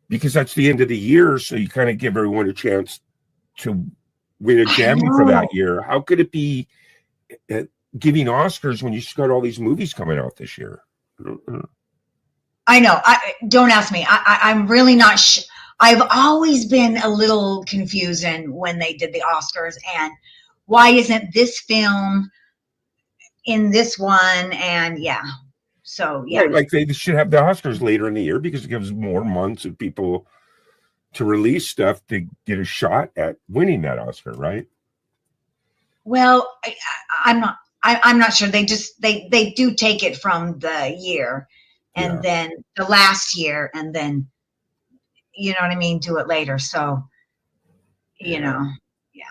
E: because that's the end of the year. So you kind of give everyone a chance to win a jammy for that year. How could it be giving Oscars when you just got all these movies coming out this year?
D: I know. Don't ask me. I'm really not sure. I've always been a little confusing when they did the Oscars, and why isn't this film in this one? And yeah. So yeah.
E: Right, like they should have the Oscars later in the year because it gives more months of people to release stuff to get a shot at winning that Oscar, right?
D: Well, I'm not sure. They do take it from the year and then the last year, and then, you know what I mean, do it later. So, you know, yeah.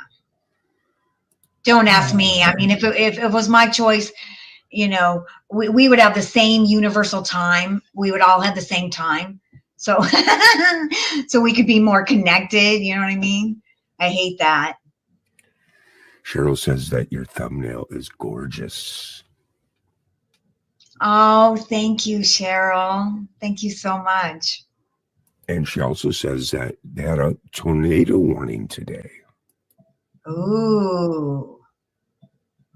D: Don't ask me. I mean, if it was my choice, you know, we would have the same universal time. We would all have the same time. So, so we could be more connected. You know what I mean? I hate that.
E: Cheryl says that your thumbnail is gorgeous.
D: Oh, thank you, Cheryl. Thank you so much.
E: And she also says that they had a tornado warning today.
D: Ooh,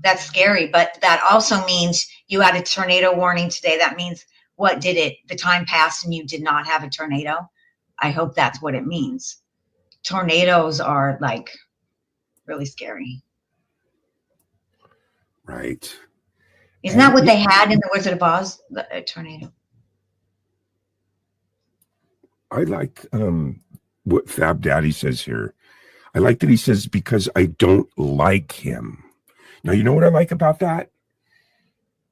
D: that's scary. But that also means you had a tornado warning today. That means what did it? The time passed and you did not have a tornado. I hope that's what it means. Tornadoes are like really scary.
E: Right.
D: Isn't that what they had in the Wizard of Oz? A tornado.
E: I like what Fab Daddy says here. I like that he says, because I don't like him. Now, you know what I like about that?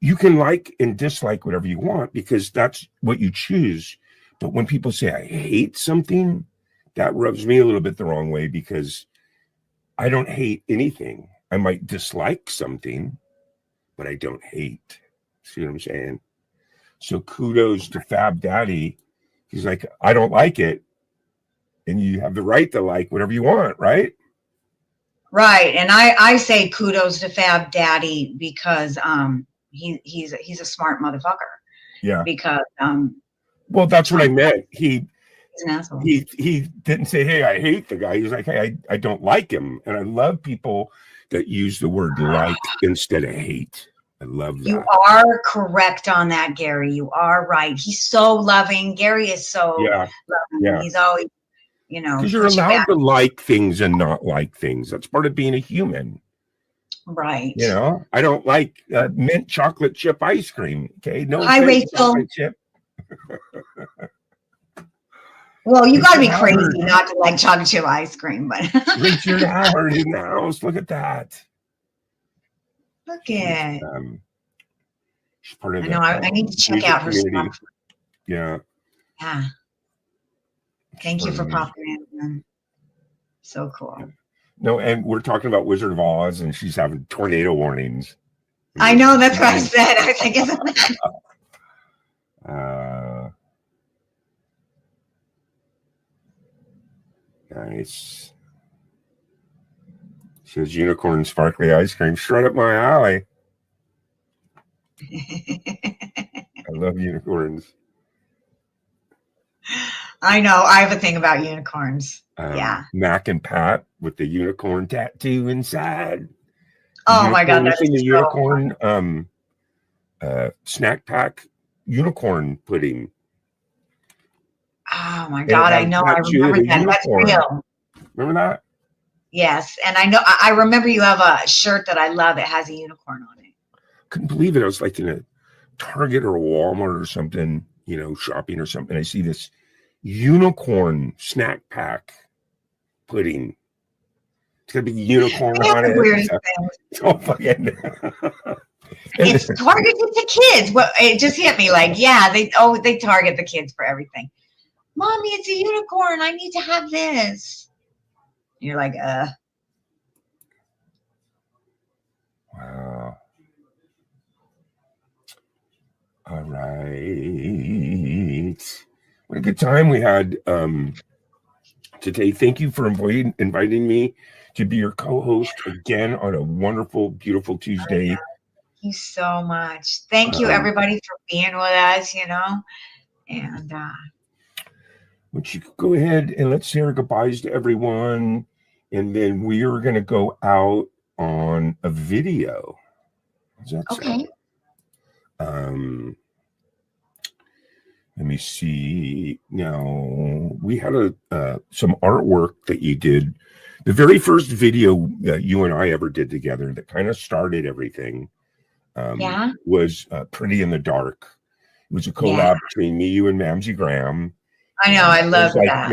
E: You can like and dislike whatever you want because that's what you choose. But when people say I hate something, that rubs me a little bit the wrong way because I don't hate anything. I might dislike something, but I don't hate. See what I'm saying? So kudos to Fab Daddy. He's like, I don't like it. And you have the right to like whatever you want, right?
D: Right. And I say kudos to Fab Daddy because he's a smart motherfucker.
E: Yeah.
D: Because
E: well, that's what I meant.
D: He's an asshole.
E: He didn't say, hey, I hate the guy. He's like, hey, I don't like him. And I love people that use the word like instead of hate. I love that.
D: You are correct on that, Gary. You are right. He's so loving. Gary is so loving.
E: Yeah.
D: He's always, you know.
E: Because you're allowed to like things and not like things. That's part of being a human.
D: Right.
E: You know, I don't like mint chocolate chip ice cream. Okay. No.
D: Hi, Rachel.
E: Chip.
D: Well, you got to be crazy not to like chocolate chip ice cream, but
E: Richard Howard in the house. Look at that.
D: Look at.
E: She's part of
D: I know. I need to check out her
E: community.
D: stuff.
E: Yeah.
D: Yeah. Thank you for popping in. So cool.
E: Yeah. No, and we're talking about Wizard of Oz, and she's having tornado warnings.
D: I know. That's what I said. I was like,
E: nice. Says unicorn sparkly ice cream. Straight up my alley. I love unicorns.
D: I know. I have a thing about unicorns. Yeah.
E: Mac and Pat with the unicorn tattoo inside.
D: Oh my God. That's
E: the unicorn snack pack unicorn pudding.
D: Oh my God. I know. I remember that. That's real.
E: Remember that?
D: Yes. And I know, I remember you have a shirt that I love. It has a unicorn on it.
E: Couldn't believe it. I was like in a Target or a Walmart or something, you know, shopping or something. I see this unicorn snack pack pudding. It's gonna be unicorn on it. Oh, fucking.
D: It's targeted to kids. Well, it just hit me like, yeah, they target the kids for everything. Mommy, it's a unicorn. I need to have this. And you're like,
E: Wow. All right. What a good time we had today. Thank you for inviting me to be your co-host again on a wonderful, beautiful Tuesday.
D: Thank you so much. Thank you, everybody, for being with us, you know. And
E: would you go ahead and let's say our goodbyes to everyone. And then we are going to go out on a video. How's that
D: okay.
E: sound? Let me see. Now we had some artwork that you did. The very first video that you and I ever did together that kind of started everything was Pretty in the Dark. It was a collab between me, you, and Mamsie Graham.
D: I know. I love that.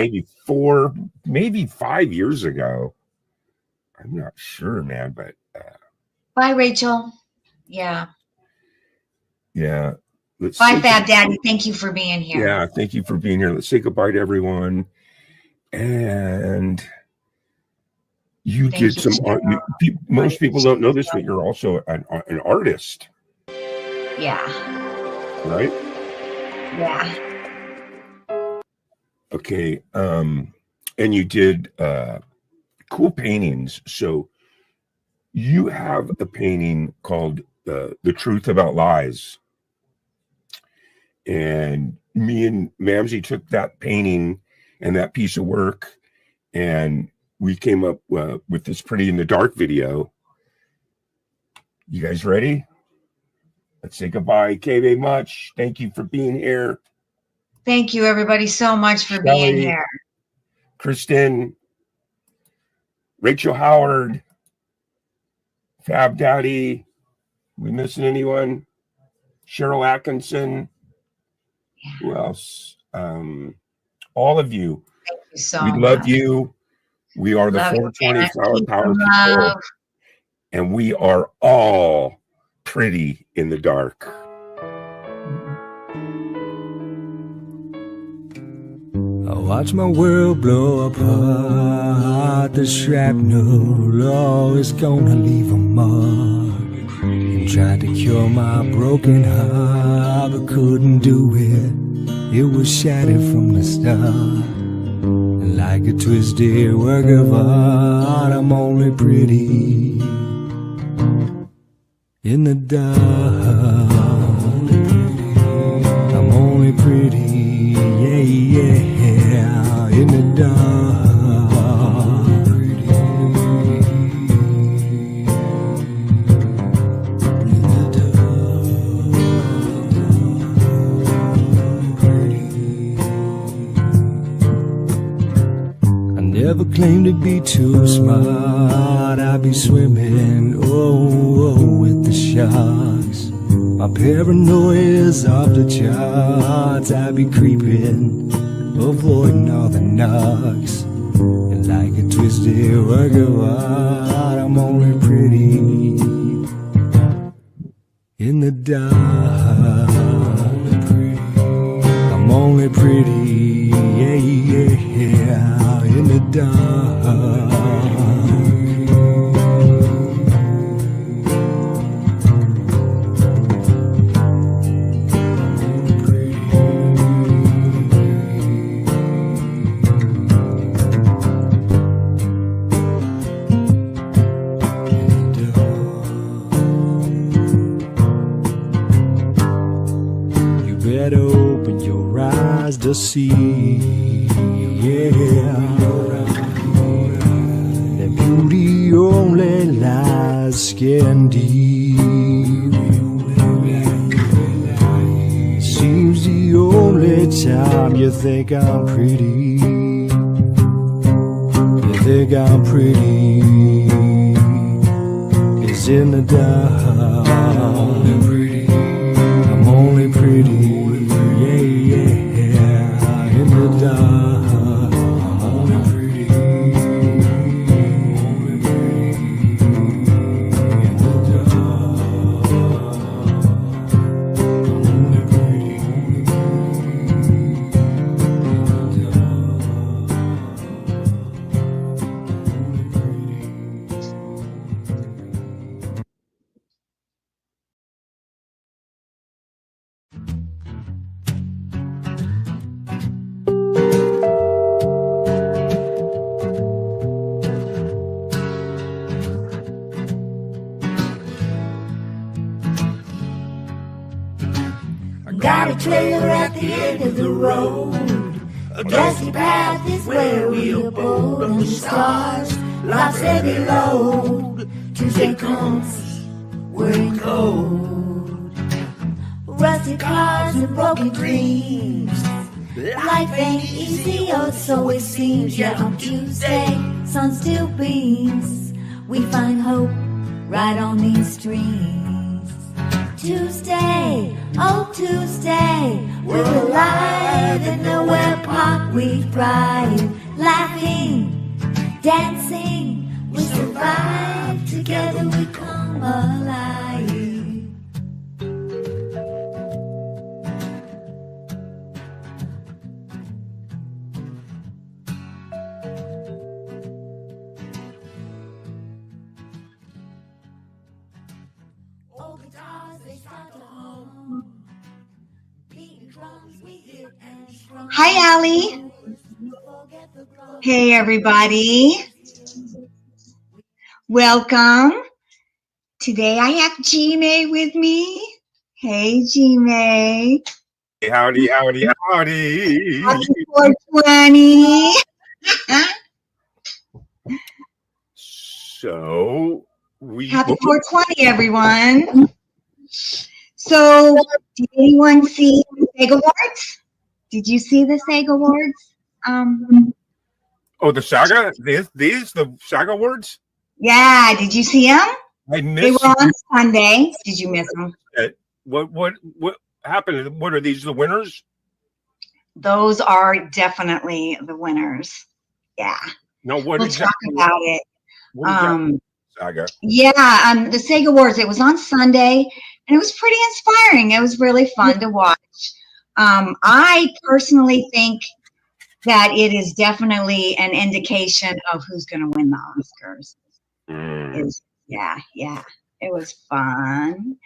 E: Maybe 5 years ago. I'm not sure, man, but.
D: Bye, Rachel. Yeah.
E: Yeah.
D: Bye, Fab Daddy. Thank you for being here.
E: Yeah, thank you for being here. Let's say goodbye to everyone. And You
D: Thank
E: did
D: you,
E: some art.
D: Cheryl.
E: Most people don't know this, but you're also an artist,
D: Yeah.
E: right?
D: Yeah.
E: Okay. And you did cool paintings. So you have a painting called The Truth About Lies. And me and Mamsie took that painting and that piece of work, and we came up with this Pretty in the Dark video. You guys ready? Let's say goodbye. KB Much, thank you for being here.
D: Thank you, everybody, so much for
E: Shelley,
D: being here.
E: Kristen, Rachel Howard, Fab Daddy. We missing anyone? Cheryl Atkinson. Who else? All of you.
D: Thank you so
E: We
D: much.
E: love you. We are the
D: Love you,
E: 420
D: man.
E: Flower
D: Keep
E: Power
D: the
E: people,
D: love.
E: and we are all pretty in the dark.
F: I watch my world blow apart. The shrapnel always gonna leave a mark. And tried to cure my broken heart, but couldn't do it. It was shattered from the start. And like a twisted work of art, I'm only pretty in the dark. I'm only pretty, yeah, in the dark. I never claimed to be too smart. I'd be swimming, with the sharks. My paranoia's off the charts. I be creeping, avoiding all the knocks. And like a twisted work of art, I'm only pretty in the dark. I'm only pretty, yeah, in the dark. Better open your eyes to see, that beauty only lies skin deep. Seems the only time you think I'm pretty, you think I'm pretty, is in the dark. I'm only pretty, yeah, in the dark. I'm only pretty, in the dark. I'm only pretty, in the
B: Got a trailer at the end of the road. A dusty path is where we abode under stars. Life's heavy load. Tuesday comes, we're in cold. Rusty cars and broken dreams. Life ain't easy, or so it seems. Yet on Tuesday, sun still beams. We find hope right on these streams. Tuesday, oh Tuesday, we're alive in Nowhere Park. We thrive, laughing, dancing. We survive, together we come alive.
D: Hi, Allie. Hey, everybody. Welcome. Today I have G-May with me. Hey, G-May.
E: Howdy, howdy, howdy.
D: Happy 420.
E: So
D: Happy 420, everyone. So, did anyone see the SAG Awards? Did you see the SAG Awards?
E: Oh, the Saga? These the Saga Awards?
D: Yeah, did you see them?
E: I
D: They
E: missed
D: were on Sunday. Did you miss them?
E: it. What happened? What are these, the winners?
D: Those are definitely the winners. Yeah,
E: No, what
D: we'll
E: exactly?
D: talk about it.
E: What exactly Saga?
D: Yeah, the SAG Awards, it was on Sunday, and it was pretty inspiring. It was really fun to watch. I personally think that it is definitely an indication of who's going to win the Oscars. Yeah, it was fun.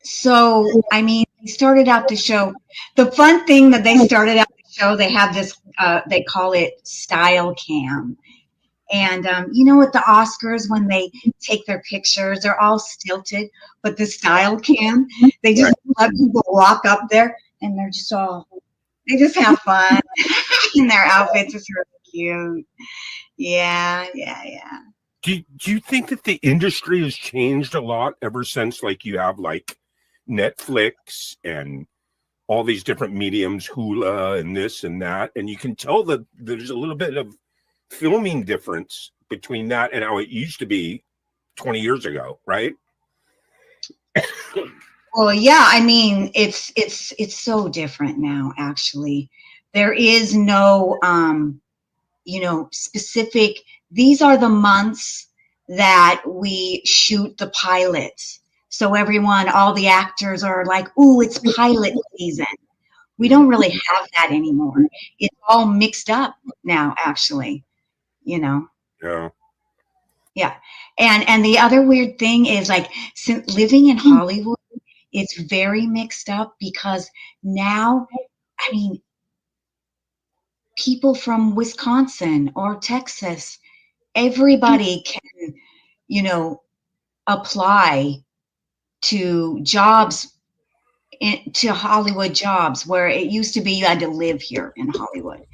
D: So, I mean, they started out the show. The fun thing that they started out the show, they have this, they call it style cam. And you know, at the Oscars, when they take their pictures, they're all stilted, but the style cam, they just let people walk up there and they're just they just have fun. And their outfits is really cute. Yeah.
E: Do you think that the industry has changed a lot ever since, like, you have like Netflix and all these different mediums, Hula and this and that, and you can tell that there's a little bit of filming difference between that and how it used to be 20 years ago, right?
D: Well, yeah, I mean, it's so different now, actually. There is no you know, specific, these are the months that we shoot the pilots. So everyone, all the actors are like, ooh, it's pilot season. We don't really have that anymore. It's all mixed up now, actually, you know? Yeah. And the other weird thing is, like, since living in Hollywood, it's very mixed up because now, I mean, people from Wisconsin or Texas, everybody can, you know, apply to jobs, to Hollywood jobs, where it used to be you had to live here in Hollywood.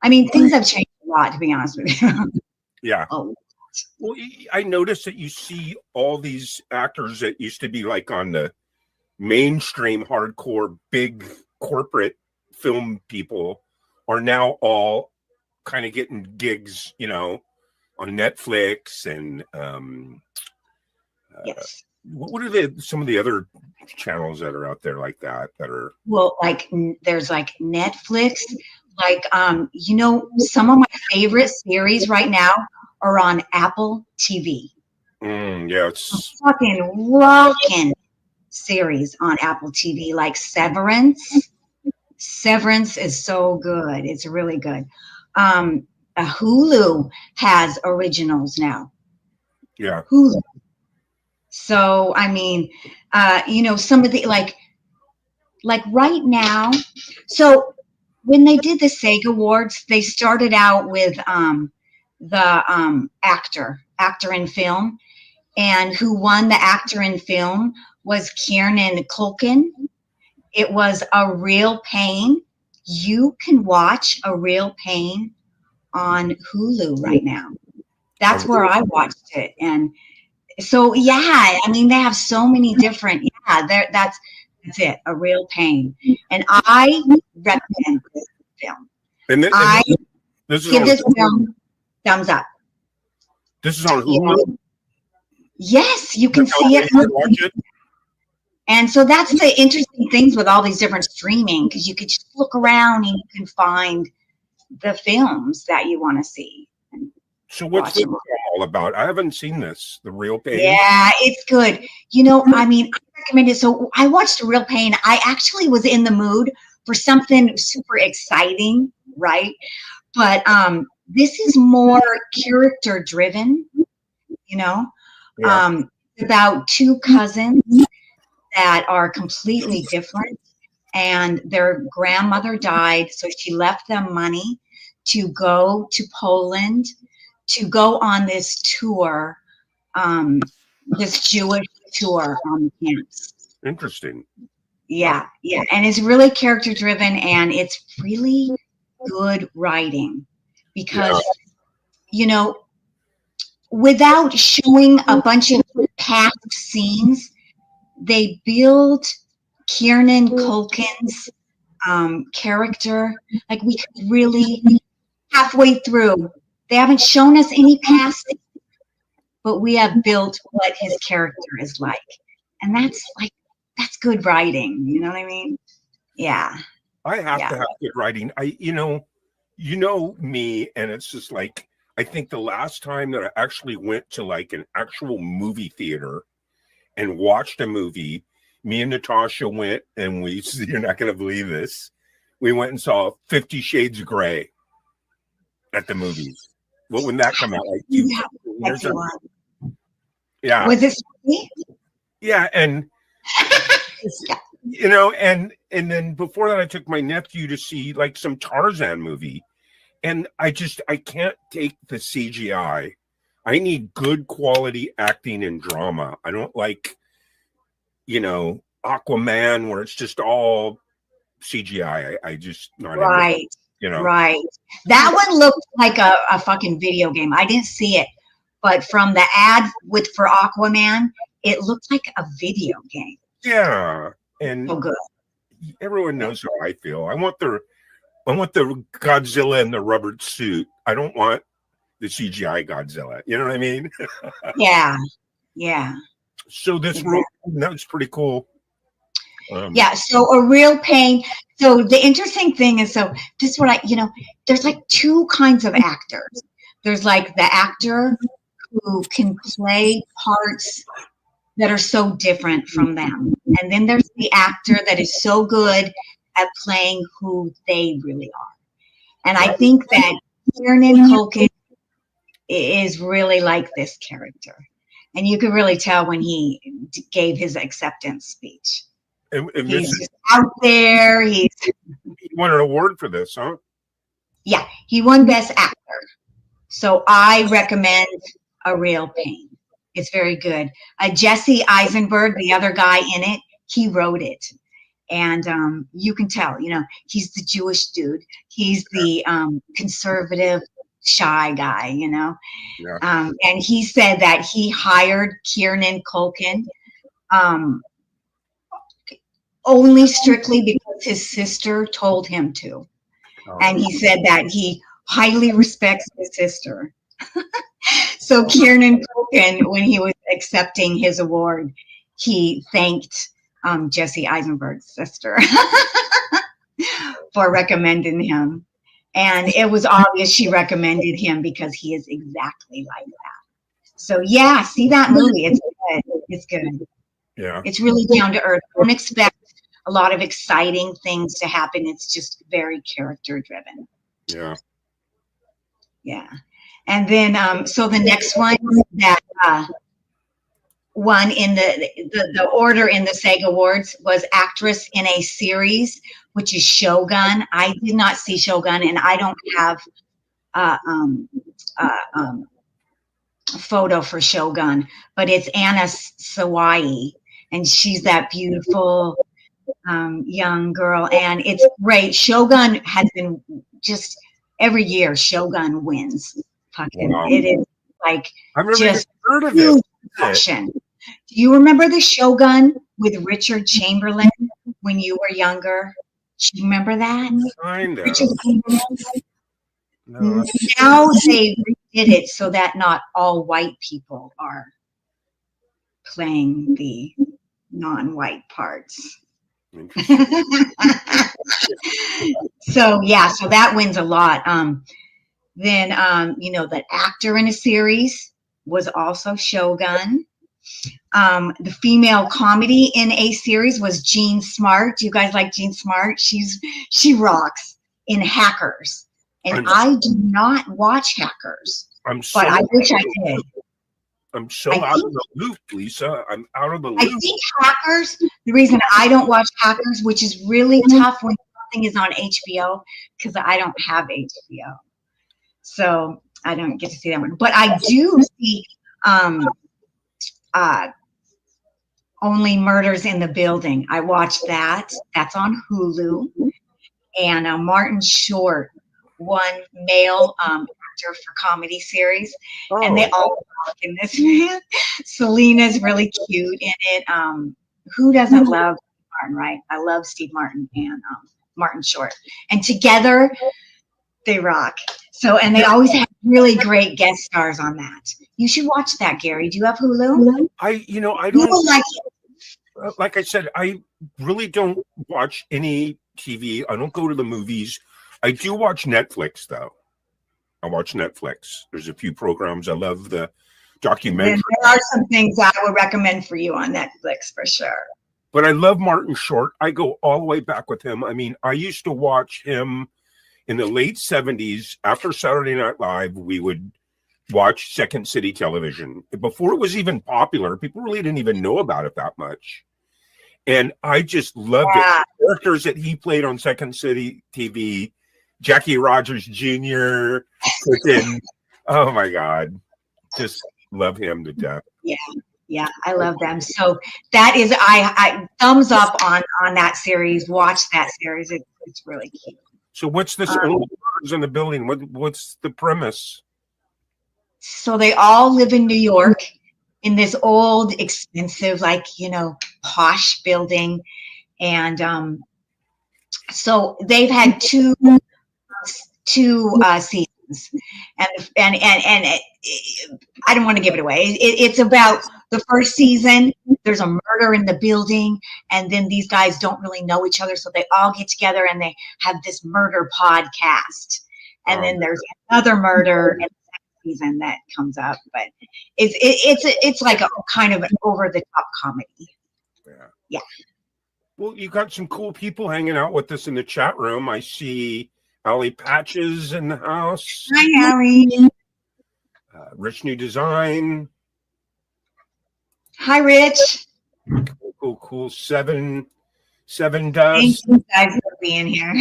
D: I mean, things have changed a lot, to be honest with you.
E: Yeah. Well, I noticed that you see all these actors that used to be like on the mainstream hardcore big corporate film people are now all kind of getting gigs, you know, on Netflix and
D: yes.
E: What are some of the other channels that are out there like that are?
D: Well, like, there's like Netflix, like, you know, some of my favorite series right now are on Apple TV.
E: Yeah, it's
D: fucking rocking series on Apple TV, like Severance. Severance is so good. It's really good. Hulu has originals now.
E: Yeah.
D: Hulu. So, I mean, you know, some of the, like right now. So when they did the SAG Awards, they started out with the actor in film, and who won the actor in film was Kieran Culkin. It was A Real Pain. You can watch A Real Pain on Hulu right now. That's where I watched it. And so, yeah, I mean, they have so many different, that's it, A Real Pain. And I recommend this film. I give this film thumbs up.
E: This is on Hulu?
D: Yes, you can see it.
E: Watch it.
D: And so that's the interesting things with all these different streaming, because you could just look around and you can find the films that you want to see.
E: So what's this all about? I haven't seen this, The Real Pain.
D: Yeah, it's good. You know, I mean, I recommend it. So I watched A Real Pain. I actually was in the mood for something super exciting, right? But this is more character driven, you know, about two cousins that are completely different, and their grandmother died. So she left them money to go to Poland to go on this tour, this Jewish tour on the camps.
E: Interesting.
D: Yeah, yeah. And it's really character driven, and it's really good writing because, you know, without showing a bunch of past scenes, they build Kieran Culkin's character. Like, we could really, halfway through, they haven't shown us any past, but we have built what his character is like. And that's good writing. You know what I mean? Yeah.
E: I have to have good writing. You know me, and it's just like, I think the last time that I actually went to like an actual movie theater and watched a movie, me and Natasha went, and you're not going to believe this, we went and saw 50 Shades of Grey at the movies. When that come out? Like years ago. Yeah.
D: Was it funny?
E: Yeah, and you know, and then before that, I took my nephew to see like some Tarzan movie, and I can't take the CGI. I need good quality acting and drama. I don't like, you know, Aquaman where it's just all CGI. I just not
D: right.
E: Into, you know,
D: right. That one looked like a fucking video game. I didn't see it, but from the ad for Aquaman, it looked like a video game.
E: Yeah, and
D: so good.
E: Everyone knows how I feel. I want the Godzilla in the rubber suit. I don't want the CGI Godzilla. You know what I mean?
D: Yeah, yeah.
E: So this room, that was pretty cool.
D: Yeah, so A Real Pain. So the interesting thing is, so this is what there's like two kinds of actors. There's like the actor who can play parts that are so different from them. And then there's the actor that is so good at playing who they really are. And I think that Kieran Culkin is really like this character. And you could really tell when he gave his acceptance speech.
E: And
D: he's just out there. He
E: won an award for this, huh?
D: Yeah, he won Best Actor. So I recommend A Real Pain. It's very good. Jesse Eisenberg, the other guy in it, he wrote it. And you can tell, you know, he's the Jewish dude. He's the conservative, shy guy, you know. Yeah. And he said that he hired Kieran Culkin only strictly because his sister told him to. Oh. And he said that he highly respects his sister. So Kieran Culkin, when he was accepting his award, he thanked Jesse Eisenberg's sister for recommending him. And it was obvious she recommended him because he is exactly like that. So yeah, see that movie. It's good. It's good.
E: Yeah.
D: It's really down to earth. Don't expect a lot of exciting things to happen. It's just very character driven.
E: Yeah.
D: Yeah. And then, so the next one that won in the order in the SAG Awards was Actress in a Series, which is Shogun. I did not see Shogun, and I don't have a photo for Shogun, but it's Anna Sawai, and she's that beautiful young girl, and it's great. Shogun has been just every year. Shogun wins. Fucking, wow. It is like
E: I've never just heard of it.
D: Passion. Do you remember the Shogun with Richard Chamberlain when you were younger? Do you remember that?
E: Kind of.
D: No. Now they redid it so that not all white people are playing the non-white parts. So yeah, so that wins a lot. Then you know, that Actor in a Series was also Shogun. The female comedy in a series was Jean Smart. Do you guys like Jean Smart? She rocks in Hackers. And I do not watch Hackers, but I wish I did.
E: I'm so
D: I
E: out
D: think-
E: of the loop, Lisa. I'm out of the
D: I
E: loop.
D: think Hackers, the reason I don't watch Hackers, which is really tough when something is on HBO, because I don't have HBO. So I don't get to see that one. But I do see Only Murders in the Building. I watched that. That's on Hulu. And Martin Short won male actor for comedy series. And they all talk in this. Selena's really cute in it. Who doesn't love Martin, right? I love Steve Martin and Martin Short. And together, they rock. So, and they always have really great guest stars on that. You should watch that, Gary. Do you have Hulu?
E: I
D: You
E: don't
D: will like it.
E: like I said, I really don't watch any TV. I don't go to the movies. I do watch Netflix, though. I watch Netflix. There's a few programs. I love the documentary.
D: There are some things I would recommend for you on Netflix for sure.
E: But I love Martin Short. I go all the way back with him. I mean, I used to watch him in the late 70s. After Saturday Night Live, we would watch Second City Television. Before it was even popular, people really didn't even know about it that much. And I just loved it. The characters that he played on Second City TV, Jackie Rogers Jr., freaking, oh my God, just love him to death.
D: Yeah, I love them. So that is, I thumbs up on that series. Watch that series. It's really cute.
E: So what's this Only Murders in the Building? What's the premise?
D: So they all live in New York in this old, expensive, posh building. And so they've had two seasons. And I don't want to give it away. It's about the first season. There's a murder in the building, and then these guys don't really know each other, so they all get together and they have this murder podcast. And then there's another murder in the second season that comes up, but it's like a kind of an over the top comedy. Yeah.
E: Well, you got some cool people hanging out with us in the chat room. I see Allie Patches in the house.
D: Hi, Allie.
E: Rich New Design.
D: Hi, Rich.
E: Cool. Seven
D: Thank
E: Does.
D: you guys for being here.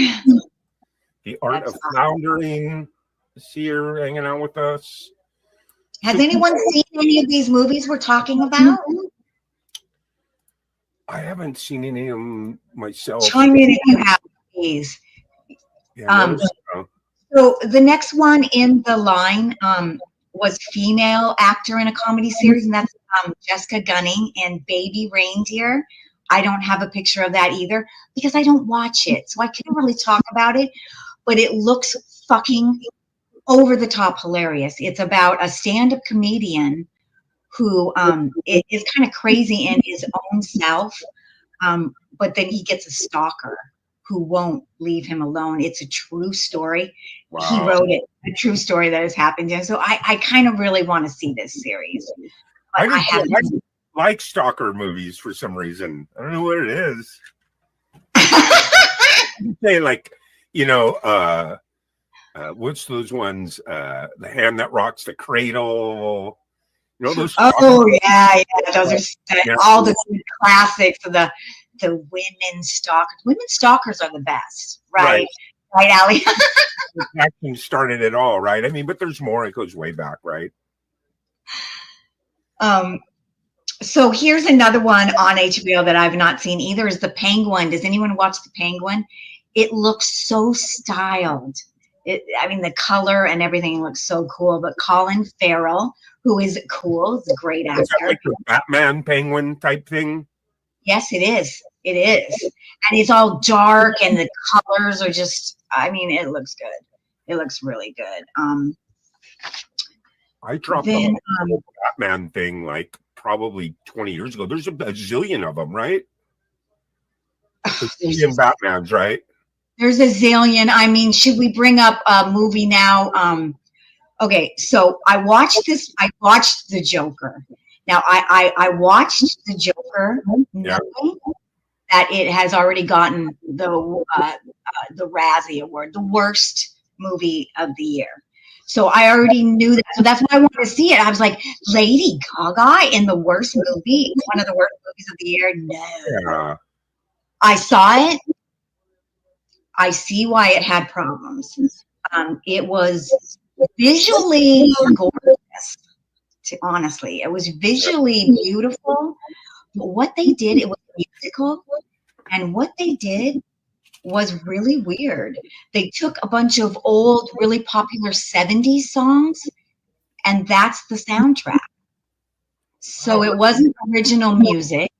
E: The Art
D: That's
E: of Floundering is here hanging out with us.
D: Has anyone seen any of these movies we're talking about?
E: I haven't seen any of them myself.
D: Chime in if you have, please.
E: Yeah, let us know.
D: So the next one in the line was female actor in a comedy series, and that's Jessica Gunning in Baby Reindeer. I don't have a picture of that either because I don't watch it, so I can't really talk about it, but it looks fucking over the top hilarious. It's about a stand-up comedian who is kind of crazy in his own self, but then he gets a stalker who won't leave him alone. It's a true story.
E: Wow.
D: He wrote it, a true story that has happened to him. So I kind of really want to see this series. But I haven't.
E: I like stalker movies for some reason. I don't know what it is. Say what's those ones? The Hand That Rocks the Cradle. You know those.
D: Oh yeah. Those are
E: Yeah.
D: all the good classics of the women stalkers. Women stalkers are the best, right? Right, Allie?
E: Acting started it all, right? I mean, but there's more. It goes way back, right?
D: So here's another one on HBO that I've not seen either, is The Penguin. Does anyone watch The Penguin? It looks so styled. The color and everything looks so cool. But Colin Farrell, who is cool, is a great
E: Is that
D: actor.
E: like the Batman Penguin type thing?
D: Yes, it is. It is. And it's all dark and the colors are just, it looks good. It looks really good.
E: I dropped
D: Then,
E: the whole Batman thing like probably 20 years ago. There's a zillion of them, right? A zillion Batmans, right?
D: There's a zillion. Should we bring up a movie now? Okay, so I watched The Joker. Now, I watched The Joker, knowing that it has already gotten the Razzie Award, the worst movie of the year. So I already knew that. So that's why I wanted to see it. I was like, Lady Gaga in the worst movie, one of the worst movies of the year. No.
E: Yeah.
D: I saw it. I see why it had problems. It was visually gorgeous. Honestly, it was visually beautiful. But what they did, it was musical, and what they did was really weird. They took a bunch of old, really popular 70s songs, and that's the soundtrack. So it wasn't original music,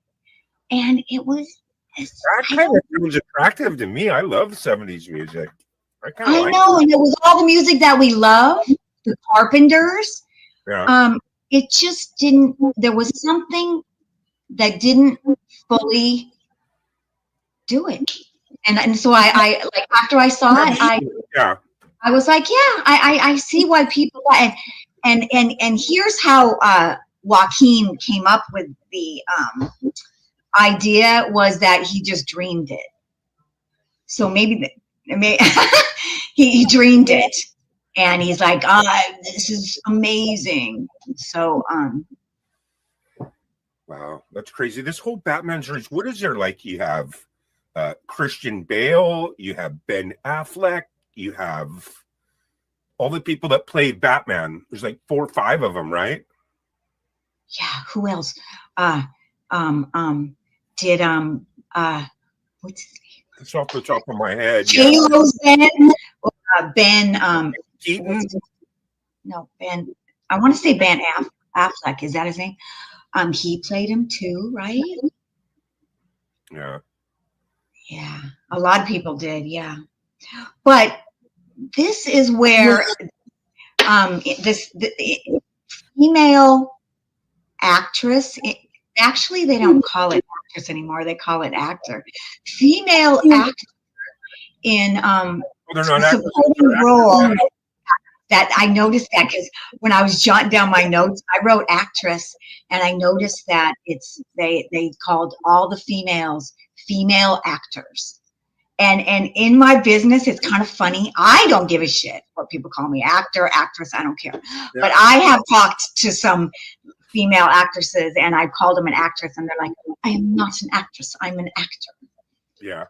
D: and it was.
E: That kind of sounds attractive to me. I love 70s music.
D: I know, and it was all the music that we love, the Carpenters.
E: Yeah.
D: It just didn't. There was something that didn't fully do it, and so I like after I saw it, I was like, yeah, I see why people and here's how Joaquin came up with the idea was that he just dreamed it. So maybe he dreamed it, and he's like, this is amazing. So
E: wow, that's crazy. This whole Batman series, what is there like? You have Christian Bale, you have Ben Affleck, you have all the people that played Batman. There's like 4 or 5 of them, right?
D: Yeah, who else? Did what's his name?
E: It's off the top of my head.
D: J-Lo's Ben
E: Keaton?
D: No, Ben. I want to say Ben Affleck. Is that his name? He played him too, right?
E: Yeah.
D: Yeah, a lot of people did. Yeah, but this is where the female actress. Actually, they don't call it actress anymore. They call it actor. Female actor in supporting role. That I noticed that because when I was jotting down my notes, I wrote actress, and I noticed that they called all the females female actors. And in my business, it's kind of funny. I don't give a shit what people call me, actor, actress. I don't care. Yeah. But I have talked to some female actresses, and I've called them an actress, and they're like, I am not an actress. I'm an actor.
E: Yeah.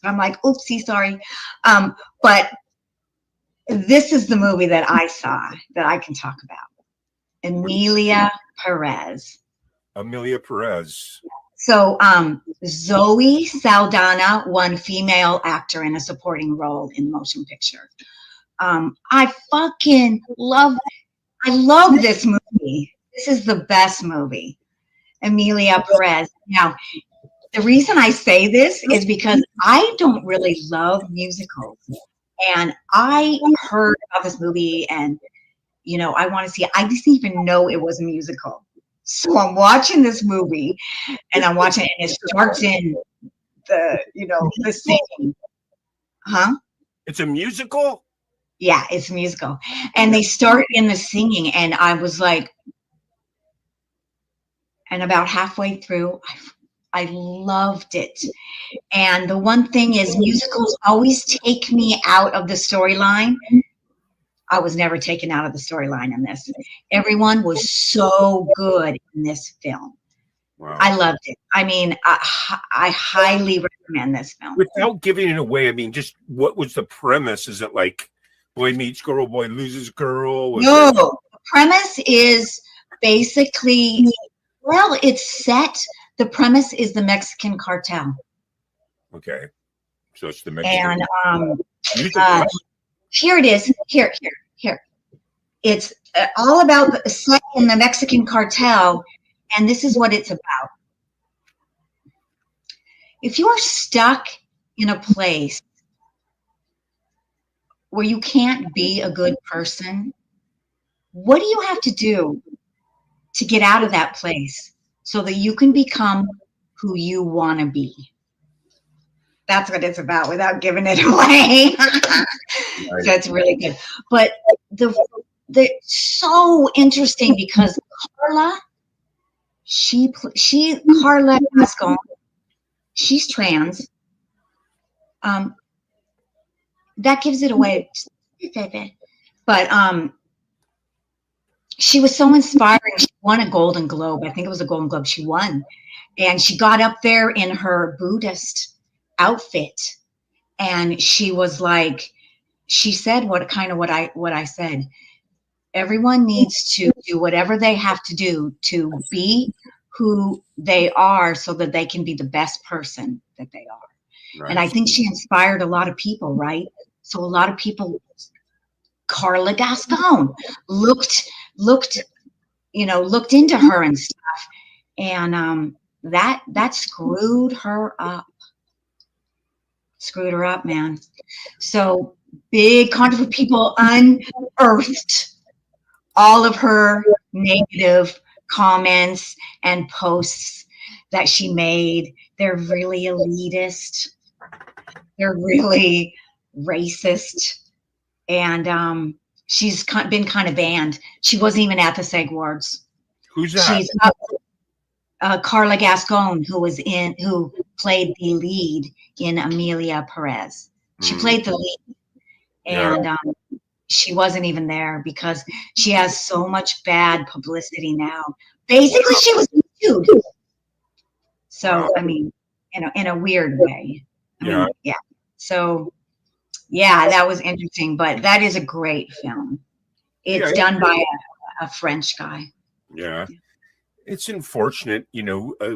D: I'm like, oopsie, sorry. But this is the movie that I saw that I can talk about. Emilia Perez.
E: Emilia Perez.
D: So Zoe Saldana won female actor in a supporting role in motion picture. I love this movie. This is the best movie. Emilia Perez. Now, the reason I say this is because I don't really love musicals. And I heard about this movie, and I want to see it. I didn't even know it was a musical. So I'm watching this movie, and I'm watching it, and it starts in the singing. Huh?
E: It's a musical?
D: Yeah, it's a musical. And they start in the singing, and I was like, and about halfway through, I loved it. And the one thing is, musicals always take me out of the storyline. I was never taken out of the storyline in this. Everyone was so good in this film. Wow. I loved it. I mean, I highly recommend this film.
E: Without giving it away, I mean, just what was the premise? Is it like boy meets girl, boy loses girl?
D: No, the premise is basically, well, it's set. The premise is the Mexican cartel. Okay.
E: So it's the Mexican.
D: And here it is. Here. It's all about the set in the Mexican cartel, and this is what it's about. If you are stuck in a place where you can't be a good person, what do you have to do to get out of that place so that you can become who you want to be? That's what it's about without giving it away. So it's really good. But the so interesting because Carla Pascal, she's trans. That gives it away. But she was so inspiring. She won a Golden Globe. I think it was a Golden Globe she won. And she got up there in her Buddhist outfit. And she was like, she said what I said. Everyone needs to do whatever they have to do to be who they are so that they can be the best person that they are.
E: Right.
D: And I think she inspired a lot of people, right? So a lot of people, Carla Gascon looked into her and stuff. And that screwed her up. Screwed her up, man. So big controversy. People unearthed all of her negative comments and posts that she made. They're really elitist. They're really racist. And she's been kind of banned. She wasn't even at the SAG Awards.
E: Who's that?
D: She's Carla Gascon, who played the lead in Amelia Perez. She played the lead, and she wasn't even there because she has so much bad publicity now. Basically, she was nude. So, I mean, in a weird way. I mean, yeah. So, yeah, that was interesting. But that is a great film. It's done by a French guy.
E: Yeah. It's unfortunate,
D: I haven't
E: I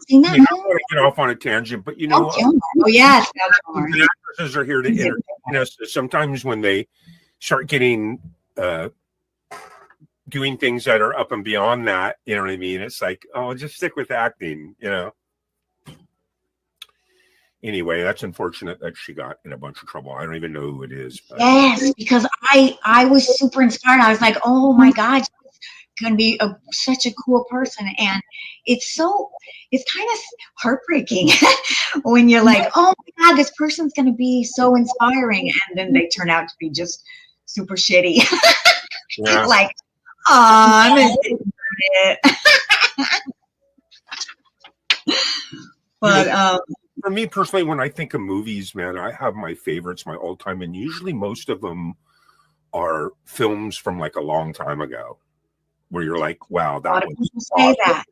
D: seen that.
E: don't want to get off on a tangent, but
D: Oh, yeah.
E: the actresses are here to entertain us. Sometimes when they start getting doing things that are up and beyond that, you know what I mean? It's like, oh, just stick with acting, Anyway, that's unfortunate that she got in a bunch of trouble. I don't even know who it is. But.
D: Yes, because I was super inspired. I was like, oh my God, going to be such a cool person. And it's kind of heartbreaking when you're like, oh my God, this person's going to be so inspiring. And then they turn out to be just super shitty.
E: Yeah.
D: Like, I'm it. But
E: for me personally, when I think of movies, man, I have my favorites, my all time, and usually most of them are films from like a long time ago, where you're like, wow, that was awesome. That.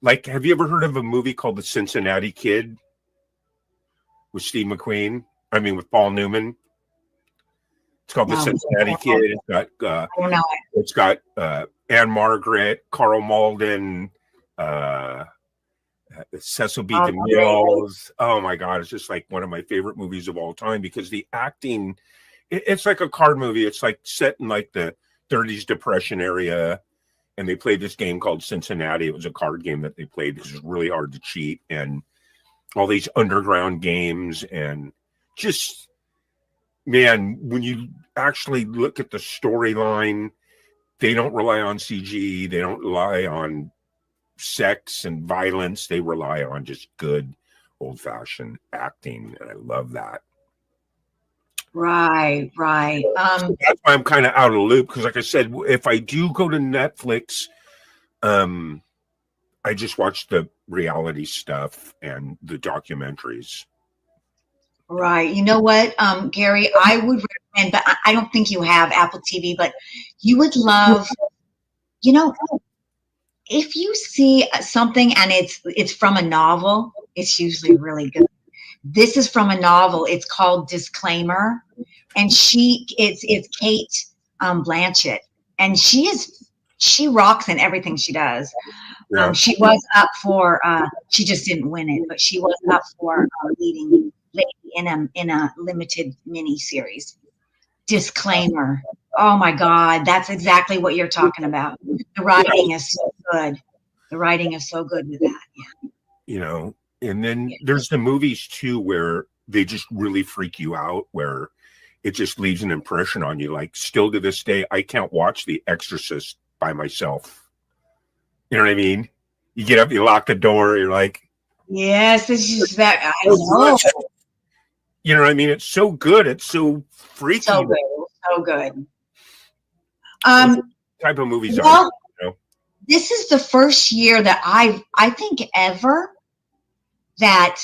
E: Like, have you ever heard of a movie called The Cincinnati Kid with Steve McQueen? I mean, with Paul Newman. It's called The Cincinnati Kid. It's got Anne Margaret, Carl Malden, Cecil B. DeMille. Oh my God, it's just like one of my favorite movies of all time because the acting, it's like a card movie. It's like set in like the 30s Depression area, and they played this game called Cincinnati. It was a card game that they played. It was really hard to cheat, and all these underground games, and just, man, when you actually look at the storyline, they don't rely on CG. They don't rely on sex and violence. They rely on just good old-fashioned acting, and I love that.
D: Right.
E: So that's why I'm kind of out of the loop because, like I said, if I do go to Netflix, I just watch the reality stuff and the documentaries.
D: Right. You know what, Gary, I would recommend, but I don't think you have Apple TV, but you would love, if you see something and it's from a novel, it's usually really good. This is from a novel. It's called Disclaimer, and it's Kate Blanchett, and she rocks in everything she does.
E: Yeah.
D: She was up for she just didn't win it, but she was up for leading lady in a limited mini series. Disclaimer. Oh my God, that's exactly what you're talking about. The writing is so good. The writing is so good with that. Yeah.
E: And then there's the movies too where they just really freak you out, where it just leaves an impression on you. Like still to this day, I can't watch The Exorcist by myself. You know what I mean? You get up, you lock the door, you're like,
D: yes, this is that. I know.
E: You know what I mean? It's so good. It's so freaky.
D: So good. So good.
E: Type of movies
D: are. This is the first year that I think ever that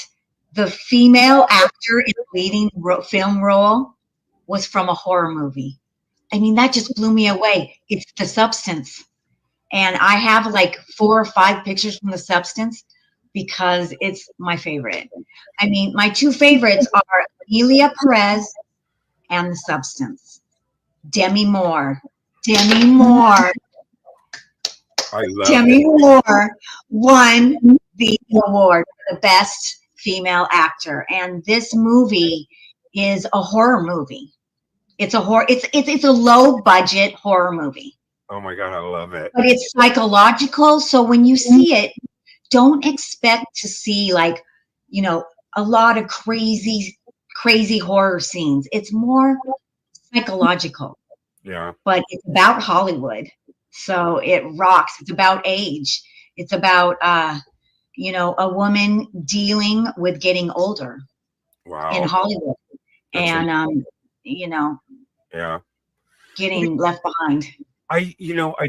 D: the female actor in the leading film role was from a horror movie. I mean, that just blew me away. It's The Substance. And I have like 4 or 5 pictures from The Substance because it's my favorite. I mean, my 2 favorites are Amelia Perez and The Substance. Demi Moore. Demi Moore.
E: I love
D: Demi
E: it.
D: Moore won the award for the best female actor. And this movie is a horror movie. It's a horror. It's a low budget horror movie,
E: Oh my God, I love it.
D: but it's psychological. So when you see it, don't expect to see like, a lot of crazy horror scenes. It's more psychological,
E: Yeah.
D: but it's about Hollywood. So it rocks. It's about age. It's about, a woman dealing with getting older
E: Wow.
D: in Hollywood
E: That's
D: and,
E: Yeah.
D: getting left behind.
E: I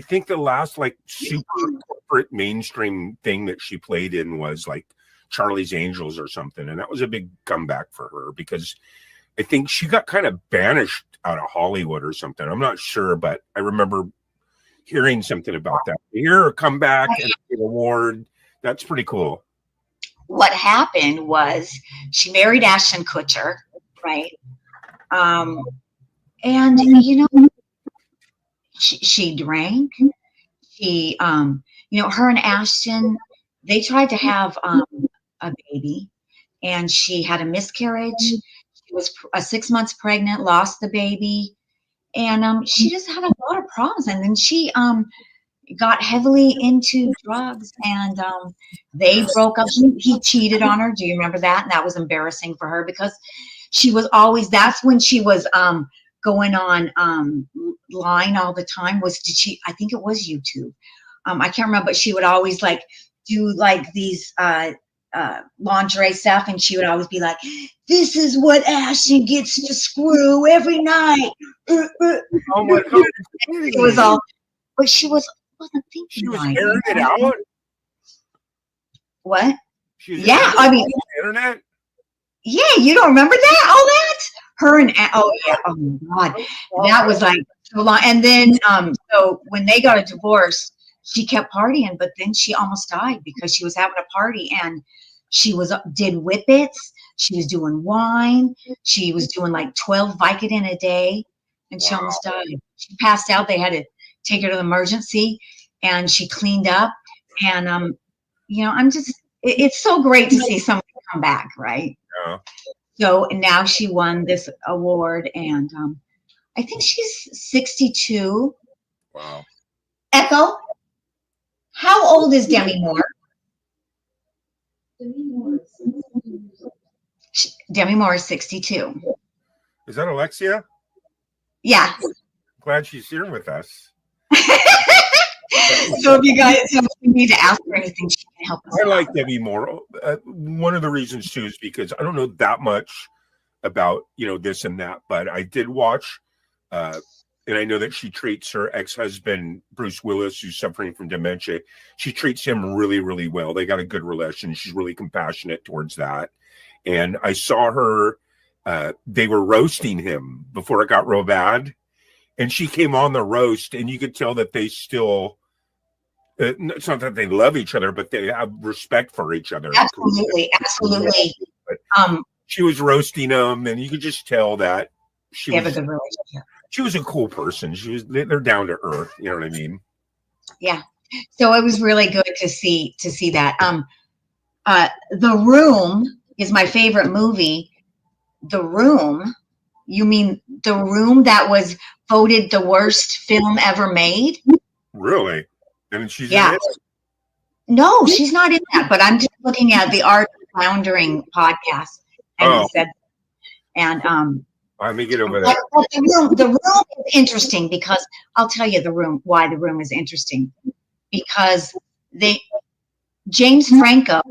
E: think the last like super corporate mainstream thing that she played in was like Charlie's Angels or something. And that was a big comeback for her because I think she got kind of banished out of Hollywood or something. I'm not sure, but I remember hearing something about that. To hear her come back and get an award, that's pretty cool.
D: What happened was she married Ashton Kutcher, right? And she drank. She, her and Ashton, they tried to have a baby, and she had a miscarriage. She was 6 months pregnant, lost the baby, and she just had a lot of problems. And then she got heavily into drugs, and they broke up. He cheated on her. Do you remember that? And that was embarrassing for her because she was always. That's when she was going on line all the time. I think it was YouTube. I can't remember, but she would always like do like these lingerie stuff, and she would always be like, "This is what Ashton gets to screw every night."
E: Oh my God.
D: It was all, but she wasn't thinking.
E: She was
D: right.
E: airing it out.
D: What?
E: She was
D: Yeah,
E: airing
D: I
E: it
D: mean,
E: on the internet.
D: yeah, you don't remember that? All that? Her and oh yeah, oh my God, that was like so long. And then so when they got a divorce, she kept partying, but then she almost died because she was having a party and she did whippets. She was doing wine. She was doing like 12 Vicodin a day, and she almost died. She passed out. They had to take her to the emergency, and she cleaned up. And it's so great to see someone come back, right?
E: Yeah.
D: So now she won this award, and I think she's 62.
E: Wow.
D: Echo, how old is Demi Moore? Demi Moore is 62.
E: Is that Alexia?
D: Yeah.
E: Glad she's here with us.
D: So if you need to ask her anything, she can help us.
E: I like Demi Moore. One of the reasons too is because I don't know that much about this and that, but I did watch, and I know that she treats her ex-husband Bruce Willis, who's suffering from dementia. She treats him really, really well. They got a good relation. She's really compassionate towards that. And I saw her. They were roasting him before it got real bad, and she came on the roast, and you could tell that they still. It's not that they love each other, but they have respect for each other.
D: Absolutely.
E: But she was roasting them, and you could just tell that
D: They have a good relationship.
E: she was a cool person. They're down to earth. You know what I mean?
D: Yeah. So it was really good to see that. The Room is my favorite movie. The Room? You mean The Room that was voted the worst film ever made?
E: Really? And she's
D: Yeah.
E: in it?
D: No, she's not in that, but I'm just looking at the Art of Floundering podcast. And
E: Oh.
D: he said, and
E: Let me get over
D: but
E: that.
D: the room is interesting because I'll tell you why the room is interesting. Because James Franco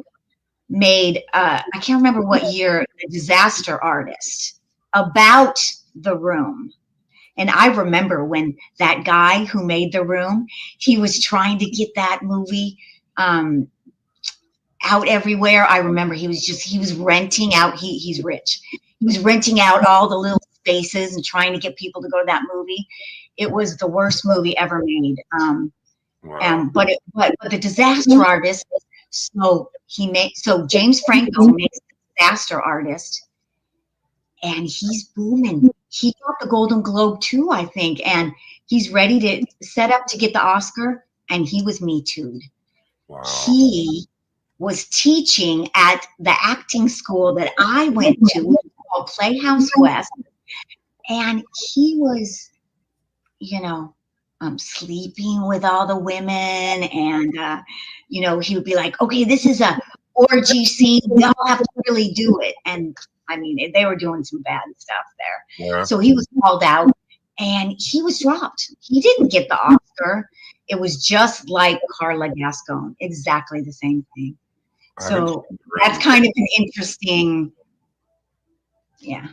D: made I can't remember what year, The Disaster Artist, about The Room. And I remember when that guy who made The Room, he was trying to get that movie out everywhere. I remember he was renting out, he's rich. He was renting out all the little spaces and trying to get people to go to that movie. It was the worst movie ever made.
E: Wow.
D: But the Disaster Artist. So James Franco makes the Disaster Artist, and he's booming. He got the Golden Globe too, I think, and he's ready to set up to get the Oscar. And he was Me Too'd.
E: Wow.
D: He was teaching at the acting school that I went to called Playhouse West, and he was, sleeping with all the women, and he would be like, okay, this is a orgy scene, we all have to really do it. And I mean, they were doing some bad stuff there.
E: Yeah.
D: So he was called out and he was dropped. He didn't get the Oscar. It was just like Carla Gascon, exactly the same thing. So that's kind of an interesting, yeah.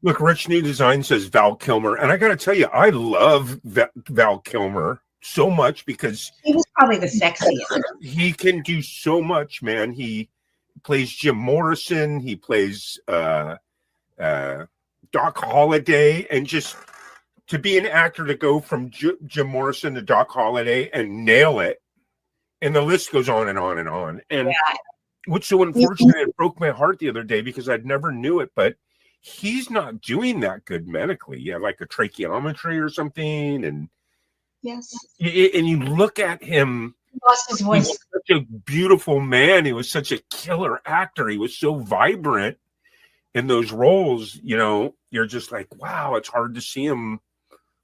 E: Look, Rich New Design says Val Kilmer, and I got to tell you, I love Val Kilmer so much because
D: he was probably the sexiest.
E: He can do so much, man. He plays Jim Morrison. He plays Doc Holliday, and just to be an actor to go from Jim Morrison to Doc Holliday and nail it, and the list goes on and on and on. And what's so unfortunate, it broke my heart the other day because I'd never knew it, but he's not doing that good medically. Yeah, like a tracheometry or something, and
D: yes,
E: and you look at him.
D: He lost his voice.
E: He was such a beautiful man. He was such a killer actor. He was so vibrant in those roles. You're just like, wow, it's hard to see him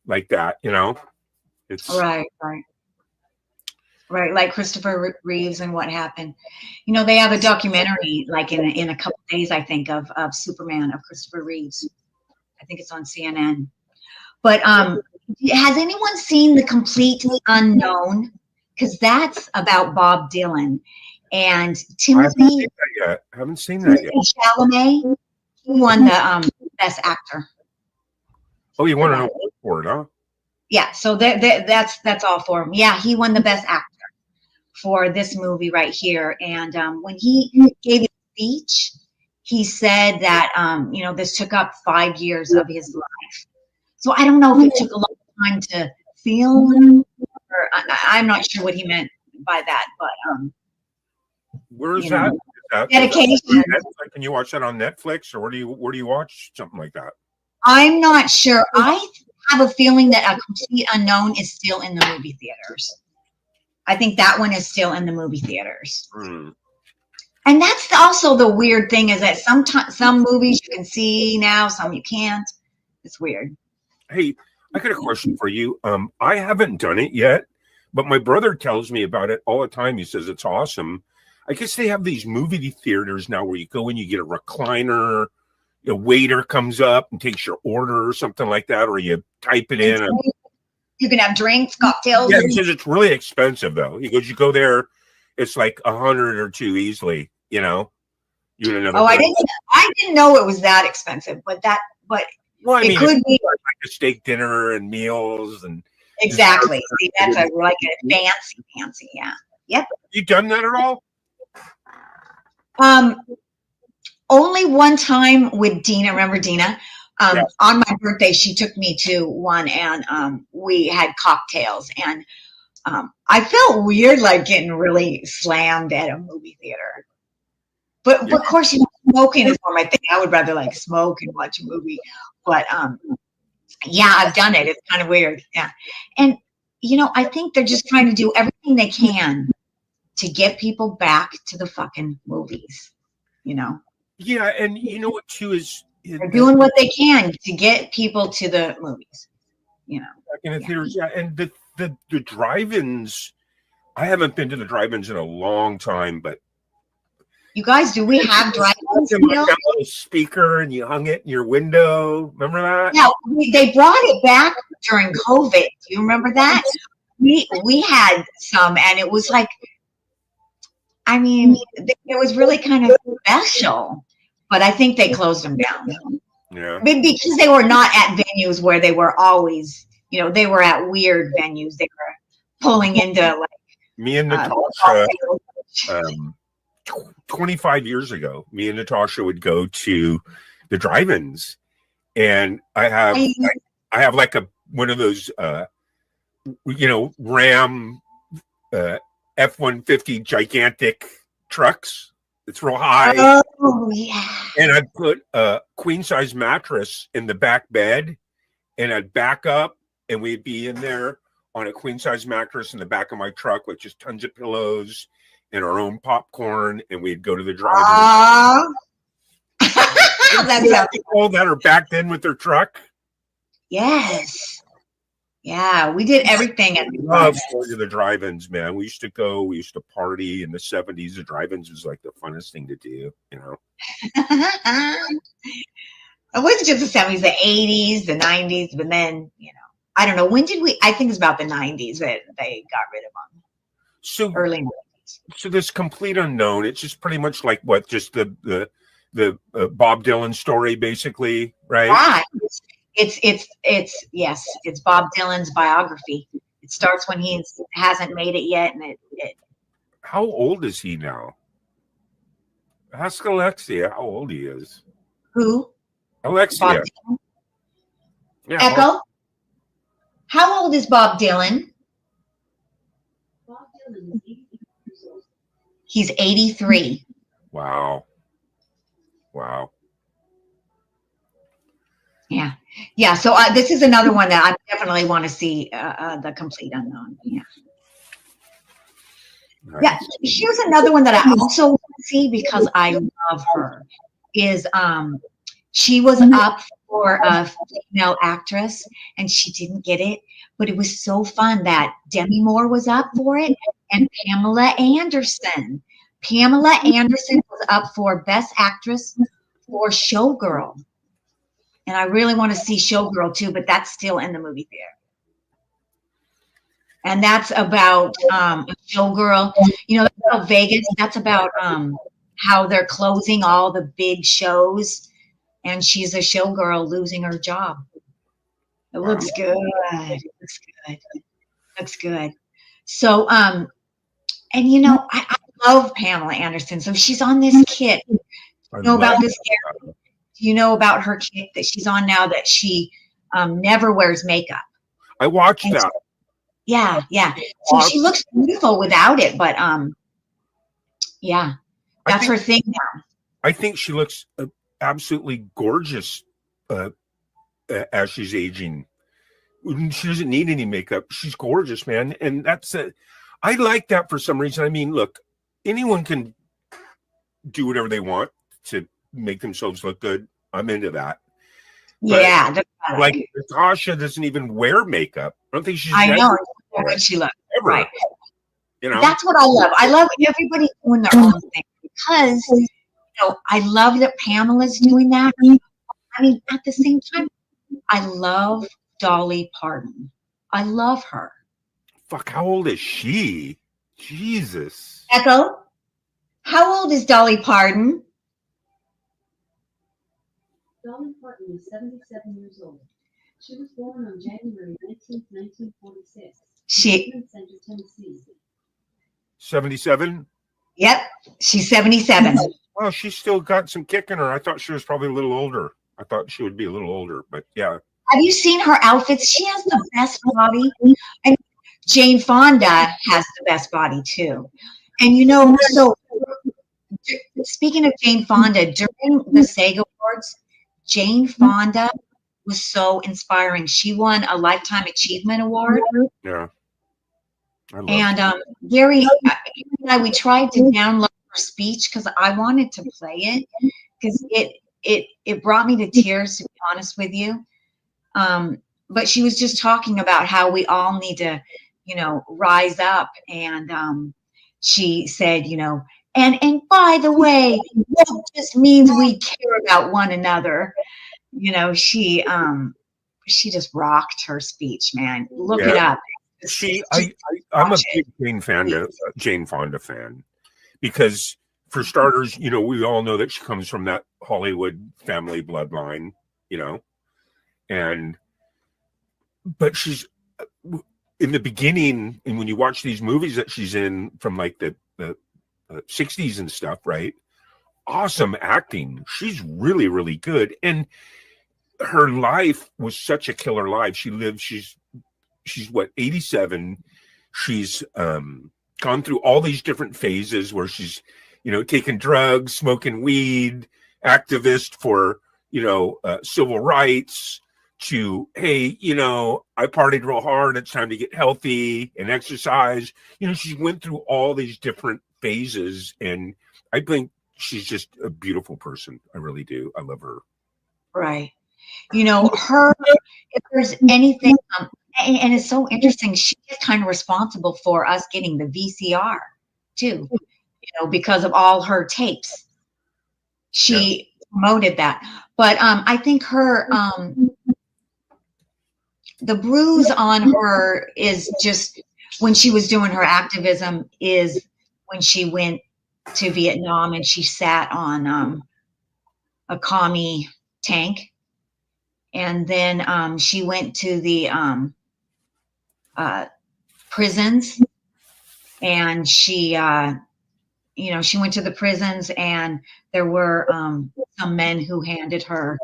E: like that. It's
D: right. Like Christopher Reeves and What Happened. They have a documentary like in a couple days, I think, of Superman, of Christopher Reeves. I think it's on CNN. But has anyone seen The Complete Unknown? Because that's about Bob Dylan and Timothy.
E: I haven't seen that yet.
D: Chalamet. He won the Best Actor.
E: Oh, you won an award for it, huh?
D: Yeah, so that's all for him. Yeah, he won the Best Actor for this movie right here. And when he gave his speech, he said that this took up 5 years of his life. So I don't know if it took a long time to film, or I'm not sure what he meant by that. But
E: where's that?
D: Dedication.
E: Can you watch that on Netflix, or where do you watch something like that?
D: I'm not sure. I have a feeling that A Complete Unknown is still in the movie theaters. I think that one is still in the movie theaters. And that's also the weird thing, is that some movies you can see now, some you can't. It's weird.
E: Hey, I got a question for you. I haven't done it yet, but my brother tells me about it all the time. He says it's awesome. I guess they have these movie theaters now where you go in, you get a recliner, a waiter comes up and takes your order or something like that, or you type it in.
D: You can have drinks, cocktails.
E: Yeah, he says it's really expensive though. He goes, you go there, it's like $100 or $200 easily. I
D: didn't know it was that expensive, but
E: well,
D: it could be
E: like a steak dinner and meals and
D: exactly. See, that's a fancy, yeah. Yep.
E: You done that at all?
D: Only one time with Dina. Remember Dina? On my birthday, she took me to one, and we had cocktails, and I felt weird, like getting really slammed at a movie theater. But of course, smoking is more my thing. I would rather like smoke and watch a movie. But I've done it. It's kind of weird. Yeah, and I think they're just trying to do everything they can to get people back to the fucking movies.
E: Yeah, and what too is
D: they're doing what they can to get people to the movies.
E: Back in the theaters, and the drive-ins. I haven't been to the drive-ins in a long time, but
D: you guys, do we have drive-ins?
E: You got a little speaker and you hung it in your window. Remember that?
D: Yeah, they brought it back during COVID. Do you remember that? We had some, and it was like, it was really kind of special, but I think they closed them down.
E: Yeah.
D: Because they were not at venues where they were always, they were at weird venues. They were pulling into like
E: me and Natasha. 25 years ago, me and Natasha would go to the drive-ins, and I have like one of those Ram F-150 gigantic trucks. It's real high.
D: Oh yeah.
E: And I'd put a queen size mattress in the back bed, and I'd back up, and we'd be in there on a queen size mattress in the back of my truck with just tons of pillows and our own popcorn, and we'd go to the drive-in.
D: That's how
E: People that are backed in with their truck.
D: yes. Yeah, we did everything at the
E: Love
D: drive-in.
E: going to the drive-ins, man. We used to party in the 70s. The drive-ins was like the funnest thing to do, you know.
D: It wasn't just the 70s, the 80s, the 90s, but then, I don't know. When did I think it's about the 90s that they got rid of them.
E: So
D: Early 90s.
E: So this Complete Unknown, it's just pretty much like what, just the Bob Dylan story, basically, right?
D: Yeah, it's Bob Dylan's biography. It starts when he hasn't made it yet, and it
E: How old is he now? Ask Alexia how old he is.
D: who?
E: Alexia.
D: Bob Dylan?
E: Yeah,
D: Echo? How old is Bob Dylan? He's 83.
E: Wow.
D: Yeah. So this is another one that I definitely want to see, the Complete Unknown. Yeah.
E: Nice.
D: Yeah. Here's another one that I also want to see because I love her. Is she was up for a female actress and she didn't get it, but it was so fun that Demi Moore was up for it and Pamela Anderson. Pamela Anderson was up for Best Actress for Showgirl. And I really want to see Showgirl too, but that's still in the movie theater. And that's about a showgirl. That's about Vegas. That's about how they're closing all the big shows. And she's a showgirl losing her job. It looks good. Looks good. So, and I love Pamela Anderson. So she's on this kit. About this character? Do you know about her kit that she's on now that she never wears makeup?
E: I watched that.
D: Yeah. So she looks beautiful without it, but that's her thing now.
E: I think she looks absolutely gorgeous as she's aging. She doesn't need any makeup. She's gorgeous, man. And I like that for some reason. I mean, look, anyone can do whatever they want to make themselves look good. I'm into that. But
D: Yeah.
E: like Natasha doesn't even wear makeup. I don't think she's.
D: I know.
E: never
D: How good she looks.
E: ever,
D: Right.
E: That's
D: what I love. I love everybody doing their own thing because I love that Pamela's doing that. I mean, at the same time, I love Dolly Parton. I love her.
E: Fuck, how old is she? Jesus.
D: Echo, how old is Dolly Parton?
I: Dolly Parton was 77 years old. She was born on January 19th, 1946.
D: She.
I: In Center, Tennessee.
E: 77?
D: Yep, she's 77.
E: Well, she's still got some kick in her. I thought she was probably a little older. I thought she would be a little older, but yeah.
D: Have you seen her outfits? She has the best body. And Jane Fonda has the best body too. And so speaking of Jane Fonda, during the SAG Awards, Jane Fonda was so inspiring. She won a Lifetime Achievement Award.
E: Yeah. I love
D: And Gary and I, we tried to download her speech because I wanted to play it because it brought me to tears, to be honest with you. But she was just talking about how we all need to, rise up. And she said, and by the way, that just means we care about one another. She just rocked her speech, man. Look it up.
E: I'm a big Jane Fonda fan because, for starters, we all know that she comes from that Hollywood family bloodline, but she's in the beginning, and when you watch these movies that she's in from like the 60s and stuff, right? awesome acting. She's really, really good. And her life was such a killer life. She's what, 87. She's gone through all these different phases where she's, taking drugs, smoking weed, activist for, civil rights, to, hey, I partied real hard. It's time to get healthy and exercise. She went through all these different phases, and I think she's just a beautiful person. I really do. I love her.
D: Right. Her, if there's anything, and it's so interesting, she's kind of responsible for us getting the VCR too, because of all her tapes. She promoted that. But I think her, the bruise on her is just when she was doing her activism, is when she went to Vietnam and she sat on a commie tank. And then she went to the prisons, and she went to the prisons, and there were some men who handed her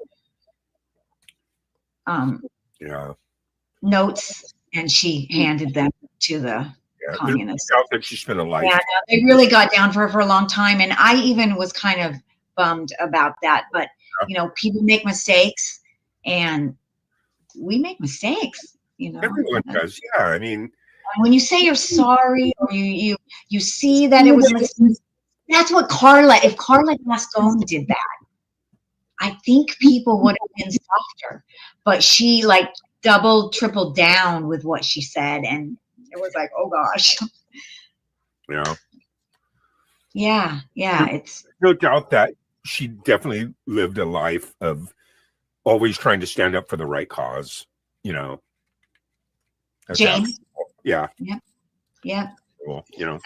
D: notes, and she handed them to the communists.
E: I think she spent a life.
D: Yeah, they really got down for her for a long time, and I even was kind of bummed about that. But people make mistakes. And we make mistakes,
E: Everyone does, yeah. I mean,
D: when you say you're sorry, or you see that it was a mistake, that's what Carla. If Carla Gaston did that, I think people would have been softer. But she doubled, tripled down with what she said, and it was like, oh gosh. Yeah. It's
E: no doubt that she definitely lived a life of always trying to stand up for the right cause,
D: Jane.
E: Yeah.
D: Well,
E: and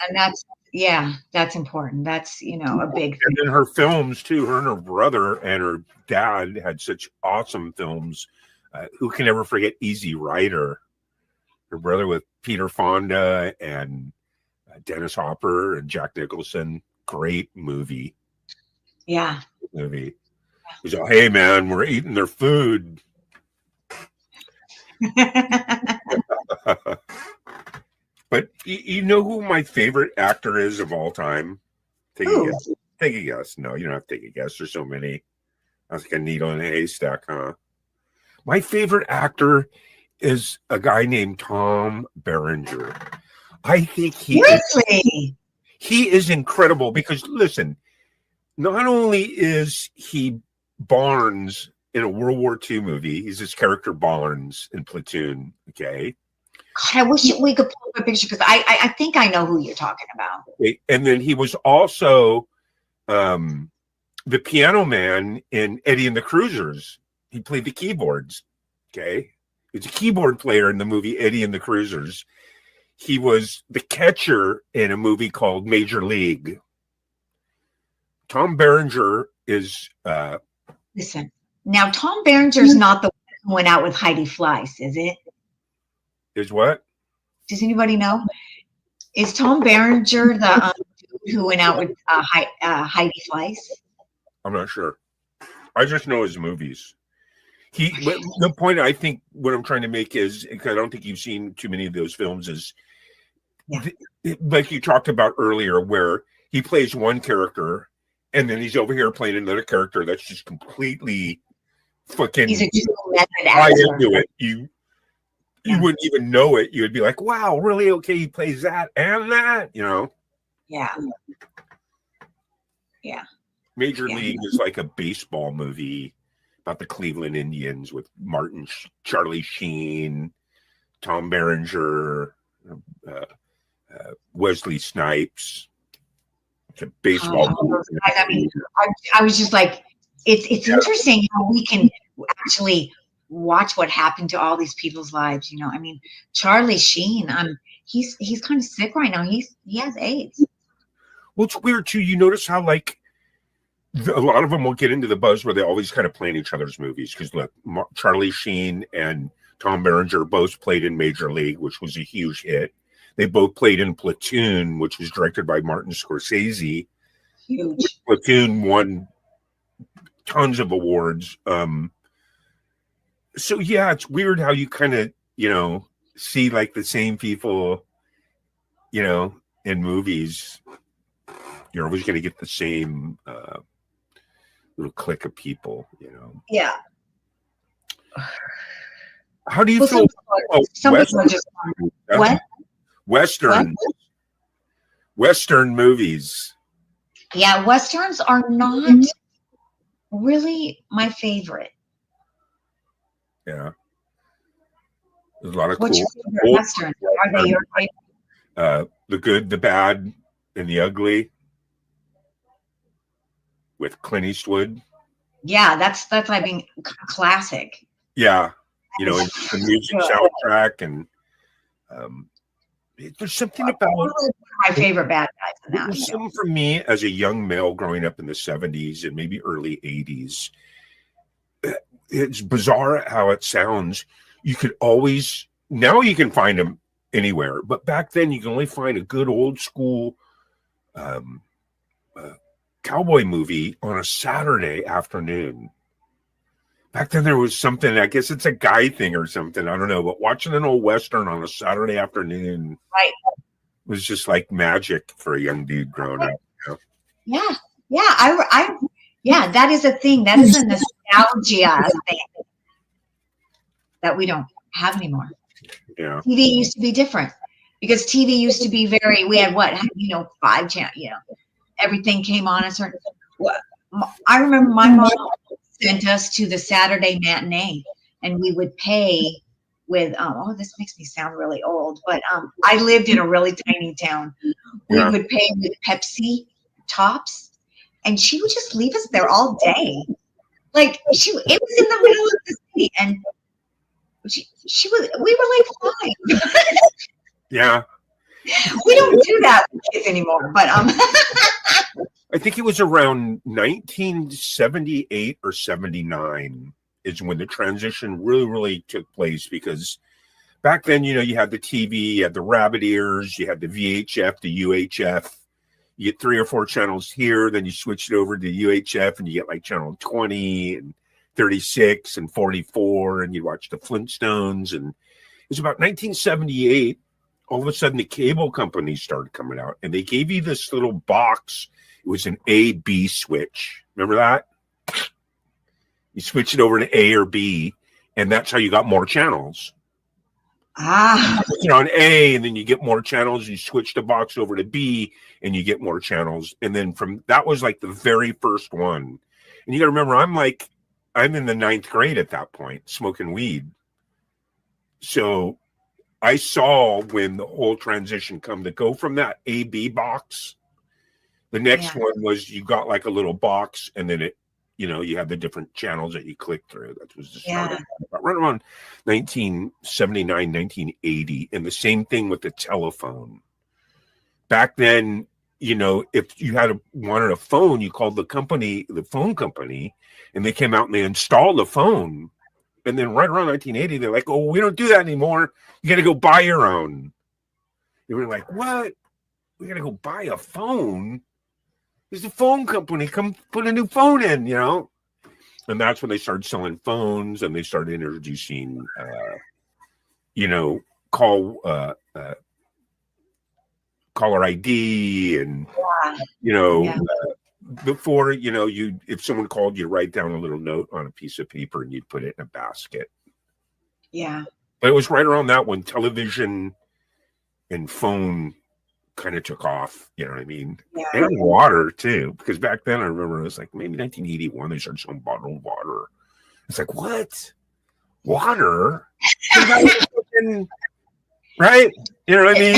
D: that's important. That's a big thing.
E: And then her films too. Her and her brother and her dad had such awesome films. Who can ever forget Easy Rider? Her brother with Peter Fonda and Dennis Hopper and Jack Nicholson. Great movie.
D: Yeah.
E: Movie. He's like, hey man, we're eating their food. But you know who my favorite actor is of all time? Take a guess. Take a guess. No, you don't have to take a guess. There's so many. I was like a needle in a haystack, huh? My favorite actor is a guy named Tom Berenger. I think he is incredible because listen, not only is he Barnes in a World War II movie, he's his character Barnes in Platoon. Okay.
D: God, I wish we could pull up a picture because I think I know who you're talking about.
E: Okay. And then he was also the piano man in Eddie and the Cruisers. He played the keyboards. Okay. He's a keyboard player in the movie Eddie and the Cruisers. He was the catcher in a movie called Major League. Tom Berenger is
D: listen. Now Tom Berenger's not the one who went out with Heidi Fleiss, is it?
E: Is what?
D: Does anybody know? Is Tom Berenger the dude who went out with Heidi Fleiss?
E: I'm not sure. I just know his movies. The point I think what I'm trying to make is, because I don't think you've seen too many of those films, is like you talked about earlier, where he plays one character and then he's over here playing another character that's just completely fucking
D: he's a method actor.
E: Into it. You wouldn't even know it. You would be like, wow, really? Okay, he plays that and that,
D: Yeah.
E: Major League is like a baseball movie about the Cleveland Indians with Charlie Sheen, Tom Berenger, Wesley Snipes. It's a baseball movie.
D: I mean, I was just like, it's interesting how we can actually watch what happened to all these people's lives. I mean, Charlie Sheen, he's kind of sick right now. He has AIDS.
E: Well, it's weird too. You notice how a lot of them will get into the buzz where they always kind of play in each other's movies. Because look, Charlie Sheen and Tom Berenger both played in Major League, which was a huge hit. They both played in Platoon, which was directed by Martin Scorsese.
D: Huge.
E: Platoon won tons of awards. So yeah, it's weird how you kind of, see like the same people, in movies. You're always going to get the same little clique of people,
D: Yeah.
E: How do you
D: Well,
E: feel?
D: some people are just what?
E: Western movies.
D: Yeah, westerns are not really my favorite.
E: Yeah. There's a lot of
D: What's
E: cool.
D: your favorite western? Are they your favorite?
E: The Good, the Bad, and the Ugly with Clint Eastwood.
D: Yeah, that's I mean classic.
E: Yeah. The music soundtrack and there's something about
D: my favorite bad guys in that.
E: There's something for me as a young male growing up in the 70s and maybe early 80s. It's bizarre how it sounds. You could always, now you can find them anywhere, but back then you can only find a good old school cowboy movie on a Saturday afternoon. Back then there was something, I guess it's a guy thing or something, I don't know, but watching an old Western on a Saturday afternoon was just like magic for a young dude growing up.
D: Yeah. Yeah, that is a thing. That is a nostalgia thing that we don't have anymore.
E: Yeah.
D: TV used to be different because TV used to be we had 5 channels, everything came on a certain. I remember my mom sent us to the Saturday matinee and we would pay with, this makes me sound really old, but I lived in a really tiny town. We would pay with Pepsi tops and she would just leave us there all day. Like it was in the middle of the city and we were like 5.
E: Yeah.
D: We don't do that with kids anymore, but
E: I think it was around 1978 or 79 is when the transition really took place, because back then, you had the TV, you had the rabbit ears, you had the VHF, the UHF. You get 3 or 4 channels here, then you switch it over to UHF and you get like channel 20 and 36 and 44, and you watch the Flintstones. And it was about 1978. All of a sudden, the cable companies started coming out, and they gave you this little box. It was an A-B switch. Remember that? You switch it over to A or B, and that's how you got more channels. On A, and then you get more channels. You switch the box over to B, and you get more channels. And then that was like the very first one. And you got to remember, I'm in the 9th grade at that point, smoking weed. So I saw when the whole transition come to go from that A-B box. The next one was you got like a little box, and then it, you have the different channels that you click through. That was just right around 1979, 1980. And the same thing with the telephone. Back then, if you wanted a phone, you called the phone company, and they came out and they installed the phone. And then right around 1980, they're like, "Oh, we don't do that anymore. You got to go buy your own." They were like, "What? We got to go buy a phone? There's a phone company. Come put a new phone in, And that's when they started selling phones, and they started introducing, caller ID, and before if someone called, you write down a little note on a piece of paper and you'd put it in a basket. But it was right around that when television and phone kind of took off, you know what I mean? And water too, because back then I remember it was like maybe 1981 they started selling bottled water. It's like, what? Water? Right? You know what I mean?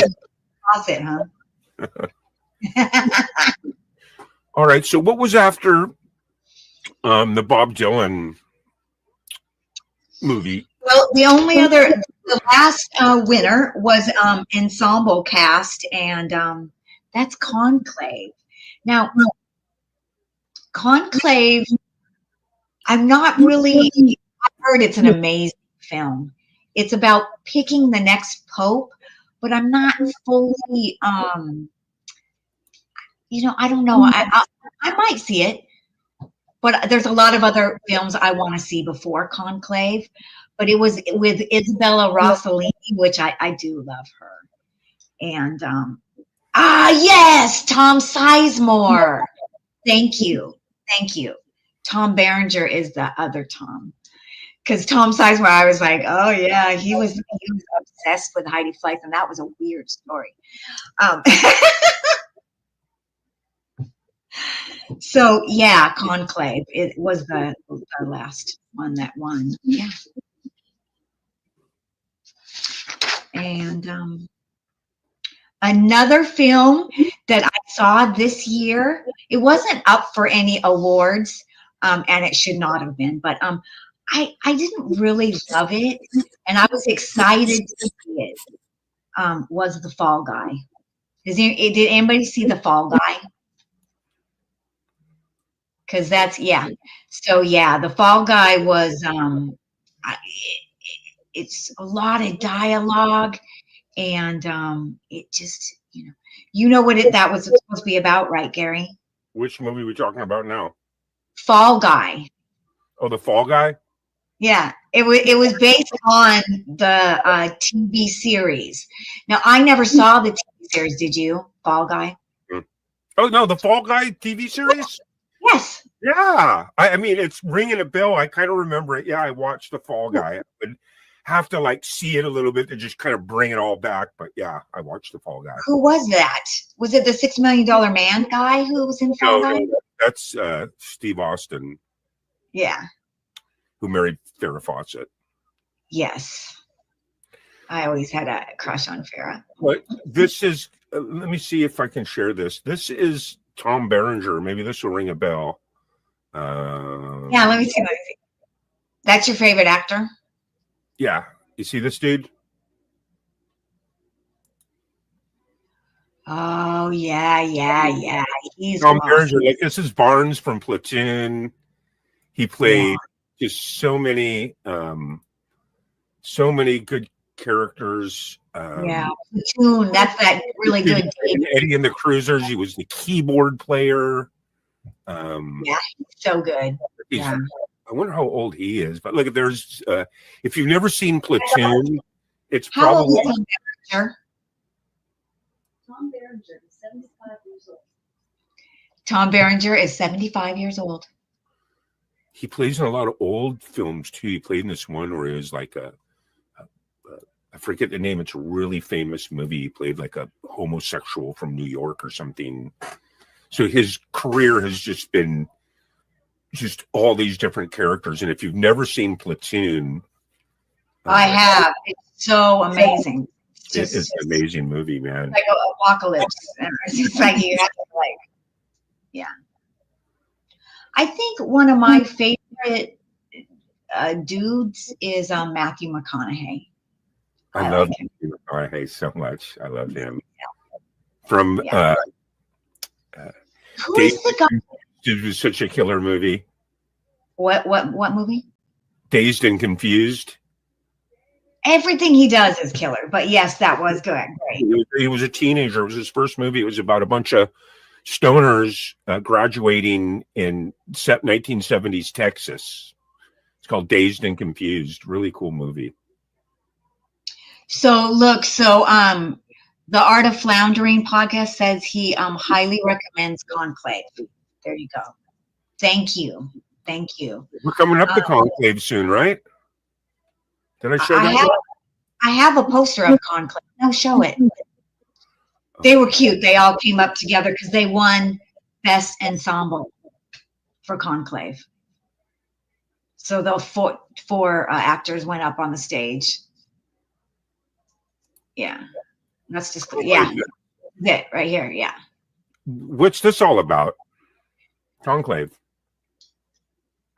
D: Faucet, huh?
E: All right. So what was after the Bob Dylan movie?
D: Well, the last winner was Ensemble Cast, and that's Conclave. Now, Conclave, I've heard it's an amazing film. It's about picking the next pope, but I'm not fully, I don't know. I might see it, but there's a lot of other films I want to see before Conclave. But it was with Isabella Rossellini, which I do love her. And yes, Tom Sizemore. Thank you. Tom Berenger is the other Tom. Because Tom Sizemore, I was like, oh yeah, he was obsessed with Heidi Fleiss, and that was a weird story. So yeah, Conclave. It was the last one that won. Yeah. And another film that I saw this year, it wasn't up for any awards, and it should not have been, but I didn't really love it, and I was excited to see it. Was The Fall Guy. Did anybody see The Fall Guy? Because that's, yeah. So yeah, The Fall Guy was it's a lot of dialogue, and it just, what that was supposed to be about, right, Gary?
E: Which movie are we talking about now?
D: Fall Guy.
E: Oh, The Fall Guy?
D: Yeah, it was based on the TV series. Now, I never saw the TV series. Did you? Fall Guy?
E: Oh no, The Fall Guy TV series?
D: Yes.
E: Yeah. I mean, it's ringing a bell. I kind of remember it. Yeah, I watched The Fall Guy. I would have to see it a little bit to just kind of bring it all back. But yeah, I watched The Fall Guy.
D: Who was that? Was it the $6 Million Man guy who was in Fall Guy?
E: No, that's Steve Austin.
D: Yeah.
E: Who married Farrah Fawcett.
D: Yes. I always had a crush on Farrah.
E: But this is, let me see if I can share this. This is Tom Berenger. Maybe this will ring a bell.
D: Yeah, let me see. That's your favorite actor?
E: Yeah. You see this dude?
D: Oh, yeah. He's
E: Tom
D: awesome.
E: Berenger. This is Barnes from Platoon. He played just so many good characters.
D: Platoon. That's that really good.
E: Eddie and the Cruisers. He was the keyboard player.
D: Yeah, he's so good. Yeah.
E: I wonder how old he is. But look, there's if you've never seen Platoon, it's probably.
D: How old is Tom Berenger?
I: Tom Berenger is 75 years old.
D: Tom Berenger is 75 years old.
E: He plays in a lot of old films too. He played in this one where it was like I forget the name. It's a really famous movie. He played like a homosexual from New York or something. So his career has just been just all these different characters. And if you've never seen Platoon,
D: I have. It's so amazing.
E: It's an amazing movie, man.
D: Like Apocalypse. It's like you have to yeah. I think one of my favorite dudes is Matthew McConaughey.
E: I love Matthew McConaughey so much. I love him. From
D: who is the guy?
E: It was such a killer movie.
D: What movie?
E: Dazed and Confused.
D: Everything he does is killer, but yes, that was good. Great.
E: He was a teenager. It was his first movie. It was about a bunch of stoners graduating in 1970s Texas. It's called Dazed and Confused. Really cool movie.
D: So look, the Art of Floundering podcast says he highly recommends Conclave. There you go. Thank you.
E: We're coming up to Conclave soon, right? Did I show that?
D: I have a poster of Conclave. No, show it. They were cute. They all came up together because they won Best Ensemble for Conclave. So the four actors went up on the stage. Yeah. That's just, yeah. That's it right here. Yeah.
E: What's this all about? Conclave.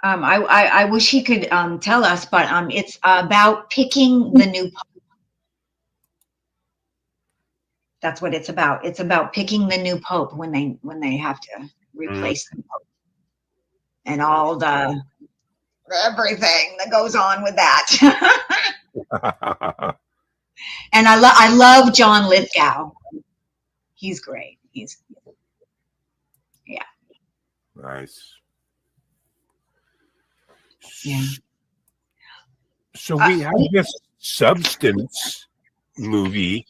D: I wish he could tell us, but it's about picking the new pope. That's what it's about. It's about picking the new pope when they have to replace the pope, and all the everything that goes on with that. And I love John Lithgow. He's great.
E: Nice.
D: Yeah.
E: So we have this Substance movie.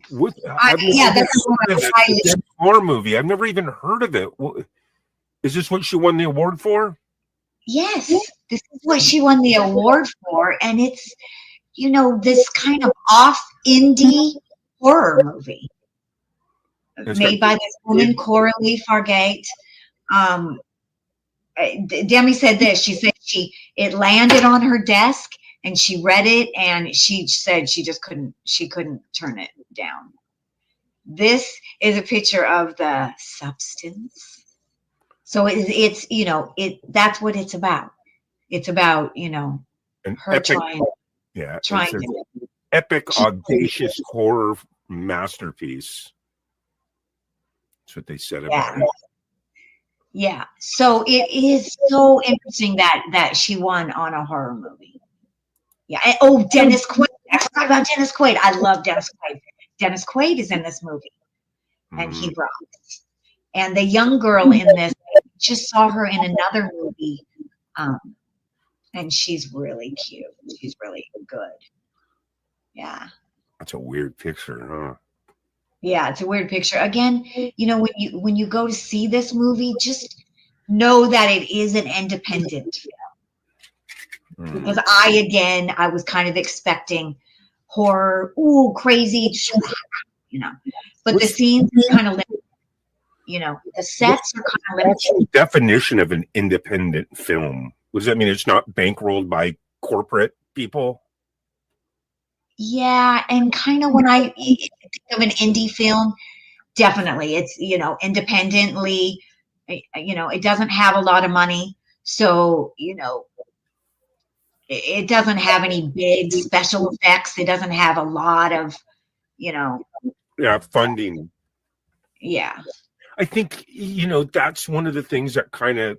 E: What?
D: Yeah, that's one of the
E: Dead horror movie. I've never even heard of it. Is this what she won the award for?
D: Yes, this is what she won the award for, and it's, you know, this kind of off indie horror movie made by this woman, Coralie Fargate. Demi said this. She said it landed on her desk and she read it and she said she couldn't turn it down. This is a picture of the Substance. So it's you know, that's what it's about. It's about, you know,
E: An
D: her
E: epic,
D: trying to
E: epic, audacious horror masterpiece. That's what they said about it.
D: Yeah. So it is so interesting that she won on a horror movie. Yeah. And, Dennis Quaid. I forgot about Dennis Quaid. I love Dennis Quaid. Dennis Quaid is in this movie, and he rocks. And the young girl in this, I just saw her in another movie, and she's really cute. She's really good. Yeah.
E: That's a weird picture, huh?
D: Yeah, it's a weird picture. Again, you know, when you go to see this movie, just know that it is an independent film. Because I was kind of expecting horror, crazy, you know. But the scenes are kind of limited. You know, the sets are kind of limited.
E: What's the definition of an independent film? What does that mean? It's not bankrolled by corporate people?
D: Yeah, and kind of when I think of an indie film, definitely it's, you know, independently, you know, it doesn't have a lot of money. So, you know, it doesn't have any big special effects. It doesn't have a lot of, you know.
E: Yeah, funding.
D: Yeah.
E: I think, you know, that's one of the things that kind of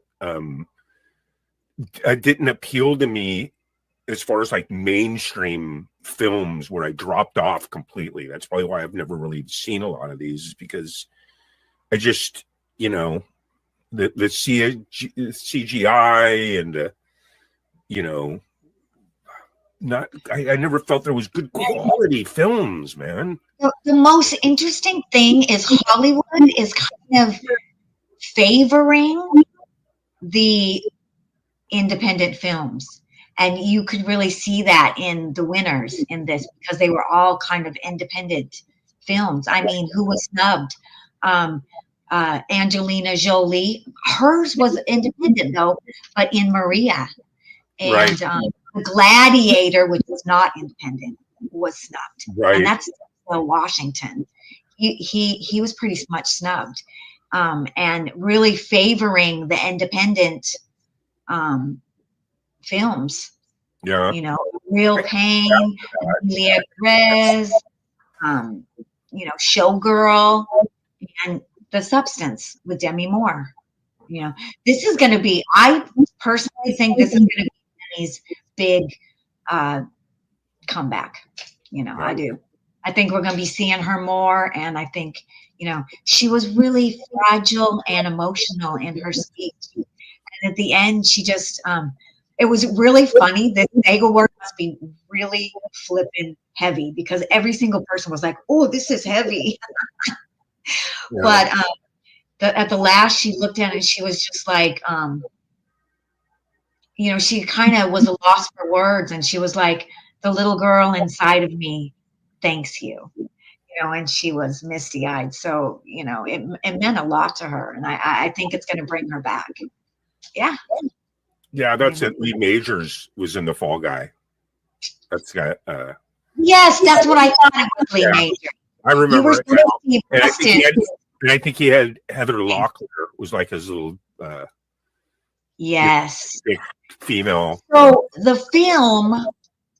E: didn't appeal to me as far as like mainstream films, where I dropped off completely. That's probably why I've never really seen a lot of these, is because I just, you know, the CGI and you know, I never felt there was good quality films, man.
D: The most interesting thing is Hollywood is kind of favoring the independent films. And you could really see that in the winners in this, because they were all kind of independent films. I mean, who was snubbed? Angelina Jolie. Hers was independent though, but in Maria. And Gladiator, which was not independent, was snubbed.
E: Right.
D: And that's Washington. He was pretty much snubbed. And really favoring the independent films.
E: Yeah.
D: You know, Real Pain, Leah Perez, you know, Showgirl, and The Substance with Demi Moore. You know, this is going to be, I personally think this is going to be Demi's big comeback. You know, I do. I think we're going to be seeing her more. And I think, you know, she was really fragile and emotional in her speech. And at the end, she just, it was really funny. The Sega word must be really flipping heavy, because every single person was like, "Oh, this is heavy." Yeah. But at the last, she looked at it and she was just like, you know, she kind of was lost for words, and she was like, "The little girl inside of me thanks you," you know, and she was misty-eyed. So, you know, it meant a lot to her, and I think it's going to bring her back. Yeah.
E: Yeah, that's it. Lee Majors was in The Fall Guy. That's got.
D: Yes, that's what I thought it was. Lee Majors.
E: I remember it.
D: And
E: I think he had Heather Locklear was like his little.
D: Yes.
E: Female.
D: So the film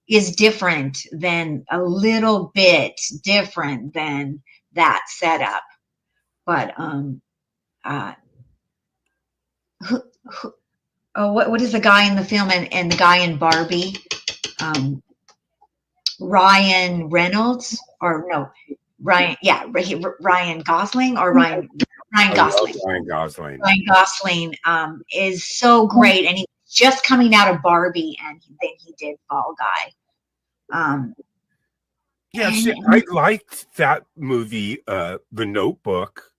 D: is different than a little bit different than that setup, but what is the guy in the film and the guy in Barbie? Ryan Reynolds, or no, Ryan, yeah, Ryan Gosling or Ryan Ryan
E: I love
D: Gosling.
E: Ryan Gosling.
D: Ryan Gosling is so great, and he's just coming out of Barbie, and then he did Fall Guy.
E: Yeah, see, I liked that movie, The Notebook,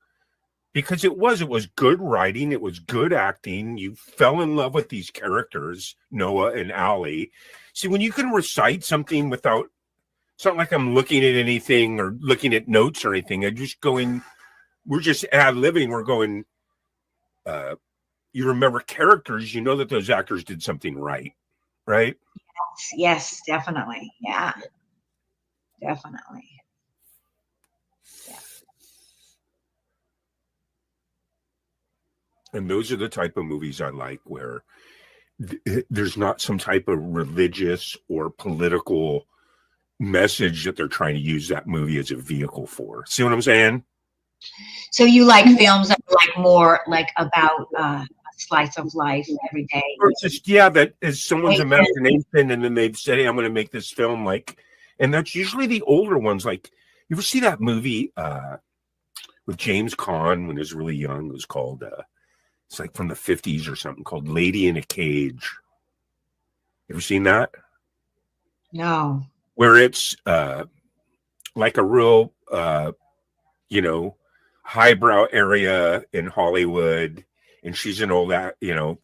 E: because it was good writing, it was good acting. You fell in love with these characters, Noah and Allie. See, when you can recite something without, it's not like I'm looking at anything or looking at notes or anything. I'm just going, we're just ad-libbing. We're going, you remember characters, you know that those actors did something right?
D: Yes, definitely. Yeah, definitely.
E: And those are the type of movies I like, where there's not some type of religious or political message that they're trying to use that movie as a vehicle for. See what I'm saying?
D: So you like films that are like more like about a slice of life every day?
E: Or just, yeah, that is someone's imagination, and then they've said, hey, I'm going to make this film, like, and that's usually the older ones. Like, you ever see that movie with James Caan when he was really young? It was called it's like from the 50s or something, called Lady in a Cage. You ever seen that?
D: No.
E: Where it's like a real highbrow area in Hollywood, and she's an old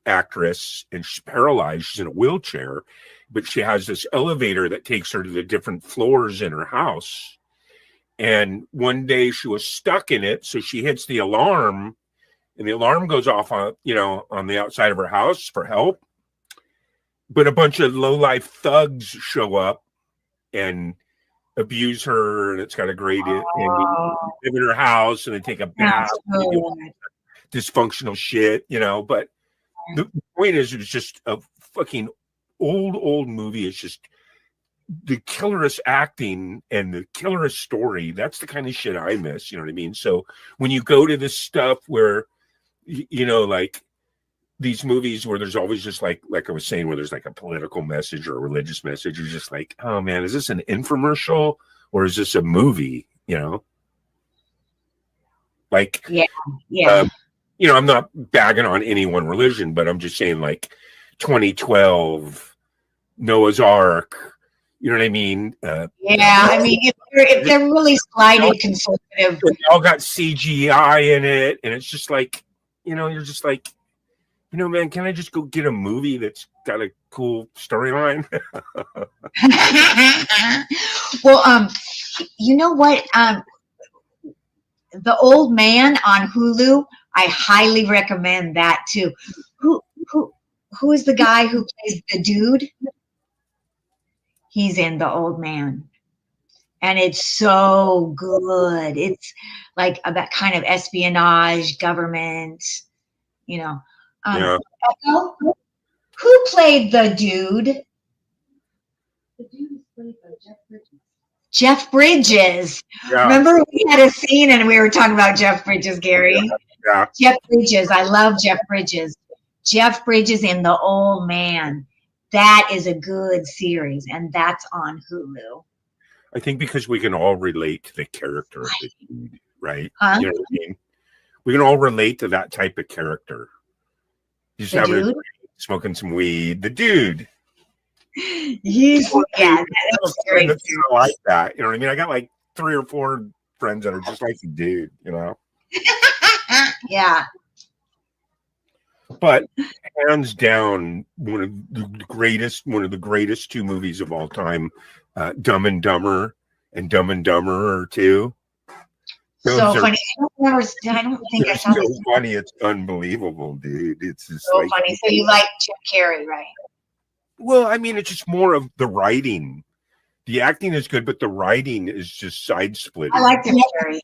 E: actress, and she's paralyzed, she's in a wheelchair, but she has this elevator that takes her to the different floors in her house. And one day she was stuck in it, so she hits the alarm, and the alarm goes off on the outside of her house for help. But a bunch of lowlife thugs show up and abuse her, and it's got a great ending. Live in her house, and they take a bath, dysfunctional shit, But the point is, it's just a fucking old movie. It's just the killerest acting and the killerest story. That's the kind of shit I miss. You know what I mean? So when you go to this stuff where, like these movies where there's always just like I was saying, where there's like a political message or a religious message, you're just like, oh man, is this an infomercial or is this a movie? Like,
D: yeah.
E: I'm not bagging on any one religion, but I'm just saying, like 2012, Noah's Ark. You know what I mean?
D: I mean, if they're really slightly conservative,
E: they all got CGI in it, and it's just like, you're just like, man, can I just go get a movie that's got a cool storyline?
D: Well, you know what? The Old Man on Hulu, I highly recommend that too. Who is the guy who plays the dude? He's in The Old Man, and it's so good. It's like that kind of espionage, government,
E: Yeah.
D: Echo, who played the dude?
I: The dude is played by Jeff Bridges.
D: Jeff Bridges.
E: Yeah.
D: Remember we had a scene and we were talking about Jeff Bridges, Gary?
E: Yeah.
D: Jeff Bridges. I love Jeff Bridges. Jeff Bridges in The Old Man. That is a good series, and that's on Hulu.
E: I think because we can all relate to the character of the dude, right?
D: Huh?
E: You know what I mean? We can all relate to that type of character. Just having a, smoking some weed. The dude.
D: He's that's great.
E: That's like that. You know what I mean? I got like 3 or 4 friends that are just like the dude,
D: Yeah.
E: But hands down, one of the greatest 2 movies of all time, Dumb and Dumber and Dumb and Dumber 2.
D: So funny. I don't think I saw
E: so
D: this.
E: funny. It's unbelievable, dude. It's just
D: So funny. So you like Jim Carrey, right?
E: Well, I mean, it's just more of the writing. The acting is good, but the writing is just side splitting.
D: I like Jim Carrey.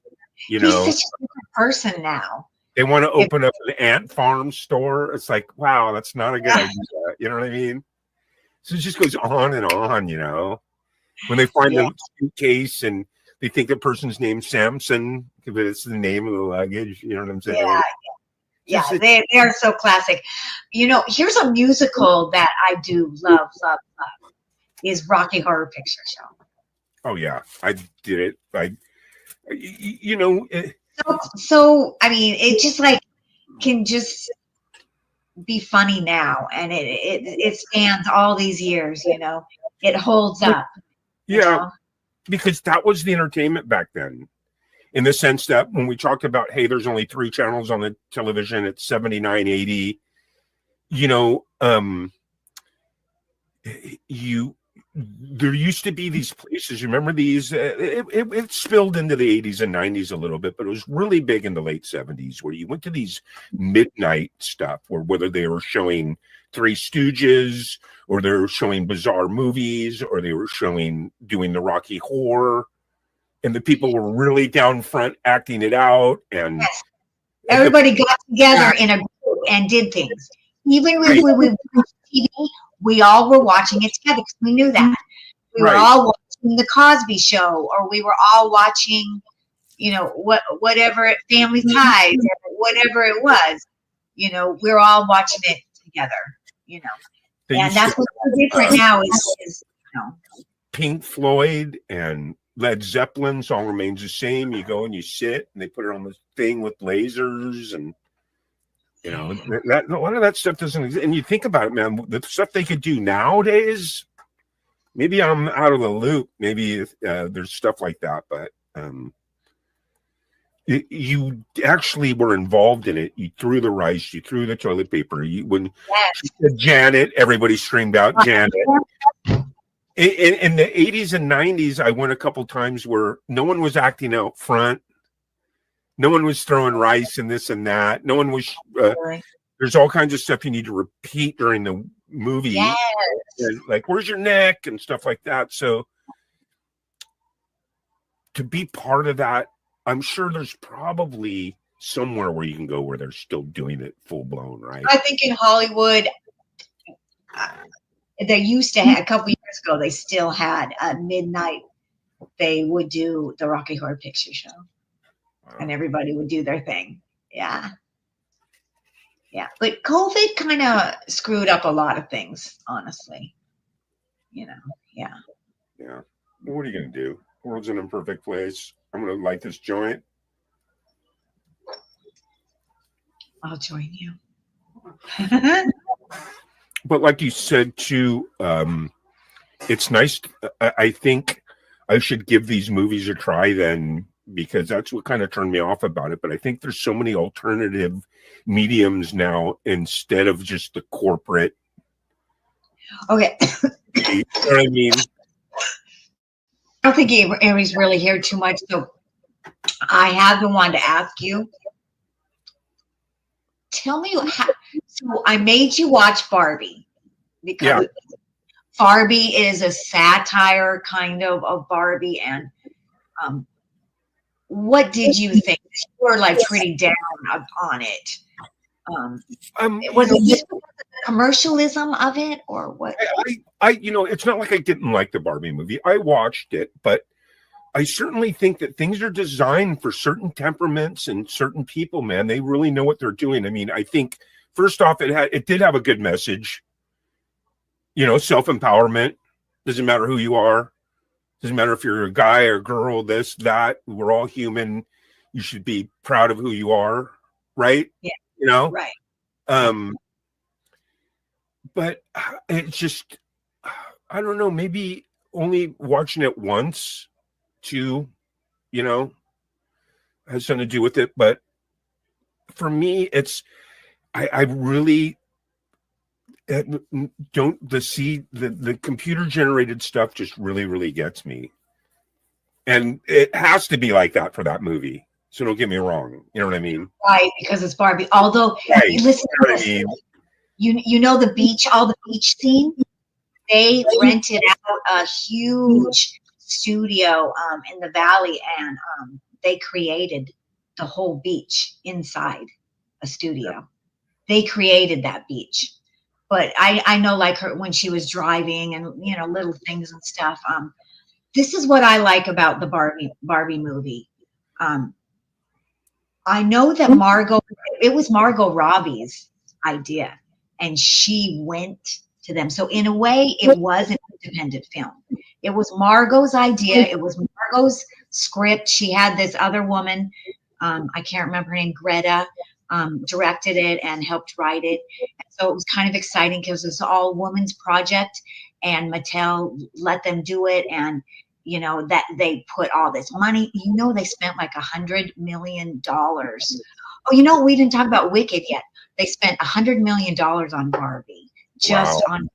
E: He's
D: such a different person now.
E: They want to open up an ant farm store. It's like, wow, that's not a good idea. You know what I mean? So it just goes on and on, When they find the suitcase and they think the person's named Samson, but it's the name of the luggage. You know what I'm saying?
D: Yeah, they are so classic. Here's a musical that I do love, is Rocky Horror Picture Show.
E: Oh, yeah. I did it.
D: So I mean, it just like can just be funny now, and it spans all these years. You know, it holds up. You
E: Yeah,
D: know?
E: because that was the entertainment back then. In the sense that when we talked about, hey, there's only 3 channels on the television at 79, 80, you know, there used to be these places. You remember these? It spilled into the 80s and 90s a little bit, but it was really big in the late 70s, where you went to these midnight stuff, or whether they were showing Three Stooges, or they were showing bizarre movies, or they were doing the Rocky Horror, and the people were really down front acting it out, and
D: Yes. Everybody got together in a group and did things. Even if we watched TV, we all were watching it together because we knew that. We were
E: Right.
D: all watching the Cosby Show, or we were all watching, you know, whatever Family Ties, or whatever it was. You know, we're all watching it together. You know,
E: they
D: and
E: used
D: that's
E: to-
D: what's so different now is you know.
E: Pink Floyd and Led Zeppelin song remains the same. You go and you sit, and they put it on the thing with lasers, and you know that a lot of that stuff doesn't exist. And you think about it, man, the stuff they could do nowadays. Maybe I'm out of the loop. Maybe there's stuff like that, but you actually were involved in it. You threw the rice, you threw the toilet paper. When she said Janet, everybody screamed out Janet. In the 80s and 90s, I went a couple times where no one was acting out front. No one was throwing rice and this and that. No one was. There's all kinds of stuff you need to repeat during the movie.
D: Yes.
E: And like, where's your neck and stuff like that. So to be part of that, I'm sure there's probably somewhere where you can go where they're still doing it full blown, right?
D: I think in Hollywood, they used to have, a couple years ago, they still had midnight. They would do the Rocky Horror Picture Show, and everybody would do their thing. Yeah. Yeah. But COVID kind of screwed up a lot of things, honestly. You know, yeah.
E: Yeah. What are you going to do? The world's an imperfect place. I'm going to light this joint.
D: I'll join you.
E: But like you said too, it's nice. I think I should give these movies a try then, because that's what kind of turned me off about it. But I think there's so many alternative mediums now instead of just the corporate.
D: Okay.
E: You know what I mean?
D: I don't think Aries really heard too much. So I have been wanting to ask you. Tell me how. So I made you watch Barbie because Barbie is a satire kind of Barbie, and what did you think? You were like pretty down on it. Was it just the commercialism of it, or what?
E: You know, it's not like I didn't like the Barbie movie. I watched it, but I certainly think that things are designed for certain temperaments and certain people, man. They really know what they're doing. I mean, I think first off, it did have a good message. You know, self-empowerment. Doesn't matter who you are. Doesn't matter if you're a guy or girl, this, that. We're all human. You should be proud of who you are, right?
D: Yeah.
E: You know?
D: Right.
E: But it's just, I don't know, maybe only watching it once, too, you know, has something to do with it. But for me, it's, I really don't, the computer generated stuff just really, really gets me. And it has to be like that for that movie. So don't get me wrong. You know what I mean?
D: Right, because it's Barbie. Although,
E: Right.
D: listen,
E: You know what I mean?
D: you know the beach, all the beach scene. They rented out a huge studio in the valley, and they created the whole beach inside a studio. They created that beach. But I know, like her when she was driving and you know little things and stuff. This is what I like about the Barbie movie. I know that it was Margot Robbie's idea, and she went to them. So in a way, it was an independent film. It was Margot's idea. It was Margot's script. She had this other woman I can't remember her name, Greta, directed it and helped write it. So it was kind of exciting because it was all women's project, and Mattel let them do it. And you know that they put all this money. You know, they spent like $100 million. Oh, you know, we didn't talk about Wicked yet. They spent $100 million on Barbie, just on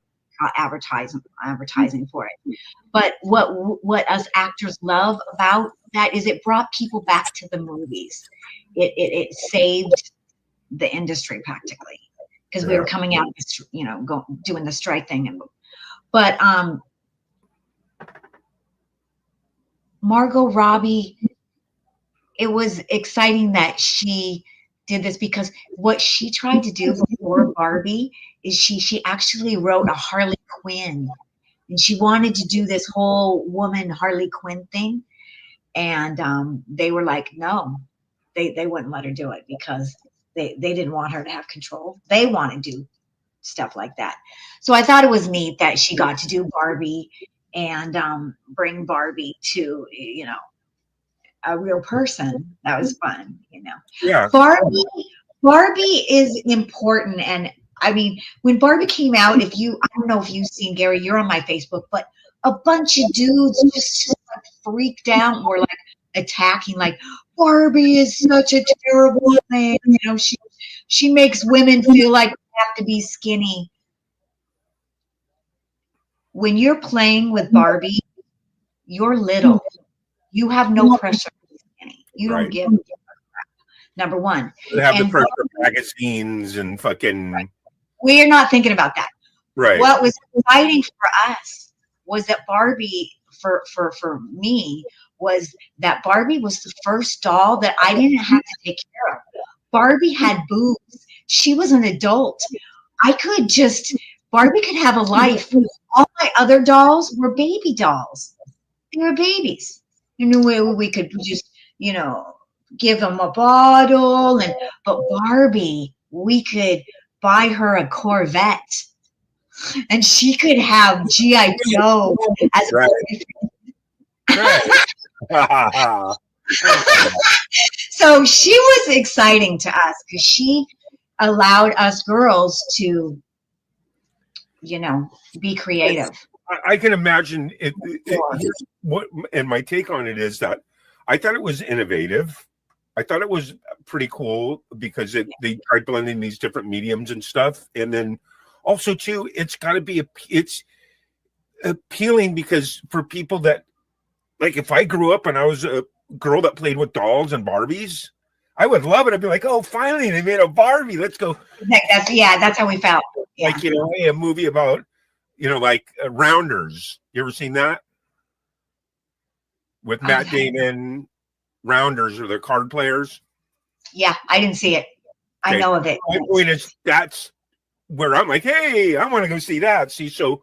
D: advertising for it. But what us actors love about that is it brought people back to the movies. It saved the industry practically, because we were coming out, you know, doing the strike thing. But Margot Robbie, it was exciting that she did this, because what she tried to do before Barbie is she actually wrote a Harley Quinn, and she wanted to do this whole woman Harley Quinn thing. And they were like, no, they wouldn't let her do it, because they didn't want her to have control. They want to do stuff like that. So I thought it was neat that she got to do Barbie and bring Barbie to, you know, a real person. That was fun, you know.
E: Yeah.
D: Barbie is important. And I mean, when Barbie came out, I don't know if you've seen, Gary, you're on my Facebook, but a bunch of dudes just like freaked out, were like attacking, like, Barbie is such a terrible thing. You know, she makes women feel like they have to be skinny. When you're playing with Barbie, you're little. You have no pressure to be skinny. You don't give a crap. Number one.
E: They have the pressure of magazines and fucking.
D: We're not thinking about that.
E: Right.
D: What was exciting for us was that Barbie, for me, was that Barbie was the first doll that I didn't have to take care of. Barbie had boobs. She was an adult. Barbie could have a life. All my other dolls were baby dolls. They were babies. You know, we could just, you know, give them a bottle. But Barbie, we could buy her a Corvette. And she could have G.I. Joe as a
E: Right.
D: So she was exciting to us, because she allowed us girls to, you know, be creative.
E: I can imagine it. And my take on it is that I thought it was innovative. I thought it was pretty cool, because they tried blending these different mediums and stuff. And then also too, it's got to be it's appealing, because for people that, like, if I grew up and I was a girl that played with dolls and Barbies, I would love it. I'd be like, oh, finally they made a Barbie. Let's go.
D: That's how we felt. Yeah.
E: Like, you know, a movie about, you know, like Rounders. You ever seen that? With Matt Damon. Rounders, are the card players.
D: Yeah, I didn't see it. Okay. I know of it.
E: My point is, that's where I'm like, hey, I want to go see that. See, so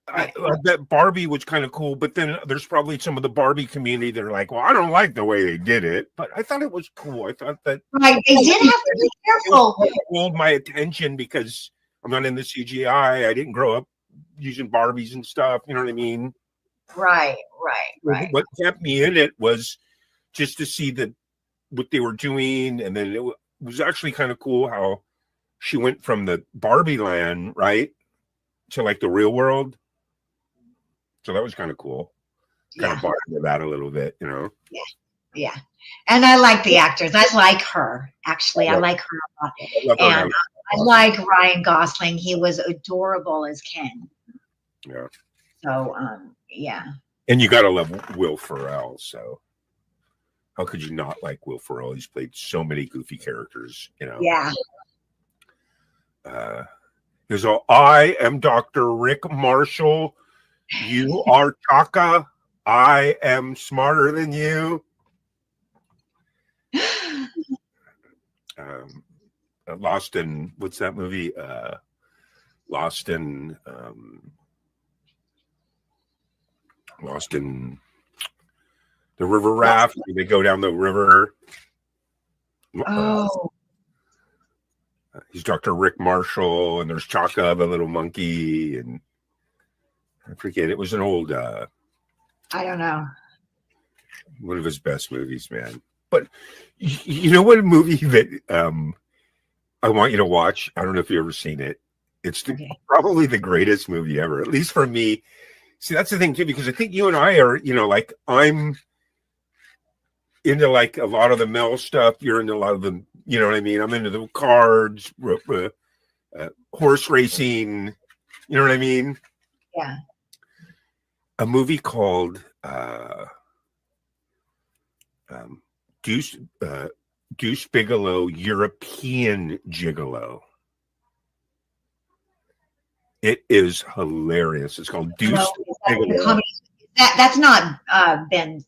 E: I bet Barbie was kind of cool, but then there's probably some of the Barbie community that are like, well, I don't like the way they did it, but I thought it was cool. I thought that
D: they did have to be careful.
E: It hold my attention, because I'm not in the CGI. I didn't grow up using Barbies and stuff. You know what I mean?
D: Right.
E: What kept me in it was just to see what they were doing, and then it was actually kind of cool how she went from the Barbie land, right, to like the real world. So that was kind of cool. Kind of bought into that a little bit, you know.
D: Yeah. And I like the actors. I like her. Actually, I like her a lot. And I like Ryan Gosling. He was adorable as Ken.
E: Yeah.
D: So, yeah.
E: And you gotta love Will Ferrell. So how could you not like Will Ferrell? He's played so many goofy characters, you know.
D: Yeah.
E: He's all, I am Dr. Rick Marshall. You are Chaka. I am smarter than you. Lost in, what's that movie? Lost in the river raft. They go down the river. He's Dr. Rick Marshall, and there's Chaka, the little monkey, and I forget. It was an old.
D: I don't know.
E: One of his best movies, man. But you know what movie that I want you to watch? I don't know if you've ever seen it. It's probably the greatest movie ever, at least for me. See, that's the thing too, because I think you and I are, like I'm into like a lot of the Mel stuff. You're into a lot of the, you know what I mean? I'm into the cards, horse racing. You know what I mean?
D: Yeah.
E: A movie called Deuce Bigelow, European Gigolo. It is hilarious. It's called Deuce Bigelow.
D: That's not Ben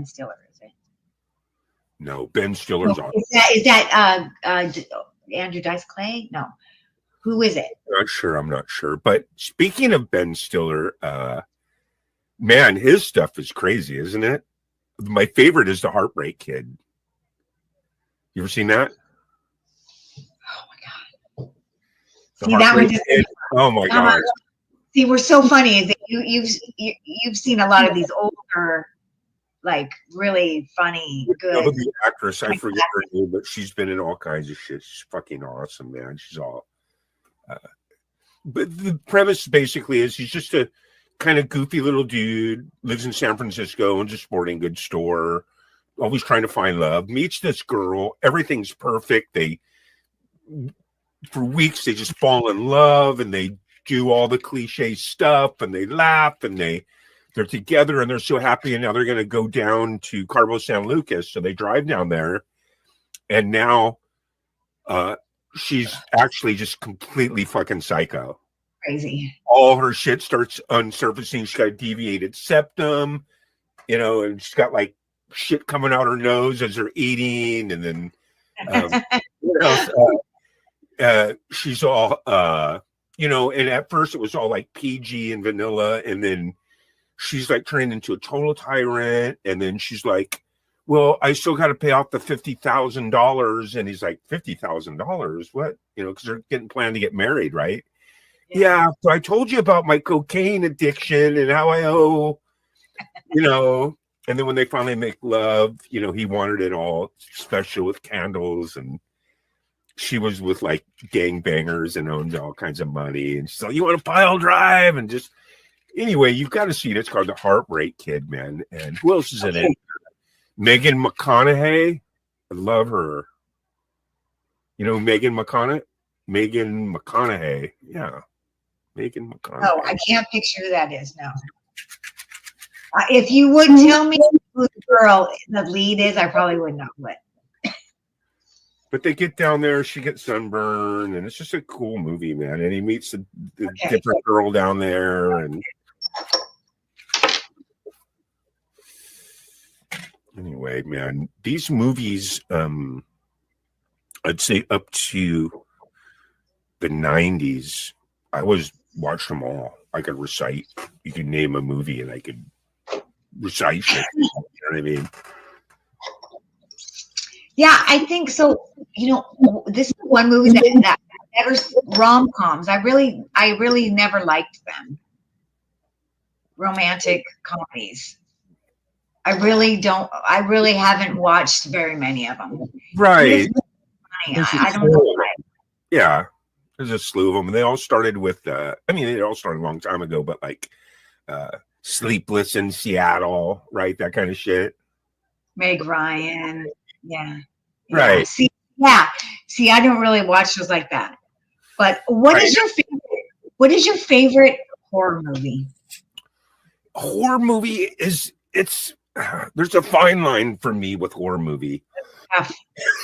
D: Stiller, is it?
E: No, Ben Stiller's on.
D: Is that Andrew Dice Clay? No. Who is it?
E: I'm not sure. But speaking of Ben Stiller, man, his stuff is crazy, isn't it? My favorite is The Heartbreak Kid. You ever seen that?
D: Oh my God. See, that one just,
E: oh my God.
D: See, we're so funny. Is that you've seen a lot of these older, like really funny, good.
E: The actress, I forget her name, but she's been in all kinds of shit. She's fucking awesome, man. She's all. But the premise basically is he's just a kind of goofy little dude, lives in San Francisco, owns a sporting goods store, always trying to find love, meets this girl, everything's perfect. For weeks, they just fall in love and they do all the cliche stuff and they laugh and they're together and they're so happy. And now they're going to go down to Cabo San Lucas. So they drive down there and now she's actually just completely fucking psycho.
D: Crazy.
E: All her shit starts unsurfacing. She's got a deviated septum, and she's got like shit coming out her nose as they're eating. And then what else? She's all, and at first it was all like PG and vanilla. And then she's like turning into a total tyrant. And then she's like, well, I still got to pay off the $50,000. And he's like, $50,000? What? Because they're planned to get married, right? Yeah. So I told you about my cocaine addiction and how I owe, and then when they finally make love, he wanted it all special with candles and she was with like gangbangers and owned all kinds of money. And she's like, you want a pile drive? And just, anyway, you've got to see it. It's called The Heartbreak Kid, man. And who else is in it? Megan McConaughey. I love her. Megan McConaughey? Megan McConaughey. Yeah. Megan McConaughey.
D: Oh, I can't picture who that is. No. If you would tell me who the girl, the lead is, I probably would know.
E: But they get down there, she gets sunburned, and it's just a cool movie, man. And he meets the different girl down there, and anyway, man, these movies, I'd say up to the 90s, I watched them all. I could recite. You could name a movie, and I could recite it. You know what I mean?
D: Yeah, I think so. This is one movie that better rom-coms. I really never liked them. Romantic comedies. I really haven't watched very many of them.
E: Right.
D: I don't know why.
E: Yeah. There's a slew of them. And they all started with, it all started a long time ago, but like Sleepless in Seattle, right? That kind of shit.
D: Meg Ryan. Yeah.
E: Right.
D: See, I don't really watch shows like that. But what is your favorite horror movie?
E: Horror movie is there's a fine line for me with horror movie.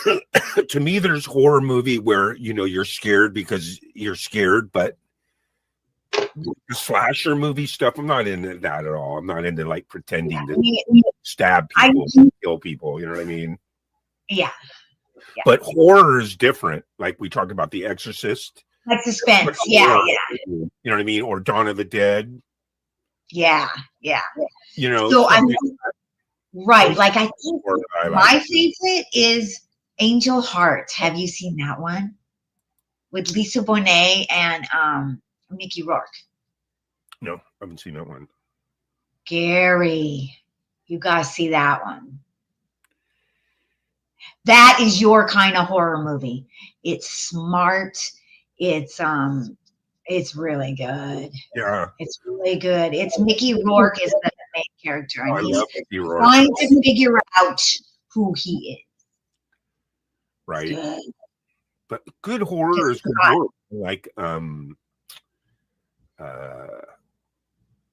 E: To me, there's horror movie where you're scared because you're scared, but the slasher movie stuff, I'm not into that at all. I'm not into like pretending to stab people and kill people. You know what I mean?
D: Yeah.
E: But horror is different. Like we talked about The Exorcist.
D: Like suspense. Yeah.
E: You know what I mean? Or Dawn of the Dead.
D: Yeah.
E: So
D: right. Like I think my favorite is Angel Heart. Have you seen that one? With Lisa Bonet and Mickey Rourke.
E: No, I haven't seen that one.
D: Gary, you gotta see that one. that is your kind of horror movie. It's smart. It's really good.
E: Yeah.
D: It's really good. It's Mickey Rourke is the main character,
E: Oh, I
D: and he's
E: love Mickey Rourke.
D: trying to figure out who he is.
E: Right.
D: Good.
E: But good horror is good horror. Like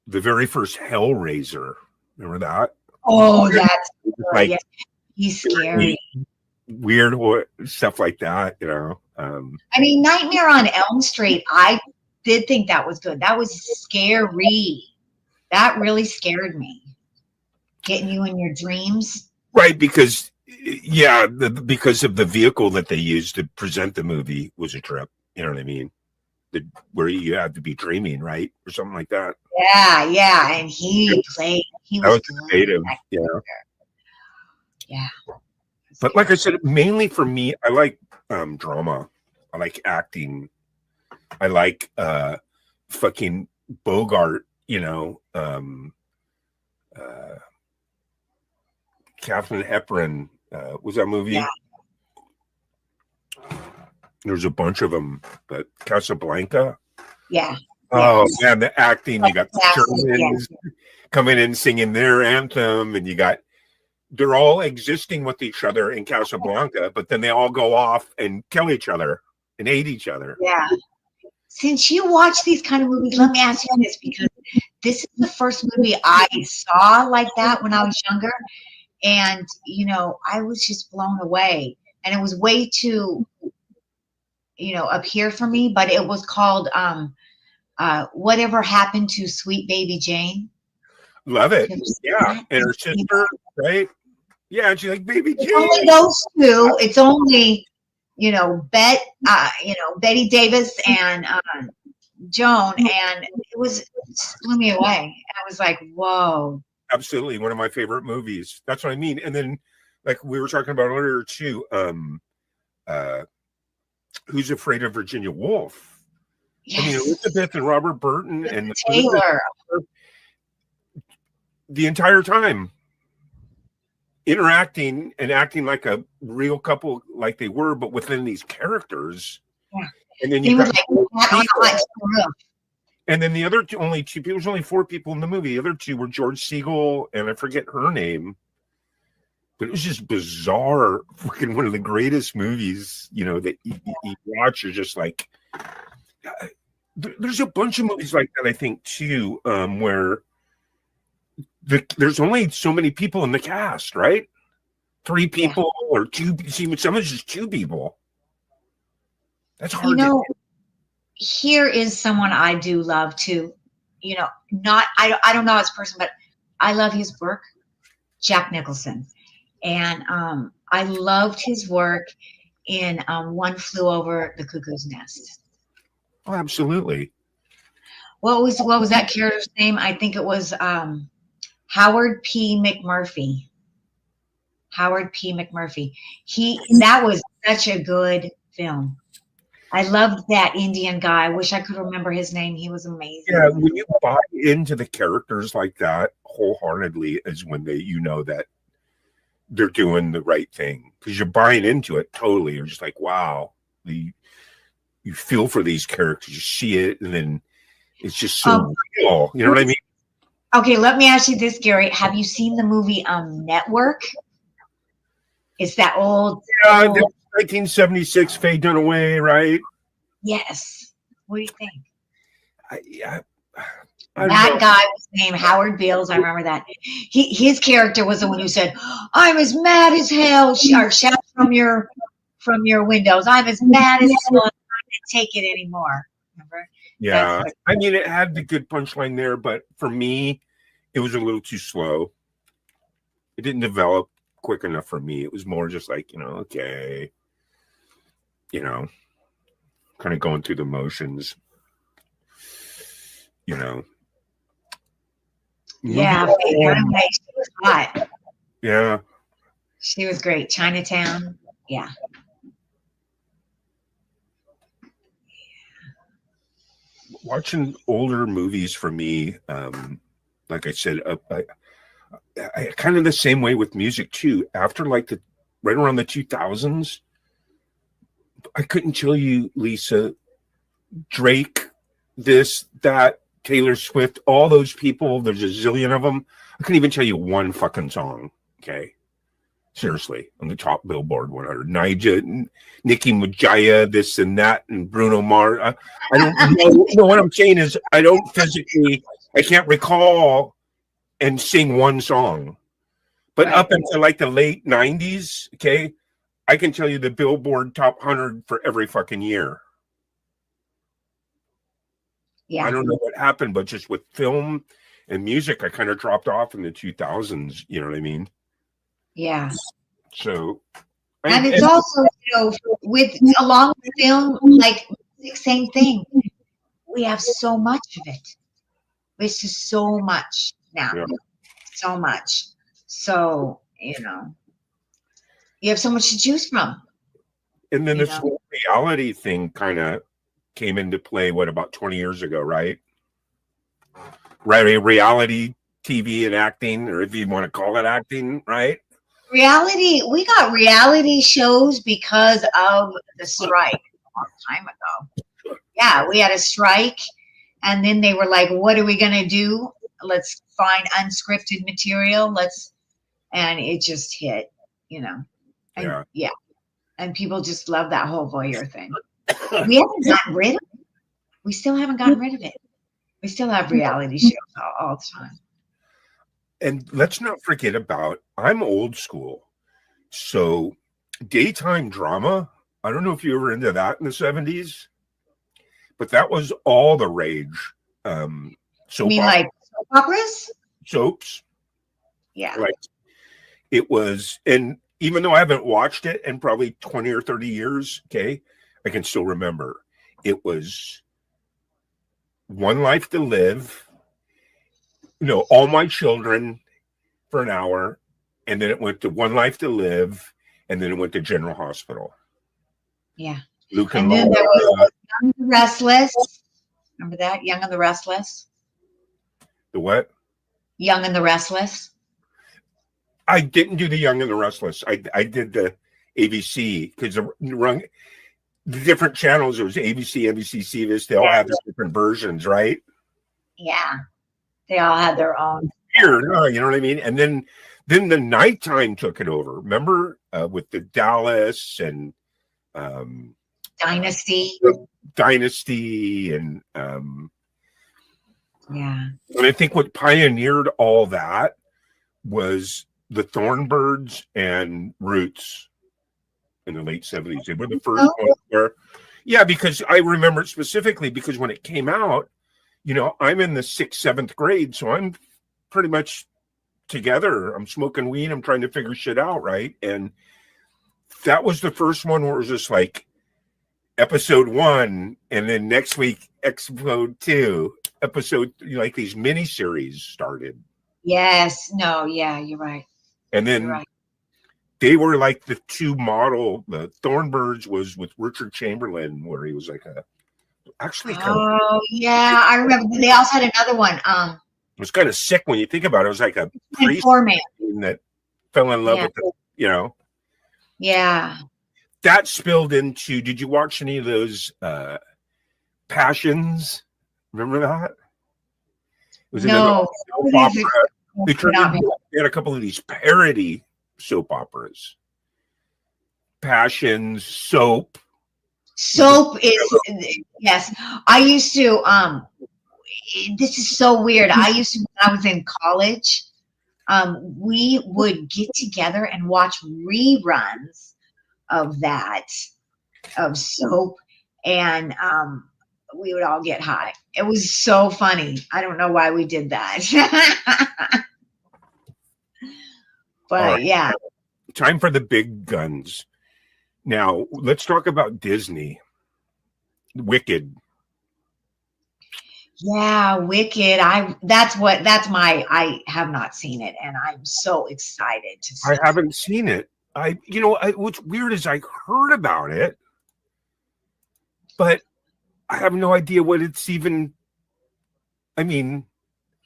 E: the very first Hellraiser. Remember that?
D: Oh, that's good.
E: Like
D: Yeah. He's scary.
E: weird stuff like that, you know.
D: I mean, Nightmare on Elm Street, I did think that was good. That was scary. That really scared me. Getting you in your dreams.
E: Right, because because of the vehicle that they used to present the movie was a trip. You know what I mean? Where you had to be dreaming, right, or something like that.
D: Yeah, and he was
E: creative. Yeah.
D: Yeah.
E: But like I said, mainly for me, I like drama. I like acting. I like fucking Bogart, you know, Katharine Hepburn. Was that movie?
D: Yeah.
E: There's a bunch of them, but Casablanca.
D: Yeah.
E: Oh man, the acting! You got the
D: Classic,
E: Germans coming in singing their anthem, and they're all existing with each other in Casablanca, but then they all go off and kill each other and hate each other.
D: Yeah. Since you watch these kind of movies, let me ask you this, because this is the first movie I saw like that when I was younger. And, you know, I was just blown away. And it was way too, you know, up here for me, but it was called Whatever Happened to Sweet Baby Jane.
E: Love it. Yeah. And her sister, right? Yeah, and she's like, Baby Jane.
D: It's only those two. It's only, you know, Betty Davis and Joan, and it blew me away. And I was like, whoa.
E: Absolutely, one of my favorite movies. That's what I mean. And then, like we were talking about earlier too, Who's Afraid of Virginia Woolf?
D: Yes.
E: I mean, Elizabeth and Robert Burton and
D: Taylor.
E: The entire time interacting and acting like a real couple, like they were, but within these characters.
D: Yeah.
E: And then and then the other only two people, there's only 4 people in the movie. The other 2 were George Segal, and I forget her name. But it was just bizarre. Fucking one of the greatest movies, you know, that you watch. You're just like, there's a bunch of movies like that, I think, too, where there's only so many people in the cast, right? 3 people or 2. See, some is just 2 people. That's hard.
D: You know, here is someone I do love too. You know, I don't know his person, but I love his work. Jack Nicholson, and I loved his work in One Flew Over the Cuckoo's Nest.
E: Oh, absolutely.
D: What was that character's name? I think it was Howard P. McMurphy. Howard P. McMurphy. That was such a good film. I loved that Indian guy. I wish I could remember his name. He was amazing.
E: Yeah, when you buy into the characters like that wholeheartedly is when you know that they're doing the right thing, because you're buying into it totally. You're just like, wow. You feel for these characters. You see it, and then it's just so real. You know what I mean?
D: Okay, let me ask you this, Gary. Have you seen the movie Network? It's that old.
E: Yeah, 1976, Faye Dunaway, right?
D: Yes. What do you think?
E: I
D: that guy was named Howard Beals. I remember that. His character was the one who said, "I'm as mad as hell." Or shout from your windows. I'm as mad as hell. I can't take it anymore. Remember?
E: Yeah. I mean, it had the good punchline there, but for me, it was a little too slow. It didn't develop quick enough for me. It was more just like, you know, okay, you know, kind of going through the motions, you know.
D: Yeah, she was hot.
E: Yeah.
D: She was great. Chinatown. Yeah.
E: Watching older movies for me, like I said, I kind of the same way with music too. After like the right around the 2000s. I couldn't tell you, Lisa, Drake, this, that, Taylor Swift, all those people, there's a zillion of them. I couldn't even tell you one fucking song. Okay. Seriously, on the top Billboard 100. Nija, Nicki Minaj, this and that, and Bruno Mars. I don't know. You know what I'm saying is I can't recall and sing one song. But
D: Right.
E: up until like the late 90s, okay, I can tell you the Billboard top 100 for every fucking year.
D: Yeah.
E: I don't know what happened, but just with film and music, I kind of dropped off in the 2000s. You know what I mean?
D: Yeah.
E: So,
D: And it's also, with along with film, like same thing. We have so much of it. It's just so much now.
E: Yeah.
D: So much. So, you have so much to choose from.
E: And then
D: You
E: this whole reality thing kind of came into play, about 20 years ago, right? Right, reality TV and acting, or if you want to call it acting, right?
D: We got reality shows because of the strike a long time ago. Yeah, we had a strike, and then they were like, what are we going to do? Let's find unscripted material. And it just hit, And,
E: Yeah.
D: And people just love that whole voyeur thing. We haven't gotten rid of it. We still haven't gotten rid of it. We still have reality shows all the time.
E: And let's not forget I'm old school. So daytime drama, I don't know if you were into that in the 70s, but that was all the rage.
D: You mean like soap operas?
E: Soaps.
D: Yeah.
E: Like it was, and even though I haven't watched it in probably 20 or 30 years, okay, I can still remember. It was One Life to Live, All My Children for an hour, and then it went to One Life to Live, and then it went to General Hospital.
D: Yeah.
E: Luke
D: And
E: and
D: then there
E: Laura.
D: was Young and the Restless. Remember that? Young and the Restless?
E: The what?
D: Young and the Restless.
E: I didn't do the Young and the Restless. I did the ABC because the different channels, it was ABC, NBC, CBS, they all have their different versions, right?
D: Yeah. They all had their own.
E: Weird, you know what I mean? And then the nighttime took it over. Remember with the Dallas and
D: Dynasty.
E: and
D: Yeah.
E: and I think what pioneered all that was the Thornbirds and Roots in the late 70s. They were the first ones where, because I remember it specifically because when it came out, I'm in the 6th, 7th grade, so I'm pretty much together. I'm smoking weed. I'm trying to figure shit out, right? And that was the first one where it was just like episode 1, and then next week episode 2, like these mini series started.
D: Yes. No. Yeah. You're right.
E: And then
D: You're right.
E: they were like the two model. The Thornbirds was with Richard Chamberlain, where he was like
D: Oh yeah, I remember. They also had another one.
E: It was kind of sick when you think about it. It was like a priest
D: Informant.
E: that fell in love with
D: Yeah.
E: That spilled into. Did you watch any of those Passions? Remember that? It was
D: No.
E: soap opera. They had a couple of these parody soap operas. Passions, Soap.
D: Soap is, yes. I used to, this is so weird. I used to, when I was in college, we would get together and watch reruns of Soap, and we would all get high. It was so funny. I don't know why we did that. But
E: All right.
D: yeah.
E: Time for the big guns. Now, let's talk about Disney. Wicked.
D: Yeah, Wicked. I have not seen it, and I'm so excited to see
E: I haven't seen it. What's weird is I heard about it, but I have no idea what it's even. I mean,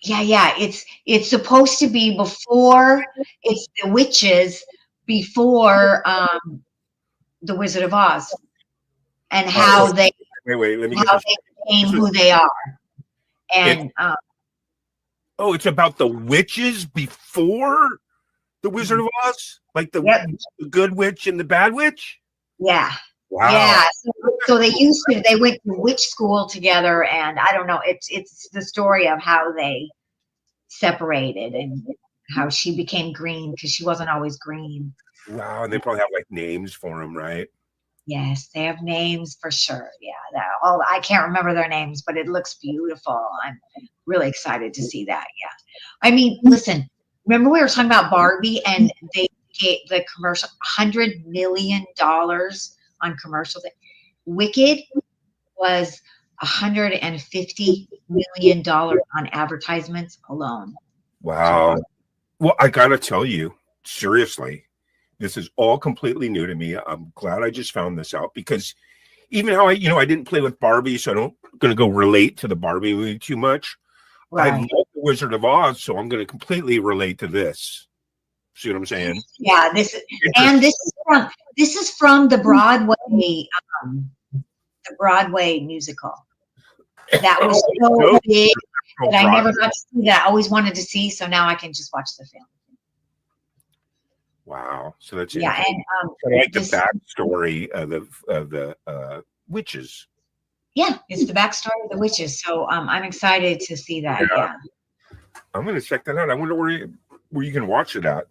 D: Yeah, it's supposed to be before it's the witches, before the Wizard of Oz, and how they
E: Wait. Let me get
D: how
E: this.
D: they became who they are. And
E: Oh, it's about the witches before the Wizard of Oz, like the good witch and the bad witch.
D: yeah.
E: Wow.
D: Yeah, so they went to witch school together, and I don't know. It's the story of how they separated and how she became green because she wasn't always green.
E: Wow, and they probably have like names for them, right?
D: Yes, they have names for sure. Yeah, I can't remember their names, but it looks beautiful. I'm really excited to see that. Yeah, I mean, listen. Remember we were talking about Barbie, and they gave the commercial $100 million on commercials. Wicked was $150 million on advertisements alone.
E: Wow. Well, I gotta tell you, seriously, this is all completely new to me. I'm glad I just found this out, because even how I didn't play with Barbie, so I don't gonna go relate to the Barbie movie too much.
D: Right.
E: I love the Wizard of Oz, so I'm gonna completely relate to this. See what I'm saying?
D: Yeah, this is from the Broadway musical. That was so big that I never got to see that. I always wanted to see, so now I can just watch the film.
E: Wow. So that's
D: yeah, and
E: I like the backstory of the witches.
D: Yeah, it's the backstory of the witches. So I'm excited to see that. Yeah.
E: I'm gonna check that out. I wonder where you can watch it at.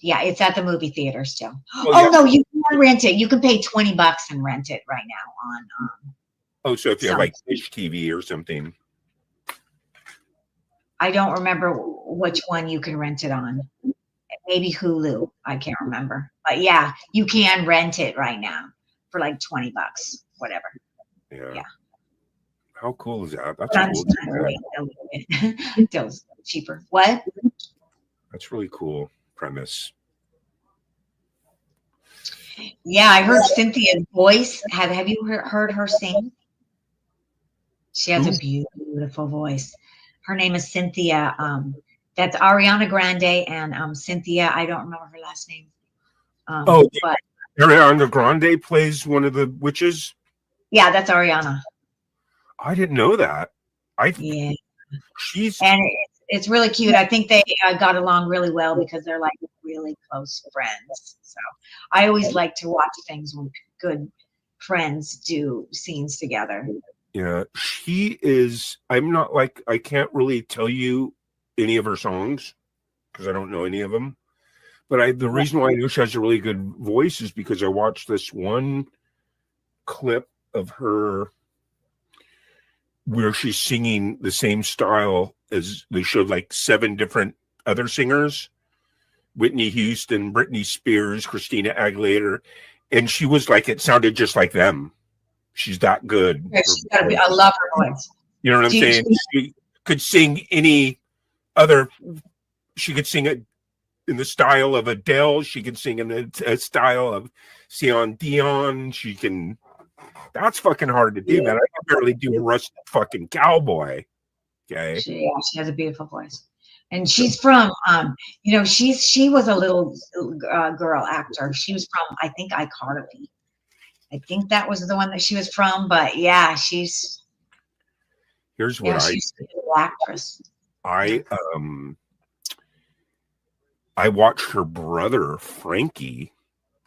D: Yeah, it's at the movie theater still. No, you can rent it. You can pay $20 and rent it right now on.
E: So if you have like Dish TV or something.
D: I don't remember which one you can rent it on. Maybe Hulu. I can't remember. But yeah, you can rent it right now for like $20, whatever.
E: Yeah. How cool is that? That's cool.
D: Still cheaper. What?
E: That's really cool premise.
D: Yeah, I heard Cynthia's voice. Have you heard her sing? She has a beautiful voice. Her name is Cynthia. That's Ariana Grande and Cynthia. I don't remember her last name. But
E: Ariana Grande plays one of the witches.
D: Yeah, that's Ariana.
E: I didn't know that.
D: Yeah, it's really cute. I think they got along really well because they're like really close friends. So I always like to watch things when good friends do scenes together.
E: Yeah, she is. I'm not like, I can't really tell you any of her songs because I don't know any of them. But the reason why I know she has a really good voice is because I watched this one clip of her where she's singing the same style as they showed like 7 different other singers: Whitney Houston, Britney Spears, Christina Aguilera, and she was like, it sounded just like them. She's that good.
D: Yeah, she's gotta be, I love her voice.
E: You know what I'm saying? She could sing any other. She could sing it in the style of Adele. She could sing in the style of Celine Dion. She can. That's fucking hard to do, man. I can barely do a rusted fucking cowboy. Okay.
D: She has a beautiful voice, and she's from she was a little girl actor. She was from, I think, iCarly. I think that was the one that she was from, but yeah, she's.
E: Here's what
D: she's a little actress.
E: I watched her brother Frankie.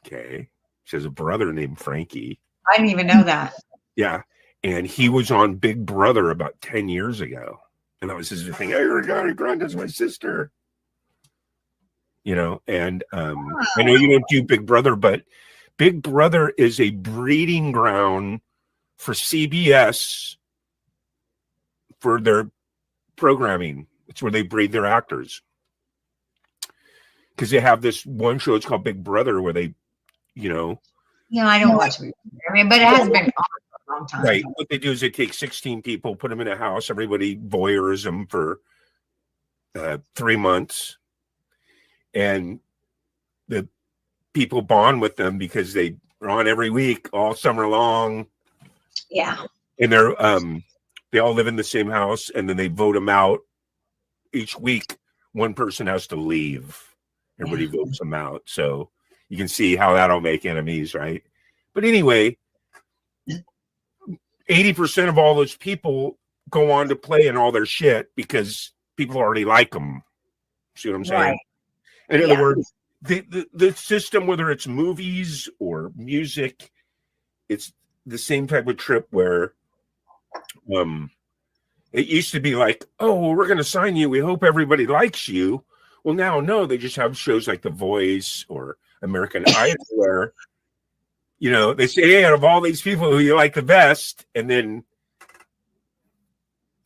E: Okay, she has a brother named Frankie.
D: I didn't even know that.
E: Yeah, and he was on Big Brother about 10 years ago, and I was just thinking, "Hey, Ariana Grande's my sister." You know, and I know you don't do Big Brother, but Big Brother is a breeding ground for CBS for their programming. It's where they breed their actors. Because they have this one show, it's called Big Brother, where they,
D: I don't watch it. I mean, but it has been on for a long time.
E: Right. What they do is they take 16 people, put them in a house, everybody voyeurism for 3 months. And the people bond with them because they are on every week, all summer long.
D: Yeah.
E: And they're they all live in the same house, and then they vote them out each week. One person has to leave. Everybody votes them out. So you can see how that'll make enemies, right? But anyway, 80% of all those people go on to play in all their shit because people already like them. See what I'm saying?
D: Right.
E: In
D: Yeah.
E: other words, the system, whether it's movies or music, it's the same type of trip where it used to be like, oh, well, we're going to sign you. We hope everybody likes you. Well, now, no, they just have shows like The Voice or American Idol where, you know, they say, hey, out of all these people who you like the best, and then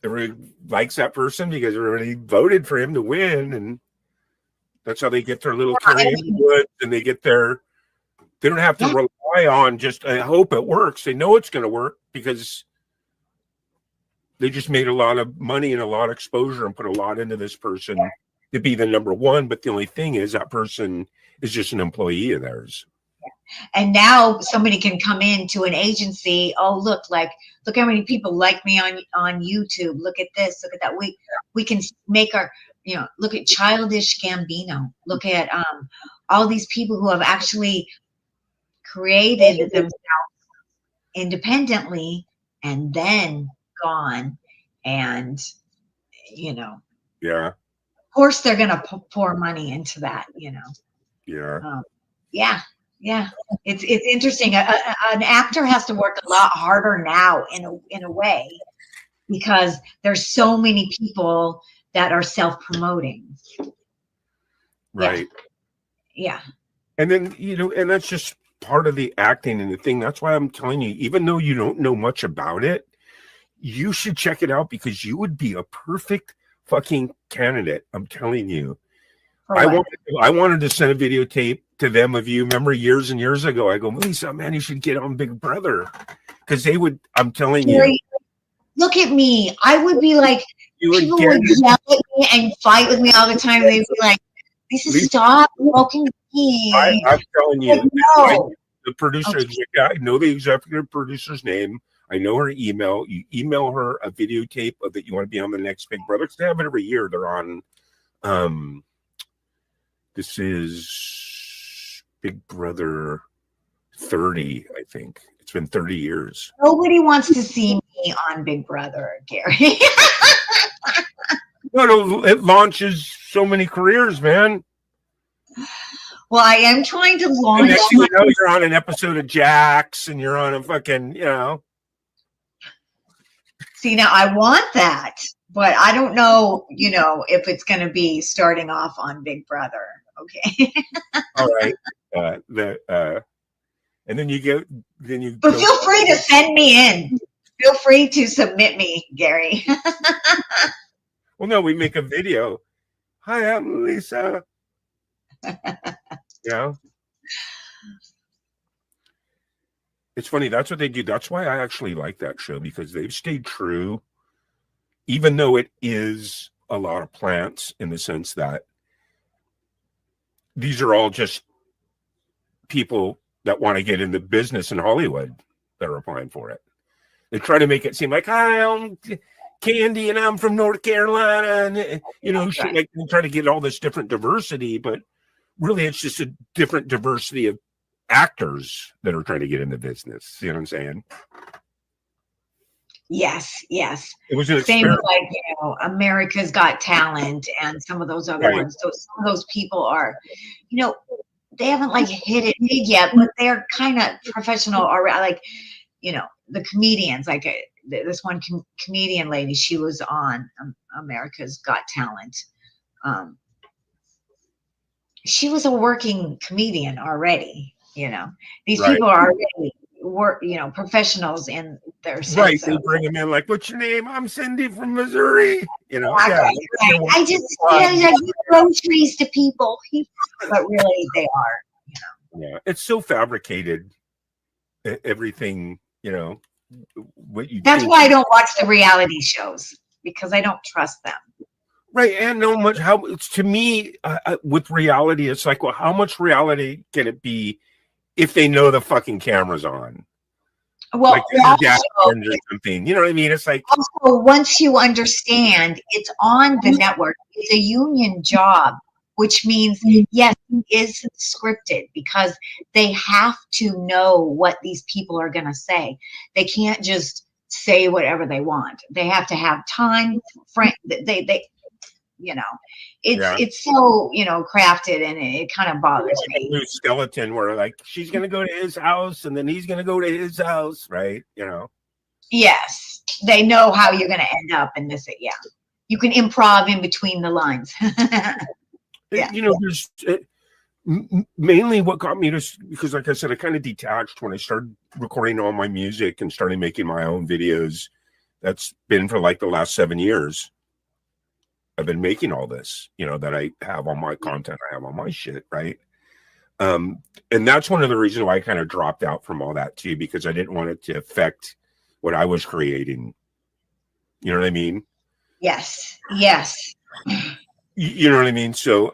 E: everybody likes that person because everybody voted for him to win, and that's how they get their little Carrie in the Woods, and they don't have to rely on just, I hope it works. They know it's going to work because they just made a lot of money and a lot of exposure and put a lot into this person to be the number one. But the only thing is that person is just an employee of theirs.
D: And now somebody can come into an agency. Oh, look how many people like me on YouTube. Look at this. Look at that. We can make our, you know, look at Childish Gambino. Look at all these people who have actually created themselves independently and then gone, and you know,
E: Yeah.
D: of course they're gonna pour money into that, you know.
E: Yeah.
D: Yeah, it's interesting. An actor has to work a lot harder now in a way because there's so many people that are self-promoting.
E: Right.
D: Yeah.
E: And then, you know, and that's just part of the acting and the thing. That's why I'm telling you, even though you don't know much about it, you should check it out because you would be a perfect fucking candidate. I'm telling you. I wanted to send a videotape to them of you. Remember years and years ago, I go, Lisa, man, you should get on Big Brother. Because they would, I'm telling you.
D: Look at me. I would be like, people would yell at me and fight with me all the time. They'd be like, Lisa, stop smoking weed.
E: I'm telling you,
D: Like, no.
E: the producer, I know the executive producer's name. I know her email. You email her a videotape of that you want to be on the next Big Brother. Because they have it every year. They're on, this is Big Brother 30, I think. It's been 30 years.
D: Nobody wants to see me on Big Brother, Gary.
E: No, it launches so many careers, man.
D: Well, I am trying to launch.
E: And next thing you know, you're on an episode of Jax, and you're on a fucking, you know.
D: See, now I want that, but I don't know, you know, if it's going to be starting off on Big Brother. Okay.
E: All right. And then you
D: But feel free to send me in. Feel free to submit me, Gary.
E: Well, no, we make a video. Hi, I'm Lisa. You know? It's funny. That's what they do. That's why I actually like that show, because they've stayed true, even though it is a lot of plants in the sense that these are all just people that want to get into business in Hollywood that are applying for it. They try to make it seem like, hi, I'm Candy and I'm from North Carolina. And, you know, shit, like they try to get all this different diversity, but really it's just a different diversity of actors that are trying to get into business. You know what I'm saying?
D: Yes.
E: It was an
D: Same
E: experiment.
D: like, you know, America's Got Talent and some of those other ones. So some of those people are, you know, they haven't like hit it big yet, but they're kind of professional already. Like, you know, the comedians, like this one comedian lady, she was on America's Got Talent. She was a working comedian already, you know. These people are already professionals in their sense.
E: Right. They bring them in like, what's your name? I'm Cindy from Missouri. You know,
D: I just I give groceries to people, but really they are, you know.
E: Yeah, it's so fabricated. Everything, you know, what you.
D: That's why I don't watch the reality shows, because I don't trust them.
E: Right, and no much. How it's to me with reality, it's like, well, how much reality can it be if they know the fucking camera's on?
D: Well,
E: like or something, you know what I mean? It's like
D: also once you understand it's on the network, it's a union job which means, yes, it is scripted because they have to know what these people are going to say. They can't just say whatever they want. They have to have time. They you know, it's so, you know, crafted, and it kind of bothers me.
E: New skeleton where like she's going to go to his house and then he's going to go to his house, right? You know.
D: Yes, they know how you're going to end up in this. Yeah, you can improv in between the lines. Yeah.
E: You know, there's mainly what got me to, because like I said, I kind of detached when I started recording all my music and started making my own videos. That's been for like the last 7 years. I've been making all this, you know, that I have on my content, I have on my shit, right? And that's one of the reasons why I kind of dropped out from all that too, because I didn't want it to affect what I was creating. You know what I mean?
D: Yes.
E: You know what I mean? So,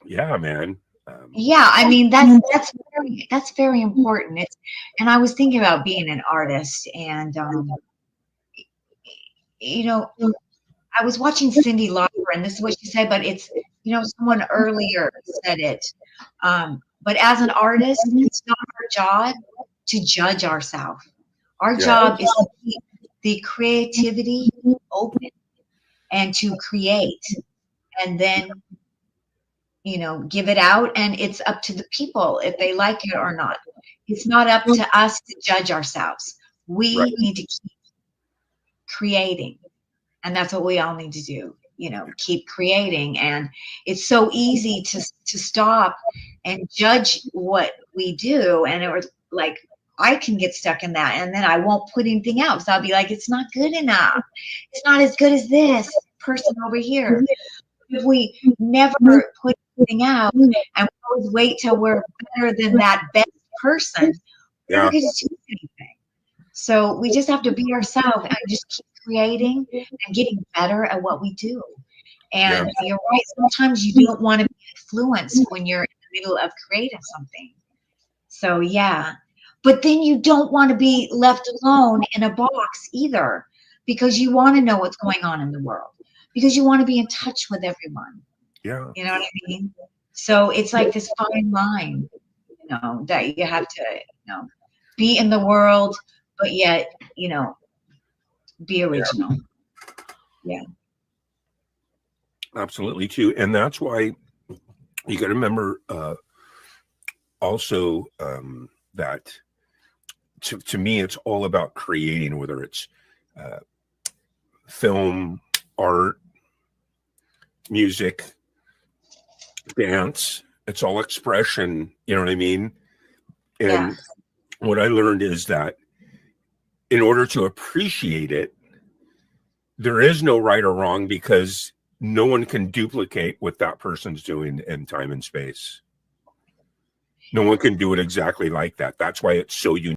E: yeah, man.
D: Yeah, I mean that's very important. And I was thinking about being an artist, and you know, I was watching Cyndi Lauper, and this is what she said, but it's, you know, someone earlier said it. But as an artist, it's not our job to judge ourselves. Our job is to keep the creativity open and to create, and then, you know, give it out, and it's up to the people if they like it or not. It's not up to us to judge ourselves. We need to keep creating, and that's what we all need to do, you know, keep creating. And it's so easy to stop and judge what we do, and it was like, I can get stuck in that, and then I won't put anything out. So I'll be like, it's not good enough. It's not as good as this person over here. If we never put anything out and we always wait till we're better than that best person, we're not going to do anything. So we just have to be ourselves and just keep creating and getting better at what we do. And you're right, sometimes you don't want to be influenced when you're in the middle of creating something. So yeah. But then you don't want to be left alone in a box either, because you want to know what's going on in the world, because you want to be in touch with everyone.
E: Yeah.
D: You know what I mean? So it's like this fine line, you know, that you have to, you know, be in the world, but yet, you know, be original. Yeah.
E: Absolutely too. And that's why you got to remember also that to me, it's all about creating, whether it's film, art, music, dance. It's all expression. You know what I mean? And what I learned is that in order to appreciate it, there is no right or wrong, because no one can duplicate what that person's doing in time and space. No one can do it exactly like that. That's why it's so unique.